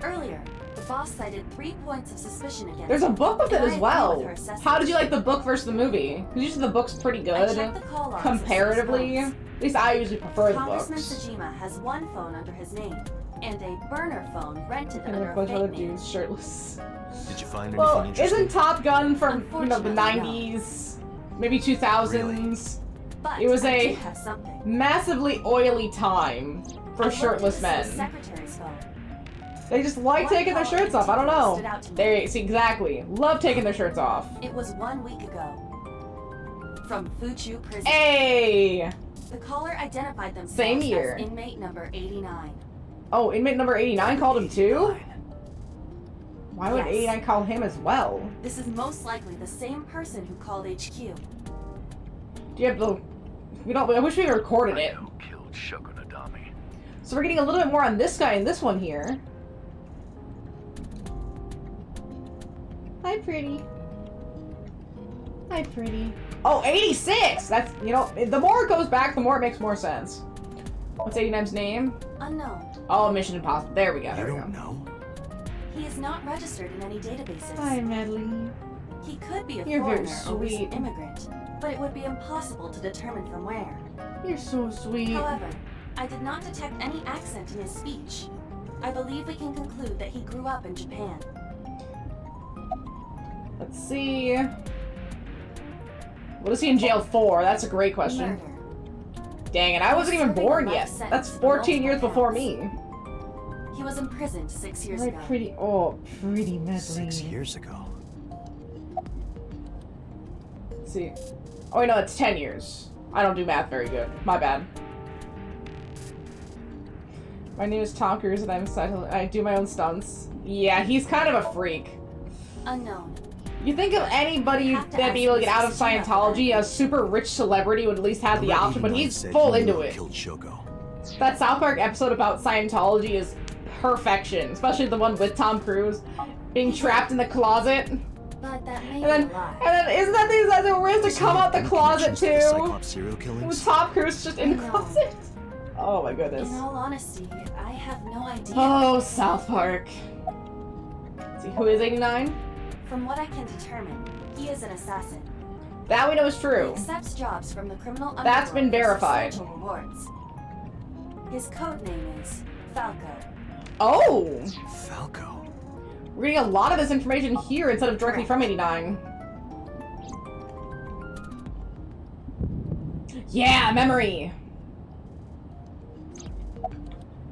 Earlier, the boss cited 3 points of suspicion against There's a book with it and I as agree well. with her assessment. How did you like the book versus the movie? Because usually the book's pretty I good, checked the call logs comparatively. of At least I usually prefer the Congressman books. Tsujima has one phone under his name, and a burner phone rented And under a a bunch of other fake name. dudes shirtless. Did you find Well, anything interesting? isn't Top Gun from, you know, the Unfortunately, 90s, maybe 2000s? But It was I a do have something. massively oily time for I looked shirtless at the men. secretary's phone. They just like One taking their call shirts off. I don't know. stood out to me. They see exactly. Love taking their shirts off. It was 1 week ago. From Fuchu Prison. Hey! The caller identified themselves Same year. as inmate number 89. Oh, inmate number 89 called him too? Why would Yes. 89 call him as well? This is most likely the same person who called HQ. Do you have the... We don't... I wish we had recorded it. Killed Shoko Nadami. So we're getting a little bit more on this guy in this one here. Hi, pretty. Hi, pretty. Oh, 86! That's, you know, the more it goes back, the more it makes more sense. What's 89's name? Unknown. Oh, Mission Impossible. There we go. There we go. know. He is not registered in any databases. Hi, Medley. He could be a You're very foreigner or recent sweet. immigrant, but it would be impossible to determine from where. You're so sweet. However, I did not detect any accent in his speech. I believe we can conclude that he grew up in Japan. Let's see. What is he in jail for? That's a great question. Murder. Dang it, I wasn't even Serving a born life yet. sentence That's for 14 years multiple before counts. me. He was imprisoned 6 years Right, ago. pretty. Oh, pretty Medley. 6 years ago. Let's see. Oh, wait, no, it's 10 years. I don't do math very good. My bad. My name is Tom Cruise, and I do my own stunts. Yeah, he's kind of a freak. Unknown. You think of anybody that'd be able to get out of Scientology, a super rich celebrity would at least have the Number option, but 89 he's said full he into knew who it. Killed Shoko. That South Park episode about Scientology is perfection, especially the one with Tom Cruise being trapped in the closet. But that may And then, be a lie. and then isn't that these guys where he has to come out the closet The too? Cyclops serial With killings? Tom Cruise just in the No. closet. Oh my goodness. In all honesty, I have no idea. Oh, South Park. Let's see, who is 89? From what I can determine, he is an assassin. That we know is He true. accepts jobs from the criminal That's underworld been for verified. substantial rewards. His code name is Falco. Oh! Falco. We're getting a lot of this information here instead of directly from 89. Yeah, memory!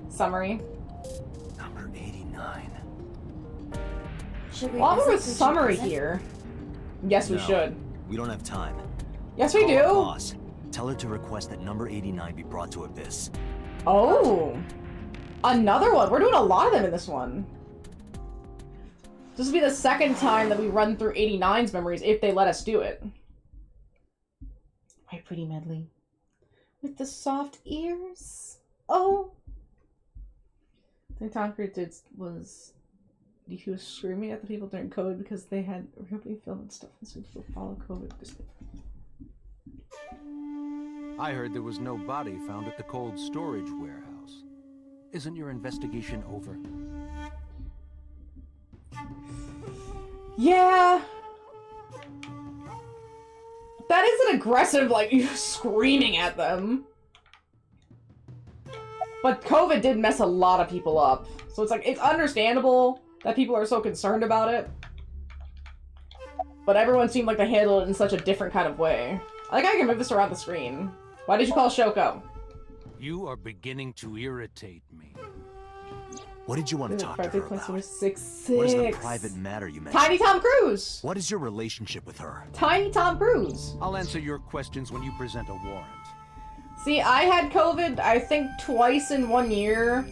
Summary. Number 89. Should we Well, visit we're Fuji summary prison? here. Yes, we No, should. We don't have time. Yes, we Call our do. boss. Tell her to request that number 89 be brought to Abyss. Oh! Another one! We're doing a lot of them in this one. This will be the second time that we run through 89's memories, if they let us do it. My pretty Medley. With the soft ears. Oh! I think Tom Cruise was... He was screaming at the people during COVID because they had reopening film and stuff, and so people follow COVID. I heard there was no body found at the cold storage warehouse. Isn't your investigation over? Yeah. That is an aggressive, like, screaming at them. But COVID did mess a lot of people up. So it's like, it's understandable that people are so concerned about it. But everyone seemed like they handled it in such a different kind of way. I think I can move this around the screen. Why did you call Shoko? You are beginning to irritate me. What did you want to talk to her about? 6'6". What is the private matter you mentioned? Tiny Tom Cruise! What is your relationship with her? Tiny Tom Cruise! I'll answer your questions when you present a warrant. See, I had COVID, I think, twice in 1 year.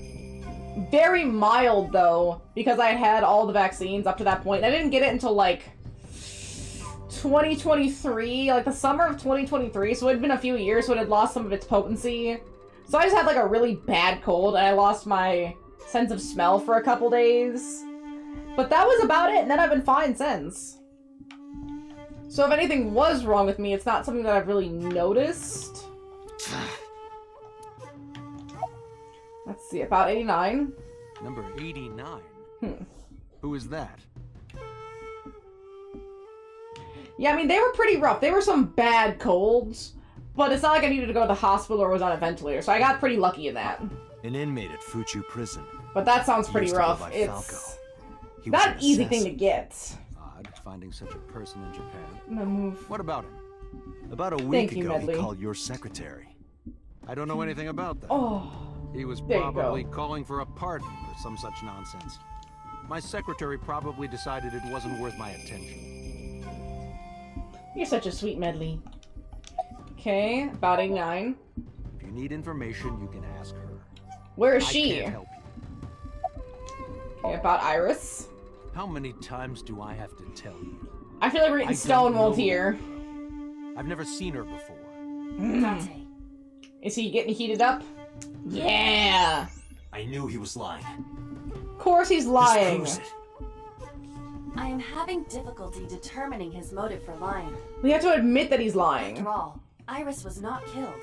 Very mild, though, because I had all the vaccines up to that point. I didn't get it until, like, 2023, like the summer of 2023, so it had been a few years, so it had lost some of its potency. So I just had, like, a really bad cold, and I lost my sense of smell for a couple days. But that was about it, and then I've been fine since. So if anything was wrong with me, it's not something that I've really noticed. Let's see, about 89. Number 89? Hmm. Who is that? Yeah, I mean, they were pretty rough. They were some bad colds, but it's not like I needed to go to the hospital or was on a ventilator, so I got pretty lucky in that. An inmate at Fuchu prison. But that sounds pretty Used to go rough. by It's Falco. He was not an an easy thing assassin. to get. Odd, finding such a person in Japan. I'm gonna move. What about him? About a Thank week you, ago, he Medley. called your secretary. I don't know anything about that. Oh, he was there you go. probably calling for a pardon or some such nonsense. My secretary probably decided it wasn't worth my attention. You're such a sweet Medley. Okay, about 89. If you need information, you can ask her. Where is she? I can't help you. Okay, about Iris. How many times do I have to tell you? I feel like we're getting stonewalled here. I've never seen her before. Mm. Is he getting heated up? Yeah! I knew he was lying. Of course he's lying. This proves it. I am having difficulty determining his motive for lying. We have to admit that he's lying. After all, Iris was not killed.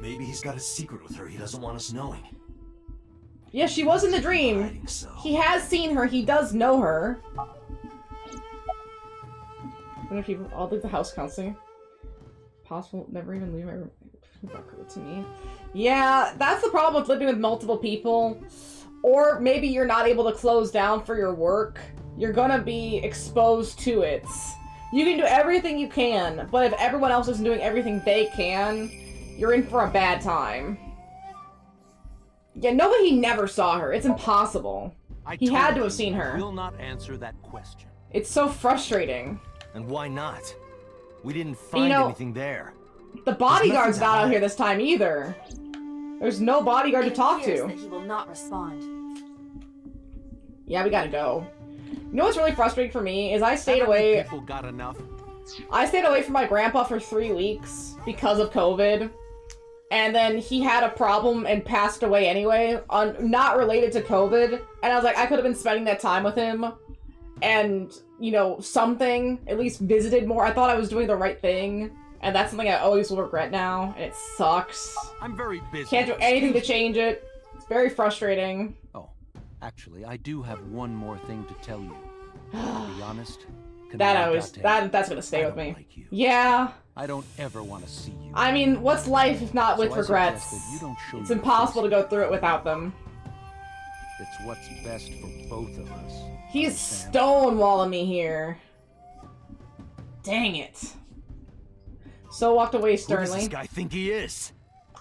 Maybe he's got a secret with her he doesn't want us knowing. Yeah, she was in the dream. He has seen her. He does know her. I wonder if people all leave the house counseling. Possible, never even leave my room. To me. Yeah, that's the problem with living with multiple people. Or maybe you're not able to close down for your work. You're gonna be exposed to it. You can do everything you can, but if everyone else isn't doing everything they can, you're in for a bad time. Yeah, nobody never saw her. It's impossible. He had to have seen her. I will not answer that question. It's so frustrating. And why not? We didn't find anything there. The bodyguard's not out here this time either. There's no bodyguard to talk to. That he will not respond. Yeah, we gotta go. You know what's really frustrating for me is I stayed away. People got enough. I stayed away from my grandpa for 3 weeks because of COVID. And then he had a problem and passed away anyway, not related to COVID. And I was like, I could have been spending that time with him. And, you know, something, at least visited more. I thought I was doing the right thing. And that's something I always will regret now. And it sucks. I'm very busy. Can't do anything to change it. It's very frustrating. Oh, actually, I do have one more thing to tell you. To be honest, that's gonna stay with me. Yeah. I don't ever want to see you. I mean, what's life if not with So I regrets? suggest that you don't show It's your impossible to go through it without them. It's what's best for both of us. He's stonewalling me here. Dang it. So walked away Who does sternly. this guy think he is?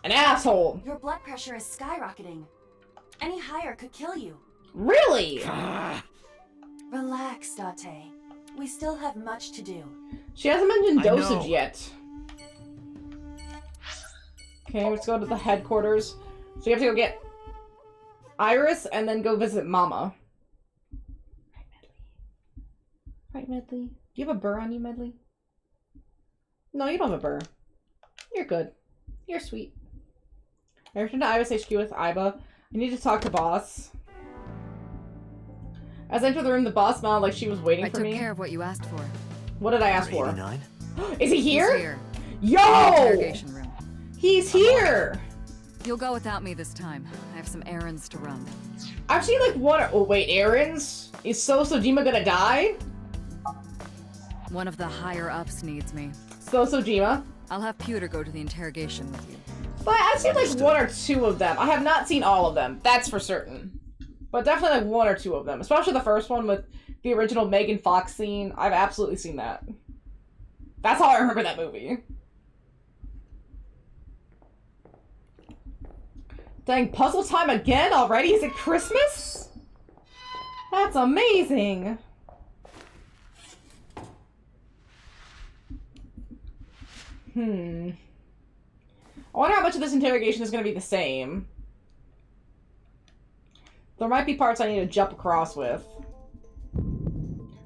An asshole. Your blood pressure is skyrocketing. Any higher could kill you. Really? Relax, Date. We still have much to do. She hasn't mentioned I know. dosage yet. Okay, let's go to the headquarters. So you have to go get Iris and then go visit Mama. Right, Medley? Do you have a burr on you, Medley? No, you don't have a burr. You're good. You're sweet. I returned to Iris HQ with Iba. I need to talk to boss. As I entered the room, the boss smiled like she was waiting for me. I took care of what you asked for. What did I ask for? 89? Is he here? He's here. Yo! Interrogation room. He's here! You'll go without me this time. I have some errands to run. I've seen like one. Oh wait, errands? Is Sojima gonna die? One of the higher-ups needs me. Sojima? I'll have Pewter go to the interrogation with you. But I've seen like 1 or 2 of them. I have not seen all of them, that's for certain. But definitely like 1 or 2 of them. Especially the first one with the original Megan Fox scene. I've absolutely seen that. That's how I remember that movie. Dang, puzzle time again already? Is it Christmas? That's amazing. I wonder how much of this interrogation is going to be the same. There might be parts I need to jump across with.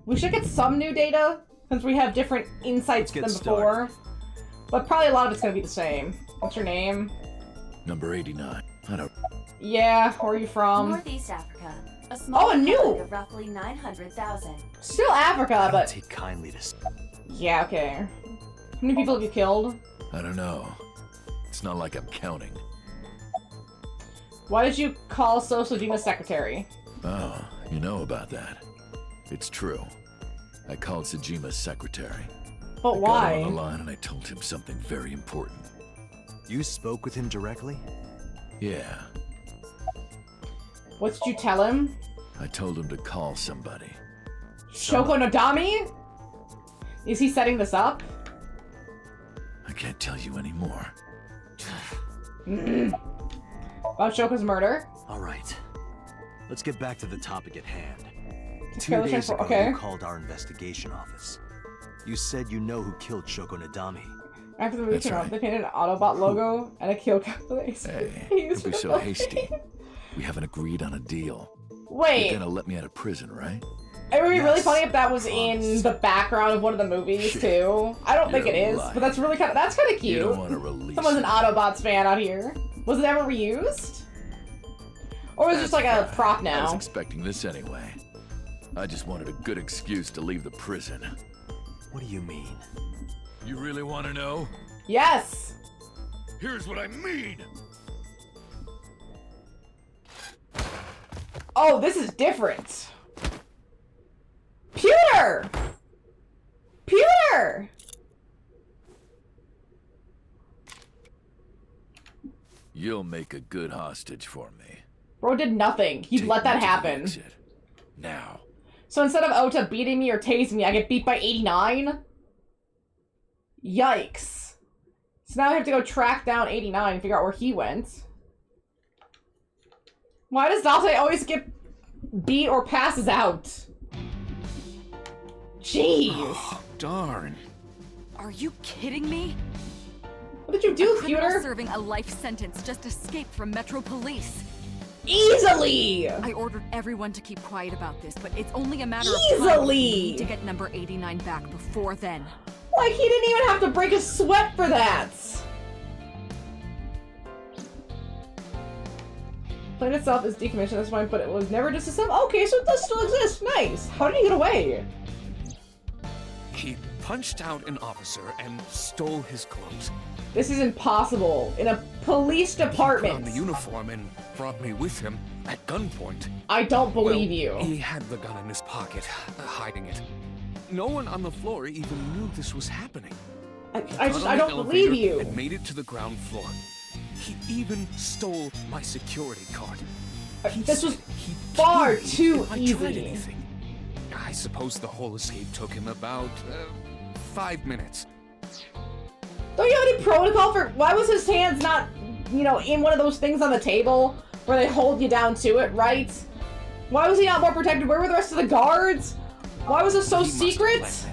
We should get some new data, since we have different insights than before. But probably a lot of it's going to be the same. What's your name? Number 89. I don't... Yeah, where are you from? Northeast Africa. A small new! island of roughly 900,000. Still Africa, but... Take kindly to... Yeah, okay. How many people have you killed? I don't know. It's not like I'm counting. Why did you call Sojima's secretary? Oh, you know about that. It's true. I called Sojima's secretary. But I why? got him on the line and I told him something very important. You spoke with him directly? Yeah. What did you tell him? I told him to call somebody. Shoko Nodami? Is he setting this up? I can't tell you anymore. About Shoko's murder? Alright. Let's get back to the topic at hand. Let's 2 go, days ago, okay. you called our investigation office. You said you know who killed Shoko Nadami. After the movie came out, they painted an Autobot logo and a kill place. Hey, don't be so hasty. We haven't agreed on a deal. Wait. You're gonna let me out of prison, right? It would be really funny if that was in the background of one of the movies, too. I don't think it is, but that's really kind of cute. You don't want to release Someone's an Autobots fan out here. Was it ever reused? Or was it just like a prop I was now? expecting this anyway. I just wanted a good excuse to leave the prison. What do you mean? You really want to know? Yes! Here's what I mean! Oh, this is different. Pewter! Pewter! You'll make a good hostage for me. Bro did nothing. He let that happen. Now. So instead of Ota beating me or tasing me, I get beat by 89? Yikes. So now I have to go track down 89 and figure out where he went. Why does Date always get beat or passes out? Jeez. Oh, darn. Are you kidding me? What did you do, Pewter? Pewter? Serving a life sentence just escaped from Metro Police. Easily! I ordered everyone to keep quiet about this, but it's only a matter of Easily! time. We need to get number 89 back before then. Like, he didn't even have to break a sweat for that! Plane itself is decommissioned, that's fine, but it was never disassembled. Okay, so it does still exist. Nice. How did he get away? He punched out an officer and stole his clothes. This is impossible. In a police department. He put on the uniform and brought me with him at gunpoint. I don't believe you. He had the gun in his pocket, hiding it. No one on the floor even knew this was happening. I don't believe you. And made it to the ground floor. He even stole my security card. This was far too I easy. tried anything. I suppose the whole escape took him about 5 minutes. Don't you have any protocol for... Why was his hands not, you know, in one of those things on the table where they hold you down to it, right? Why was he not more protected? Where were the rest of the guards? Why was it so secret?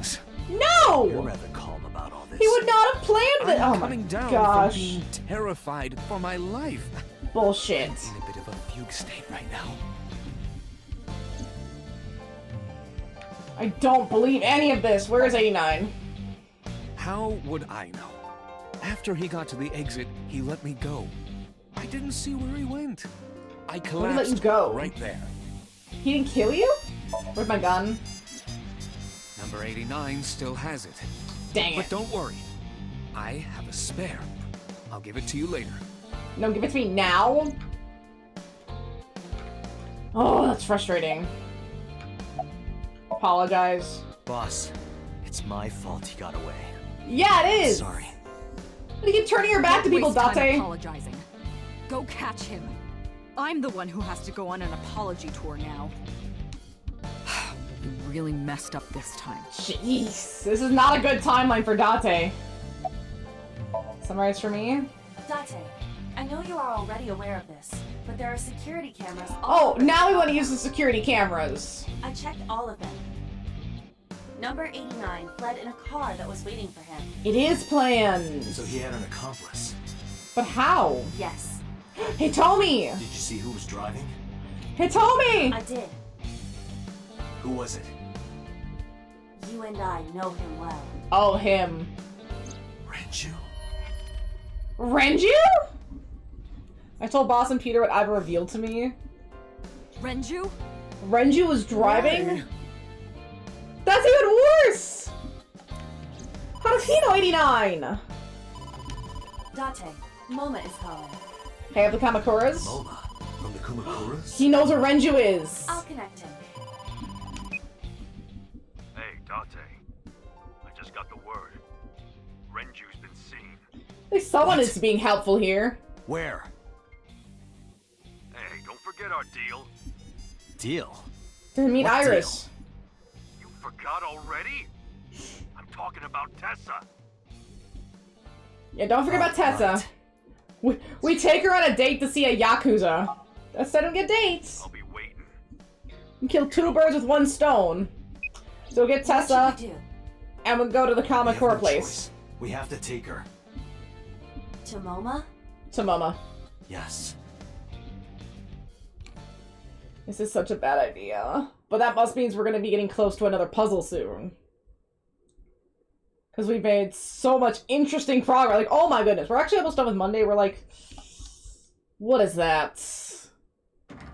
No! You're rather calm about all this. He would not have planned it. I'm Oh my coming down gosh. from being terrified for my life. Bullshit. I'm in a bit of a fugue state right now. I don't believe any of this. Where is 89? How would I know? After he got to the exit, he let me go. I didn't see where he went. I Where did he collapsed let you go? right there. He didn't kill you? Where's my gun? Number 89 still has it. Dang it. But don't worry. I have a spare. I'll give it to you later. No, give it to me now. Oh, that's frustrating. apologize. Boss, it's my fault he got away. Yeah, it is! Sorry. You keep turning your back to people, Waste time Date. apologizing. Go catch him. I'm the one who has to go on an apology tour now. You really messed up this time. Jeez, this is not a good timeline for Date. Summarize for me. Date, I know you are already aware of this, but there are security cameras Oh, all over now the we want to compound. use the security cameras. I checked all of them. Number 89 fled in a car that was waiting for him. It is planned. So he had an accomplice. But how? Yes. Hey, Tommy! Did you see who was driving? Hey, Tommy! I did. Who was it? You and I know him well. Oh, him. Renju? Renju? I told Boss and Peter what Iva revealed to me. Renju? Renju was driving? Hey. That's even worse! How does he know 89? Date, Moma is calling. Hey, of the Kamakuras? Moma? From the Kumakuras? He knows where Renju is. I'll connect him. Hey, Date. I just got the word. Renju's been seen. At least someone is being helpful here. Where? Hey, don't forget our deal. Deal? Didn't meet What Iris. You forgot already? I'm talking about Tessa. Yeah, don't forget about Tessa. We take her on a date to see a Yakuza. That's I don't get dates. I'll be waiting. We kill two birds with one stone. So get Tessa, What should we do? and we'll go to the We have Kamakura no place. choice. We have to take her. To Moma? To Mama. Yes. This is such a bad idea. But that must means we're gonna be getting close to another puzzle soon. Because we've made so much interesting progress. Like, oh my goodness. We're actually almost done with Monday. We're like... What is that?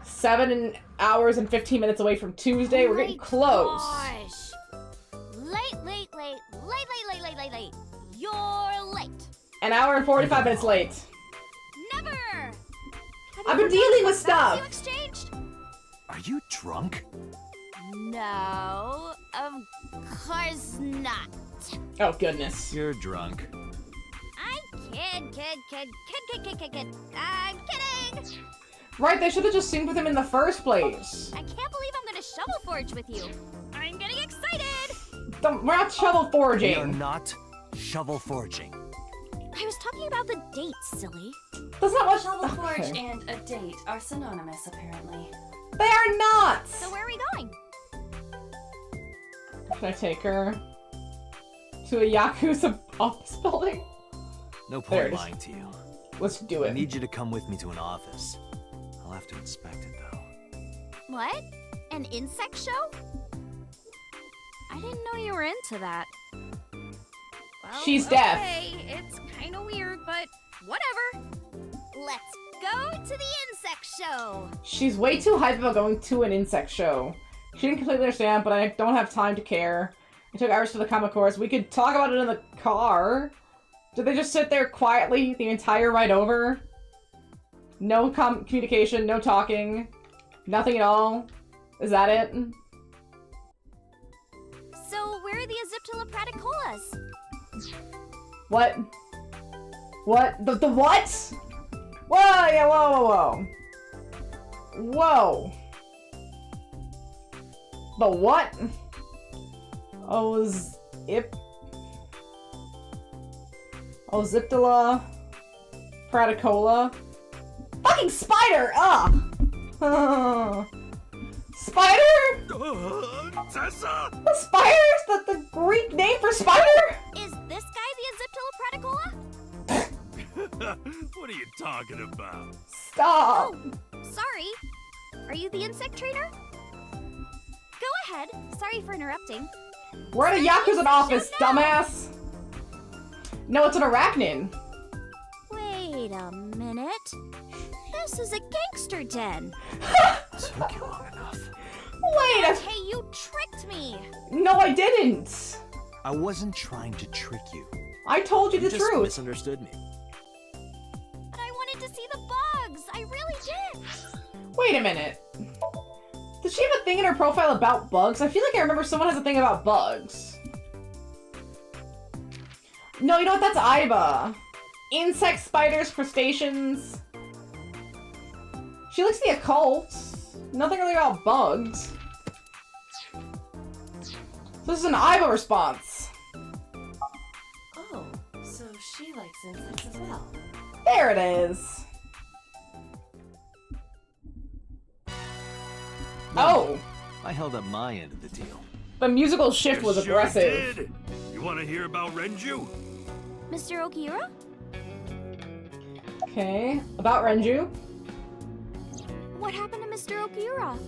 7 hours and 15 minutes away from Tuesday. We're getting close. Gosh. Late. You're late. An hour and 45 minutes late. Never. I've been dealing with stuff. You exchanged? Are you drunk? No, of course not. Oh, goodness. You're drunk. I'm kid. I'm kidding. Right, they should have just synced with him in the first place. I can't believe I'm gonna shovel forge with you. I'm getting excited. We're not shovel forging. We are not shovel forging. I was talking about the date, silly. That's not what Shovel Forge and a date are synonymous, apparently. They are not! So where are we going? Should I take her to a Yakuza office building? No There point it is. lying to you. Let's do I it. need you to come with me to an office. I'll have to inspect it, though. What? An insect show? I didn't know you were into that. Well, She's deaf. Okay, it's kind of weird, but whatever. Let's go to the insect show. She's way too hyped about going to an insect show. She didn't completely understand, but I don't have time to care. I took Iris to the Kamakuras. We could talk about it in the car. Did they just sit there quietly the entire ride over? No communication, no talking, nothing at all? Is that it? So where are the Aziptula praticolas? What? What? The what? Whoa, yeah, whoa. Whoa. The what? Oziptula praticola. Fucking spider! Ugh! Spider? Tessa! The spider's the Greek name for spider? Is this guy the Aziptula praticola? What are you talking about? Stop! Oh, sorry. Are you the insect trainer? Go ahead. Sorry for interrupting. We're at a Yakuza office, dumbass! No, it's an arachnid. Wait a minute. This is a gangster den. Took you long enough. Wait Hey, you tricked me. No, I didn't! I wasn't trying to trick you. I told you the just truth. misunderstood me. But I wanted to see the bugs. I really did. Wait a minute. Does she have a thing in her profile about bugs? I feel like I remember someone has a thing about bugs. No, you know what? That's Iva. Insects, spiders, crustaceans. She likes the occult. Nothing really about bugs. This is an Iva response. Oh, so she likes insects as well. There it is. Oh. I held up my end of the deal. The musical shift was Sure aggressive. did. You want to hear about Renju? Mr. Okiura? Okay, about Renju. What happened to Mr. Okiura?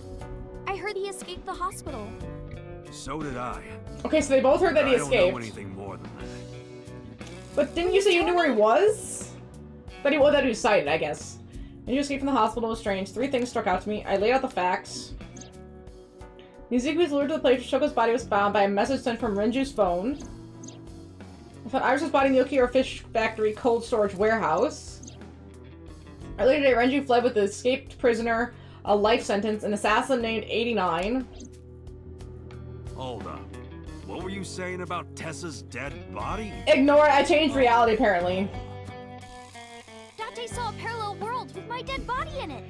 I heard he escaped the hospital. So did I. Okay, so they both heard that he I don't know escaped. anything more than that. But didn't you say you knew where he was? That he was sighted, I guess. When you escaped from the hospital was strange. 3 things struck out to me. I laid out the facts. Mizuki was lured to the place where Shoko's body was found by a message sent from Renju's phone. I found Iris's body in the Okiura Fish Factory cold storage warehouse. Earlier today, Renju fled with the escaped prisoner, a life sentence, an assassin named 89. Hold up. What were you saying about Tessa's dead body? Ignore it, I changed reality apparently. Date saw a parallel world with my dead body in it.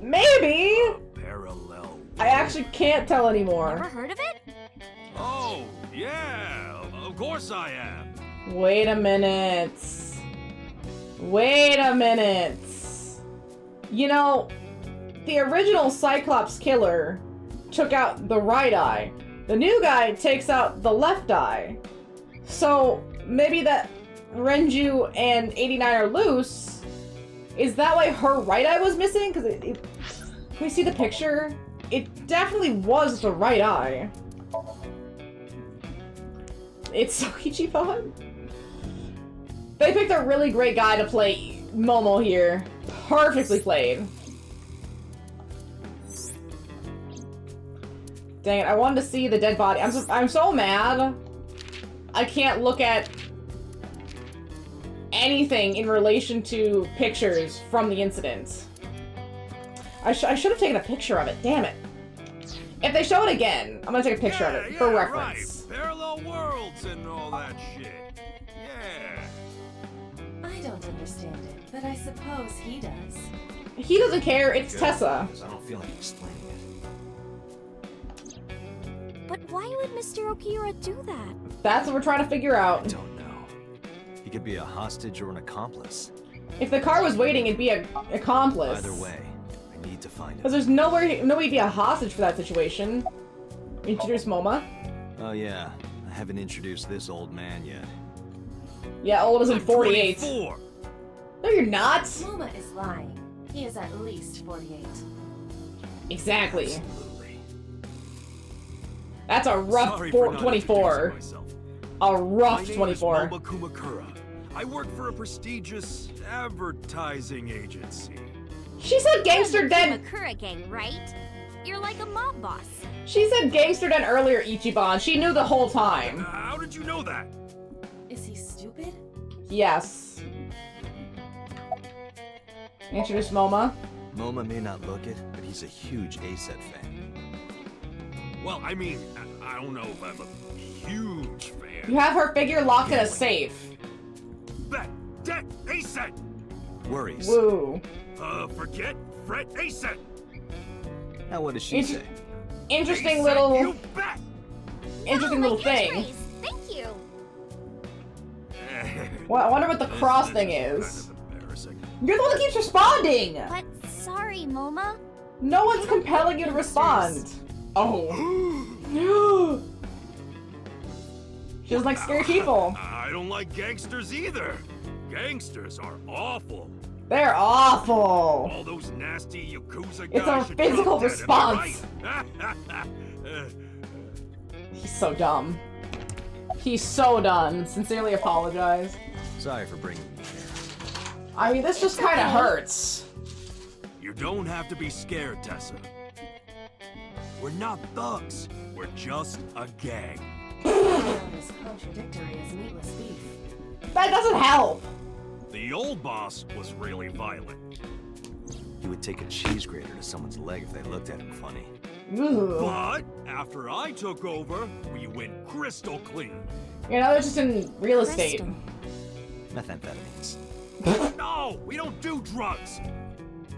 Maybe! Parallel. I actually can't tell anymore. Never heard of it? Oh, yeah. Of course I am. Wait a minute. Wait a minute. You know, the original Cyclops killer took out the right eye. The new guy takes out the left eye. So, maybe that Renju and 89 are loose. Is that why her right eye was missing? Because can we see the picture? It definitely was the right eye. It's Soichi fun. They picked a really great guy to play Momo here. Perfectly played. Dang it, I wanted to see the dead body. I'm so mad. I can't look at anything in relation to pictures from the incident. I should have taken a picture of it, damn it. If they show it again, I'm gonna take a picture of it for reference. Right. Parallel worlds and all that shit. Yeah. I don't understand it, but I suppose he does. He doesn't care, it's Good, Tessa. because I don't feel like explaining it. But why would Mr. Okiura do that? That's what we're trying to figure out. I don't know. He could be a hostage or an accomplice. If the car was waiting, it'd be an accomplice. Either way, I need to find him. Because there's no way he'd be a hostage for that situation. Introduce Moma. Oh yeah, I haven't introduced this old man yet. Yeah, old as in 48. 24. No, you're not. Moma is lying. He is at least 48. Exactly. Absolutely. That's a rough Sorry for not 24. introducing myself. A rough My name 24. is Moma Kumakura. I work for a prestigious advertising agency. She said gangster den. Makura gang, right? You're like a mob boss. She said gangster den earlier, Ichiban. She knew the whole time. How did you know that? Is he stupid? Yes. Introduce Moma. Moma may not look it, but he's a huge ASET fan. Well, I mean, I don't know if I'm a huge fan. You have her figure locked in a safe. Bet, debt, ASET! Worries. Woo. Forget, fret, ASET! Now what does she say? Interesting ASET, little... you bet! Interesting little thing. Thank you. Well, I wonder what the cross thing is. Kind of embarrassing. You're the one that keeps responding! But sorry, Moma. No one's compelling you to respond. Oh. She doesn't like scary people. I don't like gangsters either. Gangsters are awful. They're awful. All those nasty Yakuza guys. It's a should physical drop dead, response. am I right? He's so dumb. He's so done. Sincerely apologize. Sorry for bringing you here. I mean, this just kind of hurts. You don't have to be scared, Tessa. We're not thugs. We're just a gang. As contradictory as meatless beef. That doesn't help. The old boss was really violent. He would take a cheese grater to someone's leg if they looked at him funny. Ooh. But after I took over, we went crystal clean. You know, they're just in real estate. Methamphetamines. No, we don't do drugs.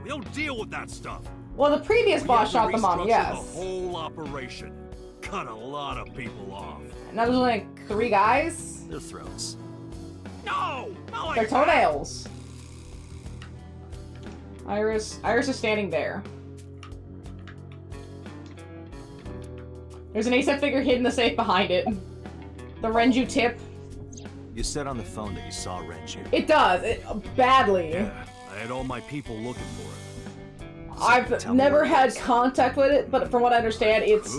We don't deal with that stuff. Well, the previous boss shot the mom, The yes. whole operation. Cut a lot of people off. And that was only like 3 guys? Their throats. No! Not like Their toenails. Iris is standing there. There's an ASAP figure hidden in the safe behind it. The Renju tip. You said on the phone that you saw Renju. It does. Badly. Yeah, I had all my people looking for it. I've never had contact with it, but from what I understand, it's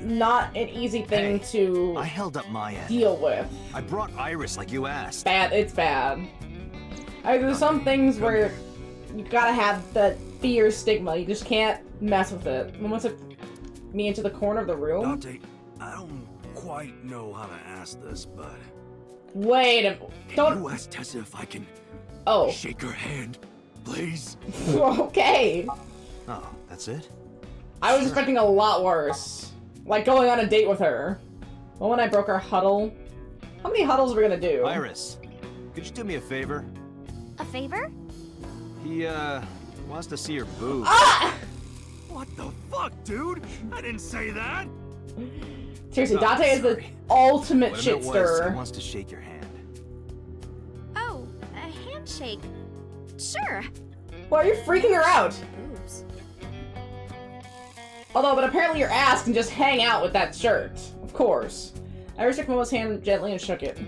not an easy thing to I held up my end. deal with. I brought Iris like you asked. Bad. It's bad. There's some things where you gotta have that fear stigma. You just can't mess with it. Someone took me into the corner of the room. Dante, I don't quite know how to ask this, but Wait a can you ask Tessa if I can shake her hand, please? Okay. Oh, that's it? I was expecting a lot worse. Like going on a date with her. Well, when I broke our huddle. How many huddles are we gonna do? Iris, could you do me a favor? A favor? He, wants to see your boobs. Ah! What the fuck, dude? I didn't say that. Seriously, Dante is the ultimate What I meant was, shitster. he wants to shake your hand. Oh, a handshake. Sure. Why are you freaking her out? Boobs. Although, but apparently your ass can just hang out with that shirt. Of course. Iris took Momo's hand gently and shook it.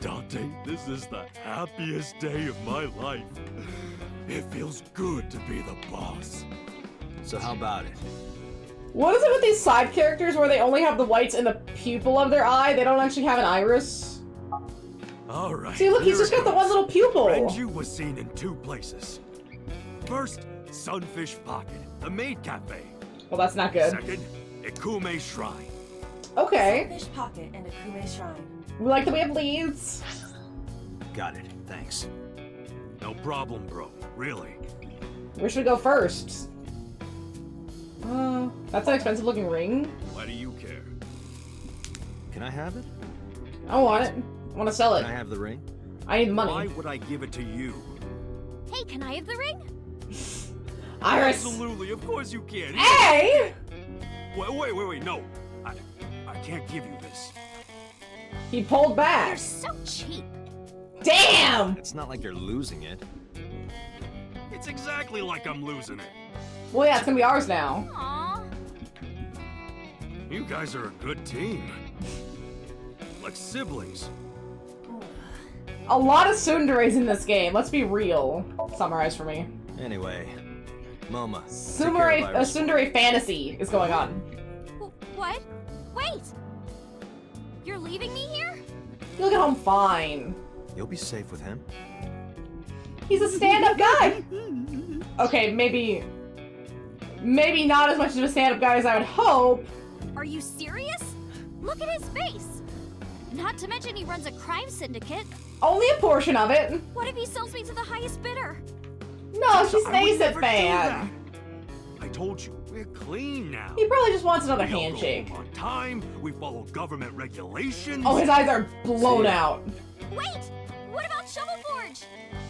Dante, this is the happiest day of my life. It feels good to be the boss. So how about it? What is it with these side characters where they only have the whites in the pupil of their eye? They don't actually have an iris? Alright. See, look, he's just got the one little pupil. Renju was seen in 2 places. First, Sunfish Pocket, the maid cafe. Well, that's not good. Second, Ikume Shrine. Okay. Sunfish Pocket and Akume Shrine. We like that we have leads. Got it, thanks. No problem, bro. Really. Where should we go first? That's an expensive looking ring. Why do you care? Can I have it? I want it. I want to sell it. Can I have the ring? I need money. Why would I give it to you? Hey, can I have the ring? Iris. Absolutely, of course you can. Hey! Wait, no. I can't give you this. He pulled back. You're so cheap. Damn! It's not like you're losing it. It's exactly like I'm losing it. Well, yeah, it's gonna be ours now. Aww. You guys are a good team. Like siblings. A lot of tsunderes in this game. Let's be real. Summarize for me. Anyway, Moma. A tsundere fantasy is going on. What? Wait! You're leaving me here? You'll get home fine. You'll be safe with him. He's a stand-up guy! Okay, maybe not as much of a stand-up guy as I would hope. Are you serious? Look at his face! Not to mention he runs a crime syndicate. Only a portion of it. What if he sells me to the highest bidder? No, she's an I would ASAP never do fan. that. I told you, we're clean now. He probably just wants another We all go handshake. home on time, we follow government regulations. Oh, his eyes are blown out. Wait! What about Shovel Forge?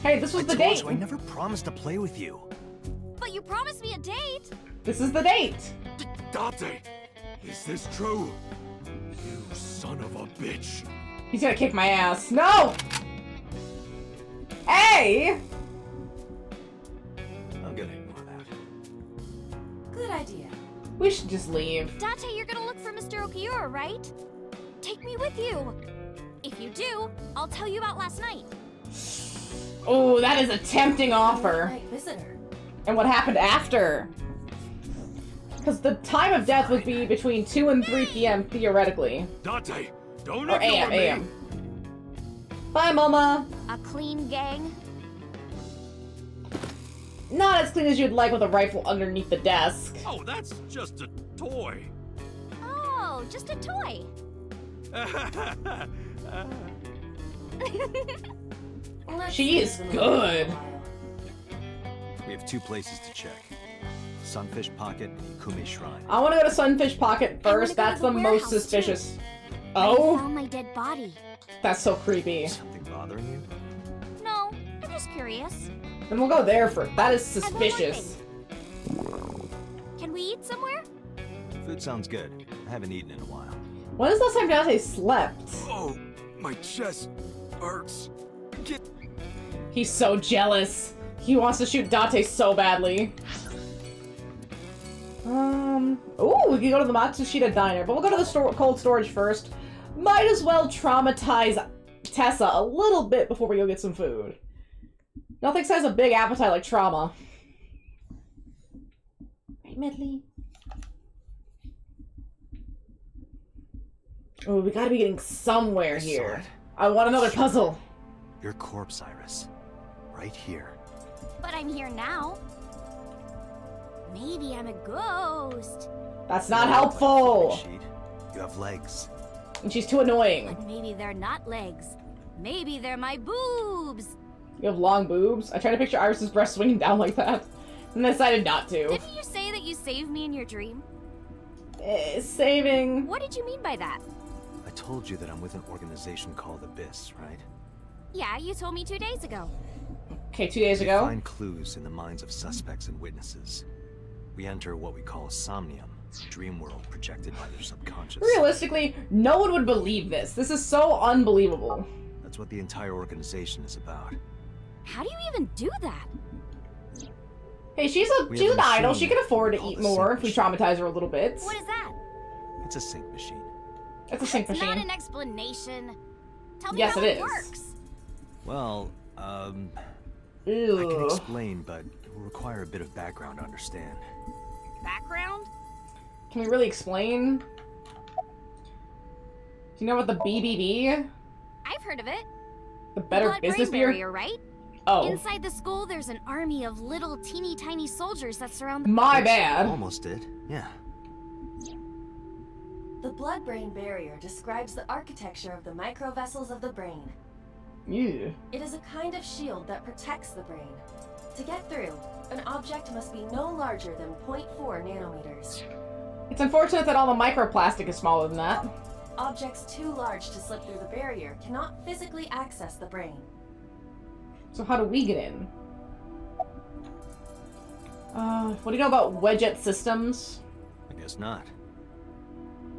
Hey, this was the I told date. you I never promised to play with you. But you promised me a date. This is the date. Dante, is this true? You son of a bitch. He's gonna kick my ass. No! Hey! I'm gonna ignore that. Good idea. We should just leave. Dante, you're gonna look for Mr. Okiura, right? Take me with you. If you do, I'll tell you about last night. Oh, that is a tempting offer. Night visitor. And what happened after? Because the time of death would be between 2 and 3 p.m. theoretically. Dante, don't Or ignore AM. me. Bye, Mama. A clean gang? Not as clean as you'd like with a rifle underneath the desk. Oh, that's just a toy. Oh, just a toy. She is good. We have 2 places to check. Sunfish Pocket and Ikume Shrine. I want to go to Sunfish Pocket first. That's the most suspicious. I Oh? found my dead body. That's so creepy. Something bothering you? No, I'm just curious. Then we'll go there first. That is suspicious. Can we eat somewhere? Food sounds good. I haven't eaten in a while. When is the last time Dante slept? Oh, my chest hurts. He's so jealous. He wants to shoot Dante so badly. Ooh, we can go to the Matsushita Diner, but we'll go to the cold storage first. Might as well traumatize Tessa a little bit before we go get some food. Nothing says a big appetite like trauma. Right, Medley? Oh, we gotta be getting somewhere here. I want another puzzle. Your corpse, Iris. Right here. But I'm here now. Maybe I'm a ghost. That's not helpful. You have legs. And she's too annoying. But maybe they're not legs. Maybe they're my boobs. You have long boobs? I tried to picture Iris's breast swinging down like that, and decided not to. Didn't you say that you saved me in your dream? Saving... What did you mean by that? I told you that I'm with an organization called Abyss, right? Yeah, you told me 2 days ago. Okay, 2 days We ago. find clues in the minds of suspects and witnesses. We enter what we call a somnium, a dream world projected by their subconscious. Realistically, no one would believe this. This is so unbelievable. That's what the entire organization is about. How do you even do that? Hey, she's an idol. She can afford to eat more if we traumatize her a little bit. What is that? It's a sync machine. It's a sync That's machine. not an explanation. Tell me Yes, how it it is. works. Well, I can Ew. explain, but it will require a bit of background to understand. Background? Can we really explain? Do you know what the BBB? I've heard of it. The Better Blood-brain Business Bureau? barrier, right? Oh. Inside the skull, there's an army of little teeny tiny soldiers that surround the... My bad. Almost did, yeah. The blood-brain barrier describes the architecture of the microvessels of the brain. Ew. It is a kind of shield that protects the brain. To get through, an object must be no larger than 0.4 nanometers. It's unfortunate that all the microplastic is smaller than that. Objects too large to slip through the barrier cannot physically access the brain. So how do we get in? What do you know about wedget systems? I guess not.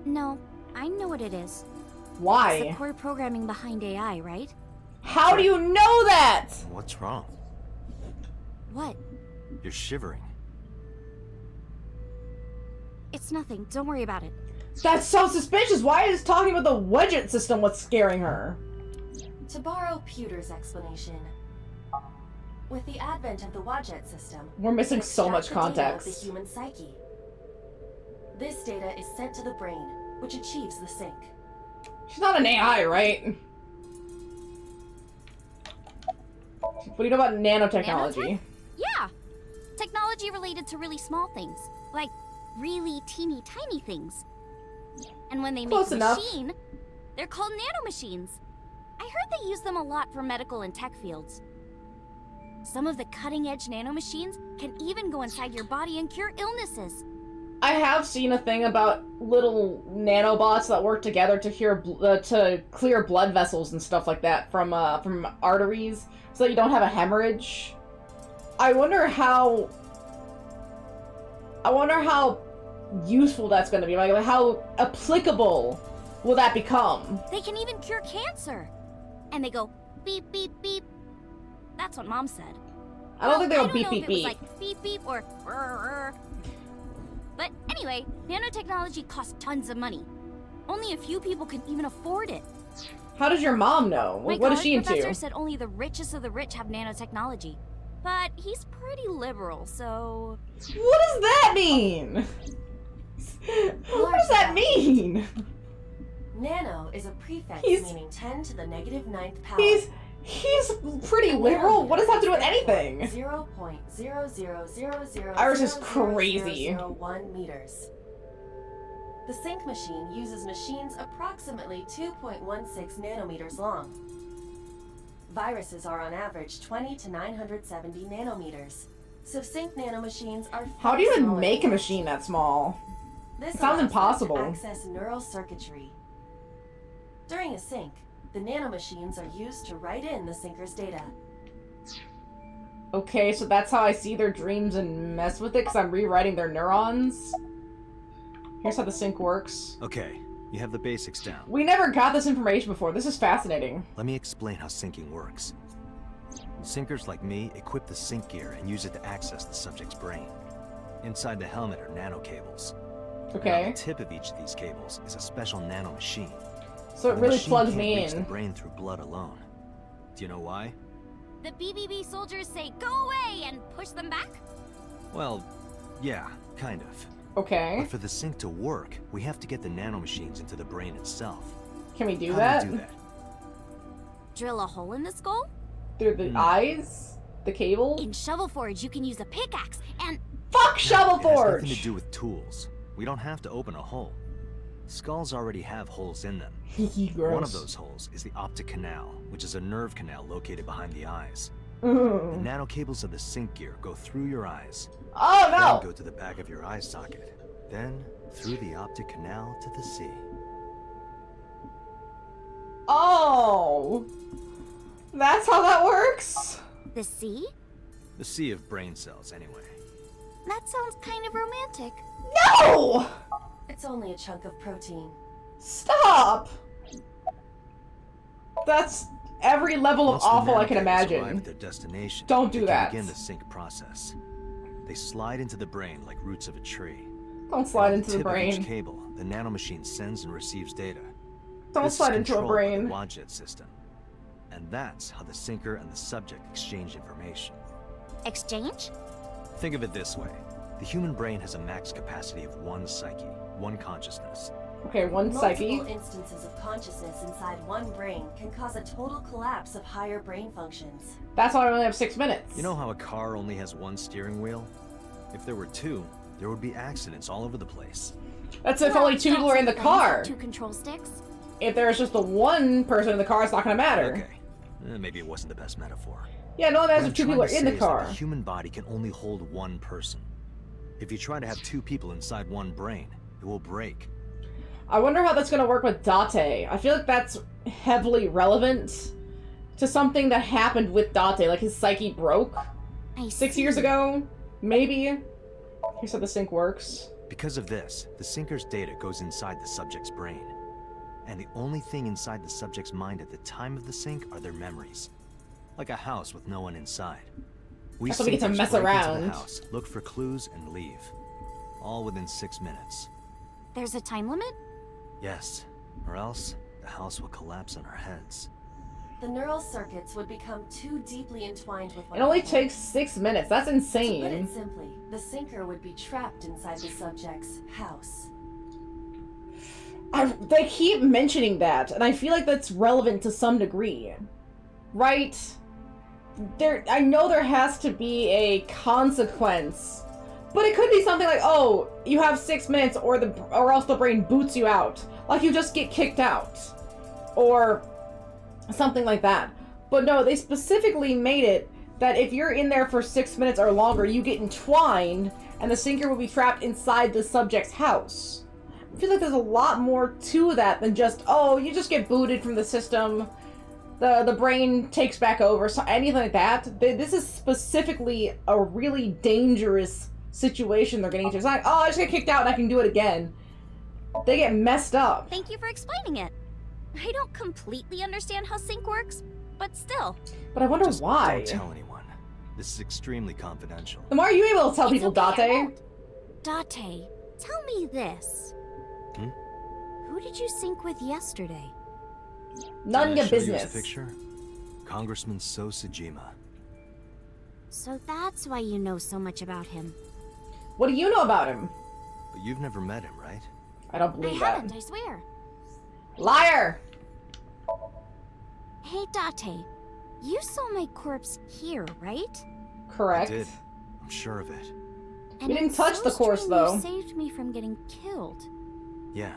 No, I know what it is. Why? It's the core programming behind AI, right? How do you know that? What's wrong? What? You're shivering. It's nothing. Don't worry about it. That's so suspicious. Why is talking about the wedget system what's scaring her? To borrow Pewter's explanation, with the advent of the Wadjet system, We're missing it so much extracts the data of context. the human psyche. This data is sent to the brain, which achieves the sync. She's not an AI, right? What do you know about nanotechnology? Yeah! Technology related to really small things. Like, really teeny tiny things. And when they make Close a enough. machine, they're called nanomachines. I heard they use them a lot for medical and tech fields. Some of the cutting-edge nanomachines can even go inside your body and cure illnesses. I have seen a thing about little nanobots that work together to clear blood vessels and stuff like that from arteries, so that you don't have a hemorrhage. I wonder how useful that's going to be. Like, how applicable will that become? They can even cure cancer. And they go beep beep beep. That's what Mom said. I don't think they go I don't beep know beep if it was beep. like beep beep or rrr. But anyway, nanotechnology costs tons of money. Only a few people can even afford it. How does your mom know? My What is college she into? professor said only the richest of the rich have nanotechnology. But he's pretty liberal, so... What does that mean? What does that mean? Nano is a prefix He's- meaning 10 to the negative 9th power. He's pretty liberal. What does that have to do with anything? 0.00000001 Iris is crazy. meters. The sync machine uses machines approximately 2.16 nanometers long. Viruses are on average 20 to 970 nanometers. So sync nanomachines are How do you even smaller make a than- machine that small? This It sounds allows them impossible. to access neural circuitry. During a sync, the nanomachines are used to write in the syncer's data. Okay, so that's how I see their dreams and mess with it, because I'm rewriting their neurons. Here's how the sync works. Okay, you have the basics down. We never got this information before. This is fascinating. Let me explain how syncing works. Syncers like me equip the sync gear and use it to access the subject's brain. Inside the helmet are nanocables. Okay. And on the tip of each of these cables is a special nanomachine. So it The really machine plugs can't me reach in. the brain through blood alone. Do you know why? The BBB soldiers say go away and push them back? Well, yeah, kind of. Okay. But for the sync to work, we have to get the nanomachines into the brain itself. Can we do How that? do we do that? Drill a hole in the skull? Through the eyes? The cable? In Shovel Forge, you can use a pickaxe and... Fuck Shovel It has Forge! nothing to do with tools. We don't have to open a hole. Skulls already have holes in them. Gross. One of those holes is the optic canal, which is a nerve canal located behind the eyes. Ooh. The nanocables of the sync gear go through your eyes. Oh no! Then go to the back of your eye socket. Then through the optic canal to the sea. Oh! That's how that works? The sea? The sea of brain cells, anyway. That sounds kind of romantic. No! It's only a chunk of protein. Stop! That's every level of Once the awful I can nanocables arrive imagine. at their destination, Don't do they that. can begin the sync process. They slide into the brain like roots of a tree. Don't slide On into the tip of each brain. cable, the nanomachine sends and receives data. Don't This is slide into a controlled by brain. the Wadjet system. And that's how the syncer and the subject exchange information. Exchange? Think of it this way. The human brain has a max capacity of one psyche, one consciousness. Okay, one psyche. Multiple instances of consciousness inside one brain can cause a total collapse of higher brain functions. That's why I only have 6 minutes. You know how a car only has one steering wheel? If there were two, there would be accidents all over the place. That's if only two people are in the car. Two control sticks? If there's just the one person in the car, it's not gonna matter. Okay. Maybe it wasn't the best metaphor. Yeah, no, that's What if two I'm people are trying to in the say is that car. The human body can only hold one person. If you try to have two people inside one brain, it will break. I wonder how that's gonna work with Date. I feel like that's heavily relevant to something that happened with Date, like his psyche broke 6 years ago, maybe. Here's how the sync works. Because of this, the syncer's data goes inside the subject's brain. And the only thing inside the subject's mind at the time of the sync are their memories. Like a house with no one inside. That's why we get to syncers mess break into around. the house, look for clues, and leave. All within 6 minutes. There's a time limit? Yes, or else the house will collapse on our heads. The neural circuits would become too deeply entwined with one It only another. takes 6 minutes. That's To put insane. it simply, the syncer would be trapped inside the subject's house. They keep mentioning that, and I feel like that's relevant to some degree. Right? I know there has to be a consequence, but it could be something like, oh, you have 6 minutes or else the brain boots you out. Like you just get kicked out. Or something like that. But no, they specifically made it that if you're in there for 6 minutes or longer, you get entwined, and the syncer will be trapped inside the subject's house. I feel like there's a lot more to that than just, oh, you just get booted from the system, the brain takes back over, so anything like that. This is specifically a really dangerous situation they're getting into. It's not like, oh, I just get kicked out and I can do it again. They get messed up. Thank you for explaining it. I don't completely understand how sync works, but still. But I wonder Just why. Don't tell anyone. This is extremely confidential. Then why are you able to tell It's people, okay, I Date? won't. Date, tell me this. Who did you sync with yesterday? None of Can I your show you his business. picture? Congressman So Sejima. So that's why you know so much about him. What do you know about him? But you've never met him, right? I don't I believe that. haven't, I swear. Liar! Hey, Date, you saw my corpse here, right? Correct. I did. I'm sure of it. And We didn't it's touch so the corpse, strange though. You saved me from getting killed. Yeah.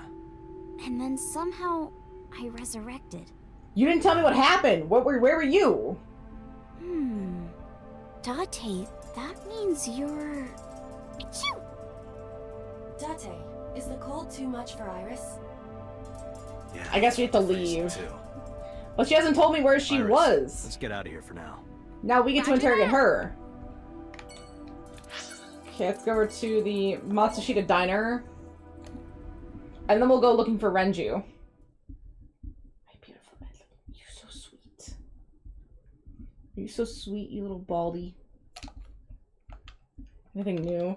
And then somehow I resurrected. You didn't tell me what happened. Where were you? Date, That means you're... Achoo! Date, is the cold too much for Iris? Yeah. I guess we have to leave. But she hasn't told me where she was. Let's get out of here for now. Now we get to interrogate her. Okay, let's go over to the Matsushita Diner. And then we'll go looking for Renju. My beautiful man. You're so sweet. You're so sweet, you little baldy. Anything new?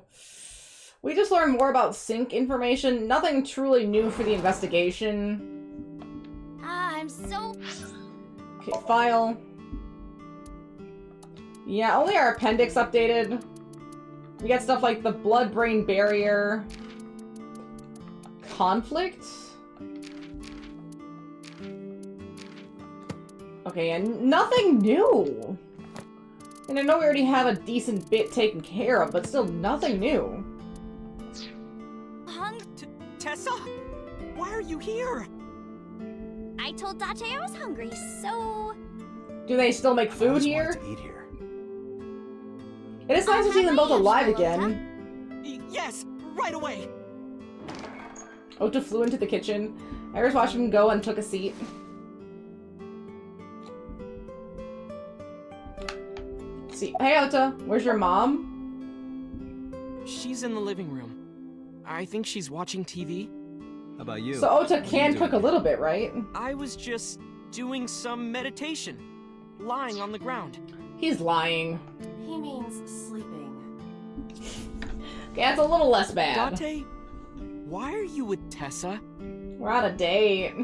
We just learned more about sync information. Nothing truly new for the investigation. I'm so... Okay, file. Yeah, only our appendix updated. We got stuff like the blood-brain barrier. Conflict? Okay, and nothing new. And I know we already have a decent bit taken care of, but still nothing new. Tessa? Why are you here? I told Date I was hungry, so... Do they still make food here? To eat here. It is nice to see them both alive again. Yes, right away. Ota flew into the kitchen. Iris watched him go and took a seat. See, hey Ota, where's your mom? She's in the living room. I think she's watching TV. How about you? So Ota can cook a little bit, right? I was just doing some meditation, lying on the ground. He's lying. He means sleeping. Okay, that's a little less bad. Date, why are you with Tessa? We're on a date.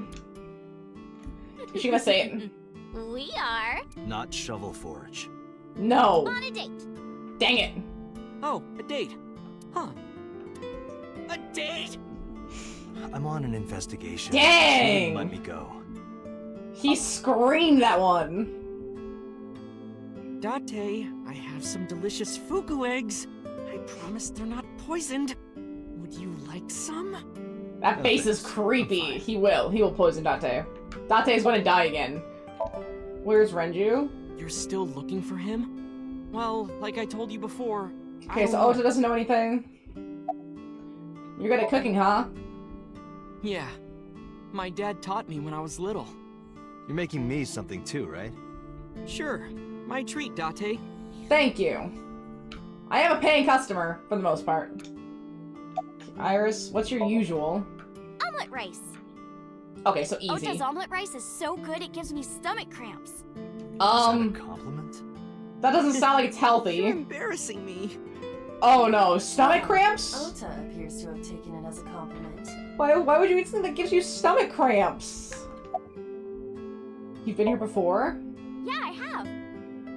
Is she gonna say it? We are... Not Shovel Forge. No. On a date. Dang it. Oh, a date. Huh. A date? I'm on an investigation. Dang! Let me go. He screamed that one. Date, I have some delicious fugu eggs. I promise they're not poisoned. Would you like some? That face is creepy. He will. He will poison Date. Date is going to die again. Where's Renju? You're still looking for him? Well, like I told you before... Okay, so Ota doesn't know anything. You're good at cooking, huh? Yeah. My dad taught me when I was little. You're making me something too, right? Sure. My treat, Date. Thank you. I am a paying customer, for the most part. Iris, what's your usual? Omelet rice. Okay, so easy. Ota's omelet rice is so good it gives me stomach cramps. Is that a compliment? That doesn't sound like it's healthy. You're embarrassing me. Oh no, stomach cramps? Ota appears to have taken it as a compliment. Why would you eat something that gives you stomach cramps? You've been here before? Yeah, I have.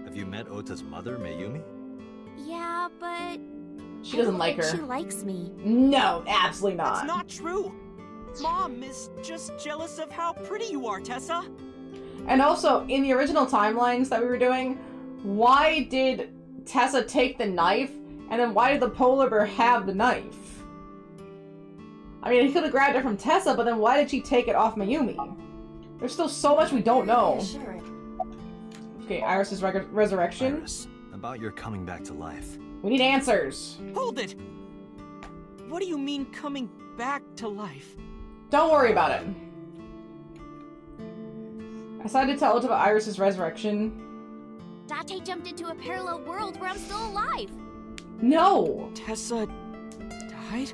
Have you met Ota's mother, Mayumi? Yeah, but... She doesn't like her. She likes me. No, absolutely not. That's not true. Mom is just jealous of how pretty you are, Tessa. And also, in the original timelines that we were doing, why did Tessa take the knife, and then why did the polar bear have the knife? I mean, he could have grabbed it from Tessa, but then why did she take it off Mayumi? There's still so much we don't know. Okay, Iris' resurrection. Iris, about your coming back to life. We need answers. Hold it! What do you mean coming back to life? Don't worry about it. I decided to tell Ota about Iris' resurrection. Date jumped into a parallel world where I'm still alive. No! Tessa died?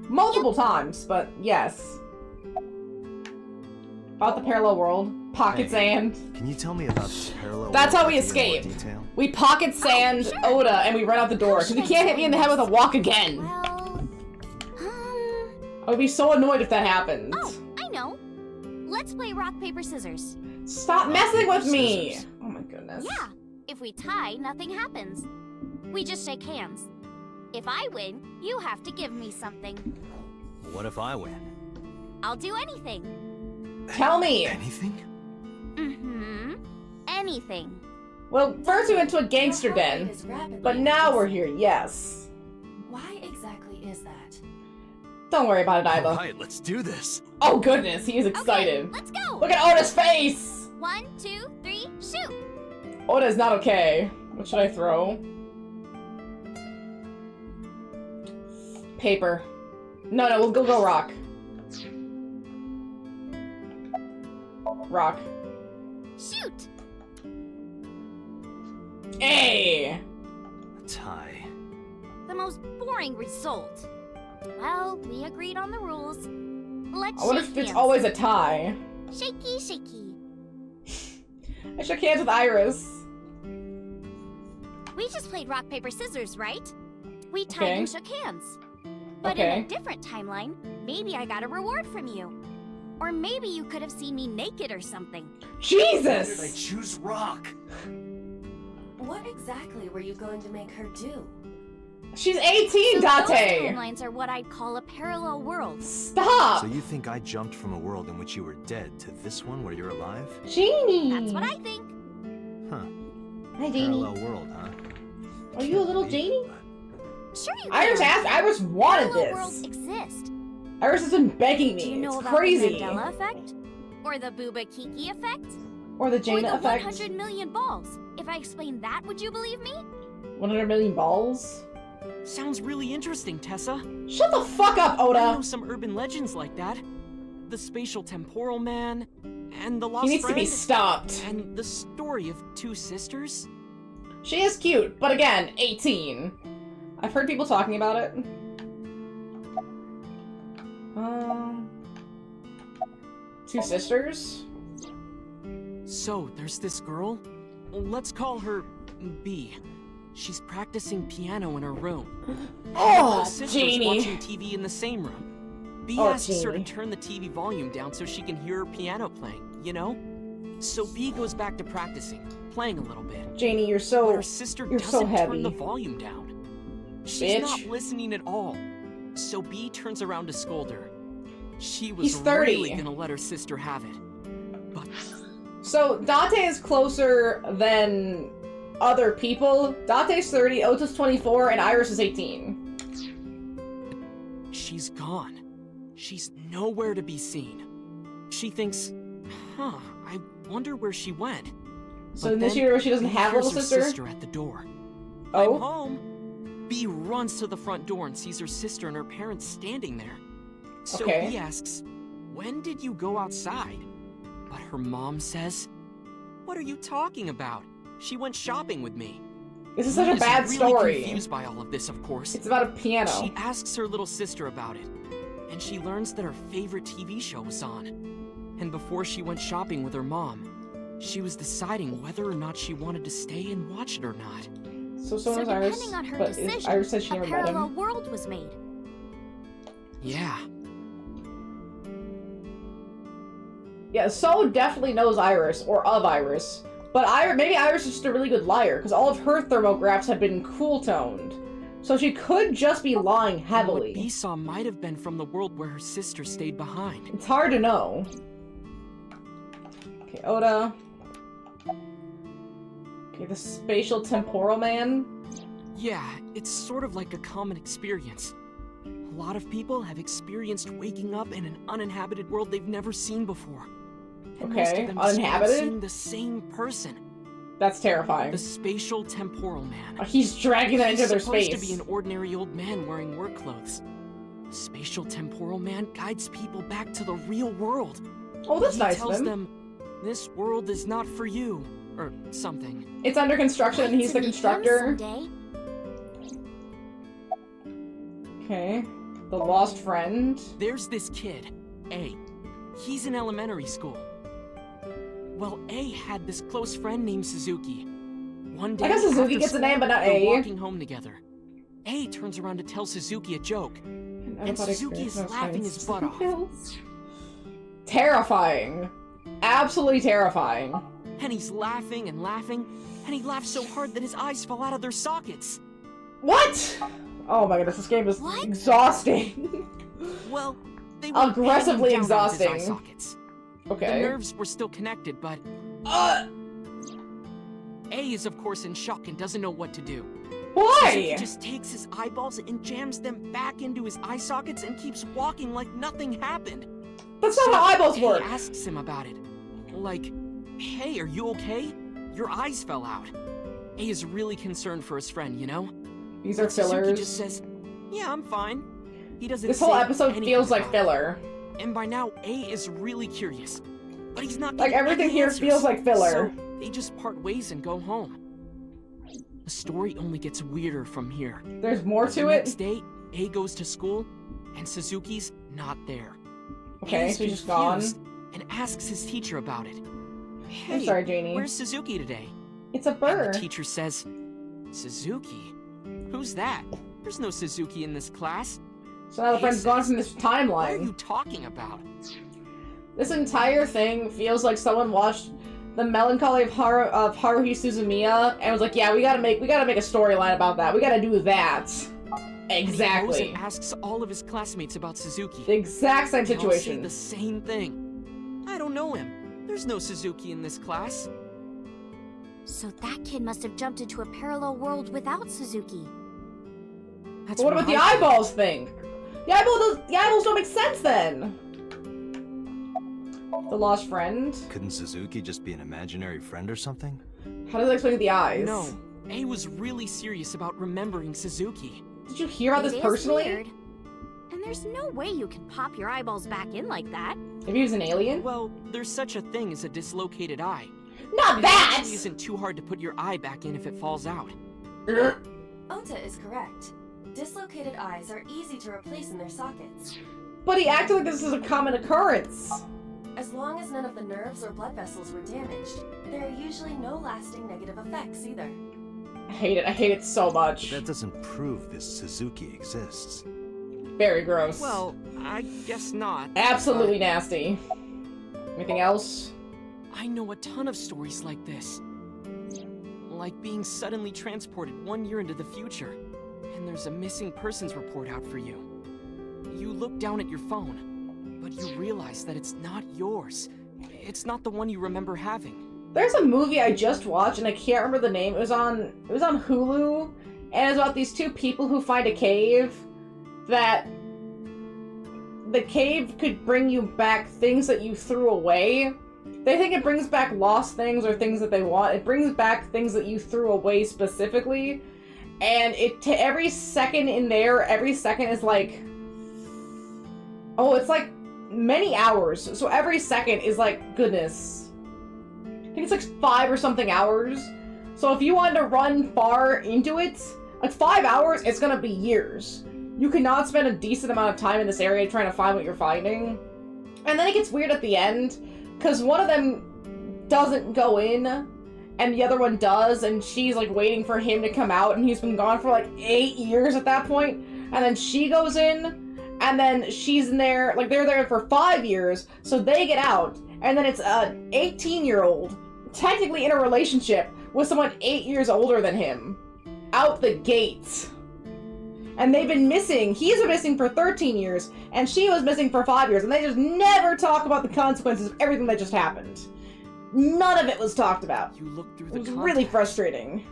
Multiple times, but yes. About the parallel world. Pocket sand. Can you tell me about this parallel That's world how we in more escape. detail? We pocket sand Oda and we run out the door. Because you can't hit me in the head with a walk again. Well... I would be so annoyed if that happened. Oh, I know. Let's play rock, paper, scissors. Stop messing with me! Oh my goodness. Yeah. If we tie, nothing happens. We just shake hands. If I win, you have to give me something. What if I win? I'll do anything. Tell me! Anything? Mm-hmm. Anything. Well, first we went to a gangster den, but now we're here, yes. Why exactly is that? Don't worry about it, Iva. Alright, let's do this. Oh goodness, he is excited. Okay, let's go! Look at Oda's face! 1, 2, 3, shoot! Oda's not okay. What should I throw? Paper. No, we'll go rock. Rock. Shoot! Hey! A tie. The most boring result. Well, we agreed on the rules. Let's I wonder shake if it's hands. always a tie. Shaky, shaky. I shook hands with Iris. We just played rock, paper, scissors, right? We tied Okay. and shook hands. But Okay. in a different timeline, maybe I got a reward from you. Or maybe you could have seen me naked or something. Jesus! Why did I choose rock? What exactly were you going to make her do? She's 18, So those Date! timelines are what I'd call a parallel world. Stop! So you think I jumped from a world in which you were dead to this one where you're alive? Genie! That's what I think. Huh. Hi, Janie. Parallel world, huh? Are you a little Janie? Sure you Iris can. asked. Iris wanted Parallel this. worlds exist. Iris has been begging me. Do you know it's about crazy. the Mandela effect? Or the Booba Kiki effect? Or the Or Jaina the effect. 100 million balls. If I explain that, would you believe me? 100 million balls? Sounds really interesting, Tessa. Shut the fuck up, I Oda! know some urban legends like that. The spatial temporal man, and the lost He needs to be friend, stopped. and the story of two sisters. She is cute, but again, 18. I've heard people talking about it. Two sisters? So, there's this girl. Let's call her B. She's practicing piano in her room. Oh, her sister's Janie. watching TV in the same room. B Oh, asks her to Janie. turn the TV volume down so she can hear her piano playing, you know? So B goes back to practicing, playing a little bit. Janie, you're so. But her sister you're doesn't so heavy. turn the volume down. She's Bitch. not listening at all. So B turns around to scold her. She was He's 30. really gonna let her sister have it. But So, Date is closer than other people. Date's 30, Ota's 24, and Iris is 18. she's gone. She's nowhere to be seen. She thinks, huh, I wonder where she went. So But in this then universe, she doesn't B have a hears little her sister? sister at the door. Oh? I'm home. B runs to the front door and sees her sister and her parents standing there. So Okay. B asks, when did you go outside? But her mom says, what are you talking about? She went shopping with me. This is such a B bad really story. confused by all of this, of course. It's about a piano. She asks her little sister about it, and she learns that her favorite TV show was on. And before she went shopping with her mom, she was deciding whether or not she wanted to stay and watch it or not. So So is Iris, depending on her but decision, Iris said she a never met parallel him. world was made. Yeah. Yeah, So definitely knows Iris, or of Iris. But maybe Iris is just a really good liar, because all of her thermographs have been cool-toned. So she could just be lying What heavily. B saw might have been from the world where her sister stayed behind. It's hard to know. Okay, Oda. Okay, the spatial temporal man. Yeah, it's sort of like a common experience. A lot of people have experienced waking up in an uninhabited world they've never seen before. And most Okay, of them describe uninhabited? seeing the same person. That's terrifying. The spatial temporal man. He's dragging that into their He's supposed space. to be an ordinary old man wearing work clothes. The spatial temporal man guides people back to the real world. Oh, that's He nice of tells him. them, this world is not for you, or something. It's under construction and he's the constructor. Someday. Okay. The lost friend. There's this kid, A. He's in elementary school. Well, A had this close friend named Suzuki. One day, I guess Suzuki after gets a school, name, but not they're A. walking home together. A turns around to tell Suzuki a joke, and Suzuki is laughing his butt off. Terrifying. Absolutely terrifying. And he's laughing and laughing, and he laughs so hard that his eyes fall out of their sockets. What? Oh my goodness, this game is exhausting. Well, they were Aggressively hanging down out of his eye exhausting. sockets. Okay. The nerves were still connected, but A is of course in shock and doesn't know what to do. Why? Suzuki just takes his eyeballs and jams them back into his eye sockets and keeps walking like nothing happened. That's not how eyeballs A work. asks him about it. Like, hey, are you okay? Your eyes fell out. A is really concerned for his friend, you know? These are But Suzuki fillers. just says, yeah, I'm fine. He doesn't This whole say episode anything feels like about filler. it. And by now, A is really curious. But he's not Like, getting everything any here answers. feels like filler. So they just part ways and go home. The story only gets weirder from here. There's more to The it? next day, A goes to school, and Suzuki's not there. Okay, A's so he's just gone. confused and asks his teacher about it. Hey, I'm sorry, Janie. Where's Suzuki today? It's a And bird. the teacher says, Suzuki? Who's that? There's no Suzuki in this class. So now the friend's gone from this What are timeline. you talking about? This entire thing feels like someone watched The Melancholy of Haruhi Suzumiya and was like, yeah, we gotta make a storyline about that. We gotta do that. And he goes Exactly. and asks all of his classmates about Suzuki. The exact same They all say situation. the same thing. I don't know him. There's no Suzuki in this class. So that kid must have jumped into a parallel world without Suzuki. That's But what about the I think. eyeballs thing? The eyeballs don't make sense then. The lost friend? Couldn't Suzuki just be an imaginary friend or something? How does that explain the eyes? No, A was really serious about remembering Suzuki. Did you hear about It this is personally? weird. And there's no way you can pop your eyeballs back in like that. Maybe he was an alien? Well, there's such a thing as a dislocated eye. Not It that! actually isn't too hard to put your eye back in if it falls out. Ota is correct. Dislocated eyes are easy to replace in their sockets. But he acted like this is a common occurrence. As long as none of the nerves or blood vessels were damaged, there are usually no lasting negative effects either. I hate it. I hate it so much. That doesn't prove this Suzuki exists. Very gross. Well, I guess not. Absolutely nasty. Anything else? I know a ton of stories like this. Like being suddenly transported 1 year into the future, and there's a missing persons report out for you. You look down at your phone, but you realize that it's not yours. It's not the one you remember having. There's a movie I just watched and I can't remember the name. It was on Hulu, and it's about these two people who find a cave that the cave could bring you back things that you threw away. They think it brings back lost things or things that they want. It brings back things that you threw away specifically. And every second in there, every second is like... Oh, it's like many hours. So every second is like, goodness. I think it's like 5 or something hours. So if you wanted to run far into it, like 5 hours, it's gonna be years. You cannot spend a decent amount of time in this area trying to find what you're finding. And then it gets weird at the end, because one of them doesn't go in, and the other one does, and she's like waiting for him to come out, and he's been gone for like 8 years at that point. And then she goes in, and then she's in there, like they're there for 5 years, so they get out, and then it's an 18-year-old, technically in a relationship with someone 8 years older than him, out the gates. And they've been missing, he's been missing for 13 years, and she was missing for 5 years, and they just never talk about the consequences of everything that just happened. None of it was talked about. You look through It the was really frustrating.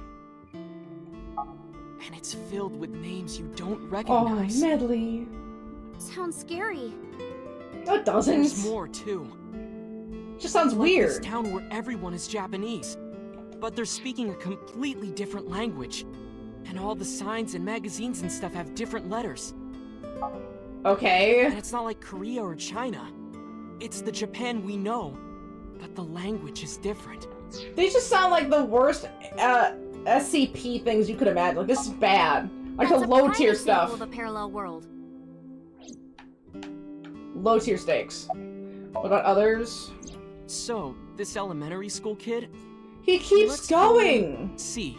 And it's filled with names you don't Oh, recognize. Medley. Sounds scary. No, it doesn't. There's more, too. Just sounds Like weird. this town where everyone is Japanese, but they're speaking a completely different language. And all the signs and magazines and stuff have different letters. Okay. And it's not like Korea or China. It's the Japan we know, but the language is different. These just sound like the worst SCP things you could imagine. Like, this is bad. Like That's the a low prime tier example stuff. of a parallel world. Low tier stakes. What about others? So, this elementary school kid? He keeps let's call him going! C.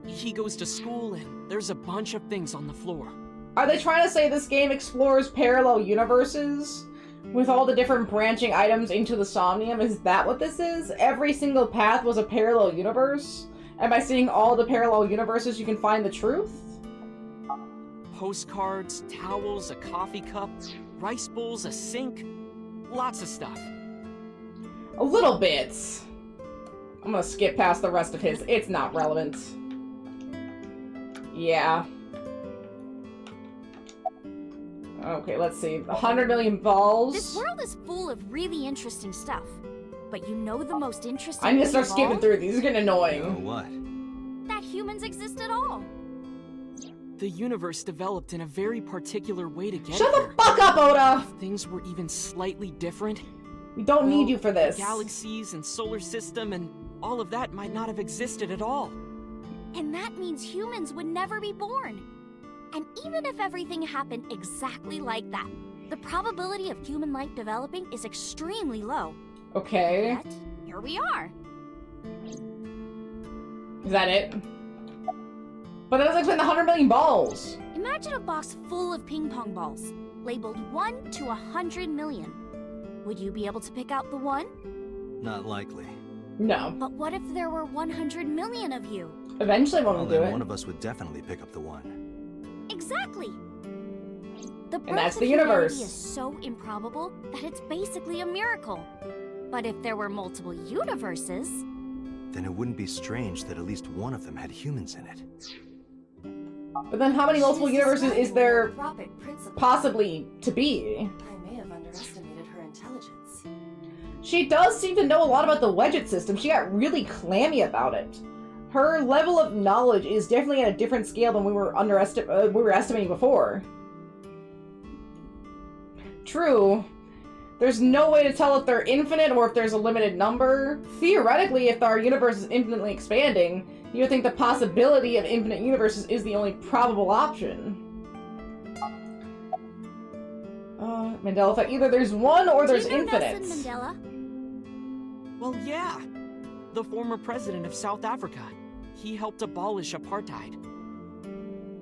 He goes to school and there's a bunch of things on the floor. Are they trying to say this game explores parallel universes? With all the different branching items into the Somnium? Is that what this is? Every single path was a parallel universe? And by seeing all the parallel universes you can find the truth? Postcards, towels, a coffee cup, rice bowls, a sink, lots of stuff. A little bit. I'm gonna skip past the rest of his. It's not relevant. Yeah. Okay, let's see. 100 million balls. This world is full of really interesting stuff. But you know the most interesting I need to thing start of skipping all? through these. These are getting annoying. what? That humans exist at all. The universe developed in a very particular way to get Shut here. the fuck up, Oda! If things were even slightly different, we don't need you for this. The galaxies and solar system and all of that might not have existed at all. And that means humans would never be born. And even if everything happened exactly like that, the probability of human life developing is extremely low. Okay. Yet, here we are. Is that it? But that doesn't explain the 100 million balls. Imagine a box full of ping pong balls, labeled 1 to 100 million. Would you be able to pick out the 1? Not likely. No. But what if there were 100 million of you? Eventually one will do it. One of us would definitely pick up the 1. Exactly. The birth that's of the humanity universe. is so improbable that it's basically a miracle. But if there were multiple universes... Then it wouldn't be strange that at least one of them had humans in it. But then how many multiple universes is there possibly to be? I may have underestimated her intelligence. She does seem to know a lot about the Wedget system. She got really clammy about it. Her level of knowledge is definitely at a different scale than we were estimating before. True. There's no way to tell if they're infinite or if there's a limited number. Theoretically, if our universe is infinitely expanding, you would think the possibility of infinite universes is the only probable option. Mandela effect. Either there's one or there's infinite. Nelson Mandela? Well, yeah. The former president of South Africa. He helped abolish apartheid.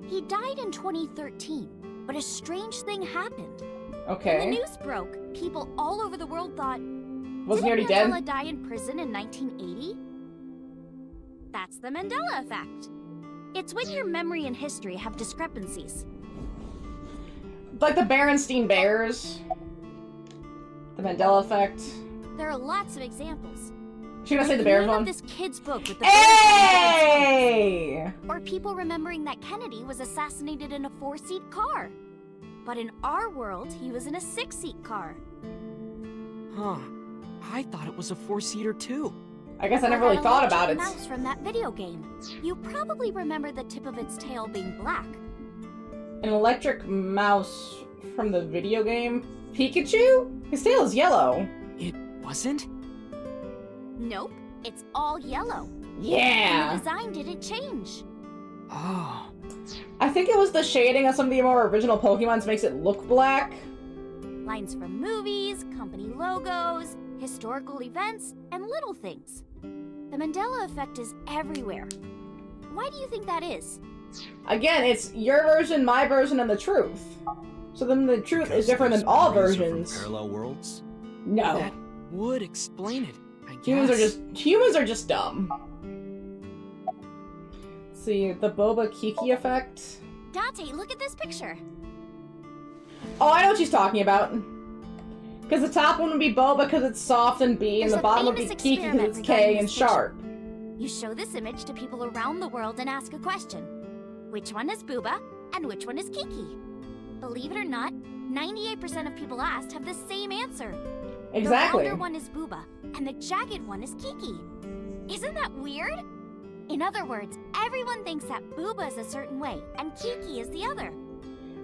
He died in 2013, but a strange thing happened. Okay. When the news broke, people all over the world thought, wasn't he already dead? Mandela die in prison in 1980? That's the Mandela effect. It's when your memory and history have discrepancies. Like the Berenstein Bears. The Mandela effect. There are lots of examples. She gonna say the Bears one? This kid's book with the Hey! Or people remembering that Kennedy was assassinated in a 4-seat car. But in our world, he was in a 6-seat car. Huh. I thought it was a 4-seater too. I guess I never really thought about it. Mouse from that video game. You probably remember the tip of its tail being black. An electric mouse from the video game? Pikachu? His tail is yellow. It wasn't? Nope, it's all yellow. Yeah! And the design didn't change. Oh. I think it was the shading of some of the more original Pokemons makes it look black. Lines from movies, company logos, historical events, and little things. The Mandela effect is everywhere. Why do you think that is? Again, it's your version, my version, and the truth. So then the truth is different than all versions. From parallel worlds? No. That would explain it, I guess. Humans are just dumb. Let's see, the Boba Kiki effect. Dante, look at this picture. Oh, I know what she's talking about. Because the top one would be Boba because it's soft and B, and the bottom would be Kiki because it's K and sharp. You show this image to people around the world and ask a question. Which one is Booba and which one is Kiki? Believe it or not, 98% of people asked have the same answer. Exactly. The rounder one is Booba and the jagged one is Kiki. Isn't that weird? In other words, everyone thinks that Booba is a certain way and Kiki is the other.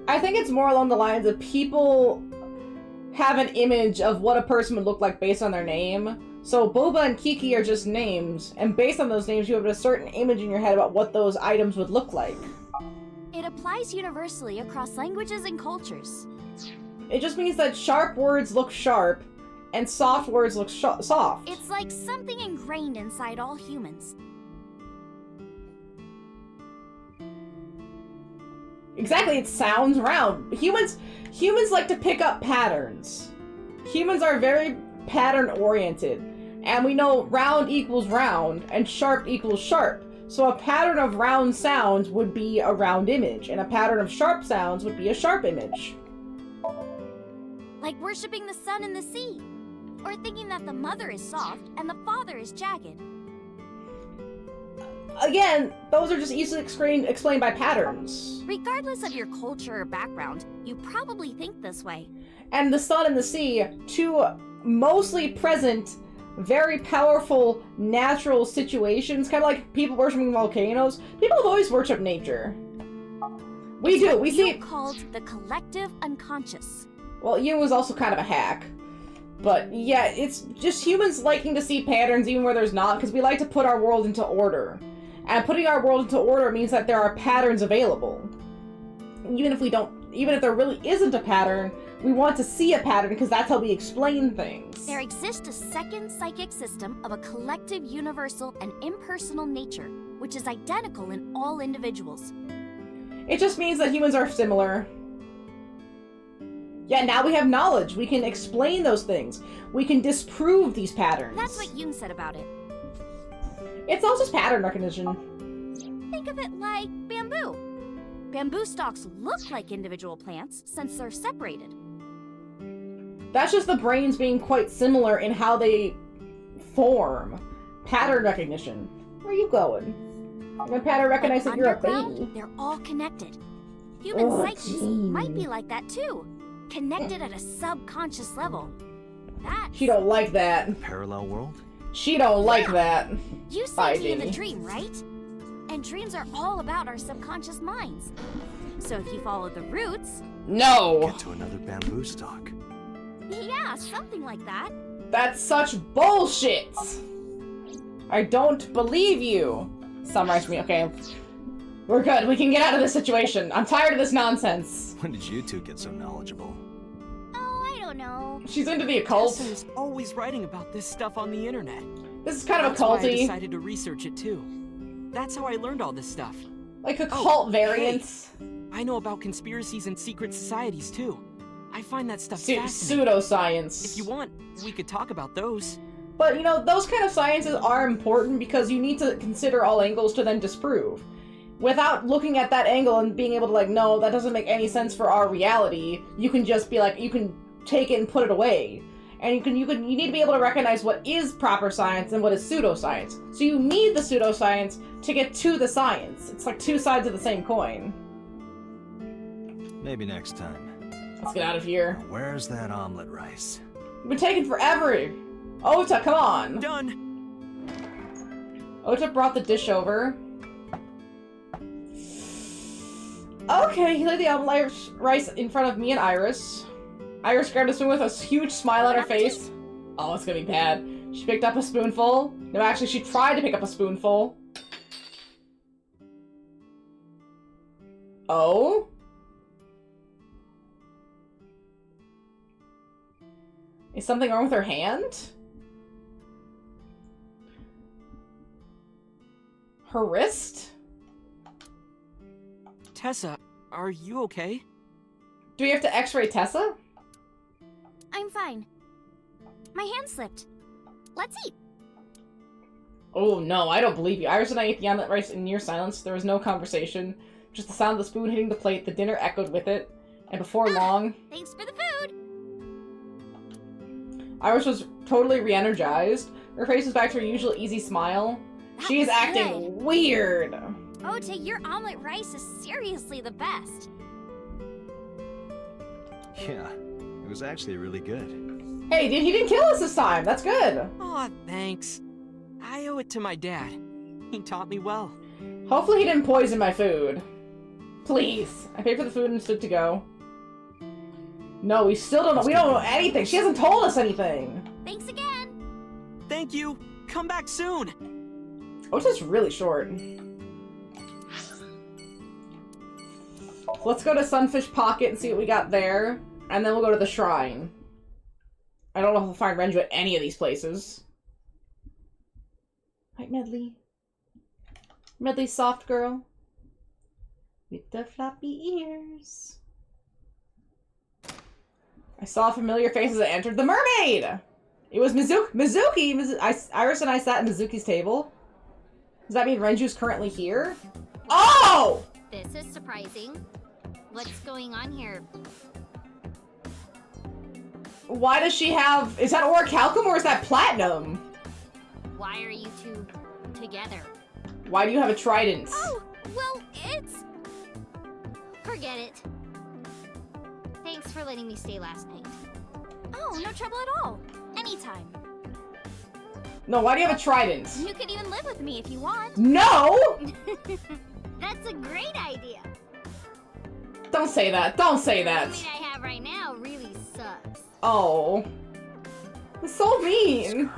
I think it's more along the lines of people have an image of what a person would look like based on their name. So Boba and Kiki are just names, and based on those names you have a certain image in your head about what those items would look like. It applies universally across languages and cultures. It just means that sharp words look sharp, and soft words look soft. It's like something ingrained inside all humans. Exactly, it sounds round. Humans like to pick up patterns. Humans are very pattern-oriented, and we know round equals round, and sharp equals sharp. So a pattern of round sounds would be a round image, and a pattern of sharp sounds would be a sharp image. Like worshipping the sun and the sea, or thinking that the mother is soft and the father is jagged. Again, those are just easily explained by patterns. Regardless of your culture or background, you probably think this way. And the sun and the sea, two mostly present, very powerful natural situations, kind of like people worshiping volcanoes. People have always worshipped nature. We do. We see. Called the collective unconscious. Well, Yu was also kind of a hack. But yeah, it's just humans liking to see patterns even where there's not, because we like to put our world into order. And putting our world into order means that there are patterns available. Even if there really isn't a pattern, we want to see a pattern because that's how we explain things. There exists a second psychic system of a collective, universal, and impersonal nature, which is identical in all individuals. It just means that humans are similar. Yeah, now we have knowledge. We can explain those things. We can disprove these patterns. That's what Jung said about it. It's all just pattern recognition. Think of it like bamboo. Bamboo stalks look like individual plants since they're separated. That's just the brains being quite similar in how they form. Pattern recognition. Where are you going? You're gonna pattern recognize that you're a baby. They're all connected. Human psyches might be like that too. Connected at a subconscious level. She don't like that. Parallel world? She don't like that. You say to in a dream, right? And dreams are all about our subconscious minds. So if you follow the roots... No! Get to another bamboo stalk. Yeah, something like that. That's such bullshit! I don't believe you. Summarize me, okay. We're good, we can get out of this situation. I'm tired of this nonsense. When did you two get so knowledgeable? Oh, I don't know. She's into the occult. Tessa's always writing about this stuff on the internet. This is kind of That's why I occulty. decided to research it too. That's how I learned all this stuff. Like occult variants. Hey, I know about conspiracies and secret societies too. I find that stuff fascinating. Pseudoscience. If you want, we could talk about those. But, you know, those kind of sciences are important because you need to consider all angles to then disprove. Without looking at that angle and being able to, like, no, that doesn't make any sense for our reality, you can just be like, you can take it and put it away. And you need to be able to recognize what is proper science and what is pseudoscience. So you need the pseudoscience to get to the science. It's like two sides of the same coin. Maybe next time. Let's get out of here. Now, where's that omelet rice? It's been taking forever. Ota, come on. Done. Ota brought the dish over. Okay, he laid the omelet rice in front of me and Iris. Iris grabbed a spoon with a huge smile on her face. Oh, it's gonna be bad. She picked up a spoonful. No, actually, she tried to pick up a spoonful. Oh? Is something wrong with her hand? Her wrist? Tessa, are you okay? Do we have to x-ray Tessa? I'm fine. My hand slipped. Let's eat. Oh no, I don't believe you. Iris and I ate the omelet rice in near silence. There was no conversation. Just the sound of the spoon hitting the plate. The dinner echoed with it. And before long... Thanks for the food! Iris was totally re-energized. Her face was back to her usual easy smile. She's acting weird. Ota, your omelet rice is seriously the best. Yeah, it was actually really good. Hey, he didn't kill us this time. That's good. Aw, thanks. I owe it to my dad. He taught me well. Hopefully he didn't poison my food. Please. I paid for the food and stood to go. No, we still don't know. We don't know anything. She hasn't told us anything. Thanks again. Thank you. Come back soon. Ota's really short. Let's go to Sunfish Pocket and see what we got there. And then we'll go to the shrine. I don't know if we'll find Renju at any of these places. Right, Medley? Medley, soft girl. With the floppy ears. I saw a familiar face as I entered the mermaid! It was Mizuki! Iris and I sat at Mizuki's table. Does that mean Renju's currently here? Oh! This is surprising. What's going on here? Why does she have... Is that orichalcum or is that platinum? Why are you two together? Why do you have a trident? Oh, well, it's... Forget it. Thanks for letting me stay last night. Oh, no trouble at all. Anytime. No, why do you have a trident? You could even live with me if you want. No! That's a great idea. Don't say that. Don't say that. The roommate I have right now really sucks. Oh. That's so mean.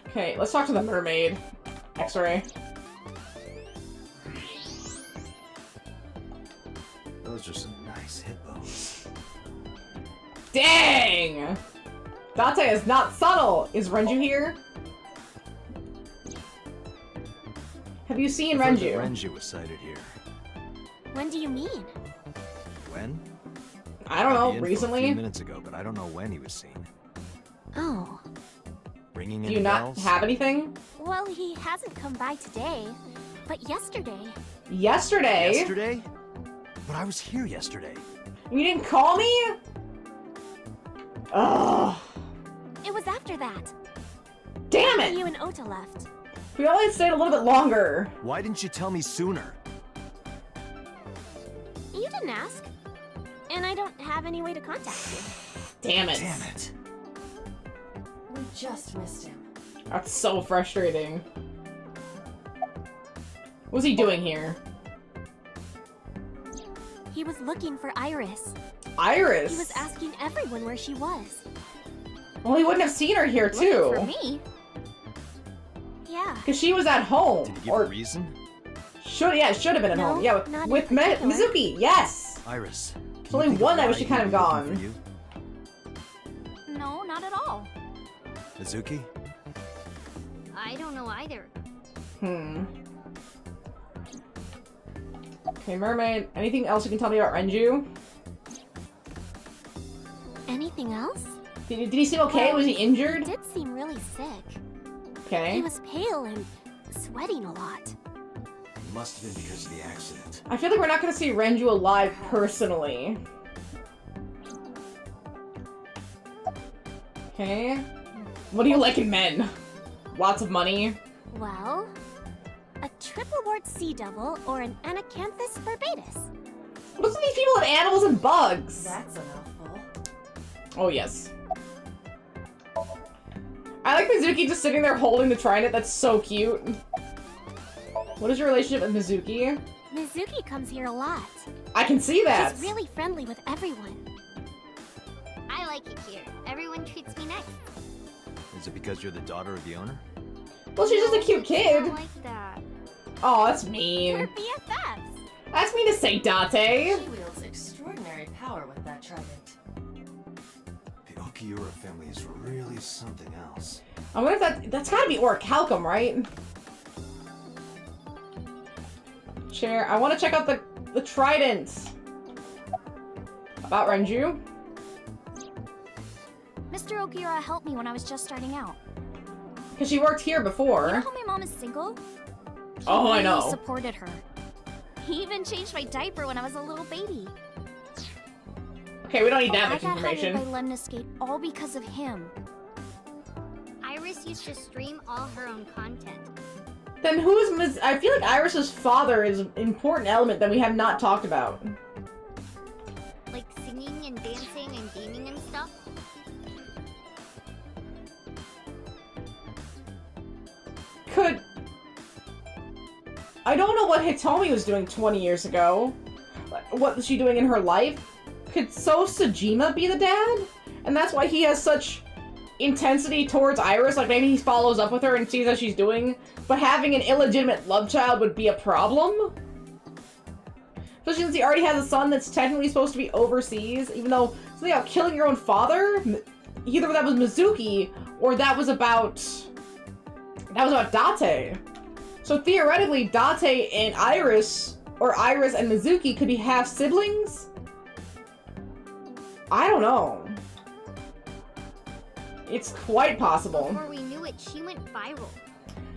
Okay, let's talk to the mermaid. X-ray. Those are some nice hippos. Dang! Date is not subtle. Is Renju here? Have you seen Renju? Renju was sighted here. When do you mean? When? I don't know, A recently? few minutes ago, but I don't know when he was seen. Oh. Ringing Do any you not bells? have anything? Well, he hasn't come by today, but yesterday. Yesterday? Yesterday? But I was here yesterday. You didn't call me? Ugh. It was after that. Damn After it! you and Ota left. We only stayed a little bit longer. Why didn't you tell me sooner? You didn't ask. And I don't have any way to contact you. Damn it. Damn it. We just missed him. That's so frustrating. What's he doing here? He was looking for Iris. Iris? He was asking everyone where she was. Well, he wouldn't have seen her here, too. Looking for me? Yeah. Because she was at home. Did he give a reason? Should have been at home. Yeah, not with in particular. Mizuki, yes! Iris. There's only one I wish she kind of gone. No, not at all. Mizuki? I don't know either. Okay, mermaid. Anything else you can tell me about Renju? Anything else? Did he seem okay? Was he injured? He did seem really sick. Okay. He was pale and sweating a lot. It must have been because of the accident. I feel like we're not going to see Renju alive personally. Okay. What do you like in men? Lots of money? Well, a triple wart sea devil or an Anacanthus barbatus. What's with these people with animals and bugs? That's a mouthful. Oh, yes. I like Mizuki just sitting there holding the trident. That's so cute. What is your relationship with Mizuki? Mizuki comes here a lot. I can see that. She's really friendly with everyone. I like it here. Everyone treats me nice. Is it because you're the daughter of the owner? Well, she's just a cute kid. I like that. Oh, that's mean. They're BFFs. That's mean to say, Date. She wields extraordinary power with that trident. The Okiura family is really something else. I wonder if that's gotta be Orichalcum, right? Chair. I want to check out the trident. About Renju. Mr. Okiura helped me when I was just starting out. Because she worked here before. You know how my mom is single? He Oh, I really know. supported her. He even changed my diaper when I was a little baby. Okay, we don't need that I much got information. hired by Lemniscate all because of him. Iris used to stream all her own content. Then who is I feel like Iris's father is an important element that we have not talked about. Like singing and dancing and gaming and stuff. I don't know what Hitomi was doing 20 years ago. What was she doing in her life? Could So Sejima be the dad? And that's why he has such intensity towards Iris? Like, maybe he follows up with her and sees how she's doing, but having an illegitimate love child would be a problem? Especially since he already has a son that's technically supposed to be overseas, even though something about killing your own father? Either that was Mizuki, or that was about Date. So theoretically, Date and Iris, or Iris and Mizuki, could be half-siblings? I don't know. It's quite possible. Before we knew it, she went viral.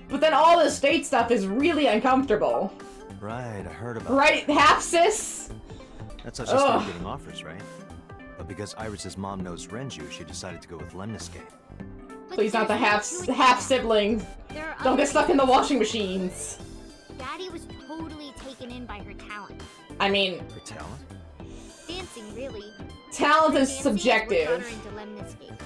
But then all the state stuff is really uncomfortable. Right, I heard about Right, half-sis? That's how she started getting offers, right? But because Iris's mom knows Renju, she decided to go with Lemniscate. Please not the half-siblings. Don't get stuck in the washing machines. Daddy was totally taken in by her talent. I mean... Her talent? Dancing, really. Talent is Dancing subjective. is what got her into Lemniscate.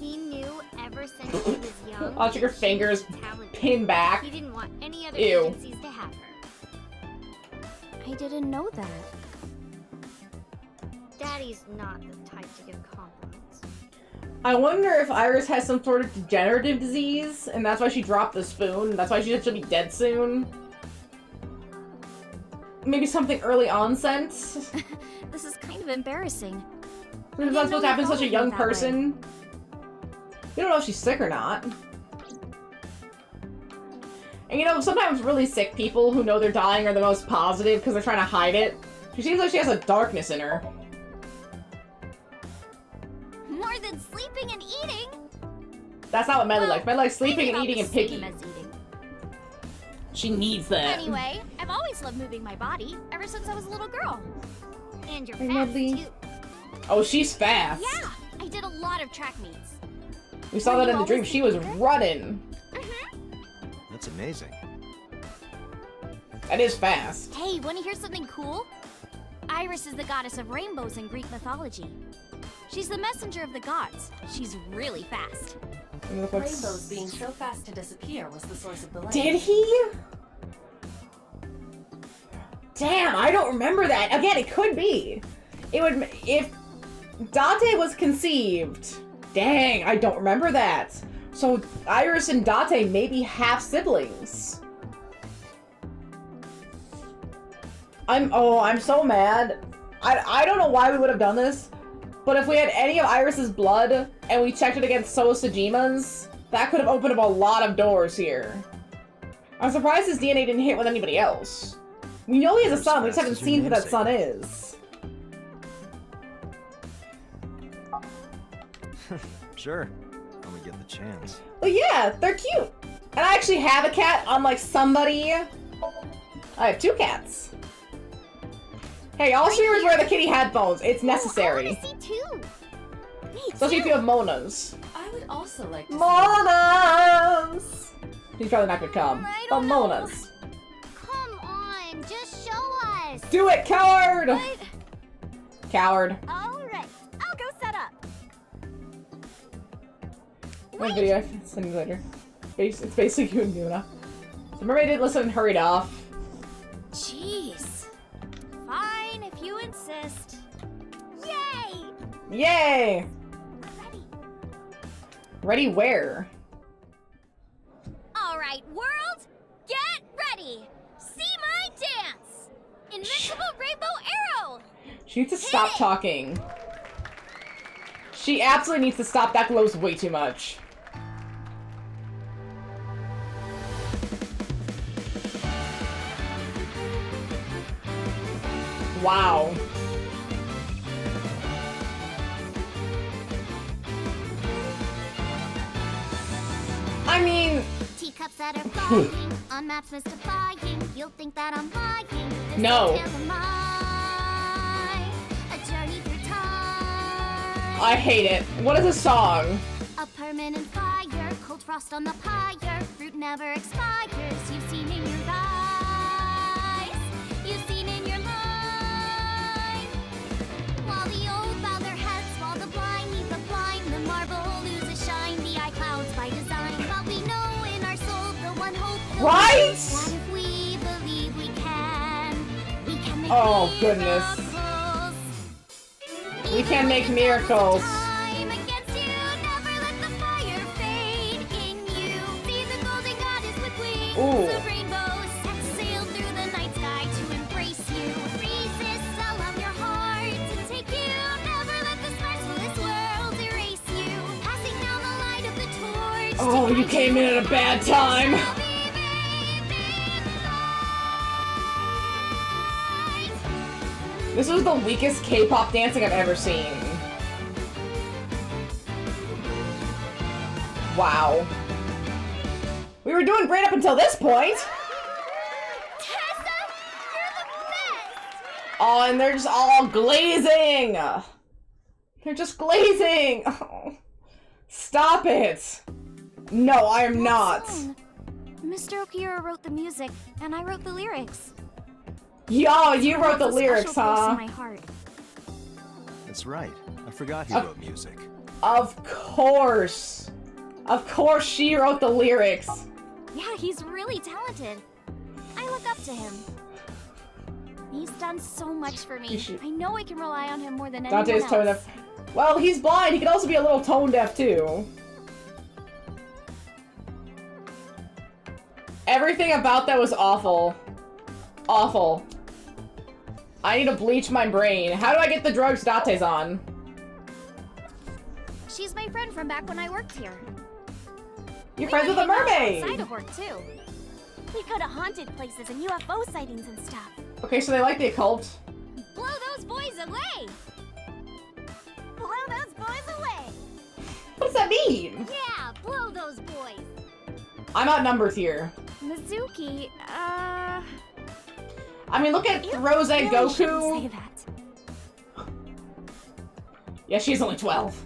He knew ever since she was young. Watch your that she fingers was talented. pin back. He didn't want any other Ew. agencies to have her. I didn't know that. Daddy's not the type to give compliments. I wonder if Iris has some sort of degenerative disease, and that's why she dropped the spoon. That's why she'll be dead soon. Maybe something early onset. This is kind of embarrassing. It's not supposed to happen to such a young person. You don't know if she's sick or not. And you know, sometimes really sick people who know they're dying are the most positive because they're trying to hide it. She seems like she has a darkness in her. More than sleeping and eating. That's not what Medley likes. Medley likes sleeping and eating and picking. Eating. She needs that. Anyway, I've always loved moving my body ever since I was a little girl. And you're Hey, fast, Medley. too. Oh, she's fast. Yeah, I did a lot of track meets. We saw that in the dream. She was running. That's amazing. That is fast. Hey, want to hear something cool? Iris is the goddess of rainbows in Greek mythology. She's the messenger of the gods. She's really fast. Rainbows being so fast to disappear was the source of the legend. Did he? Damn, I don't remember that. Again, it could be. It would if Date was conceived. Dang, I don't remember that. So Iris and Date may be half siblings. I'm so mad. I don't know why we would have done this, but if we had any of Iris's blood and we checked it against So Sajima's, that could have opened up a lot of doors here. I'm surprised his DNA didn't hit with anybody else. We know he has a son, we just haven't seen who that son is. Sure, when we get the chance. But yeah, they're cute. And I actually have a cat, unlike somebody. I have 2 cats. Hey, all streamers wear the kitty headphones. It's necessary. I want to see too. Especially if you have Monas. I would also like to Monas! He's probably not gonna come. But Monas. Come on, just show us. Do it, coward! What? Coward. Alright, I'll go set up. My video, I'll send you later. It's basically you and Yuna. So remember I did listen and hurried off. Jeez. Fine, if you insist. Yay! Yay! Ready where? Alright, world, get ready! See my dance! Invincible Rainbow Arrow! She needs to stop talking. She absolutely needs to stop. That glows way too much. Wow. I mean... Teacups that are flying, on maps mystifying, you'll think that I'm lying. This No. tale of mine, a journey through time. I hate it. What is a song? A permanent fire, cold frost on the pyre, fruit never expires. You've seen in your eyes, you've seen in your mind. While the old bow their heads, while the blind lead the blind, the marble loses shine, the eye clouds by design. But we know in our soul the one hope. Right? That if we believe we can make Oh, goodness. We can make miracles. Ooh. Rainbows set sail through the night sky to embrace you. Resist all of your heart to take you. Never let the sparks of this world erase you. Passing down the light of the torch. Oh, you came in at a bad time. This was the weakest K-pop dancing I've ever seen. Wow. We were doing great up until this point. Tessa, you're the best. Oh, and they're just all glazing. They're just glazing. Oh. Stop it. No, I am not. Mr. Okiura wrote the music, and I wrote the lyrics. Yo, you wrote the It's a lyrics, special place huh? in my heart. That's right. I forgot he wrote music. Of course. Of course she wrote the lyrics. Yeah, he's really talented. I look up to him. He's done so much for me. I know I can rely on him more than Dante anyone is tone else. deaf. Well, he's blind. He could also be a little tone deaf too. Everything about that was awful. Awful. I need to bleach my brain. How do I get the drugs Dante's on? She's my friend from back when I worked here. You're friends with a mermaid! Outside of work too. We go to haunted places and UFO sightings and stuff. Okay, so they like the occult. Blow those boys away! Blow those boys away! What does that mean? Yeah, blow those boys! I'm outnumbered here. Mizuki, I mean, look at Rose really Goku. shouldn't say that. Yeah, she's only 12.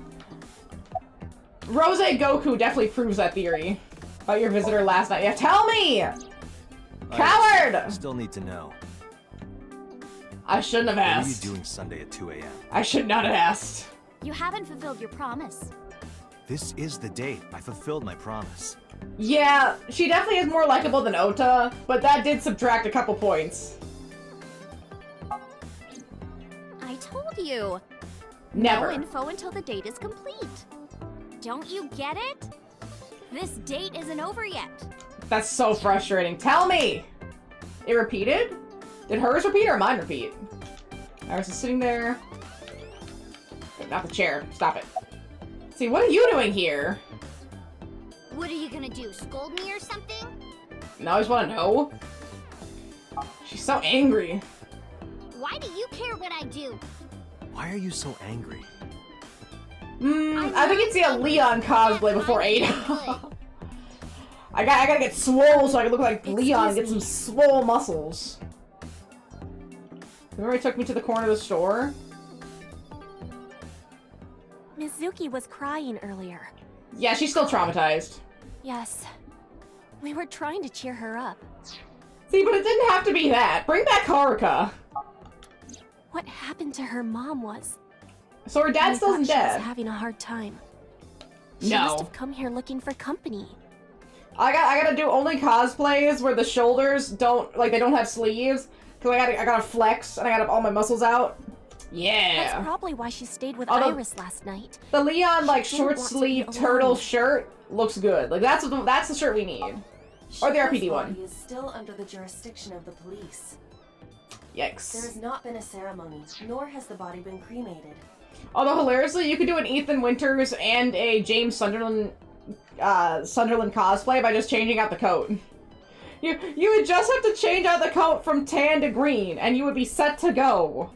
Rose Goku definitely proves that theory. About your visitor last night. Yeah, tell me! Coward! I still need to know. I shouldn't have What asked. are you doing Sunday at 2 a.m.? I should not have asked. You haven't fulfilled your promise. This is the date. I fulfilled my promise. Yeah, she definitely is more likable than Ota, but that did subtract a couple points. I told you. Never. No info until the date is complete. Don't you get it? This date isn't over yet. That's so frustrating. Tell me! It repeated? Did hers repeat or mine repeat? I was just sitting there. Not the chair. Stop it. See, what are you doing here? What are you gonna do? Scold me or something? Now I just want to know. She's so angry. Why do you care what I do? Why are you so angry? I think it's a Leon cosplay before 8. I gotta get swole so I can look like Leon and get some swole muscles. Remember he took me to the corner of the store? Mizuki was crying earlier. Yeah, she's still traumatized. Yes. We were trying to cheer her up. See, but it didn't have to be that. Bring back Haruka. What happened to her mom was... So her dad still isn't She dead. was having a hard time. She No. must have come here looking for company. I gotta do only cosplays where the shoulders don't, like, they don't have sleeves. Cause I gotta flex and I gotta have all my muscles out. Yeah. That's probably why she stayed with Although- Iris last night. The Leon, like, She didn't short want to be sleeve alone. turtle shirt looks good. Like, that's the shirt we need. Or the RPD one. He is still under the jurisdiction of the police. Yikes. There has not been a ceremony, nor has the body been cremated. Although, hilariously, you could do an Ethan Winters and a James Sunderland cosplay by just changing out the coat. You would just have to change out the coat from tan to green, and you would be set to go.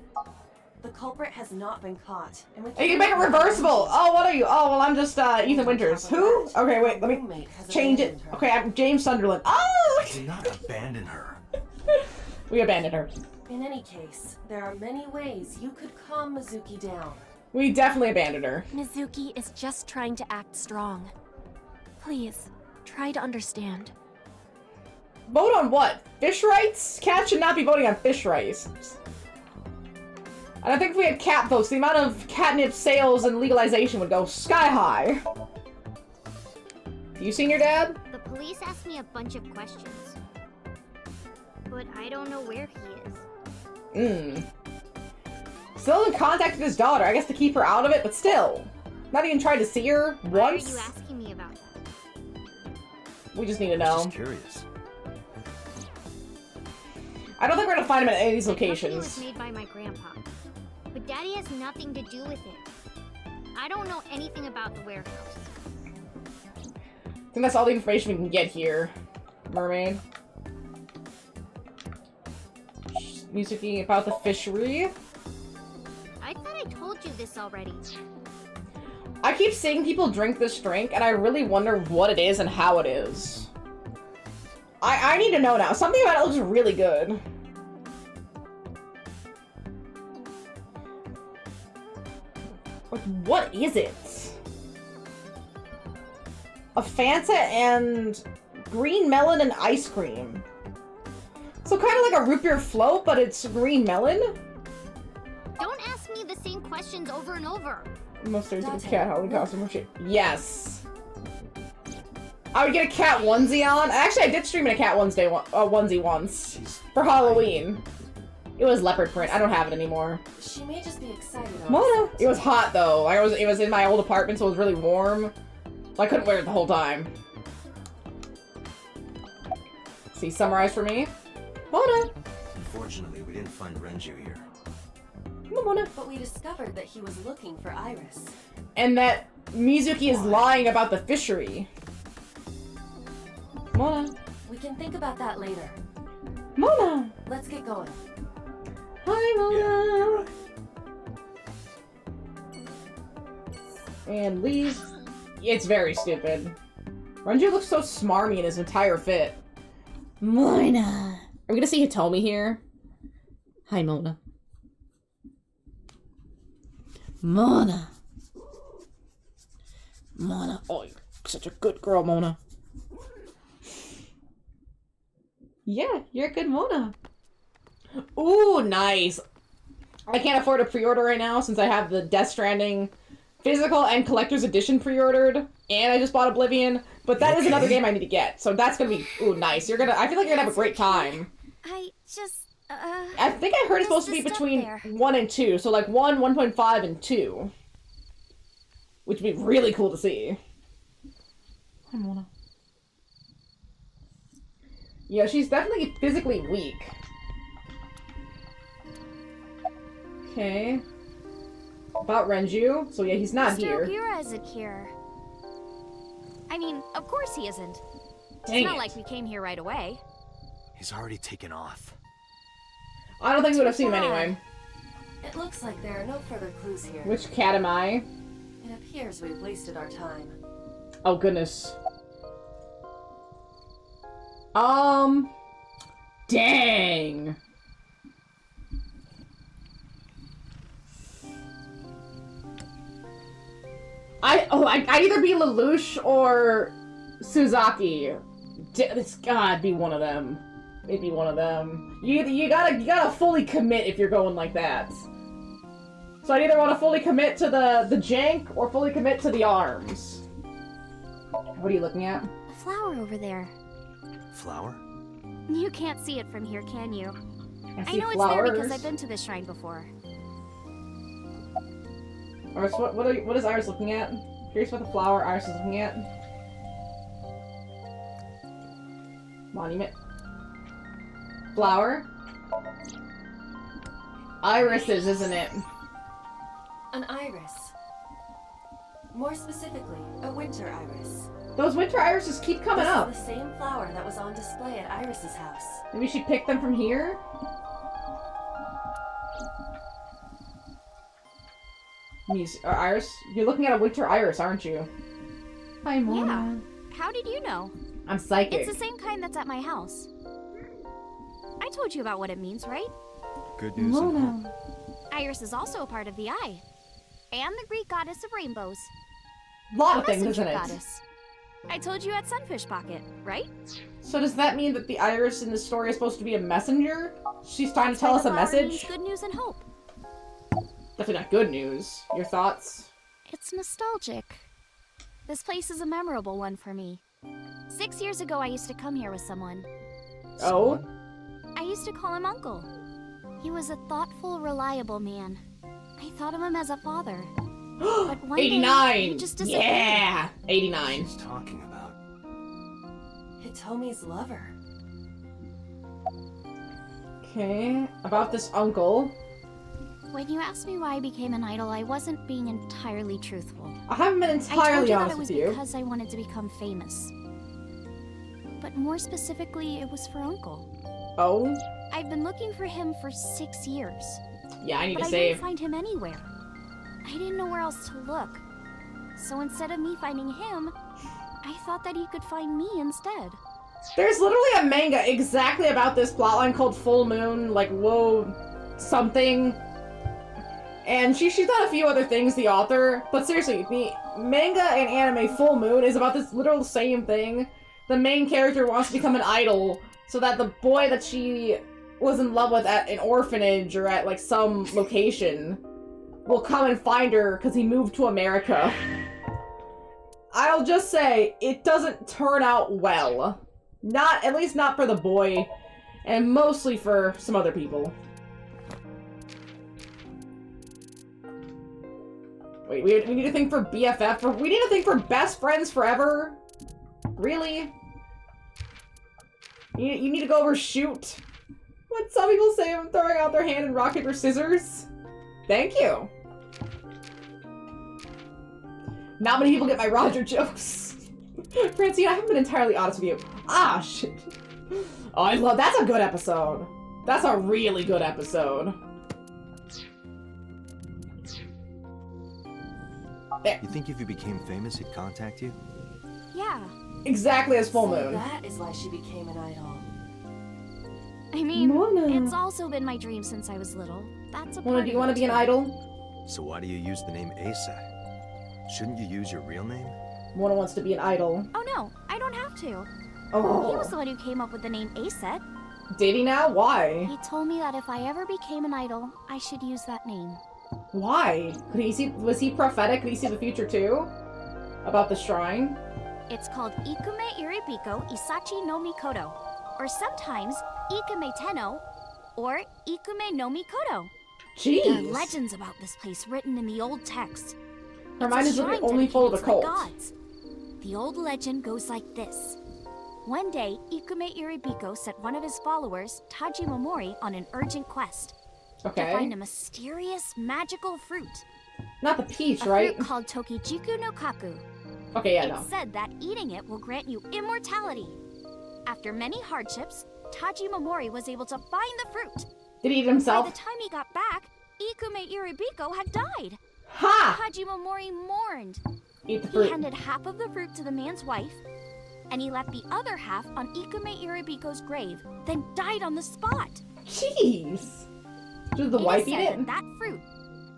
The culprit has not been caught. And we And you can make it reversible. Oh, what are you? Oh, well, I'm just Ethan Winters. Who? Okay, wait, let me change it. Okay, I'm James Sunderland. Oh! Do not abandon her. We abandoned her. In any case, there are many ways you could calm Mizuki down. We definitely abandoned her. Mizuki is just trying to act strong. Please, try to understand. Vote on what? Fish rights? Cats should not be voting on fish rights. And I think if we had cat votes, the amount of catnip sales and legalization would go sky high. You seen your dad? The police asked me a bunch of questions. But I don't know where he is. Still in contact with his daughter. I guess to keep her out of it, but still. Not even tried to see her once. Why are you asking me about that? We just need to I was know. just curious. I don't think we're gonna find him at any of these The company was locations. made by my grandpa. But Daddy has nothing to do with it. I don't know anything about the warehouse. I think that's all the information we can get here. Mermaid. Music about the fishery. I thought I told you this already. I keep seeing people drink this drink, and I really wonder what it is and how it is. I need to know now. Something about it looks really good. Like, what is it? A Fanta and green melon and ice cream. So kind of like a root beer float, but it's green melon? Don't ask me the same questions over and over. Most stereotypical cat Halloween costume. Yes. I would get a cat onesie on. Actually, I did stream in a cat onesie once for Halloween. It was leopard print. I don't have it anymore. She may just be excited. Mona. It was hot though. It was in my old apartment, so it was really warm. So I couldn't wear it the whole time. See, summarize for me. Mona. Unfortunately, we didn't find Renju here. Come on, Mona. But we discovered that he was looking for Iris. And that Mizuki is lying about the fishery. Mona. We can think about that later. Mona. Let's get going. Hi, Mona. And leave. It's very stupid. Renju looks so smarmy in his entire fit. Mona. Are we gonna see Hitomi here? Hi, Mona. Mona. Mona. Oh, you're such a good girl, Mona. Yeah, you're a good Mona. Ooh, nice. I can't afford a pre-order right now since I have the Death Stranding physical and collector's edition pre-ordered, and I just bought Oblivion, but that is another game I need to get, so that's gonna be, ooh, nice. I feel like you're gonna have a great time. I just, I think I heard it's supposed to be between 1 and 2, so like 1, 1.5, and 2. Which would be really cool to see. Hi, Mona. Yeah, she's definitely physically weak. Okay. About Renju. So yeah, he's not Mr. here. Ogira isn't here. I mean, of course he isn't. Dang It's not it. like we came here right away. He's already taken off. I don't think we would have seen him anyway. It looks like there are no further clues here. Which cat am I? It appears we've wasted our time. Oh, goodness. Dang. I'd either be Lelouch or Suzaki. It's gotta be one of them. It'd be one of them. You gotta fully commit if you're going like that. So I'd either want to fully commit to the jank or fully commit to the arms. What are you looking at? A flower over there. Flower? You can't see it from here, can you? I I see know it's there because flowers. I've been to this shrine before. Iris, what is Iris looking at? Curious what the flower Iris is looking at. Monument. Flower? Irises, isn't it? An iris. More specifically, a winter iris. Those winter irises keep coming This up. is the same flower that was on display at Iris's house. Maybe she picked them from here? Iris, you're looking at a winter iris, aren't you? Hi, Mona. Yeah. How did you know? I'm psychic. It's the same kind that's at my house. I told you about what it means, right? Good news and hope. Iris is also a part of the eye. And the Greek goddess of rainbows. Lot of A things, messenger isn't it? goddess. I told you at Sunfish Pocket, right? So does that mean that the iris in the story is supposed to be a messenger? She's trying to tell us a Flower means message? good news and hope. Definitely not good news. Your thoughts? It's nostalgic. This place is a memorable one for me. 6 years ago, I used to come here with someone. Oh? I used to call him Uncle. He was a thoughtful, reliable man. I thought of him as a father. But one day, 89! he just disappeared. Yeah! 89. She's talking about. Hitomi's lover. Okay, about this uncle. When you asked me why I became an idol, I wasn't being entirely truthful. I haven't been I told entirely you that honest it was with you. because I wanted to become famous. But more specifically, it was for Uncle. Oh? I've been looking for him for 6 years. Yeah, I need but to I save. didn't find him anywhere. I didn't know where else to look. So instead of me finding him, I thought that he could find me instead. There's literally a manga exactly about this plotline called Full Moon, like, whoa, something. And she's done a few other things, the author, but seriously, the manga and anime Full Moon is about this literal same thing. The main character wants to become an idol so that the boy that she was in love with at an orphanage or at, like, some location will come and find her because he moved to America. I'll just say, it doesn't turn out well. At least not for the boy, and mostly for some other people. Wait, we need a thing for BFF? We need a thing for best friends forever? Really? You need to go over shoot. What some people say I'm throwing out their hand in rock, paper, scissors. Thank you. Not many people get my Roger jokes. Francine, I haven't been entirely honest with you. Ah, shit. Oh, I love- that's a good episode. That's a really good episode. There. You think if you became famous, he'd contact you? Yeah. Exactly as Full Moon. That is why she became an idol. I mean, Mona. it's also been my dream since I was little. That's a Do you want to be an idol? So why do you use the name Asa? Shouldn't you use your real name? Mona wants to be an idol. Oh no, I don't have to. Oh. He was the one who came up with the name Aset. Did he now? Why? He told me that if I ever became an idol, I should use that name. Why? Could he see? Was he prophetic? Could he see the future too? About the shrine? It's called Ikume Iribiko Isachi no Mikoto, or sometimes Ikume Tenno, or Ikume no Mikoto. Jeez. There are legends about this place written in the old text. Her mind is only full of the cult. Gods. The old legend goes like this. One day, Ikume Iribiko sent one of his followers, Taji Momori, on an urgent quest. Okay. To find a mysterious, magical fruit. Not the peach, a right? fruit called Tokijiku no Kaku. Okay, yeah, It no. said that eating it will grant you immortality. After many hardships, Taji Momori was able to find the fruit. Did he eat it himself? By the time he got back, Ikume Iribiko had died. Ha! Taji Momori mourned. Eat the fruit. He handed half of the fruit to the man's wife, and he left the other half on Ikume Iribiko's grave, then died on the spot. Jeez. Did the wife eat It is said it? that fruit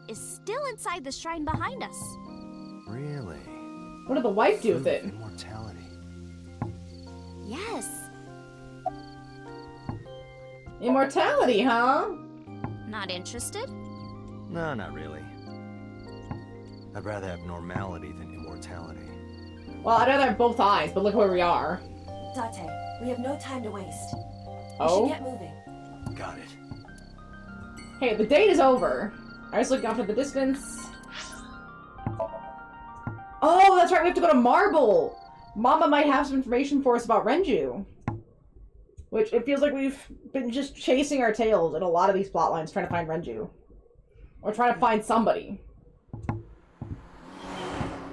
is still inside the shrine behind us. Really? What did the wife do with it? Immortality. Yes. Immortality, huh? Not interested? No, not really. I'd rather have normality than immortality. Well, I'd rather have both eyes, but look where we are. Date, we have no time to waste. Oh? We should get moving. Got it. Hey, the date is over. I was looking off to the distance. Oh, that's right, we have to go to Marble! Mama might have some information for us about Renju. Which, it feels like we've been just chasing our tails in a lot of these plotlines trying to find Renju. Or trying to find somebody.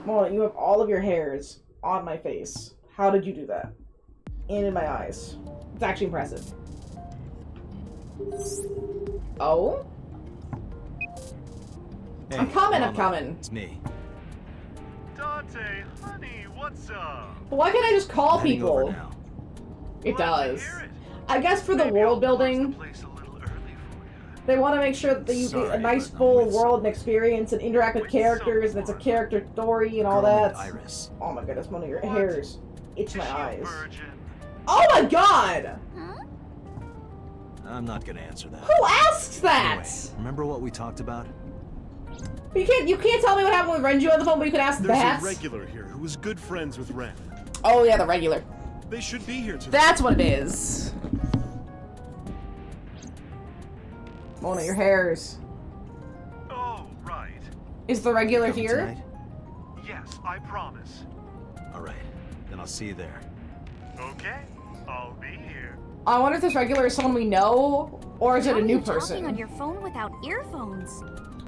Mona, you have all of your hairs on my face. How did you do that? And in my eyes. It's actually impressive. Oh? Hey, I'm coming, I'm Mama, coming. It's me. Dante, honey, what's up? But why can't I just call Heading over people? now. It does. I guess for the world building, they want to make sure that you get a nice full world and experience and interact with characters, and it's a character story and all Girl that. named Iris. Oh my goodness, one of your hairs itch my eyes. Oh my god! I'm not gonna answer that. Who asked that? Anyway, remember what we talked about? You can't tell me what happened with Renju on the phone, but you can ask There's that. a regular here who is good friends with Ren. Oh yeah, the regular. They should be here today. That's what it is. Mona, your hairs. Oh, right. Is the regular Coming here? tonight? Yes, I promise. All right, then I'll see you there. Okay, I'll be here. I wonder if this regular is someone we know, or is it How a new are you talking person? on your phone without earphones?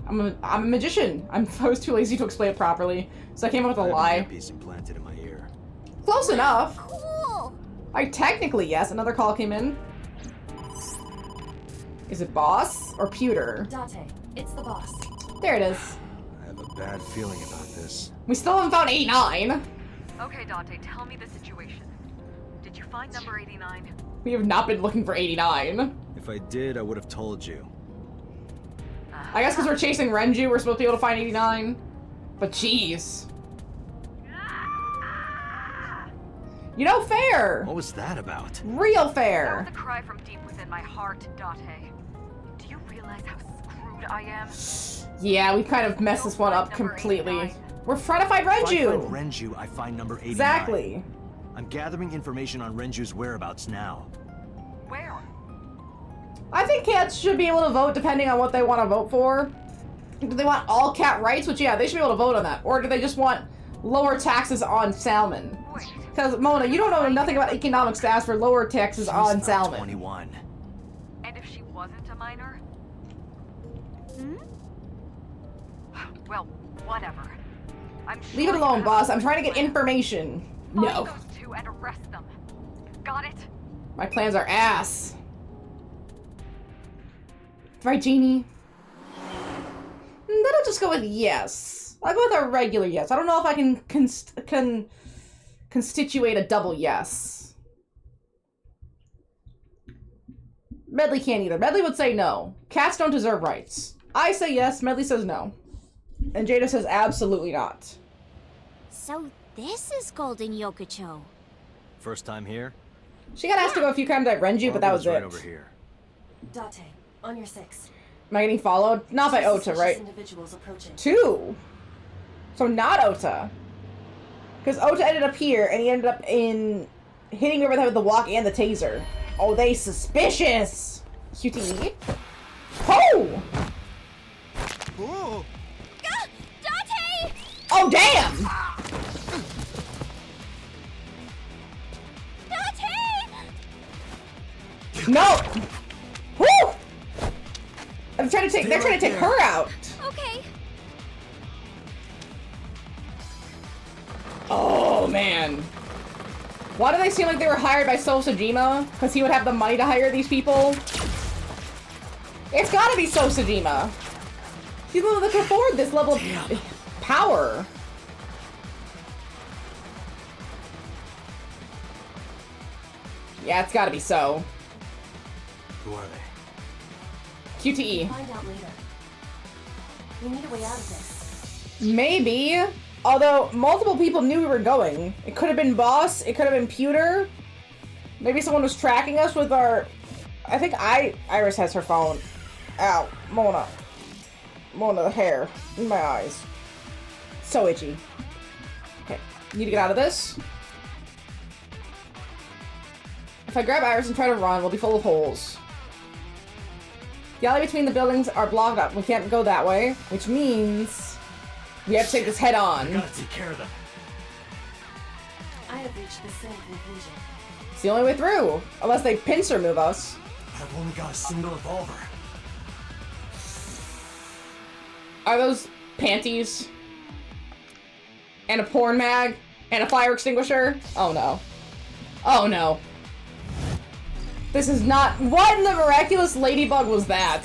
I'm a magician. I was too lazy to explain it properly, so I came up with a I have lie. an earpiece implanted in my ear. Close enough. Cool. Technically, yes. Another call came in. Is it boss or pewter? Date, it's the boss. There it is. I have a bad feeling about this. We still haven't found 89. Okay, Dante, tell me the situation. Did you find number 89? We have not been looking for 89. If I did, I would have told you. I guess because we're chasing Renju, we're supposed to be able to find 89. But jeez. You know, fair. What was that about? Real That fair. was a cry from deep within my heart, Dante. Do you realize how screwed I am? Yeah, we kind of messed this one up completely. We're trying to find If I Renju. find Renju, I find number 89. Exactly. I'm gathering information on Renju's whereabouts now. Where? I think cats should be able to vote depending on what they want to vote for. Do they want all cat rights? Which, yeah, they should be able to vote on that. Or do they just want lower taxes on salmon? Because, Mona, you don't know nothing about economics to ask for lower taxes on salmon. 21. And if she wasn't a minor? Well, whatever. I'm sure Leave it alone, boss. I'm trying to get information. No. Find those two and arrest them. Got it? My plans are ass. Right, Genie? Then I'll just go with yes. I'll go with a regular yes. I don't know if I can constitute a double yes. Medley can't either. Medley would say no. Cats don't deserve rights. I say yes. Medley says no. And Jada says absolutely not. So this is Golden Yokocho. First time here? She got asked to go a few times at Renju, but that was right it. over here. Date, on your 6. Am I getting followed? Not by Ota, right? Individuals approaching. 2. So not Ota. Because Ota ended up here, and he ended up in hitting her over the head with the walk and the taser. Oh, they suspicious! QTE? Oh! Oh! Date! Oh, damn! Date! No! Woo! They're trying to take her out. Okay. Oh, man. Why do they seem like they were hired by Sosajima? Because he would have the money to hire these people? It's gotta be Sosajima. He's the one that can afford this level of power. Yeah, it's gotta be so. Who are they? QTE. Find out later. We need a way out of this. Maybe. Although, multiple people knew we were going. It could have been Boss. It could have been Pewter. Maybe someone was tracking us with our... I think Iris has her phone. Ow. Mona. Mona, the hair. In my eyes. So itchy. Okay. Need to get out of this. If I grab Iris and try to run, we'll be full of holes. The alley between the buildings are blocked up. We can't go that way, which means we have to take this head on. I gotta take care of them. I have reached the same conclusion. It's the only way through, unless they pincer move us. I've only got a single revolver. Are those panties? And a porn mag? And a fire extinguisher? Oh no. Oh no. This is not- What in the miraculous ladybug was that?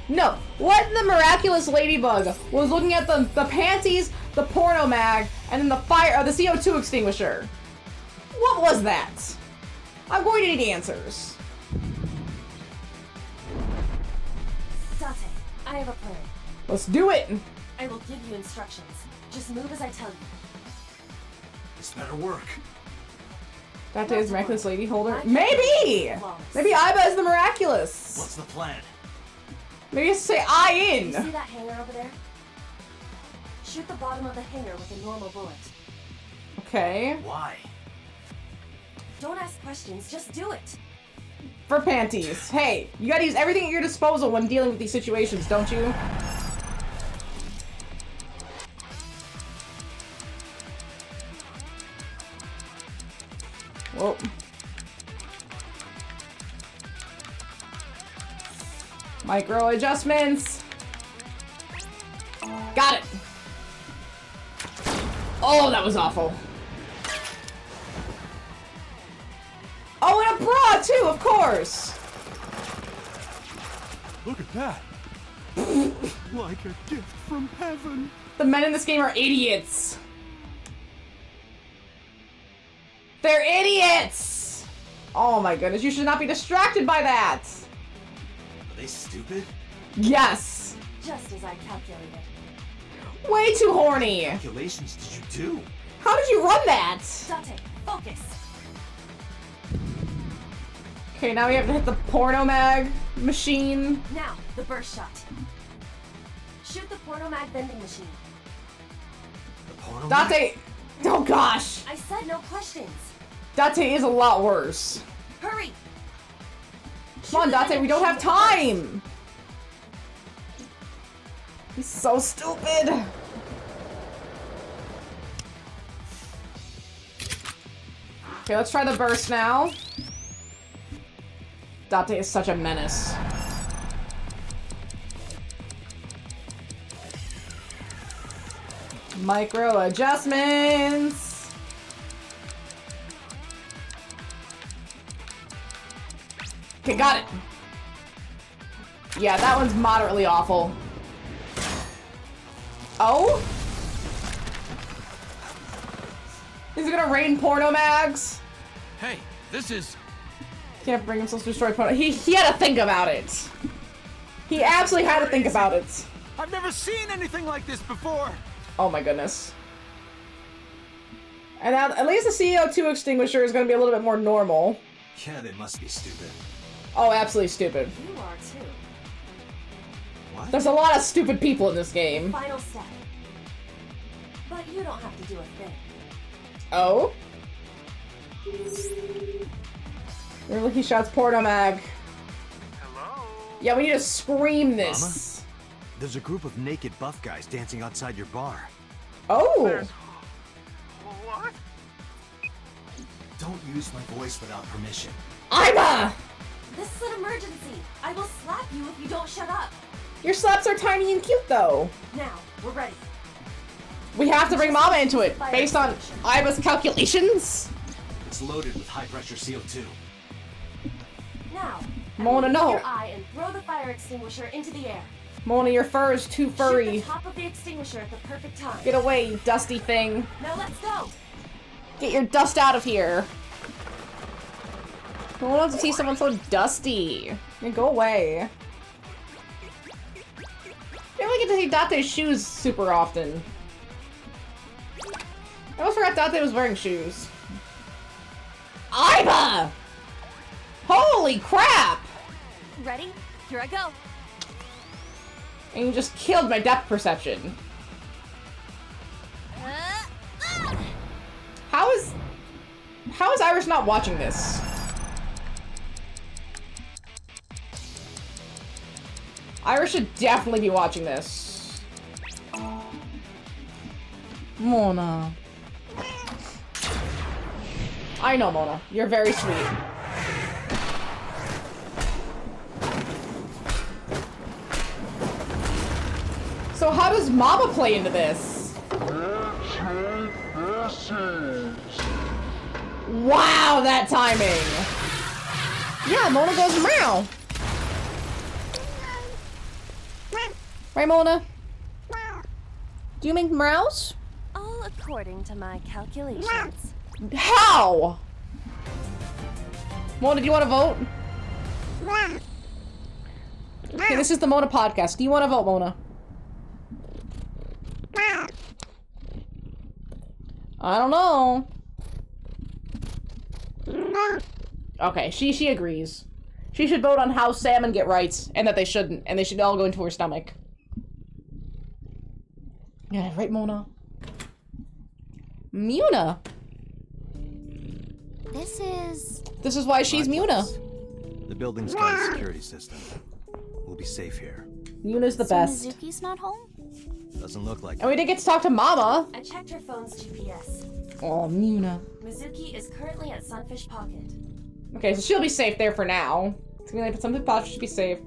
No. What in the miraculous ladybug was looking at the panties, the porno mag, and then the fire- the CO2 extinguisher? What was that? I'm going to need answers. Date, I have a plan. Let's do it! I will give you instructions. Just move as I tell you. This better work. That is miraculous lady holder. Maybe! Maybe Iba is the miraculous. What's the plan? Maybe it's to say I in. You see that hanger over there? Shoot the bottom of the hanger with a normal bullet. Okay. Why? Don't ask questions, just do it. For panties. Hey, you gotta use everything at your disposal when dealing with these situations, don't you? Whoa. Micro adjustments. Got it. Oh, that was awful. Oh, and a bra too, of course. Look at that. Like a gift from heaven. The men in this game are idiots. They're idiots! Oh my goodness, you should not be distracted by that! Are they stupid? Yes! Just as I calculated. Way too horny! What calculations did you do? How did you run that? Date, focus. Okay, now we have to hit the porno mag machine. Now, the burst shot. Shoot the porno mag vending machine. The porno Date! Oh gosh! I said no questions. Date is a lot worse. Hurry! Come on, Date, we don't have time! He's so stupid. Okay, let's try the burst now. Date is such a menace. Micro adjustments. Okay, got it. Yeah, that one's moderately awful. Oh? Is it gonna rain porno mags? Hey, this is... Can't bring himself to destroy porno. He had to think about it. He absolutely had to think about it. I've never seen anything like this before. Oh my goodness. And now, at least the CO2 extinguisher is gonna be a little bit more normal. Yeah, they must be stupid. Oh, absolutely stupid. You are too. What? There's a lot of stupid people in this game. Final step. But you don't have to do a thing. Oh? Really, he shouts porno mag. Hello? Yeah, we need to scream this. Mama? There's a group of naked buff guys dancing outside your bar. Oh! What? Don't use my voice without permission. Ima! This is an emergency. I will slap you if you don't shut up. Your slaps are tiny and cute, though. Now, we're ready. We have to bring Mama into it, based on Iva's calculations. It's loaded with high-pressure CO2. Now, Mona, no. your eye and throw the fire extinguisher into the air. Mona, your fur is too Shoot furry. the top of the extinguisher at the perfect time. Get away, you dusty thing. Now let's go. Get your dust out of here. No one wants to see someone so dusty. Yeah, go away. I don't get to see Date's shoes super often. I almost forgot Date was wearing shoes. Iva! Holy crap! Ready? Here I go. And you just killed my depth perception. How is Iris not watching this? Iris should definitely be watching this. Mona. I know, Mona. You're very sweet. So how does Mama play into this? Wow, that timing! Yeah, Mona goes meow. Right, Mona? Do you make meows? All according to my calculations. How? Mona, do you want to vote? Okay, this is the Mona podcast. Do you want to vote, Mona? I don't know. Okay, she agrees. She should vote on how salmon get rights, and that they shouldn't, and they should all go into her stomach. Yeah, right, Mona? Muna. This is why she's Muna. The building's got a security system. We'll be safe here. Muna's the best. Mizuki's not home? Doesn't look like And we did get to talk to Mama. I checked her phone's GPS. Oh, Muna. Mizuki is currently at Sunfish Pocket. Okay, so she'll be safe there for now. It's gonna be like something possible. Should be safe.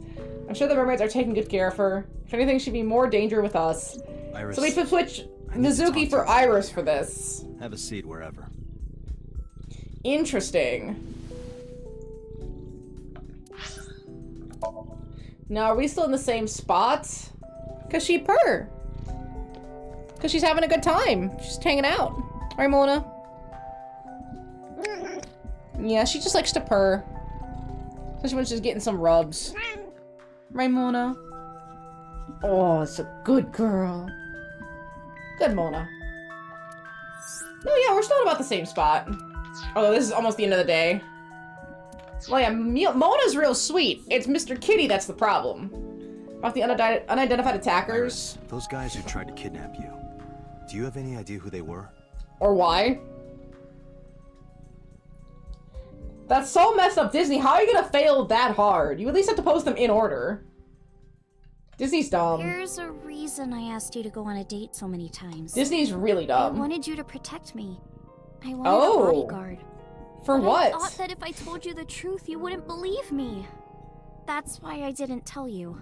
I'm sure the mermaids are taking good care of her. If anything, she'd be more danger with us. Iris, So we could switch Mizuki for Iris for this. have a seat wherever. Interesting. Now, are we still in the same spot? Cause she purr. Cause she's having a good time. She's just hanging out. Right, Mona? Yeah, she just likes to purr. Especially when she's getting some rubs. Right, Mona? Oh, it's a good girl. Good, Mona. Oh yeah, we're still at about the same spot. Although this is almost the end of the day. Well yeah, Mona's real sweet. It's Mr. Kitty that's the problem. About the unidentified attackers. Iris, those guys who tried to kidnap you. Do you have any idea who they were? Or why? That's so messed up, Disney. How are you gonna fail that hard? You at least have to post them in order. Disney's dumb. There's a reason I asked you to go on a date so many times. Disney's really dumb. I wanted you to protect me. I wanted Oh. a bodyguard. For But what? I thought that if I told you the truth, you wouldn't believe me. That's why I didn't tell you.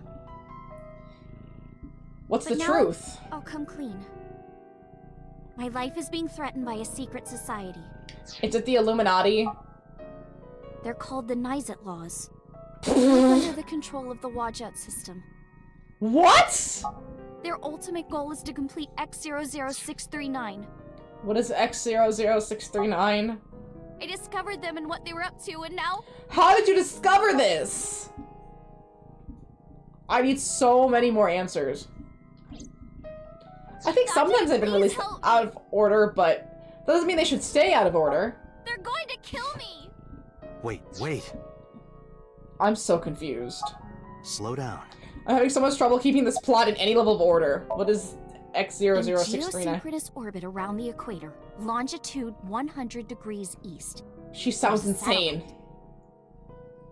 What's But the now, truth? I'll come clean. My life is being threatened by a secret society. Is it the Illuminati? They're called the Nizet Laws. They live under the control of the Wadjet system. What? Their ultimate goal is to complete X00639. What is X00639? I discovered them and what they were up to, and now... How did you discover this? I need so many more answers. I think sometimes they've been released out of order, but that doesn't mean they should stay out of order. They're going to kill me! Wait. I'm so confused. Slow down. I'm having so much trouble keeping this plot in any level of order. What is X00639? Geosynchronous orbit around the equator, longitude 100 degrees east. She sounds There's a insane. satellite.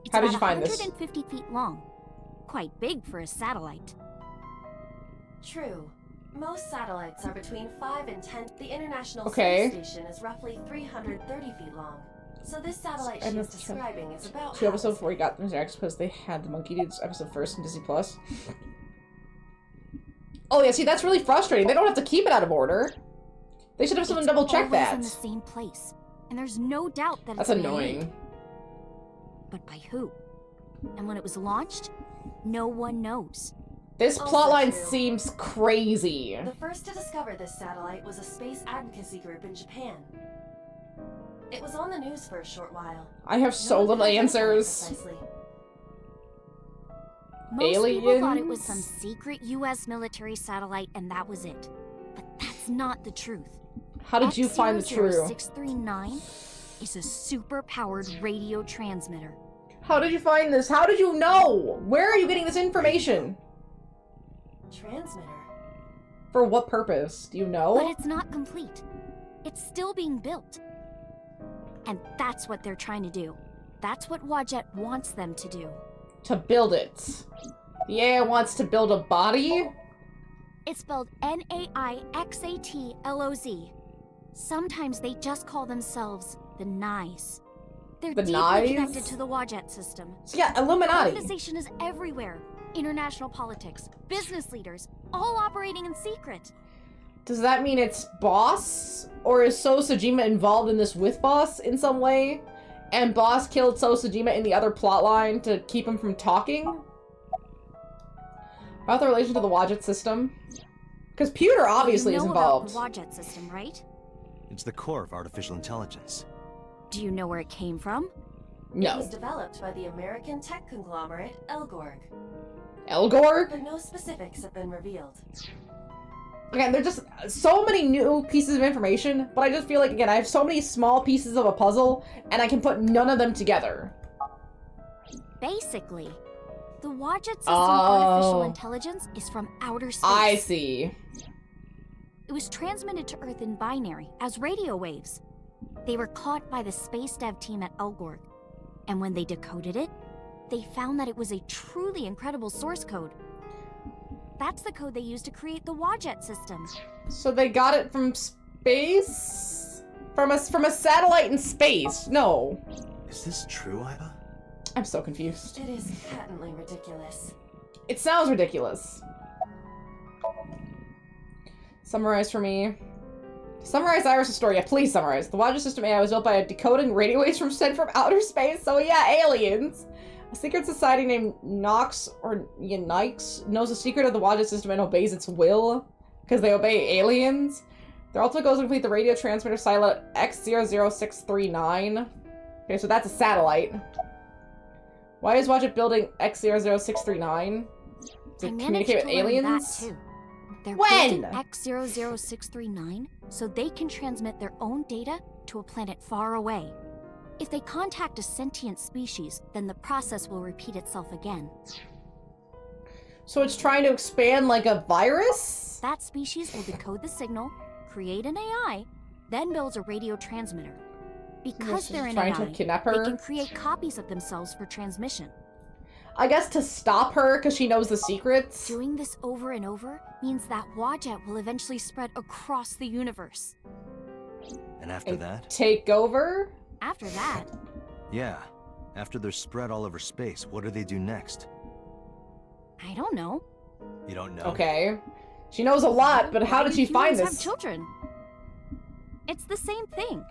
It's How did about you find this? 150 feet long. Quite big for a satellite. True. Most satellites are between 5 and 10. The International Okay. Space Station is roughly 330 feet long. So this satellite And she's it's describing is about 2 episodes before he got the X because they had the Monkey Dudes episode first in Disney Plus. Oh yeah, see that's really frustrating. They don't have to keep it out of order. They should have someone double check Always that. in the same place, and there's no doubt that That's it's annoying. man-made. But by who? And when it was launched, no one knows. This Also plotline true. seems crazy. The first to discover this satellite was a space advocacy group in Japan. It was on the news for a short while. I have so No one little could identify it answers. precisely. Most people thought it was Aliens? some secret U.S. military satellite, and that was it. But that's not the truth. How did you find the truth? X00639 is a super-powered radio transmitter. How did you find this? How did you know? Where are you getting this information? Transmitter. For what purpose? Do you know? But it's not complete. It's still being built. And that's what they're trying to do. That's what Wadjet wants them to do. To build it. The AI wants to build a body? It's spelled Naixatloz. Sometimes they just call themselves the Nyes. They're The deeply Nyes? connected to the Wadjet system. So yeah, The Illuminati. organization is everywhere. International politics, business leaders, all operating in secret. Does that mean it's Boss? Or is So Sejima involved in this with Boss in some way? And Boss killed So Sejima in the other plotline to keep him from talking? About the relation to the Wadjet system? Because Pewter obviously you is know involved. about the Wadjet system, right? It's the core of artificial intelligence. Do you know where it came from? It was developed by the American tech conglomerate Elgorg. Elgorg? But no specifics have been revealed. Again, there's just so many new pieces of information, but I just feel like, again, I have so many small pieces of a puzzle, and I can put none of them together. Basically, the Wadjet system artificial Oh. intelligence is from outer space. I see. It was transmitted to Earth in binary, as radio waves. They were caught by the space dev team at Elgorg, and when they decoded it, they found that it was a truly incredible source code. That's the code they used to create the Wadjet system. So they got it from space? From a satellite in space? No. Is this true, Iva? I'm so confused. It is patently ridiculous. It sounds ridiculous. Summarize for me. Summarize Iris' story. Yeah, please summarize. The Wadjet system AI was built by a decoding radio waves sent from outer space. So yeah, aliens. A secret society named Nox or Yanix knows the secret of the Wadjet system and obeys its will because they obey aliens. Their ultimate goal is to complete the radio transmitter silo X00639. Okay, so that's a satellite. Why is Wadjet building X00639? To I managed communicate with to learn aliens? that too. They're When? building X00639 so they can transmit their own data to a planet far away. If they contact a sentient species, then the process will repeat itself again. So it's trying to expand like a virus? That species will decode the signal, create an AI, then builds a radio transmitter. Because This is they're an trying AI, to kidnap they her? can create copies of themselves for transmission. I guess to stop her because she knows the secrets. Doing this over and over means that Wadjet will eventually spread across the universe. And after that? Take over? After that, Yeah. After they're spread all over space, what do they do next? I don't know. You don't know? Okay. She knows a lot, but how did she find Humans this? have children. It's the same thing.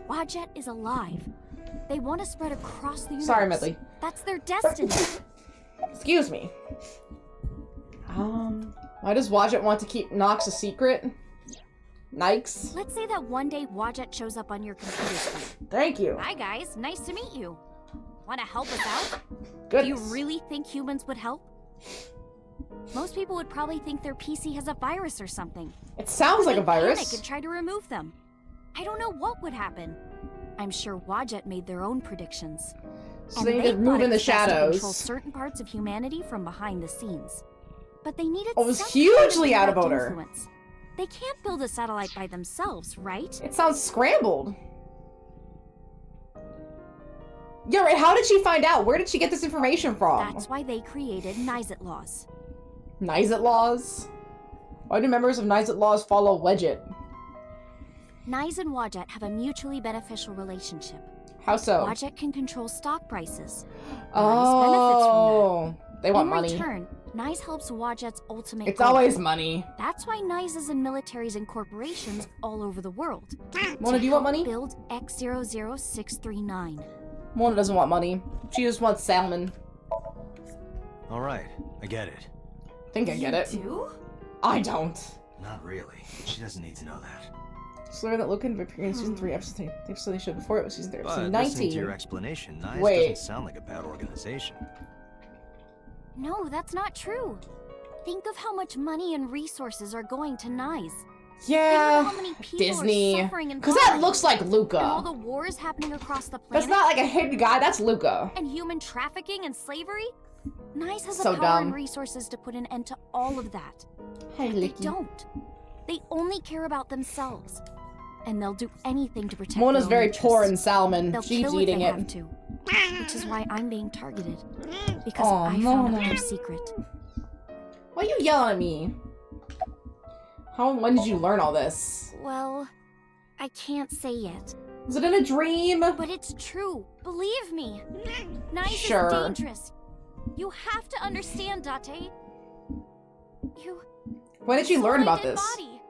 Wadjet is alive. They want to spread across the universe. Sorry, Medley. That's their destiny. Excuse me. Why does Wadjet want to keep Nox a secret? Nikes? Let's say that one day Wadjet shows up on your computer screen. Thank you. Hi guys, nice to meet you. Want to help us out? Goodness. Do you really think humans would help? Most people would probably think their PC has a virus or something. It sounds like a virus. Panic and try to remove them. I don't know what would happen. I'm sure Wadjet made their own predictions. So And they need to move in the thought it was best to shadows. control certain parts of humanity from behind the scenes. But they needed Oh, it was some hugely kind out of direct order. influence. They can't build a satellite by themselves, right? It sounds scrambled. Yeah, right. How did she find out? Where did she get this information from? That's why they created Nizet laws. Nizet laws? Why do members of Nizet laws follow Wedget? Nize and Wadjet have a mutually beneficial relationship. How so? Wadjet can control stock prices. Oh, they want money. In return, Nize helps Wadjet's ultimate It's goal. always money. That's why Nize is in militaries and corporations all over the world. Mona, do you want money? Build X00639. Mona doesn't want money. She just wants salmon. All right, I get it. I think I get it. Do? I don't. Not really. She doesn't need to know that. Slower that Logan appeared in season 3, episode 3. The episode they showed before it was season 3, episode But listening 19. to your explanation, Nice Wait. doesn't sound like a bad organization. No, that's not true. Think of how much money and resources are going to Nize. Yeah, Think of how many people Disney. are suffering and Because that dying. looks like And all Luca. the wars happening across the planet. That's not like a hidden guy, that's Luca. And human trafficking and slavery? Nice has So the power dumb. and resources to put an end to all of that. Hey, But they Licky. don't. They only care about themselves. And they'll do anything to protect Mona's their own very poor in interests. salmon. They'll She's kill eating if they it. have to. Which is why I'm being targeted. Because Aw, I found Mona. out their secret. Why are you yelling at me? How and when did you learn all this? Well, I can't say yet. Was it in a dream? But it's true. Believe me. Nice Sure. is dangerous. You have to understand, Date. You... When did you saw learn my about dead this? body.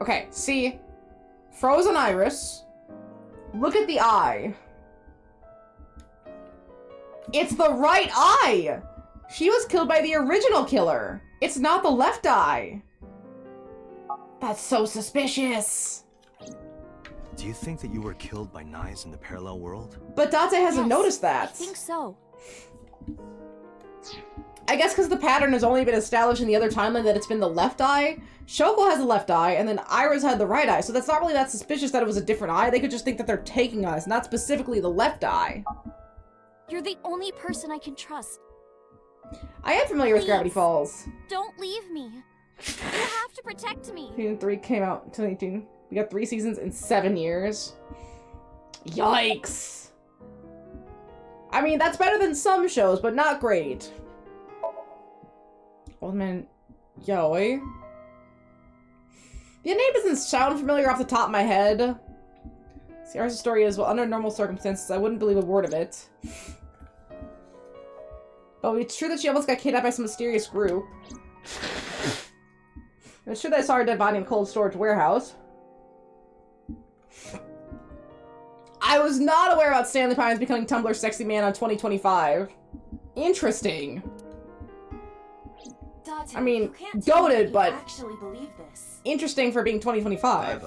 Okay. See, frozen iris. Look at the eye. It's the right eye! She was killed by the original killer. It's not the left eye. That's so suspicious. Do you think that you were killed by Nice in the parallel world? But Date hasn't noticed that. I think so. I guess because the pattern has only been established in the other timeline that it's been the left eye. Shoko has the left eye, and then Iris had the right eye, so that's not really that suspicious that it was a different eye. They could just think that they're taking us, not specifically the left eye. You're the only person I can trust. I am familiar with Gravity Please. Falls. Don't leave me. You have to protect me. Season 3 came out in 2018. We got 3 seasons in 7 years. Yikes. I mean, that's better than some shows, but not great. Old man Yoi. The name doesn't sound familiar off the top of my head. See, ours story is, well, under normal circumstances, I wouldn't believe a word of it. But it's true that she almost got kidnapped by some mysterious group. It's true that I saw her dead body in a cold storage warehouse. I was not aware about Stanley Pines becoming Tumblr's sexy man on 2025. Interesting. Date, I mean, you can't tell me goated, you but actually believe this. interesting for being 2025.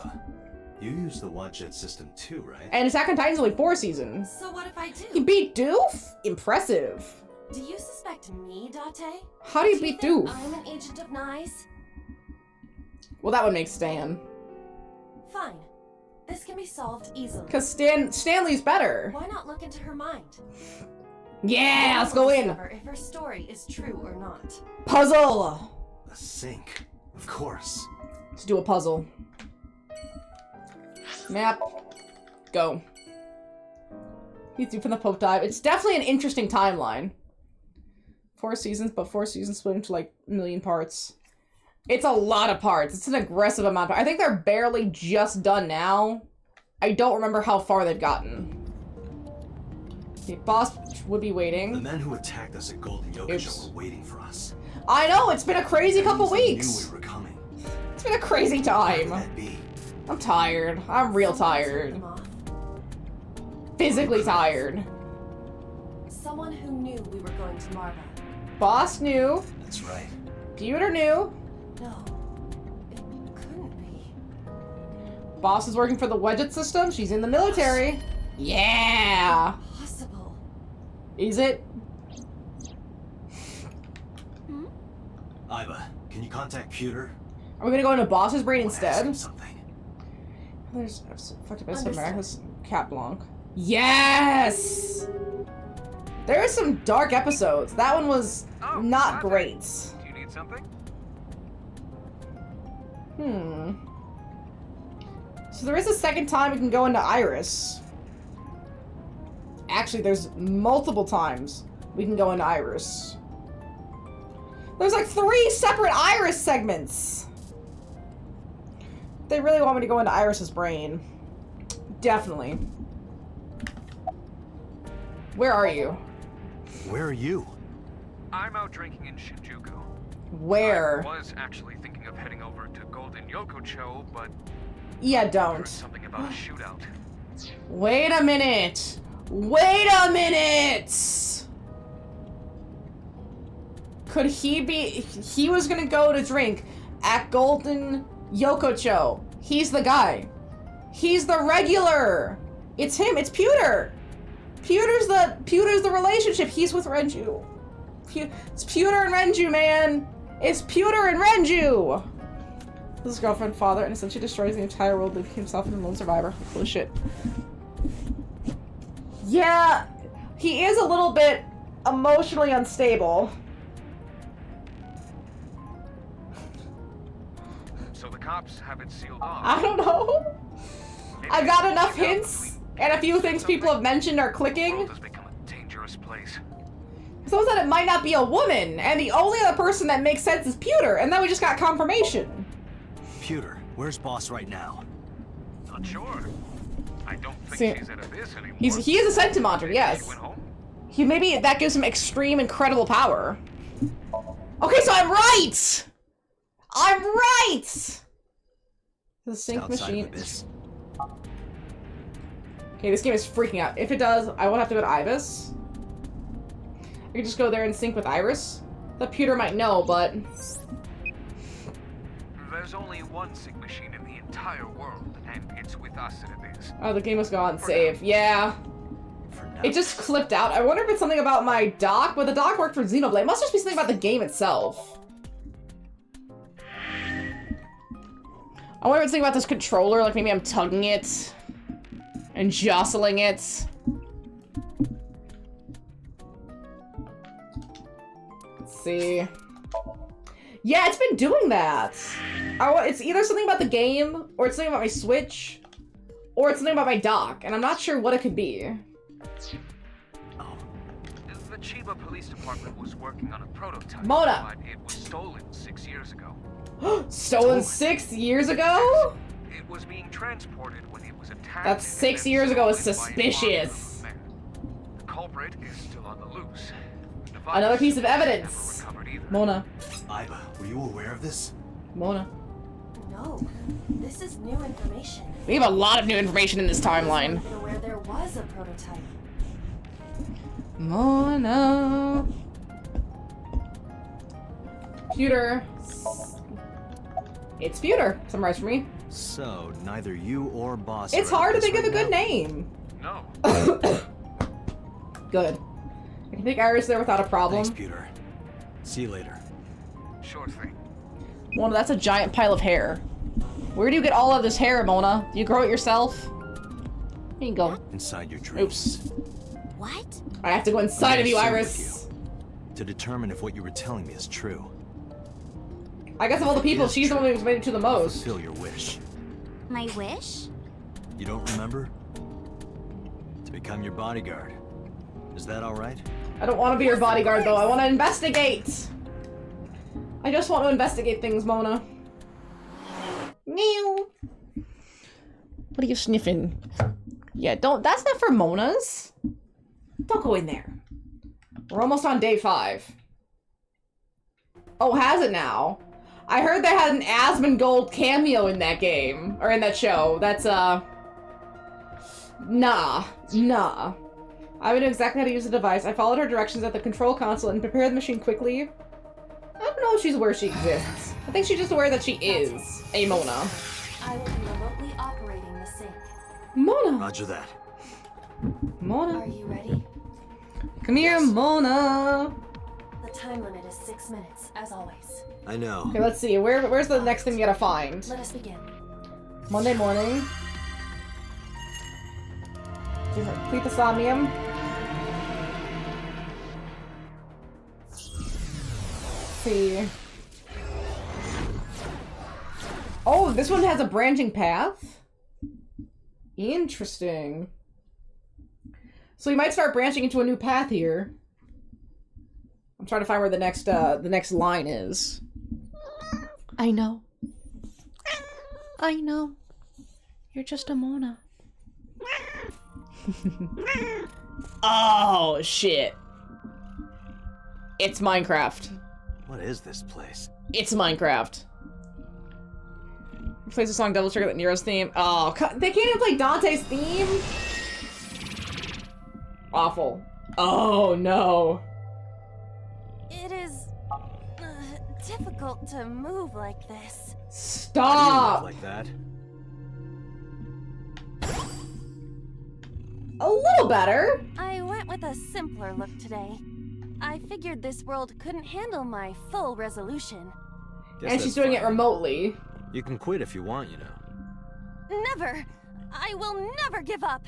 You use the Wadjet system too, right? And Attack on Titan's only 4 seasons. So what if I do? You beat Doof? Impressive. Do you suspect me, Date? How do you beat think Doof? I'm an agent of Nice? Well, that would make Stan. Fine. This can be solved easily. Because Stanley's better. Why not look into her mind? Yeah, let's We'll go in. discover if her story is true or not. Puzzle! A sink. Of course. Let's do a puzzle. Map. Go. He's due from the Pope dive. It's definitely an interesting timeline. 4 seasons, but 4 seasons split into like a million parts. It's a lot of parts. It's an aggressive amount of parts. I think they're barely just done now. I don't remember how far they've gotten. The boss would be waiting. The men who attacked us at Golden Yokosho were waiting for us. I know, it's been a crazy couple weeks. Knew we were coming. It's been a crazy time. I'm tired. I'm real tired. Physically tired. Someone who knew we were going to Marva. Boss knew. That's right. Pewter knew. No, it couldn't be. Boss is working for the Wedget system. She's in the military. Yeah. Possible. Is it? Iva, can you contact Pewter? Are we gonna go into Boss's brain instead? Something. There's fucked up America's Cat Blanc. Yes. There are some dark episodes. That one was not great. Do you need something? So there is a second time we can go into Iris. Actually, there's multiple times we can go into Iris. There's like 3 separate Iris segments. They really want me to go into Iris's brain. Definitely. Where are you? Where are you? I'm out drinking in Shinjuku. Where? I was actually thinking of heading over to Golden Yokosho, but Yeah, I don't. heard something about a shootout. Wait a minute. Wait a minute. Could he be? He was gonna go to drink at Golden Yokosho. He's the guy. He's the regular. It's him. It's Pewter. Pewter's the relationship. He's with Renju. It's Pewter and Renju, man. It's Pewter and Renju. His girlfriend, father, and essentially destroys the entire world, leaving himself and a lone survivor. Holy shit. Yeah, he is a little bit emotionally unstable. So the cops have it sealed off. I don't know. I got enough hints, and a few things people have mentioned are clicking. Has become a dangerous place. So that it might not be a woman, and the only other person that makes sense is Pewter, and then we just got confirmation. Pewter, where's Boss right now? Not sure. I don't think she's at this anymore. He is a Sentimonter, yes. He maybe that gives him extreme, incredible power. Okay, so I'm right. I'm right. The sync machine. Okay, this game is freaking out. If it does, I won't have to go to Ibis. I could just go there and sync with Iris. The Pewter might know, but There's only one sync machine in the entire world, and it's with us that it is. oh, the game must go on save. Yeah. It just clipped out. I wonder if it's something about my dock, but the dock worked for Xenoblade. It must just be something about the game itself. I wonder if it's something about this controller, like maybe I'm tugging it and jostling it. Let's see. Yeah, it's been doing that. It's either something about the game, or it's something about my Switch, or it's something about my dock, and I'm not sure what it could be. The Chiba Police Department was working on a prototype, Mona! but it was stolen 6 years ago. Stolen 6 years ago? It was being transported when it was attacked. That's 6 years ago is suspicious. The culprit is still on the loose. Another piece of evidence. Mona. Iva, were you aware of this? Mona. No, this is new information. We have a lot of new information in this timeline. I wasn't aware there was a prototype. Mona. Pewter. It's Pewter. Summarize for me. So, neither you or Boss. It's hard to think of a good name. No. Good. I can take Iris there without a problem. Thanks, Pewter. See you later. Sure thing. Mona, that's a giant pile of hair. Where do you get all of this hair, Mona? Do you grow it yourself? Here you go. Inside your dreams. Oops. What? I have to go inside of you, Iris. To determine if what you were telling me is true. I guess of all the people, she's the one who's made it to the most. Fulfill your wish. My wish? You don't remember? become your bodyguard. Is that all right? I don't want to be your bodyguard, though. I want to investigate. I just want to investigate things, Mona. Meow. What are you sniffing? Yeah, don't. That's not for Mona's. Don't go in there. We're almost on day 5. Oh, has it now? I heard they had an Asmongold cameo in that game. Or in that show. That's, Nah. I would know exactly how to use the device. I followed her directions at the control console and prepared the machine quickly. I don't know if she's aware she exists. I think she's just aware that she is a Mona. I will be remotely operating the sync. Mona! Roger that. Mona. Are you ready? Come here, Mona! The time limit is 6 minutes, as always. I know. Okay, let's see. Where's the next thing you gotta find? Let us begin. Monday morning. Complete the Somnium. See. Oh, this one has a branching path? Interesting. So we might start branching into a new path here. I'm trying to find where the next line is. I know. I know. You're just a Mona. Oh, shit. It's Minecraft. What is this place? It's Minecraft. Plays the song Devil's Trigger, that Nero's theme. Oh, they can't even play Dante's theme? Awful. Oh, no. It is difficult to move like this. Stop! Like that? A little better. I went with a simpler look today. I figured this world couldn't handle my full resolution. And she's doing it remotely. You can quit if you want, you know. Never! I will never give up!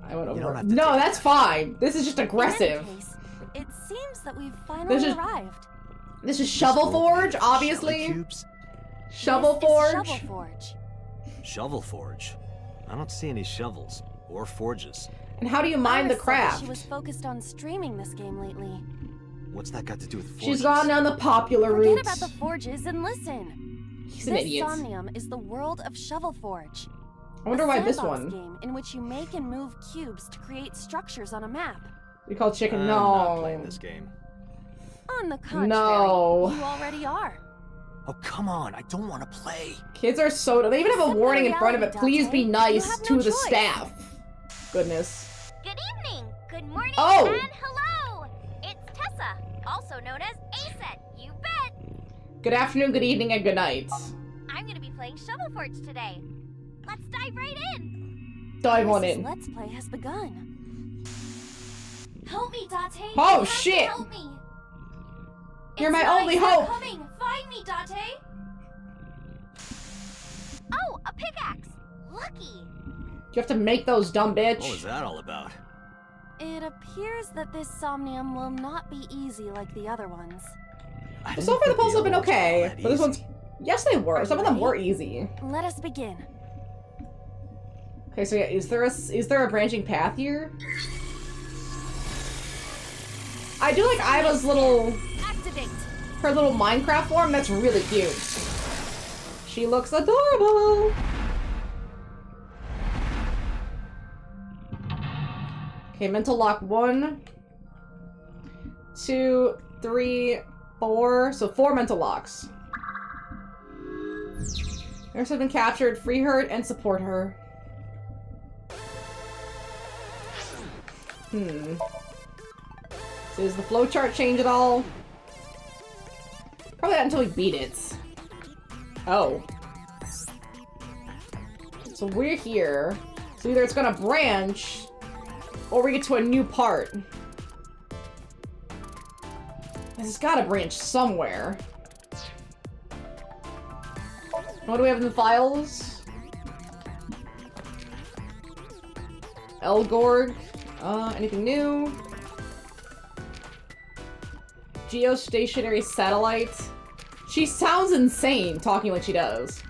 I went over. No, that's fine. This is just aggressive. In any case, it seems that we've finally arrived. This is Shovel Forge, obviously. Shovel Forge. Shovel Forge. Shovel Forge? I don't see any shovels or forges. And how do you mine the craft? She was focused on streaming this game lately. What's that got to do with forges? She's gone down the popular route. Forget about the forges and listen. He's an idiot. This Somnium is the world of Shovel Forge. I wonder why this one. one. Game in which you make and move cubes to create structures on a map. We call chicken. I'm No. not playing this game. On the contrary, No. you already are. Oh, come on. I don't want to play. Kids are so... They even have a warning in front of it. Please be nice to the staff. Goodness. Good evening, good morning, Oh. and hello! It's Tessa, also known as Aset, you bet! Good afternoon, good evening, and good night. I'm gonna be playing Shovel Forge today. Let's dive right in! Dive on in. Let's Play has begun. Help me, Date! Oh, You have to shit. Help me! You're my It's only nice, hope. I'm coming! Find me, Date! Oh, a pickaxe! Lucky! You have to make those, dumb bitch. What was that all about? It appears that this Somnium will not be easy like the other ones. Well, so far the puzzles have been okay, but this one's... Yes, they were. Some of them were easy. Let us begin. Okay, so yeah, is there a branching path here? I do like Iva's little... Activate. Her little Minecraft form. That's really cute. She looks adorable. Okay, mental lock 1, 2, 3, 4. So 4 mental locks. Nurse has been captured. Free her and support her. So does the flowchart change at all? Probably not until we beat it. Oh. So we're here. So either it's gonna branch, or we get to a new part. This has gotta branch somewhere. What do we have in the files? Elgorg. Anything new? Geostationary satellite. She sounds insane talking like she does.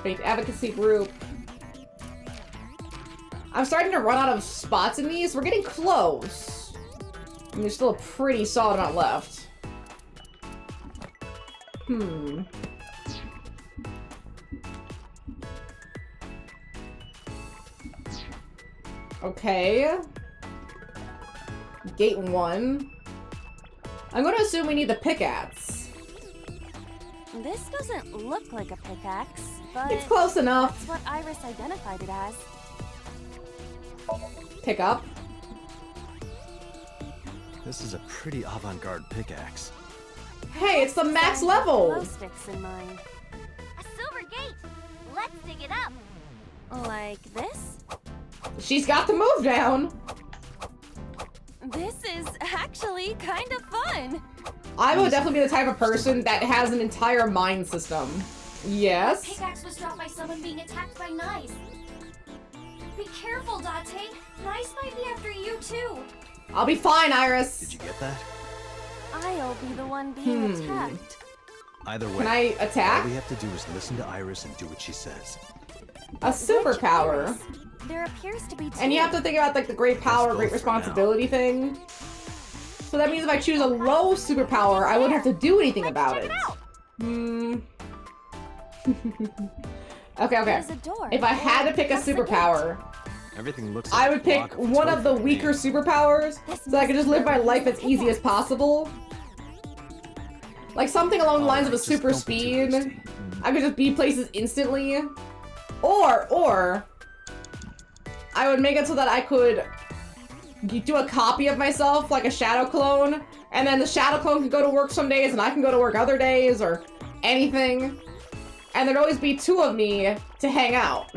Faith advocacy group. I'm starting to run out of spots in these. We're getting close. I mean, there's still a pretty solid amount left. Okay. Gate 1. I'm going to assume we need the pickaxe. This doesn't look like a pickaxe, but it's close enough. That's what Iris identified it as. Pick up. This is a pretty avant-garde pickaxe. Hey, it's the max level! Glow sticks in mind. A silver gate! Let's dig it up! Like this? She's got the move down! This is actually kind of fun! I would definitely be the type of person that has an entire mind system. Yes? The pickaxe was dropped by someone being attacked by Nice. Be careful, Date. Nice might be after you too. I'll be fine, Iris. Did you get that? I'll be the one being attacked. Either way, can I attack? All we have to do is listen to Iris and do what she says. A superpower. There appears to be two. And you have to think about like the great power, great responsibility thing. So that means if I choose a low superpower, I wouldn't have to do anything about it. Okay. If I had to pick a superpower, everything looks I would pick one of the weaker superpowers so I could just live my life as easy as possible. Like something along the lines of a super speed. I could just be places instantly. Or I would make it so that I could do a copy of myself, like a shadow clone, and then the shadow clone could go to work some days and I can go to work other days or anything. And there'd always be two of me to hang out.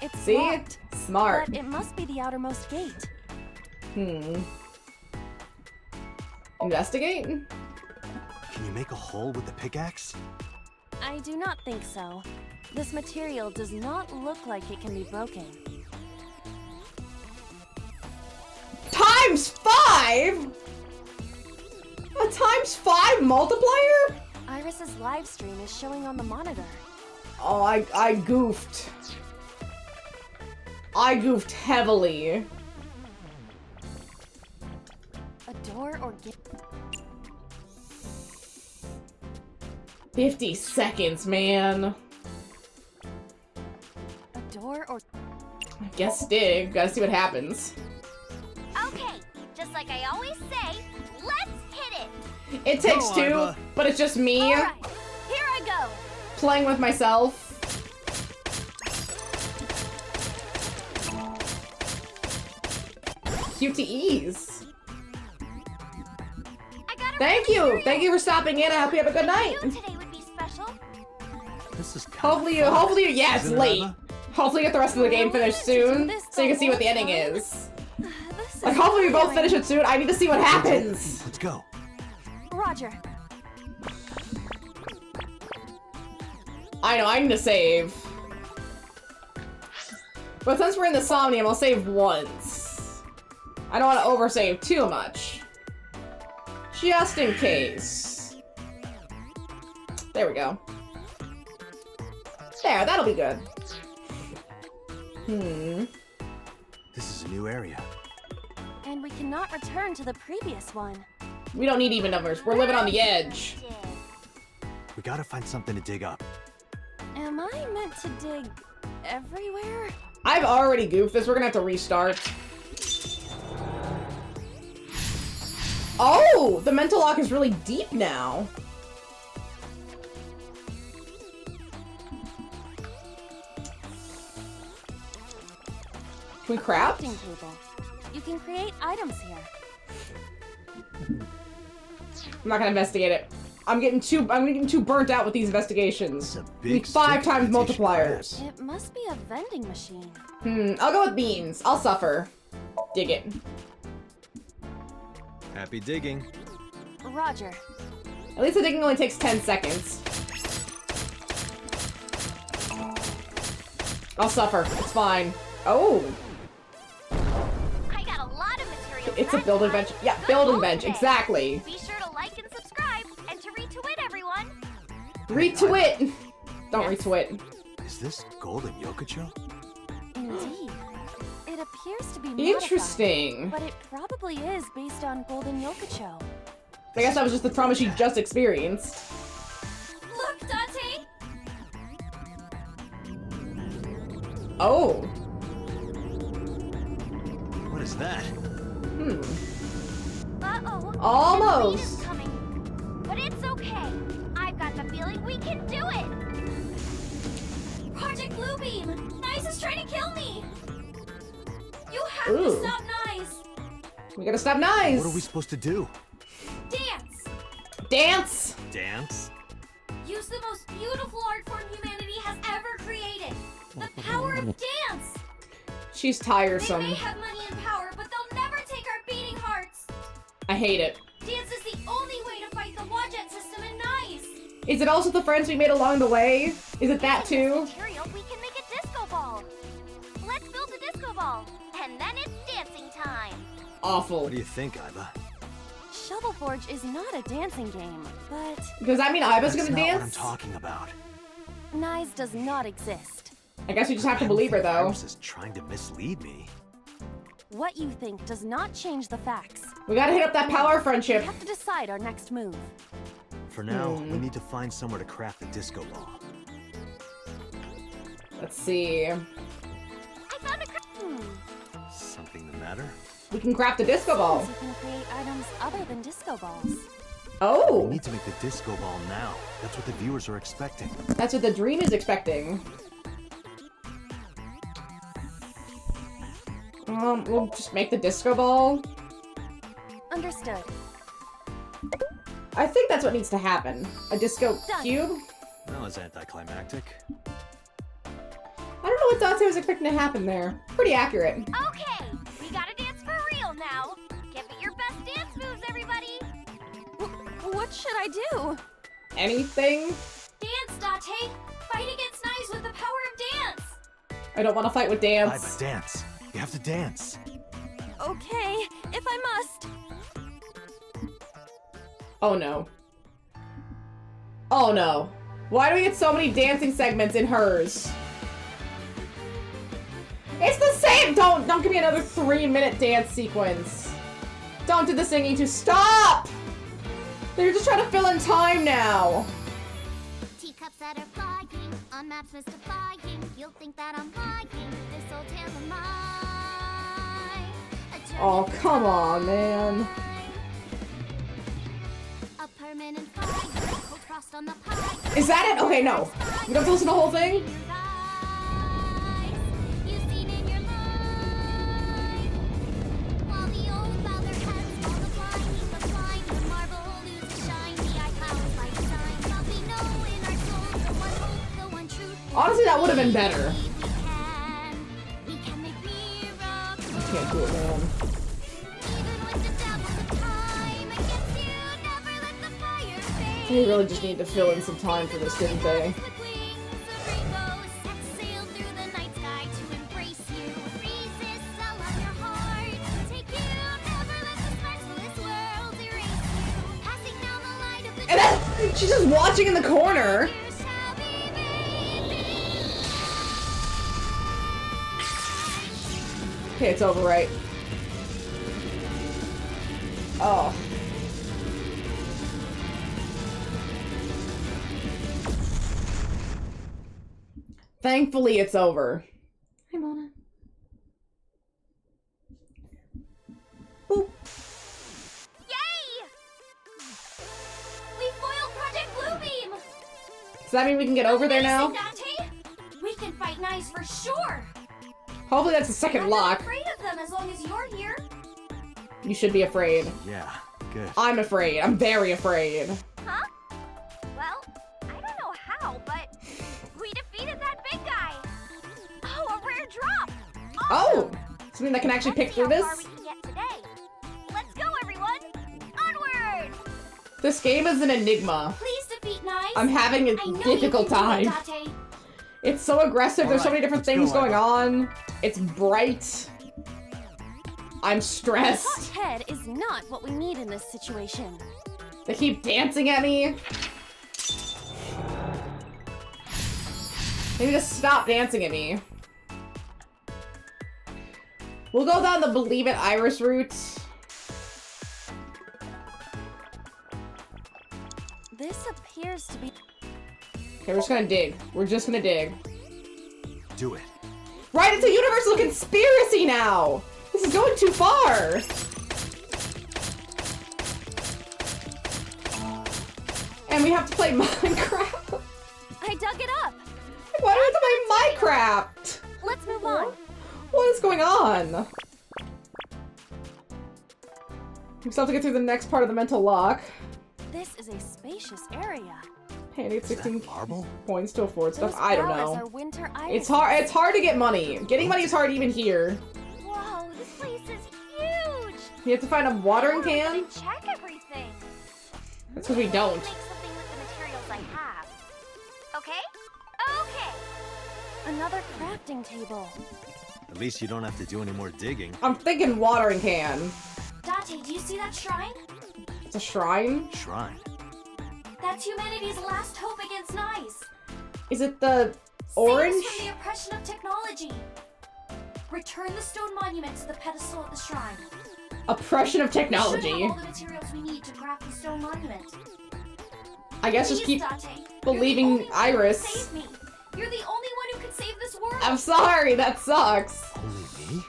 It's See? locked, Smart. but it must be the outermost gate. Investigate? Can you make a hole with the pickaxe? I do not think so. This material does not look like it can be broken. Times 5?! A times 5 multiplier? Iris's live stream is showing on the monitor. Oh, I goofed. I goofed heavily. A door or gate? 50 seconds, man. A door or... I guess dig. Gotta see what happens. Okay, just like I always say, let's hit it! It takes two, but it's just me All right, here I go! playing with myself. QTEs. Thank you! Thank you for stopping in. I hope you have a good night. Today would be special. This is Hopefully you, yeah, it's late. Hopefully you get the rest of the game finished soon, so you can see what the ending is. Like, hopefully we both finish it soon. I need to see what happens. Let's go. Roger. I know, I need to save. But since we're in the Somnium, I'll save once. I don't want to oversave too much. Just in case. There we go. There, that'll be good. This is a new area. And we cannot return to the previous one. We don't need even numbers. We're living on the edge. We gotta find something to dig up. Am I meant to dig everywhere? I've already goofed this. We're gonna have to restart. Oh! The mental lock is really deep now. Can we craft? Crafting table. You can create items here. I'm not gonna investigate it. I'm getting too burnt out with these investigations. Need 5 times multipliers. It must be a vending machine. I'll go with beans. I'll suffer. Dig it. Happy digging. Roger. At least the digging only takes 10 seconds. I'll suffer. It's fine. Oh! I got a lot of material. It's a building bench. Yeah, building bench. Exactly. Be sure to like and subscribe, and to retweet everyone. Retweet! Don't retweet. Is this Golden Yokocho? Indeed. appears to be Interesting. modified, but it probably is based on Golden Yokocho. I guess that was just the trauma she just experienced. Look, Dante! Oh. What is that? Uh-oh. Almost. The coming. But it's okay. I've got the feeling we can do it. Project Bluebeam! Nice is trying to kill me! You have Ooh. to stop Nice! We gotta stop Nice. What are we supposed to do? Dance! Dance. Dance? Use the most beautiful art form humanity has ever created! The power of dance! She's They tiresome. may have money and power, but they'll never take our beating hearts! I hate it. Dance is the only way to fight the Wadjet system and Nice! Is it also the friends we made along the way? Is it that too? Material, we can make a disco ball. Let's build a disco ball. And then it's dancing time. Awful. What do you think, Iva? Shovel Forge is not a dancing game, but Does that mean Iva's That's gonna not dance? what I'm talking about. Nyes does not exist. I guess we just have to believe her, though. Iris is trying to mislead me. What you think does not change the facts. We gotta hit up that power friendship. We have to decide our next move. For now, we need to find somewhere to craft the disco ball. Let's see. I found a Something the matter? We can craft a disco ball. You can create items other than disco balls. Oh. We need to make the disco ball now. That's what the viewers are expecting. That's what the dream is expecting. We'll just make the disco ball. Understood. I think that's what needs to happen. A disco cube? That was anticlimactic. I don't know what Dante was expecting to happen there. Pretty accurate. Okay, we gotta dance for real now. Give it your best dance moves, everybody. What should I do? Anything? Dance, Date! Fight against Nice with the power of dance! I don't want to fight with dance. Iva, dance. You have to dance. Okay, if I must. Oh no. Oh no. Why do we get so many dancing segments in hers? It's the same! Don't give me another 3-minute dance sequence. Don't do the singing to stop! They're just trying to fill in time now. Teacups that are flying on maps mystifying. You'll think that I'm lying. This old tale of mine. Oh, come on, man. A permanent fire, cold frost on the pie. Is that it? Okay, no. We don't have to listen to the whole thing? You've seen in your life. While the old father has multiplied, the flying, the marble loses shine. The eye clouds like signs. I'll be know in our souls the one hope, the one truth. Honestly, that would have been better. We can make miracles. I can't do it, man. They really just need to fill in some time for this, didn't they? And then she's just watching in the corner. Okay, it's over, right? Oh. Thankfully, it's over. Hi, Mona. Boop. Yay! We foiled Project Bluebeam! Does that mean we can get over there now? Dante! We can fight Nice for sure! Hopefully that's the second I'm lock. not afraid of them as long as you're here. You should be afraid. Yeah, good. I'm afraid. I'm very afraid. Huh? Well, I don't know how, but we defeated that big guy. Oh, a rare drop. Oh! Something that can actually pick through this? How far we can get today. Let's go, everyone. Onward. This game is an enigma. Please defeat Nice. I'm having a difficult time. It's so aggressive. There's so many different things going on. It's bright. I'm stressed. Hot head is not what we need in this situation. They keep dancing at me. Maybe just stop dancing at me. We'll go down the Believe It Iris route. This appears to be... Okay, we're just gonna dig. We're just gonna dig. Do it. Right, it's a universal conspiracy now! This is going too far! And we have to play Minecraft? I dug it up! Why do we have to play Minecraft? Let's move on. What is going on? We still have to get through the next part of the mental lock. This is a spacious area. Hey, I need 16 points to afford stuff. Those I don't flowers know. are winter It's irises. It's hard to get money. Getting money is hard even here. Whoa, this place is huge! You have to find a watering can? Check everything. That's because we don't. Make something with the materials I have. Okay? Okay. Another crafting table. At least you don't have to do any more digging. I'm thinking watering can. Dante, do you see that shrine? It's a shrine? Shrine? That's humanity's last hope against Nice. Is it the Save orange? us from the oppression of technology. Return the stone monument to the pedestal at the shrine. Oppression of We should technology. have all the materials we need to craft the stone monument. I guess just Please, keep Dante. believing You're the only one who can Iris. save me. You're the only one who can save this world. I'm sorry, that sucks. Only me?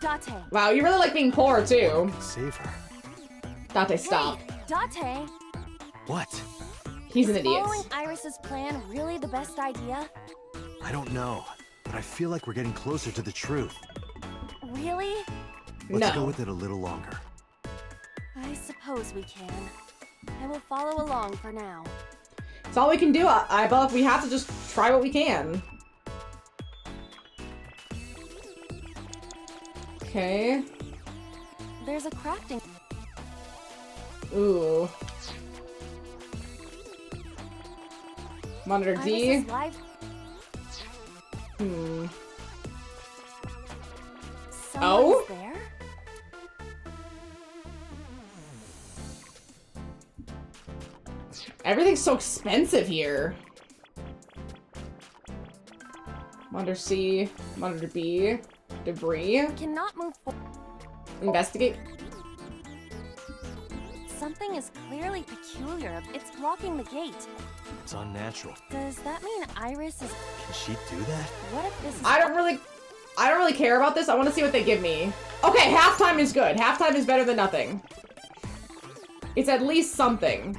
Dante. Wow, you really like being poor too. Save her. Dante, stop. Dante. What? He's an idiot. Following Iris's plan really the best idea? I don't know, but I feel like we're getting closer to the truth. Really? Let's go with it a little longer. I suppose we can. I will follow along for now. It's all we can do, Iba. We have to just try what we can. Okay. There's a crafting... Ooh. Monitor D. Iris's live... Oh? Someone's there? Everything's so expensive here. Monitor C. Monitor B. Debris. Cannot move forward. Investigate. Something is clearly peculiar. It's blocking the gate. It's unnatural. Does that mean Iris is... Can she do that? What if this is... I don't really care about this. I want to see what they give me. Okay, halftime is good. Halftime is better than nothing. It's at least something.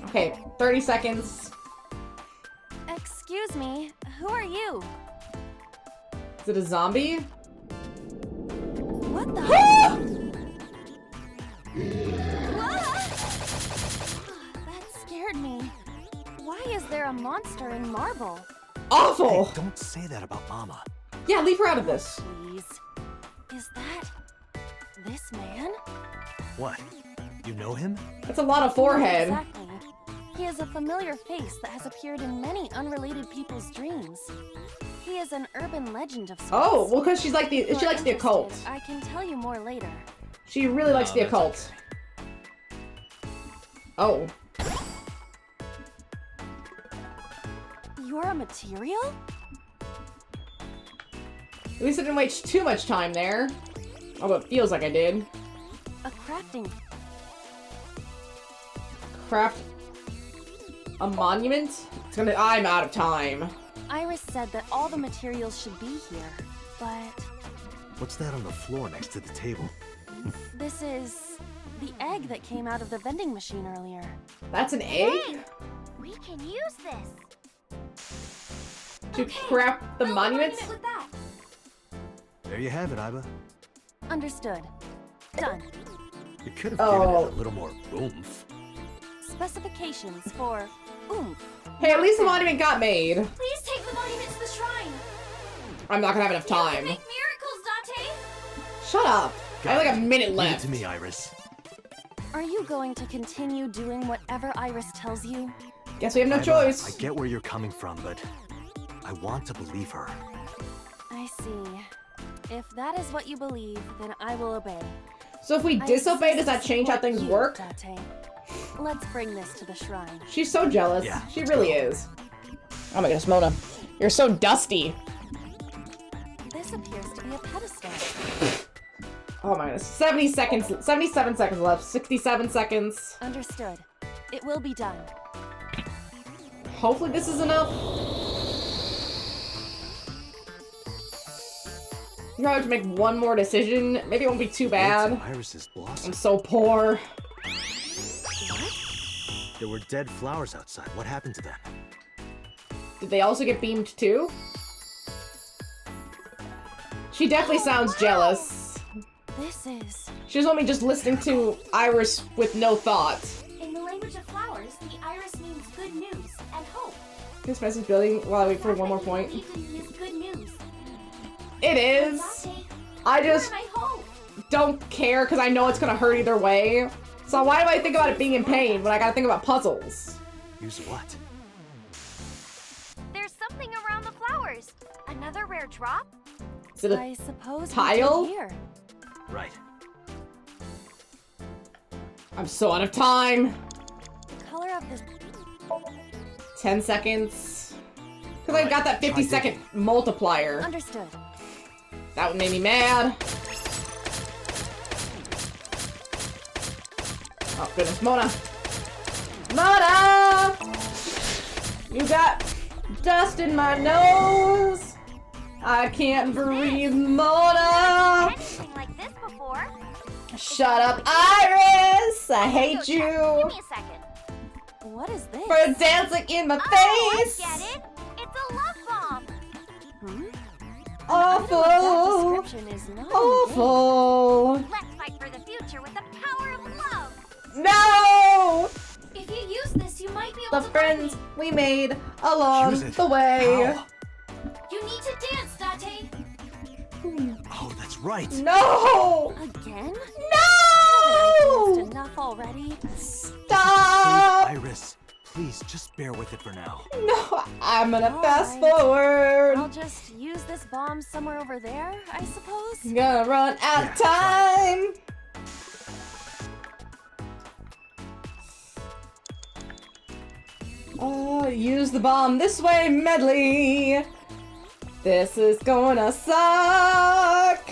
Okay, 30 seconds. Excuse me, who are you? Is it a zombie? What the? That scared me. Why is there a monster in marble? Awful! Hey, don't say that about Mama. Yeah, leave her out of this. Please. Is that... this man? What? You know him? That's a lot of forehead. Not exactly. He is a familiar face that has appeared in many unrelated people's dreams. He is an urban legend of sorts. Oh, well, because she likes the occult. I can tell you more later. She really likes the occult. Oh. You're a material? At least I didn't waste too much time there. Although it feels like I did. A crafting... Craft a monument? I'm out of time. Iris said that all the materials should be here, but What's that on the floor next to the table? this is the egg that came out of the vending machine earlier. That's an egg? Hey, we can use this. To craft the monument? With that. There you have it, Iba. Understood. Done. You could have given it a little more oomph. Specifications for oomph. Hey, at least the monument got made. Please take the monument to the shrine. I'm not gonna have enough time. Make miracles, Dante. Shut up. I have like a minute Leave left. it to me, Iris. Are you going to continue doing whatever Iris tells you? Guess we have no Iba, choice. I get where you're coming from, but I want to believe her. I see. If that is what you believe, then I will obey. So if we disobey, does that change how things work? Dante. Let's bring this to the shrine. She's so jealous. Yeah, she really is. Oh my goodness, Mona. You're so dusty. This appears to be a pedestal. Oh my goodness. 77 seconds left. 67 seconds. Understood. It will be done. Hopefully this is enough. You're gonna have to make one more decision. Maybe it won't be too bad. Iris's blossom. I'm so poor. There were dead flowers outside. What happened to them? Did they also get beamed too? She definitely sounds jealous. This is... She was only just listening to Iris with no thought. In the language of flowers, the iris means good news and hope. This message building while I wait for one more point. Is good news. It is. I just don't care because I know it's gonna hurt either way. So why do I think about it being in pain when I gotta think about puzzles? Use what? There's something around the flowers. Another rare drop? Is it a I suppose tile? here. Right. I'm so out of time. The color of this... 10 seconds. Because I got that 50-second multiplier. Understood. That would make me mad. Oh goodness, Mona. Mona! You got dust in my nose. I can't breathe, Mona. Anything like this before? Shut up, Iris! I hate you. Give me a second. What is this? For dancing in my I face. get it. It's a love bomb. Awful. That description is not Awful. Let's fight for the future with the power of love. No! If you use this, you might be able The to friends we made along Use it. the way. How? You need to dance, Date. Oh, that's right. No! Again? No! Danced enough already. Stop! Iris, please just bear with it for now. No, I'm gonna fast Alright. forward. I'll just use this bomb somewhere over there, I suppose. I'm gonna run out of time. Oh, use the bomb this way, Medley. This is gonna suck.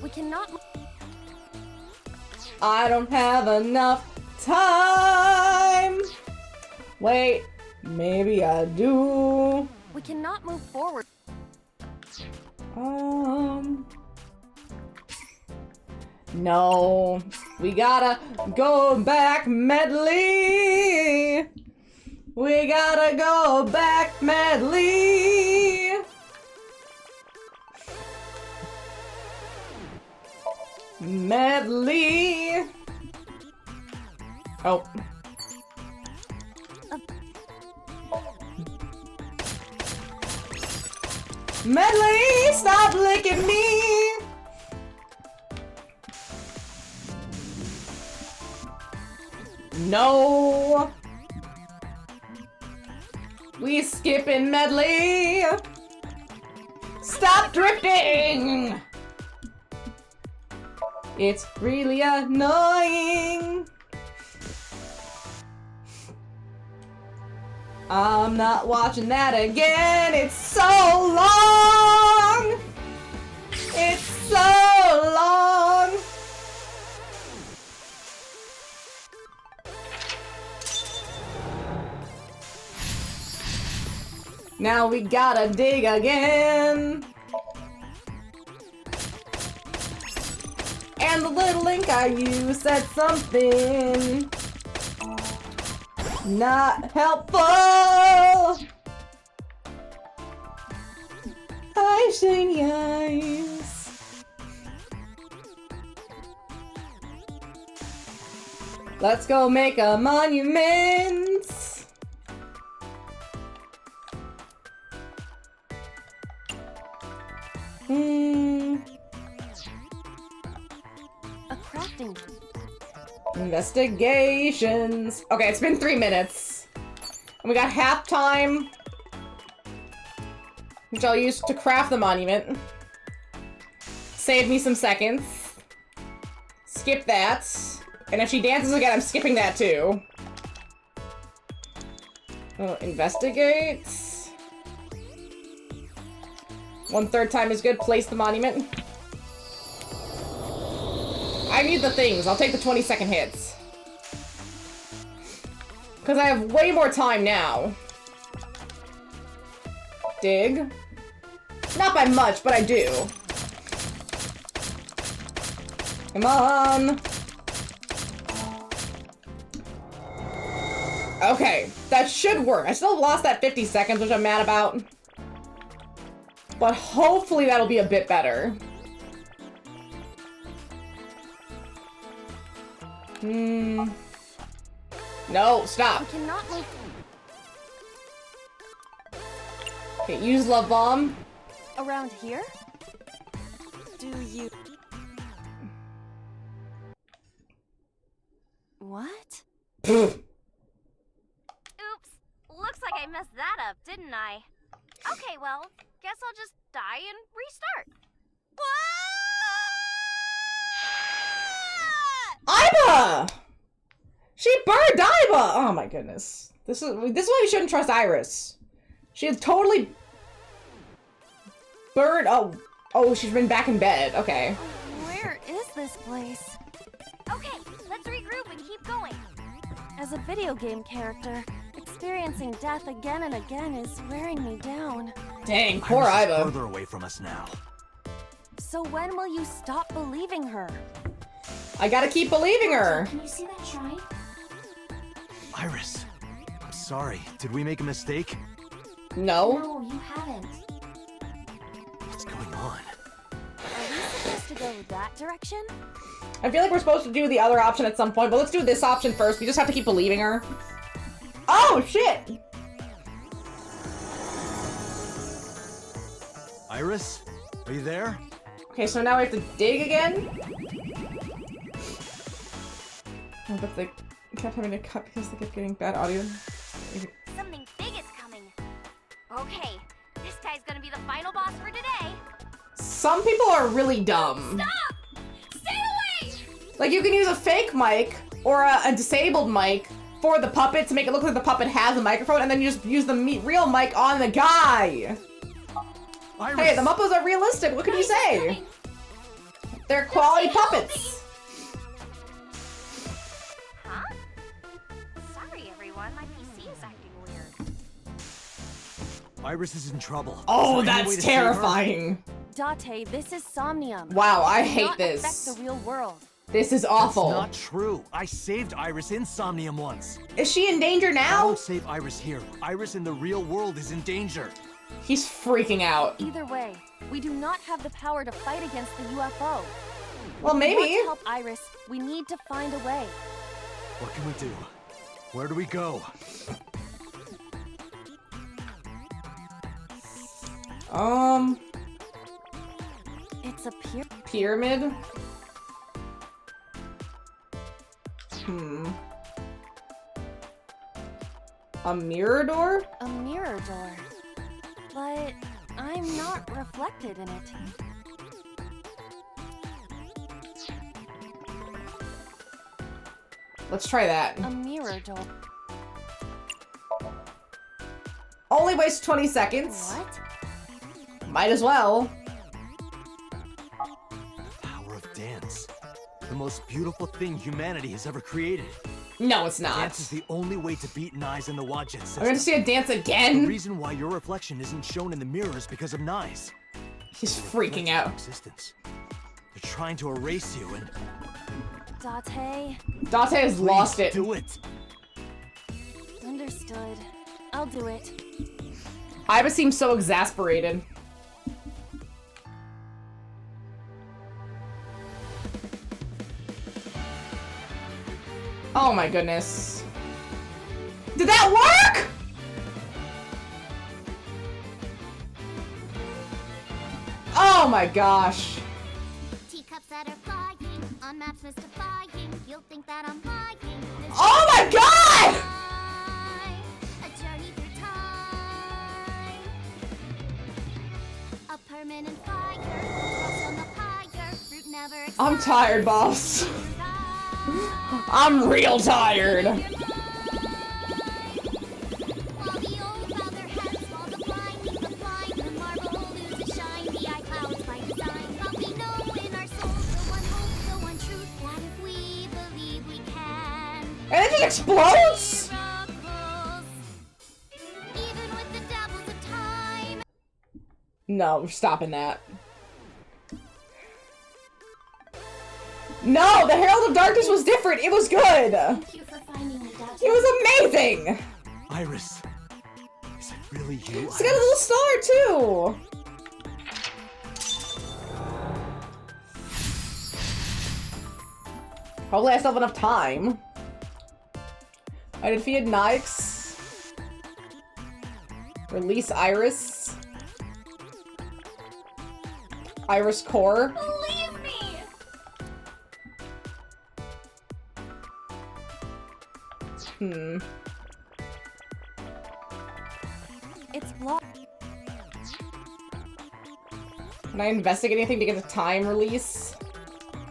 We cannot... I don't have enough time. Wait, maybe I do. We cannot move forward. No, we gotta go back, Medley. We gotta go back, Medley. Medley. Oh. Medley, stop licking me. No. We skipping, Medley. Stop drifting. It's really annoying. I'm not watching that again. It's so long. It's so long. Now we gotta dig again. And the little link I used said something not helpful. Hi, shiny eyes. Let's go make a monument. A crafting. Investigations. Okay, it's been 3 minutes. And we got half time, which I'll use to craft the monument. Save me some seconds. Skip that. And if she dances again, I'm skipping that too. Oh, investigate. 1/3 time is good. Place the monument. I need the things. I'll take the 20-second hits. Because I have way more time now. Dig. Not by much, but I do. Come on. Okay, that should work. I still lost that 50 seconds, which I'm mad about. But hopefully that'll be a bit better. No, stop. We cannot move. Okay, use love bomb. Around here? Do you... What? Oops. Looks like I messed that up, didn't I? Okay, well, guess I'll just die and restart. Iba! She burned Iba! Oh my goodness. This is why we shouldn't trust Iris. She had totally burned. Oh, she's been back in bed. Okay. Where is this place? Okay, let's regroup and keep going. As a video game character, experiencing death again and again is wearing me down. Dang, poor Iris is Iba. further away from us now. So when will you stop believing her? I gotta keep believing her. Can you see that shrine? Iris, I'm sorry. Did we make a mistake? No. No, you haven't. What's going on? Are we supposed to go that direction? I feel like we're supposed to do the other option at some point, but let's do this option first. We just have to keep believing her. Oh, shit! Iris, are you there? Okay, so now we have to dig again. Oh, but they kept having to cut because they kept getting bad audio. Something big is coming. Okay, this guy's gonna be the final boss for today. Some people are really dumb. Stop! Stay away! Like, you can use a fake mic or a disabled mic for the puppet to make it look like the puppet has a microphone, and then you just use the real mic on the guy. Iris. Hey, the Muppets are realistic. What can you say? They're quality puppets. Huh? Sorry, everyone. My PC is acting weird. Iris is in trouble. Oh, Is there any way that's to save her? terrifying. Date, this is Somnium. Wow, I It does hate not this. affect the real world. This is awful. That's not true. I saved Iris in Somnium once. Is she in danger I now? won't save Iris here. Iris in the real world is in danger. He's freaking out. Either way, we do not have the power to fight against the UFO. Well, If we maybe. want to help Iris, we need to find a way. What can we do? Where do we go? It's a pyramid? A mirror door? A mirror door. But I'm not reflected in it. Let's try that. A mirror door. Only waste 20 seconds. What? Might as well. Power of dance. The most beautiful thing humanity has ever created. No, it's not. Dance is the only way to beat Nyes in the Wadjet system. We're gonna see a dance again? The reason why your reflection isn't shown in the mirror is because of Nyes. He's freaking out. Existence. They're trying to erase you and... Date. Date has lost it. Do it. Understood. I'll do it. Iva seems so exasperated. Oh my goodness. Did that work? Oh my gosh. Teacups that are flying, on maps mystifying. You'll think that I'm lying. Oh my god! A journey through time. A permanent fire. Lost on the pyre. Fruit never I'm tired, boss. I'm real tired. While And it just explodes? No, we're stopping that. No, the Herald of Darkness was different. It was good. Thank you for finding me, Dad. It was amazing. Iris, is it really you? It's got a little star too. Hopefully I still have enough time. I defeated Nyx. Release Iris. Iris Core. Believe me! It's blocked. Can I investigate anything to get the time release?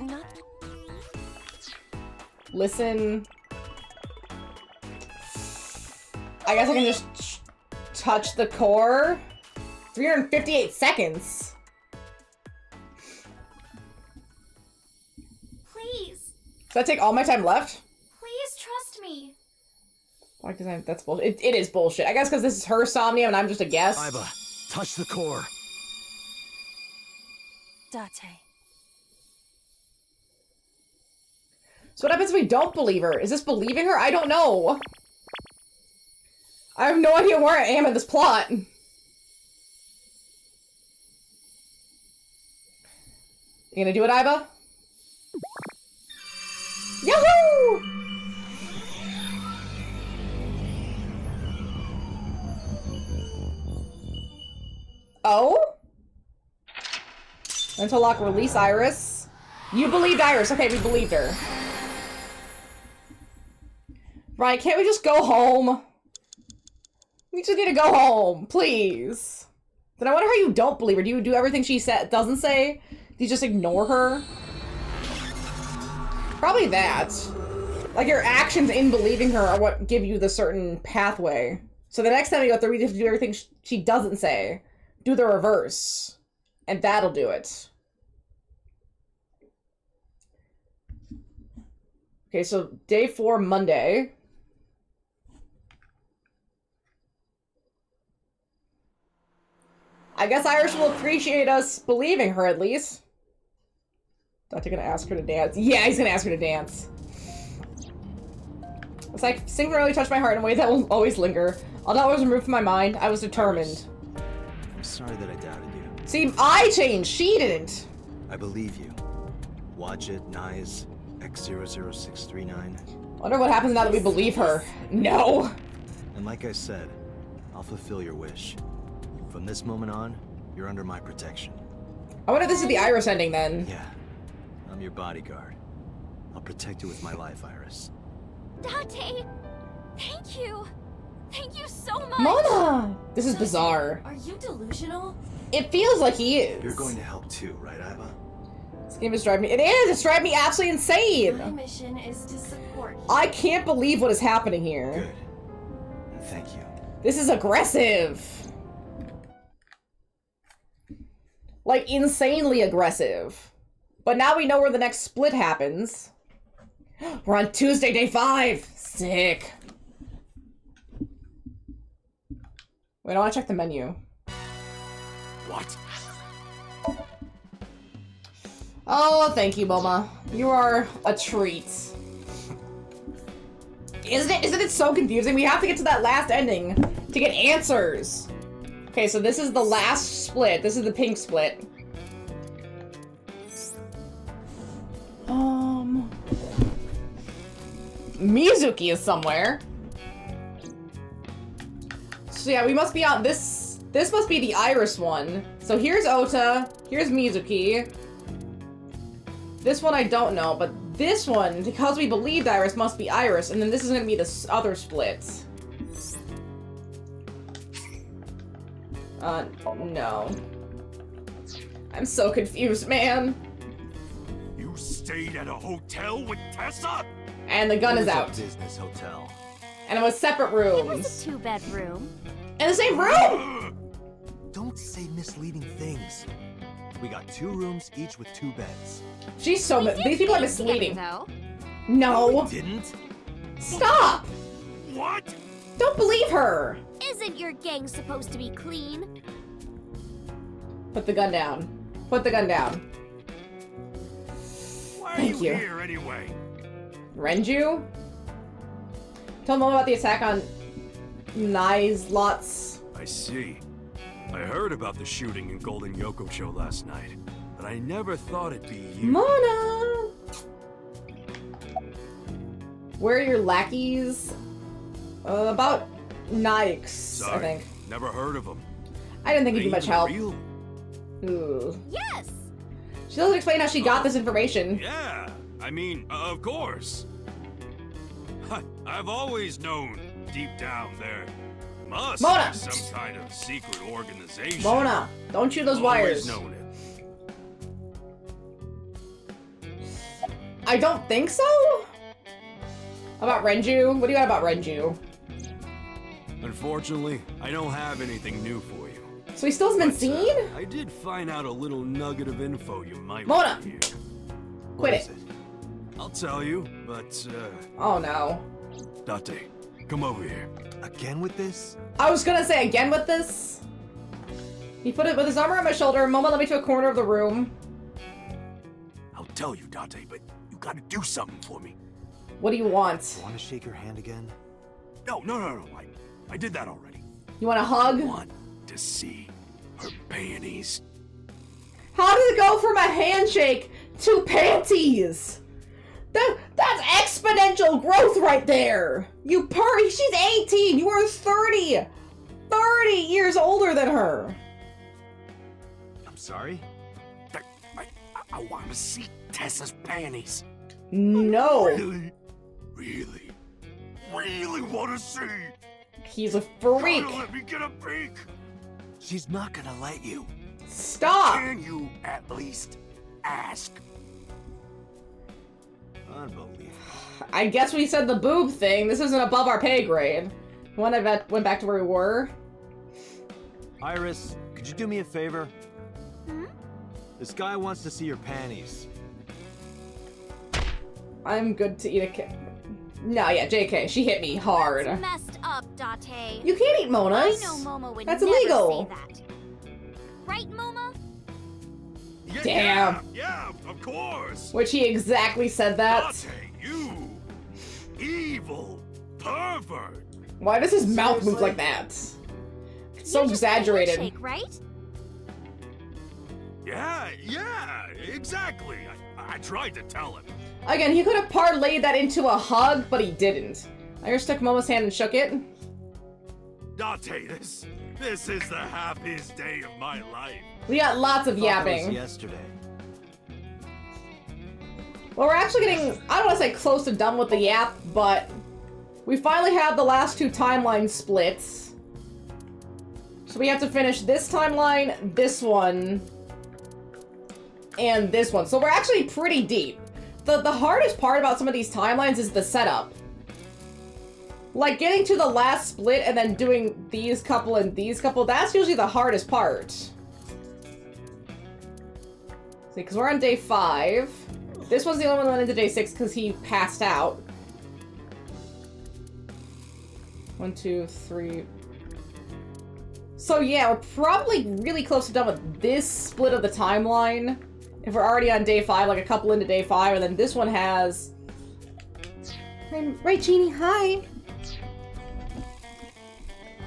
No. Listen. I guess I can just touch the core. 358 seconds. Please. Does that take all my time left? Please trust me. Why? Because that's bullshit. It is bullshit. I guess because this is her Somnium and I'm just a guess. Aiba, touch the core. Date. So what happens if we don't believe her? Is this believing her? I don't know. I have no idea where I am in this plot. You gonna do it, Aiba? Yahoo! Oh? Mental lock, release Iris. You believed Iris. Okay, we believed her. Right, can't we just go home? We just need to go home, please. Then I wonder how you don't believe her. Do you do everything she doesn't say? Do you just ignore her? Probably that. Like, your actions in believing her are what give you the certain pathway. So the next time we go through, we have to do everything she doesn't say. Do the reverse. And that'll do it. Okay, so day 4, Monday. I guess Iris will appreciate us believing her, at least. Dante gonna ask her to dance. Yeah, he's gonna ask her to dance. It's like, Sing really touched my heart in a way that will always linger. Although I was removed from my mind, I was determined. I'm sorry that I doubted you. See, I changed, she didn't. I believe you. Watch it, Nyes, X00639. Wonder what happens now that we believe her. No. And like I said, I'll fulfill your wish. From this moment on, you're under my protection. I wonder if this is the Iris ending then. Yeah. I'm your bodyguard. I'll protect you with my life, Iris. Date! Thank you! Thank you so much! Mona! This is bizarre. Are you delusional? It feels like he is. You're going to help too, right, Aiba? This game is driving me— it is! It's driving me absolutely insane! My mission is to support you. I can't believe what is happening here. Good. And thank you. This is aggressive. Like, insanely aggressive. But now we know where the next split happens. We're on Tuesday, day 5! Sick. Wait, I want to check the menu. What? Oh, thank you, Moma. You are a treat. Isn't it so confusing? We have to get to that last ending to get answers. Okay, so this is the last split. This is the pink split. Mizuki is somewhere. So yeah, we must be on this. This must be the Iris one. So here's Ota. Here's Mizuki. This one I don't know, but this one, because we believed Iris, must be Iris, and then this is gonna be the other split. No. I'm so confused, man. You stayed at a hotel with Tessa? And the gun is out. Business hotel. And it was separate rooms. It was a 2-bedroom. In the same room! Don't say misleading things. We got 2 rooms, each with 2 beds. She's so— these people are misleading. Together, though. No. We didn't. Stop! What? Don't believe her! Isn't your gang supposed to be clean? Put the gun down. Put the gun down. Why Thank are you you. here anyway? Renju? Tell Mom about the attack on Nai's lots. I see. I heard about the shooting in Golden Yokocho last night, but I never thought it'd be you. Mona! Where are your lackeys? About Nikes, Sorry, I think. never heard of them. I didn't think it'd be much help. Real? Ooh. Yes! She doesn't explain how she got this information. Yeah, I mean, of course. I've always known, deep down there, must Mona! be some kind of secret organization. Mona, don't shoot those Always wires. known it. I don't think so? About Renju? What do you got about Renju? Unfortunately, I don't have anything new for you. So he still hasn't been seen? I did find out a little nugget of info you might Mona! want to hear. Quit it. I'll tell you, but Oh no. Date, come over here. Again with this? I was gonna say again with this. He put it with his arm around my shoulder. Momo led me to a corner of the room. I'll tell you, Date, but you gotta do something for me. What do you want? Want to shake her hand again? No. I did that already. You want a hug? I want to see her panties. How did it go from a handshake to panties? That's exponential growth right there. She's 18. You are 30. 30 years older than her. I'm sorry? I want to see Tessa's panties. No. Really want to see. He's a freak. Gotta let me get a peek. She's not gonna let you. Stop. Can you at least ask? Unbelievable. I guess we said the boob thing. This isn't above our pay grade. Went back to where we were. Iris, could you do me a favor? This guy wants to see your panties. I'm good to eat a No, yeah, JK. She hit me hard. That's messed up, Date. You can't eat Monas. I know Momo would That's never illegal. say that. Right, Momo? Damn. Yeah, of course. Which he exactly said that. Date, you evil pervert. Why does his mouth move like that? It's so exaggerated. Handshake, right? Yeah, exactly. I tried to tell him. Again, he could have parlayed that into a hug, but he didn't. I just took Momo's hand and shook it. Date, this is the happiest day of my life. We got lots of yapping. Yesterday. Well, we're actually getting, I don't want to say close to done with the yap, but we finally have the last two timeline splits. So we have to finish this timeline, this one, and this one. So we're actually pretty deep. The hardest part about some of these timelines is the setup. Like, getting to the last split and then doing these couple and these couple, that's usually the hardest part. See, because we're on day 5. This one's the only one that went into day 6 because he passed out. 1, 2, 3. So yeah, we're probably really close to done with this split of the timeline. If we're already on day 5, like a couple into day 5, and then this one has... Right, Jeannie, hi!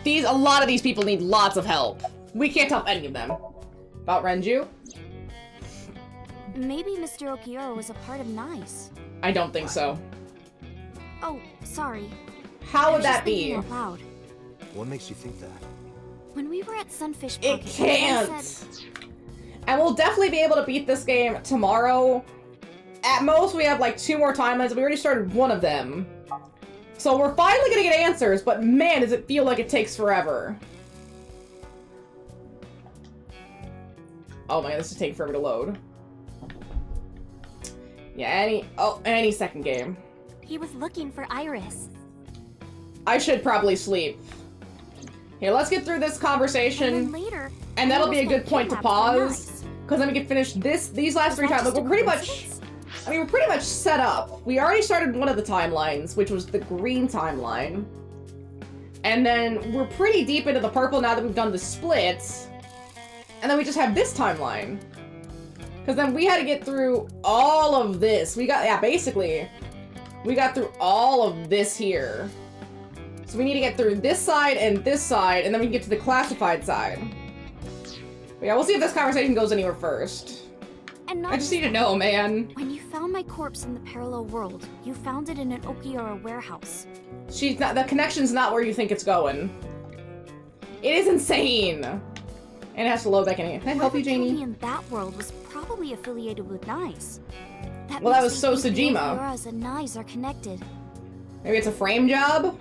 A lot of these people need lots of help. We can't help any of them. About Renju? Maybe Mr. Okiura was a part of NICE. I don't think so. Oh, sorry. How would I was that just thinking be? out loud. What makes you think that? When we were at Sunfish It Pocket, can't! I said, And we'll definitely be able to beat this game tomorrow. At most, we have like 2 more timelines. We already started one of them. So we're finally gonna get answers, but man, does it feel like it takes forever. Oh my god, this is taking forever to load. Yeah, any second game. he was looking for Iris. I should probably sleep. Here, let's get through this conversation. And then later, And that'll be a Iris good got point to kidnapped from pause. Because then we can finish these last 3 times. Like, we're pretty much... I mean, we're pretty much set up. We already started one of the timelines, which was the green timeline. And then we're pretty deep into the purple now that we've done the splits. And then we just have this timeline. Because then we had to get through all of this. We got, yeah, basically, we got through all of this here. So we need to get through this side, and then we can get to the classified side. But yeah, we'll see if this conversation goes anywhere first. And I just need to know, man. When you found my corpse in the parallel world, you found it in an Okiura warehouse. She's not, the connection's not where you think it's going. It is insane. And it has to load back in. Can I help you, Janie? In that world was probably affiliated with Nyes. Well, that was so Sejima. Okiuras and Nyes are connected. Maybe it's a frame job?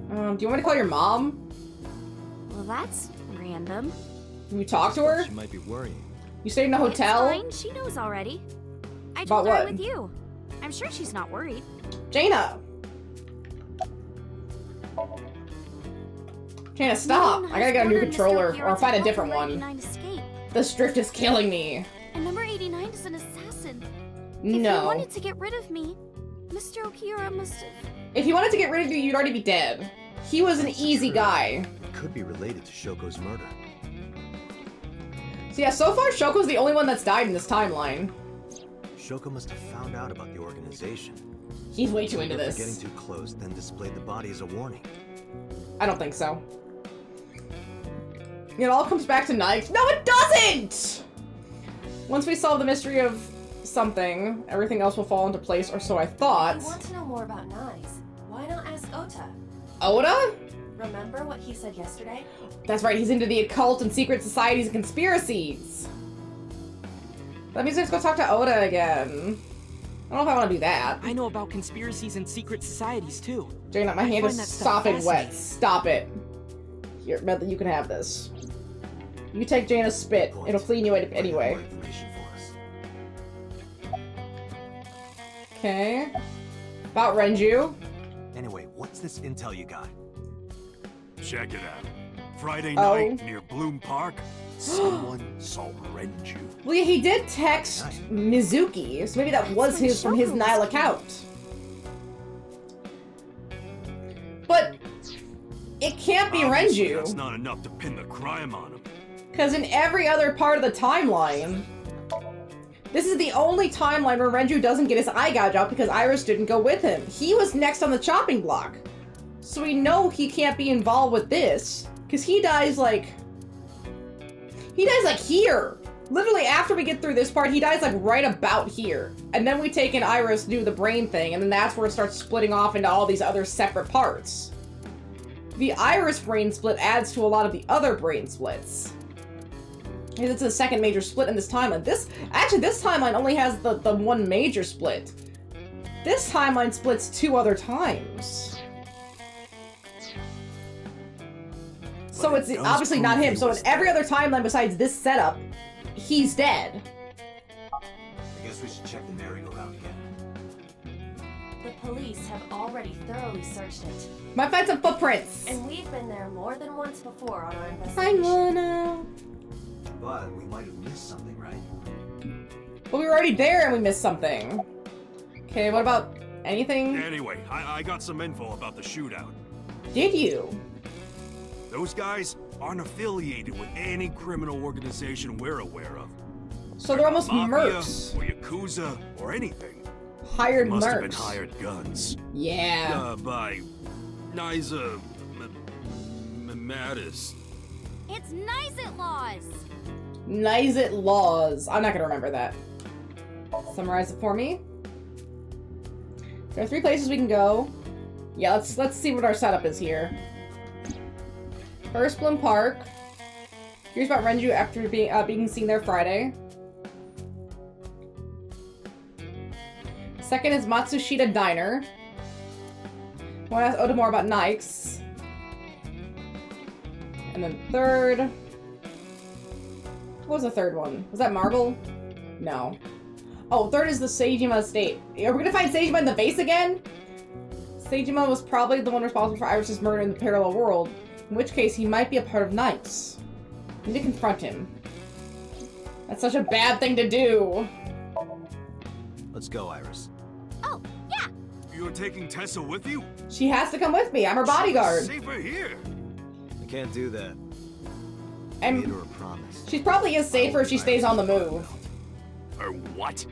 Do you want me to call your mom? Well, that's random. Can you talk to her? She might be worrying. You stayed in a hotel? It's fine. She knows already. I About told her what? I'm with you. I'm sure she's not worried. Jaina! Jaina, stop! I gotta get a new controller, or find a different one. This drift is killing me. And number 89 is an assassin. No. If he wanted to get rid of me, Mr. Okiura must have... If he wanted to get rid of you, you'd already be dead. He was an easy guy. Could be related to Shoko's murder. So yeah, so far Shoko's the only one that's died in this timeline. Shoko must have found out about the organization. He's way too into this. Getting too close, then displayed the body as a warning. I don't think so. It all comes back to knives. No, it doesn't! Once we solve the mystery of something, everything else will fall into place, or so I thought. If you want to know more about Nyes, why not ask Ota? Oda? Remember what he said yesterday? That's right, he's into the occult and secret societies and conspiracies. That means I have to go talk to Oda again. I don't know if I want to do that. I know about conspiracies and secret societies too. Jaina, my hand is sopping wet. Stop it. Here, Medley, you can have this. You take Jaina's spit. It'll clean you anyway. Okay. About Renju. Anyway, what's this intel you got? Check it out. Friday night near Bloom Park, someone saw Renju. Well, yeah, he did text Mizuki, so maybe that was his from his Nile account. But it can't be Obviously, Renju. That's not enough to pin the crime on him. Because in every other part of the timeline, this is the only timeline where Renju doesn't get his eye gouge out because Iris didn't go with him. He was next on the chopping block. So we know he can't be involved with this. Because he dies like here. Literally after we get through this part, he dies like right about here. And then we take in Iris to do the brain thing, and then that's where it starts splitting off into all these other separate parts. The Iris brain split adds to a lot of the other brain splits. It's the second major split in this timeline. This timeline only has the one major split. This timeline splits 2 other times. So it's obviously not him. So in every other timeline besides this setup, he's dead. I guess we should check the merry-go-round again. The police have already thoroughly searched it. Might find some footprints. And we've been there more than once before on our I investigation. wanna. But we might have missed something, right? Well, we were already there and we missed something. Okay, what about anything? Anyway, I got some info about the shootout. Did you? Those guys aren't affiliated with any criminal organization we're aware of. So they're almost Mafia, mercs. or Yakuza, or anything. Hired Must have been mercs. hired guns. Yeah. By Nyza Mattis. It's Nyzit Laws! Nyzit Laws. I'm not gonna remember that. Summarize it for me. There are 3 places we can go. Yeah, let's see what our setup is here. First, Bloom Park. Here's about Renju after being seen there Friday. Second is Matsushita Diner. I want to ask Oda more about Nikes. And then third... What was the third one? Was that Marble? No. Oh, third is the Seijima estate. Are we gonna find Seijima in the base again? Seijima was probably the one responsible for Iris's murder in the parallel world. In which case, he might be a part of Knights. We need to confront him. That's such a bad thing to do. Let's go, Iris. Oh, yeah. You're taking Tessa with you? She has to come with me. I'm her bodyguard. She's safer here. I can't do that. And made her a promise. She probably is safer if she stays on the move. Her what?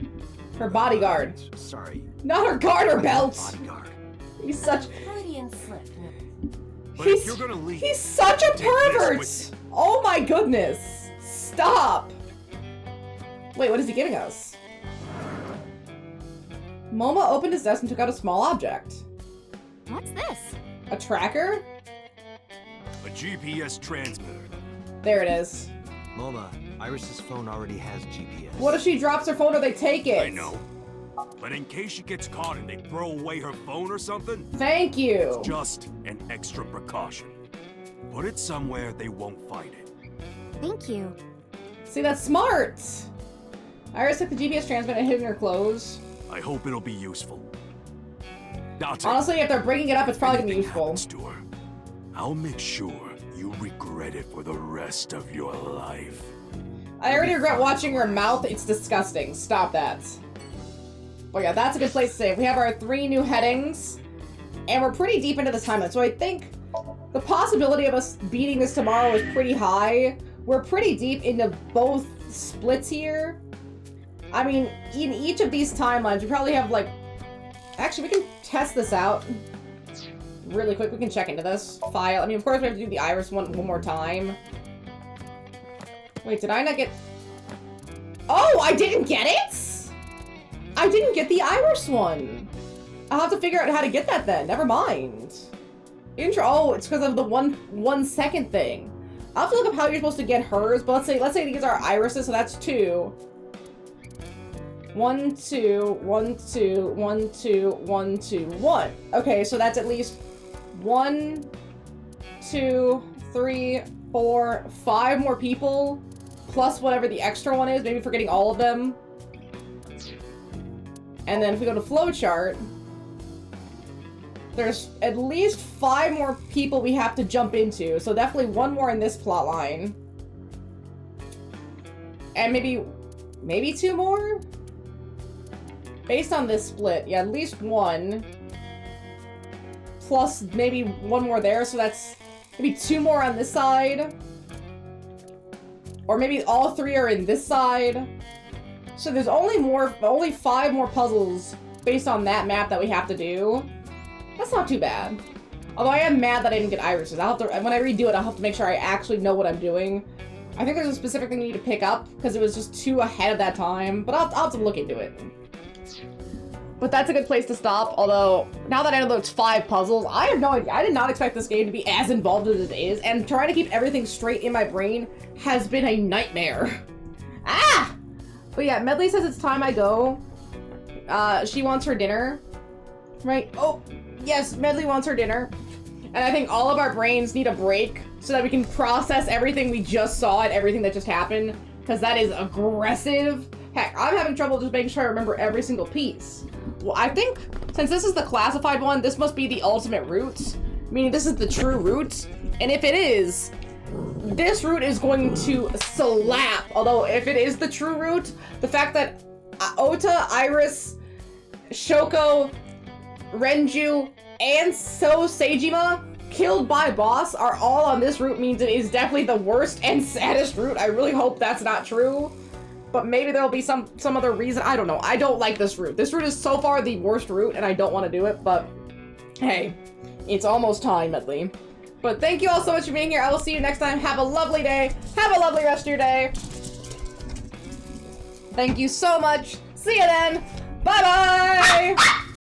Her bodyguard. Sorry. Not her garter belt. Bodyguard. He's such. Freudian slip. But if you're gonna leave, He's such a pervert. Oh my goodness. Stop. Wait, what is he giving us? Momo opened his desk and took out a small object. What's this? A tracker? A GPS transmitter. There it is. Moma, Iris's phone already has GPS. What if she drops her phone or they take it? I know. But in case she gets caught and they throw away her phone or something... Thank you. It's just an extra precaution. Put it somewhere they won't find it. Thank you. See, that's smart. Iris took the GPS transmitter and hid in her clothes. I hope it'll be useful. Date, honestly, if they're bringing it up, it's probably gonna be useful. To her, I'll make sure you regret it for the rest of your life. I already regret watching her mouth. It's disgusting. Stop that. Oh yeah, that's a good place to save. We have our 3 new headings, and we're pretty deep into this timeline, so I think the possibility of us beating this tomorrow is pretty high. We're pretty deep into both splits here. I mean, in each of these timelines, we probably have like... Actually, we can test this out really quick. We can check into this file. I mean, of course, we have to do the Iris one more time. Wait, did I not get... Oh, I didn't get it? I didn't get the Iris one. I'll have to figure out how to get that then. Never mind. Oh, it's because of the one second thing. I'll have to look up how you're supposed to get hers, but let's say these are irises, so that's 2. 1, 2, 1, 2, 1, 2, 1, 2, 1. Okay, so that's at least 1, 2, 3, 4, 5 more people, plus whatever the extra one is, maybe forgetting all of them. And then if we go to flowchart, there's at least 5 more people we have to jump into, so definitely 1 more in this plot line. And maybe 2 more? Based on this split, yeah, at least 1. Plus maybe 1 more there, so that's maybe 2 more on this side. Or maybe all 3 are in this side. So there's only 5 more puzzles based on that map that we have to do. That's not too bad. Although I am mad that I didn't get irises. I'll have to, when I redo it, I'll have to make sure I actually know what I'm doing. I think there's a specific thing you need to pick up, because it was just too ahead of that time. But I'll have to look into it. But that's a good place to stop, although, now that I know those 5 puzzles, I have no idea. I did not expect this game to be as involved as it is, and trying to keep everything straight in my brain has been a nightmare. Ah! But yeah, Medley says it's time I go. She wants her dinner. Right? Oh, yes, Medley wants her dinner. And I think all of our brains need a break so that we can process everything we just saw and everything that just happened, because that is aggressive. Heck, I'm having trouble just making sure I remember every single piece. Well, I think, since this is the classified one, this must be the ultimate route. Meaning this is the true route. And if it is, this route is going to slap. Although, if it is the true route, the fact that Ota, Iris, Shoko, Renju, and Seijima, killed by boss, are all on this route means it is definitely the worst and saddest route. I really hope that's not true. But maybe there'll be some other reason. I don't know. I don't like this route. This route is so far the worst route, and I don't want to do it, but hey, it's almost time, Medley. But thank you all so much for being here. I will see you next time. Have a lovely day. Have a lovely rest of your day. Thank you so much. See you then. Bye-bye!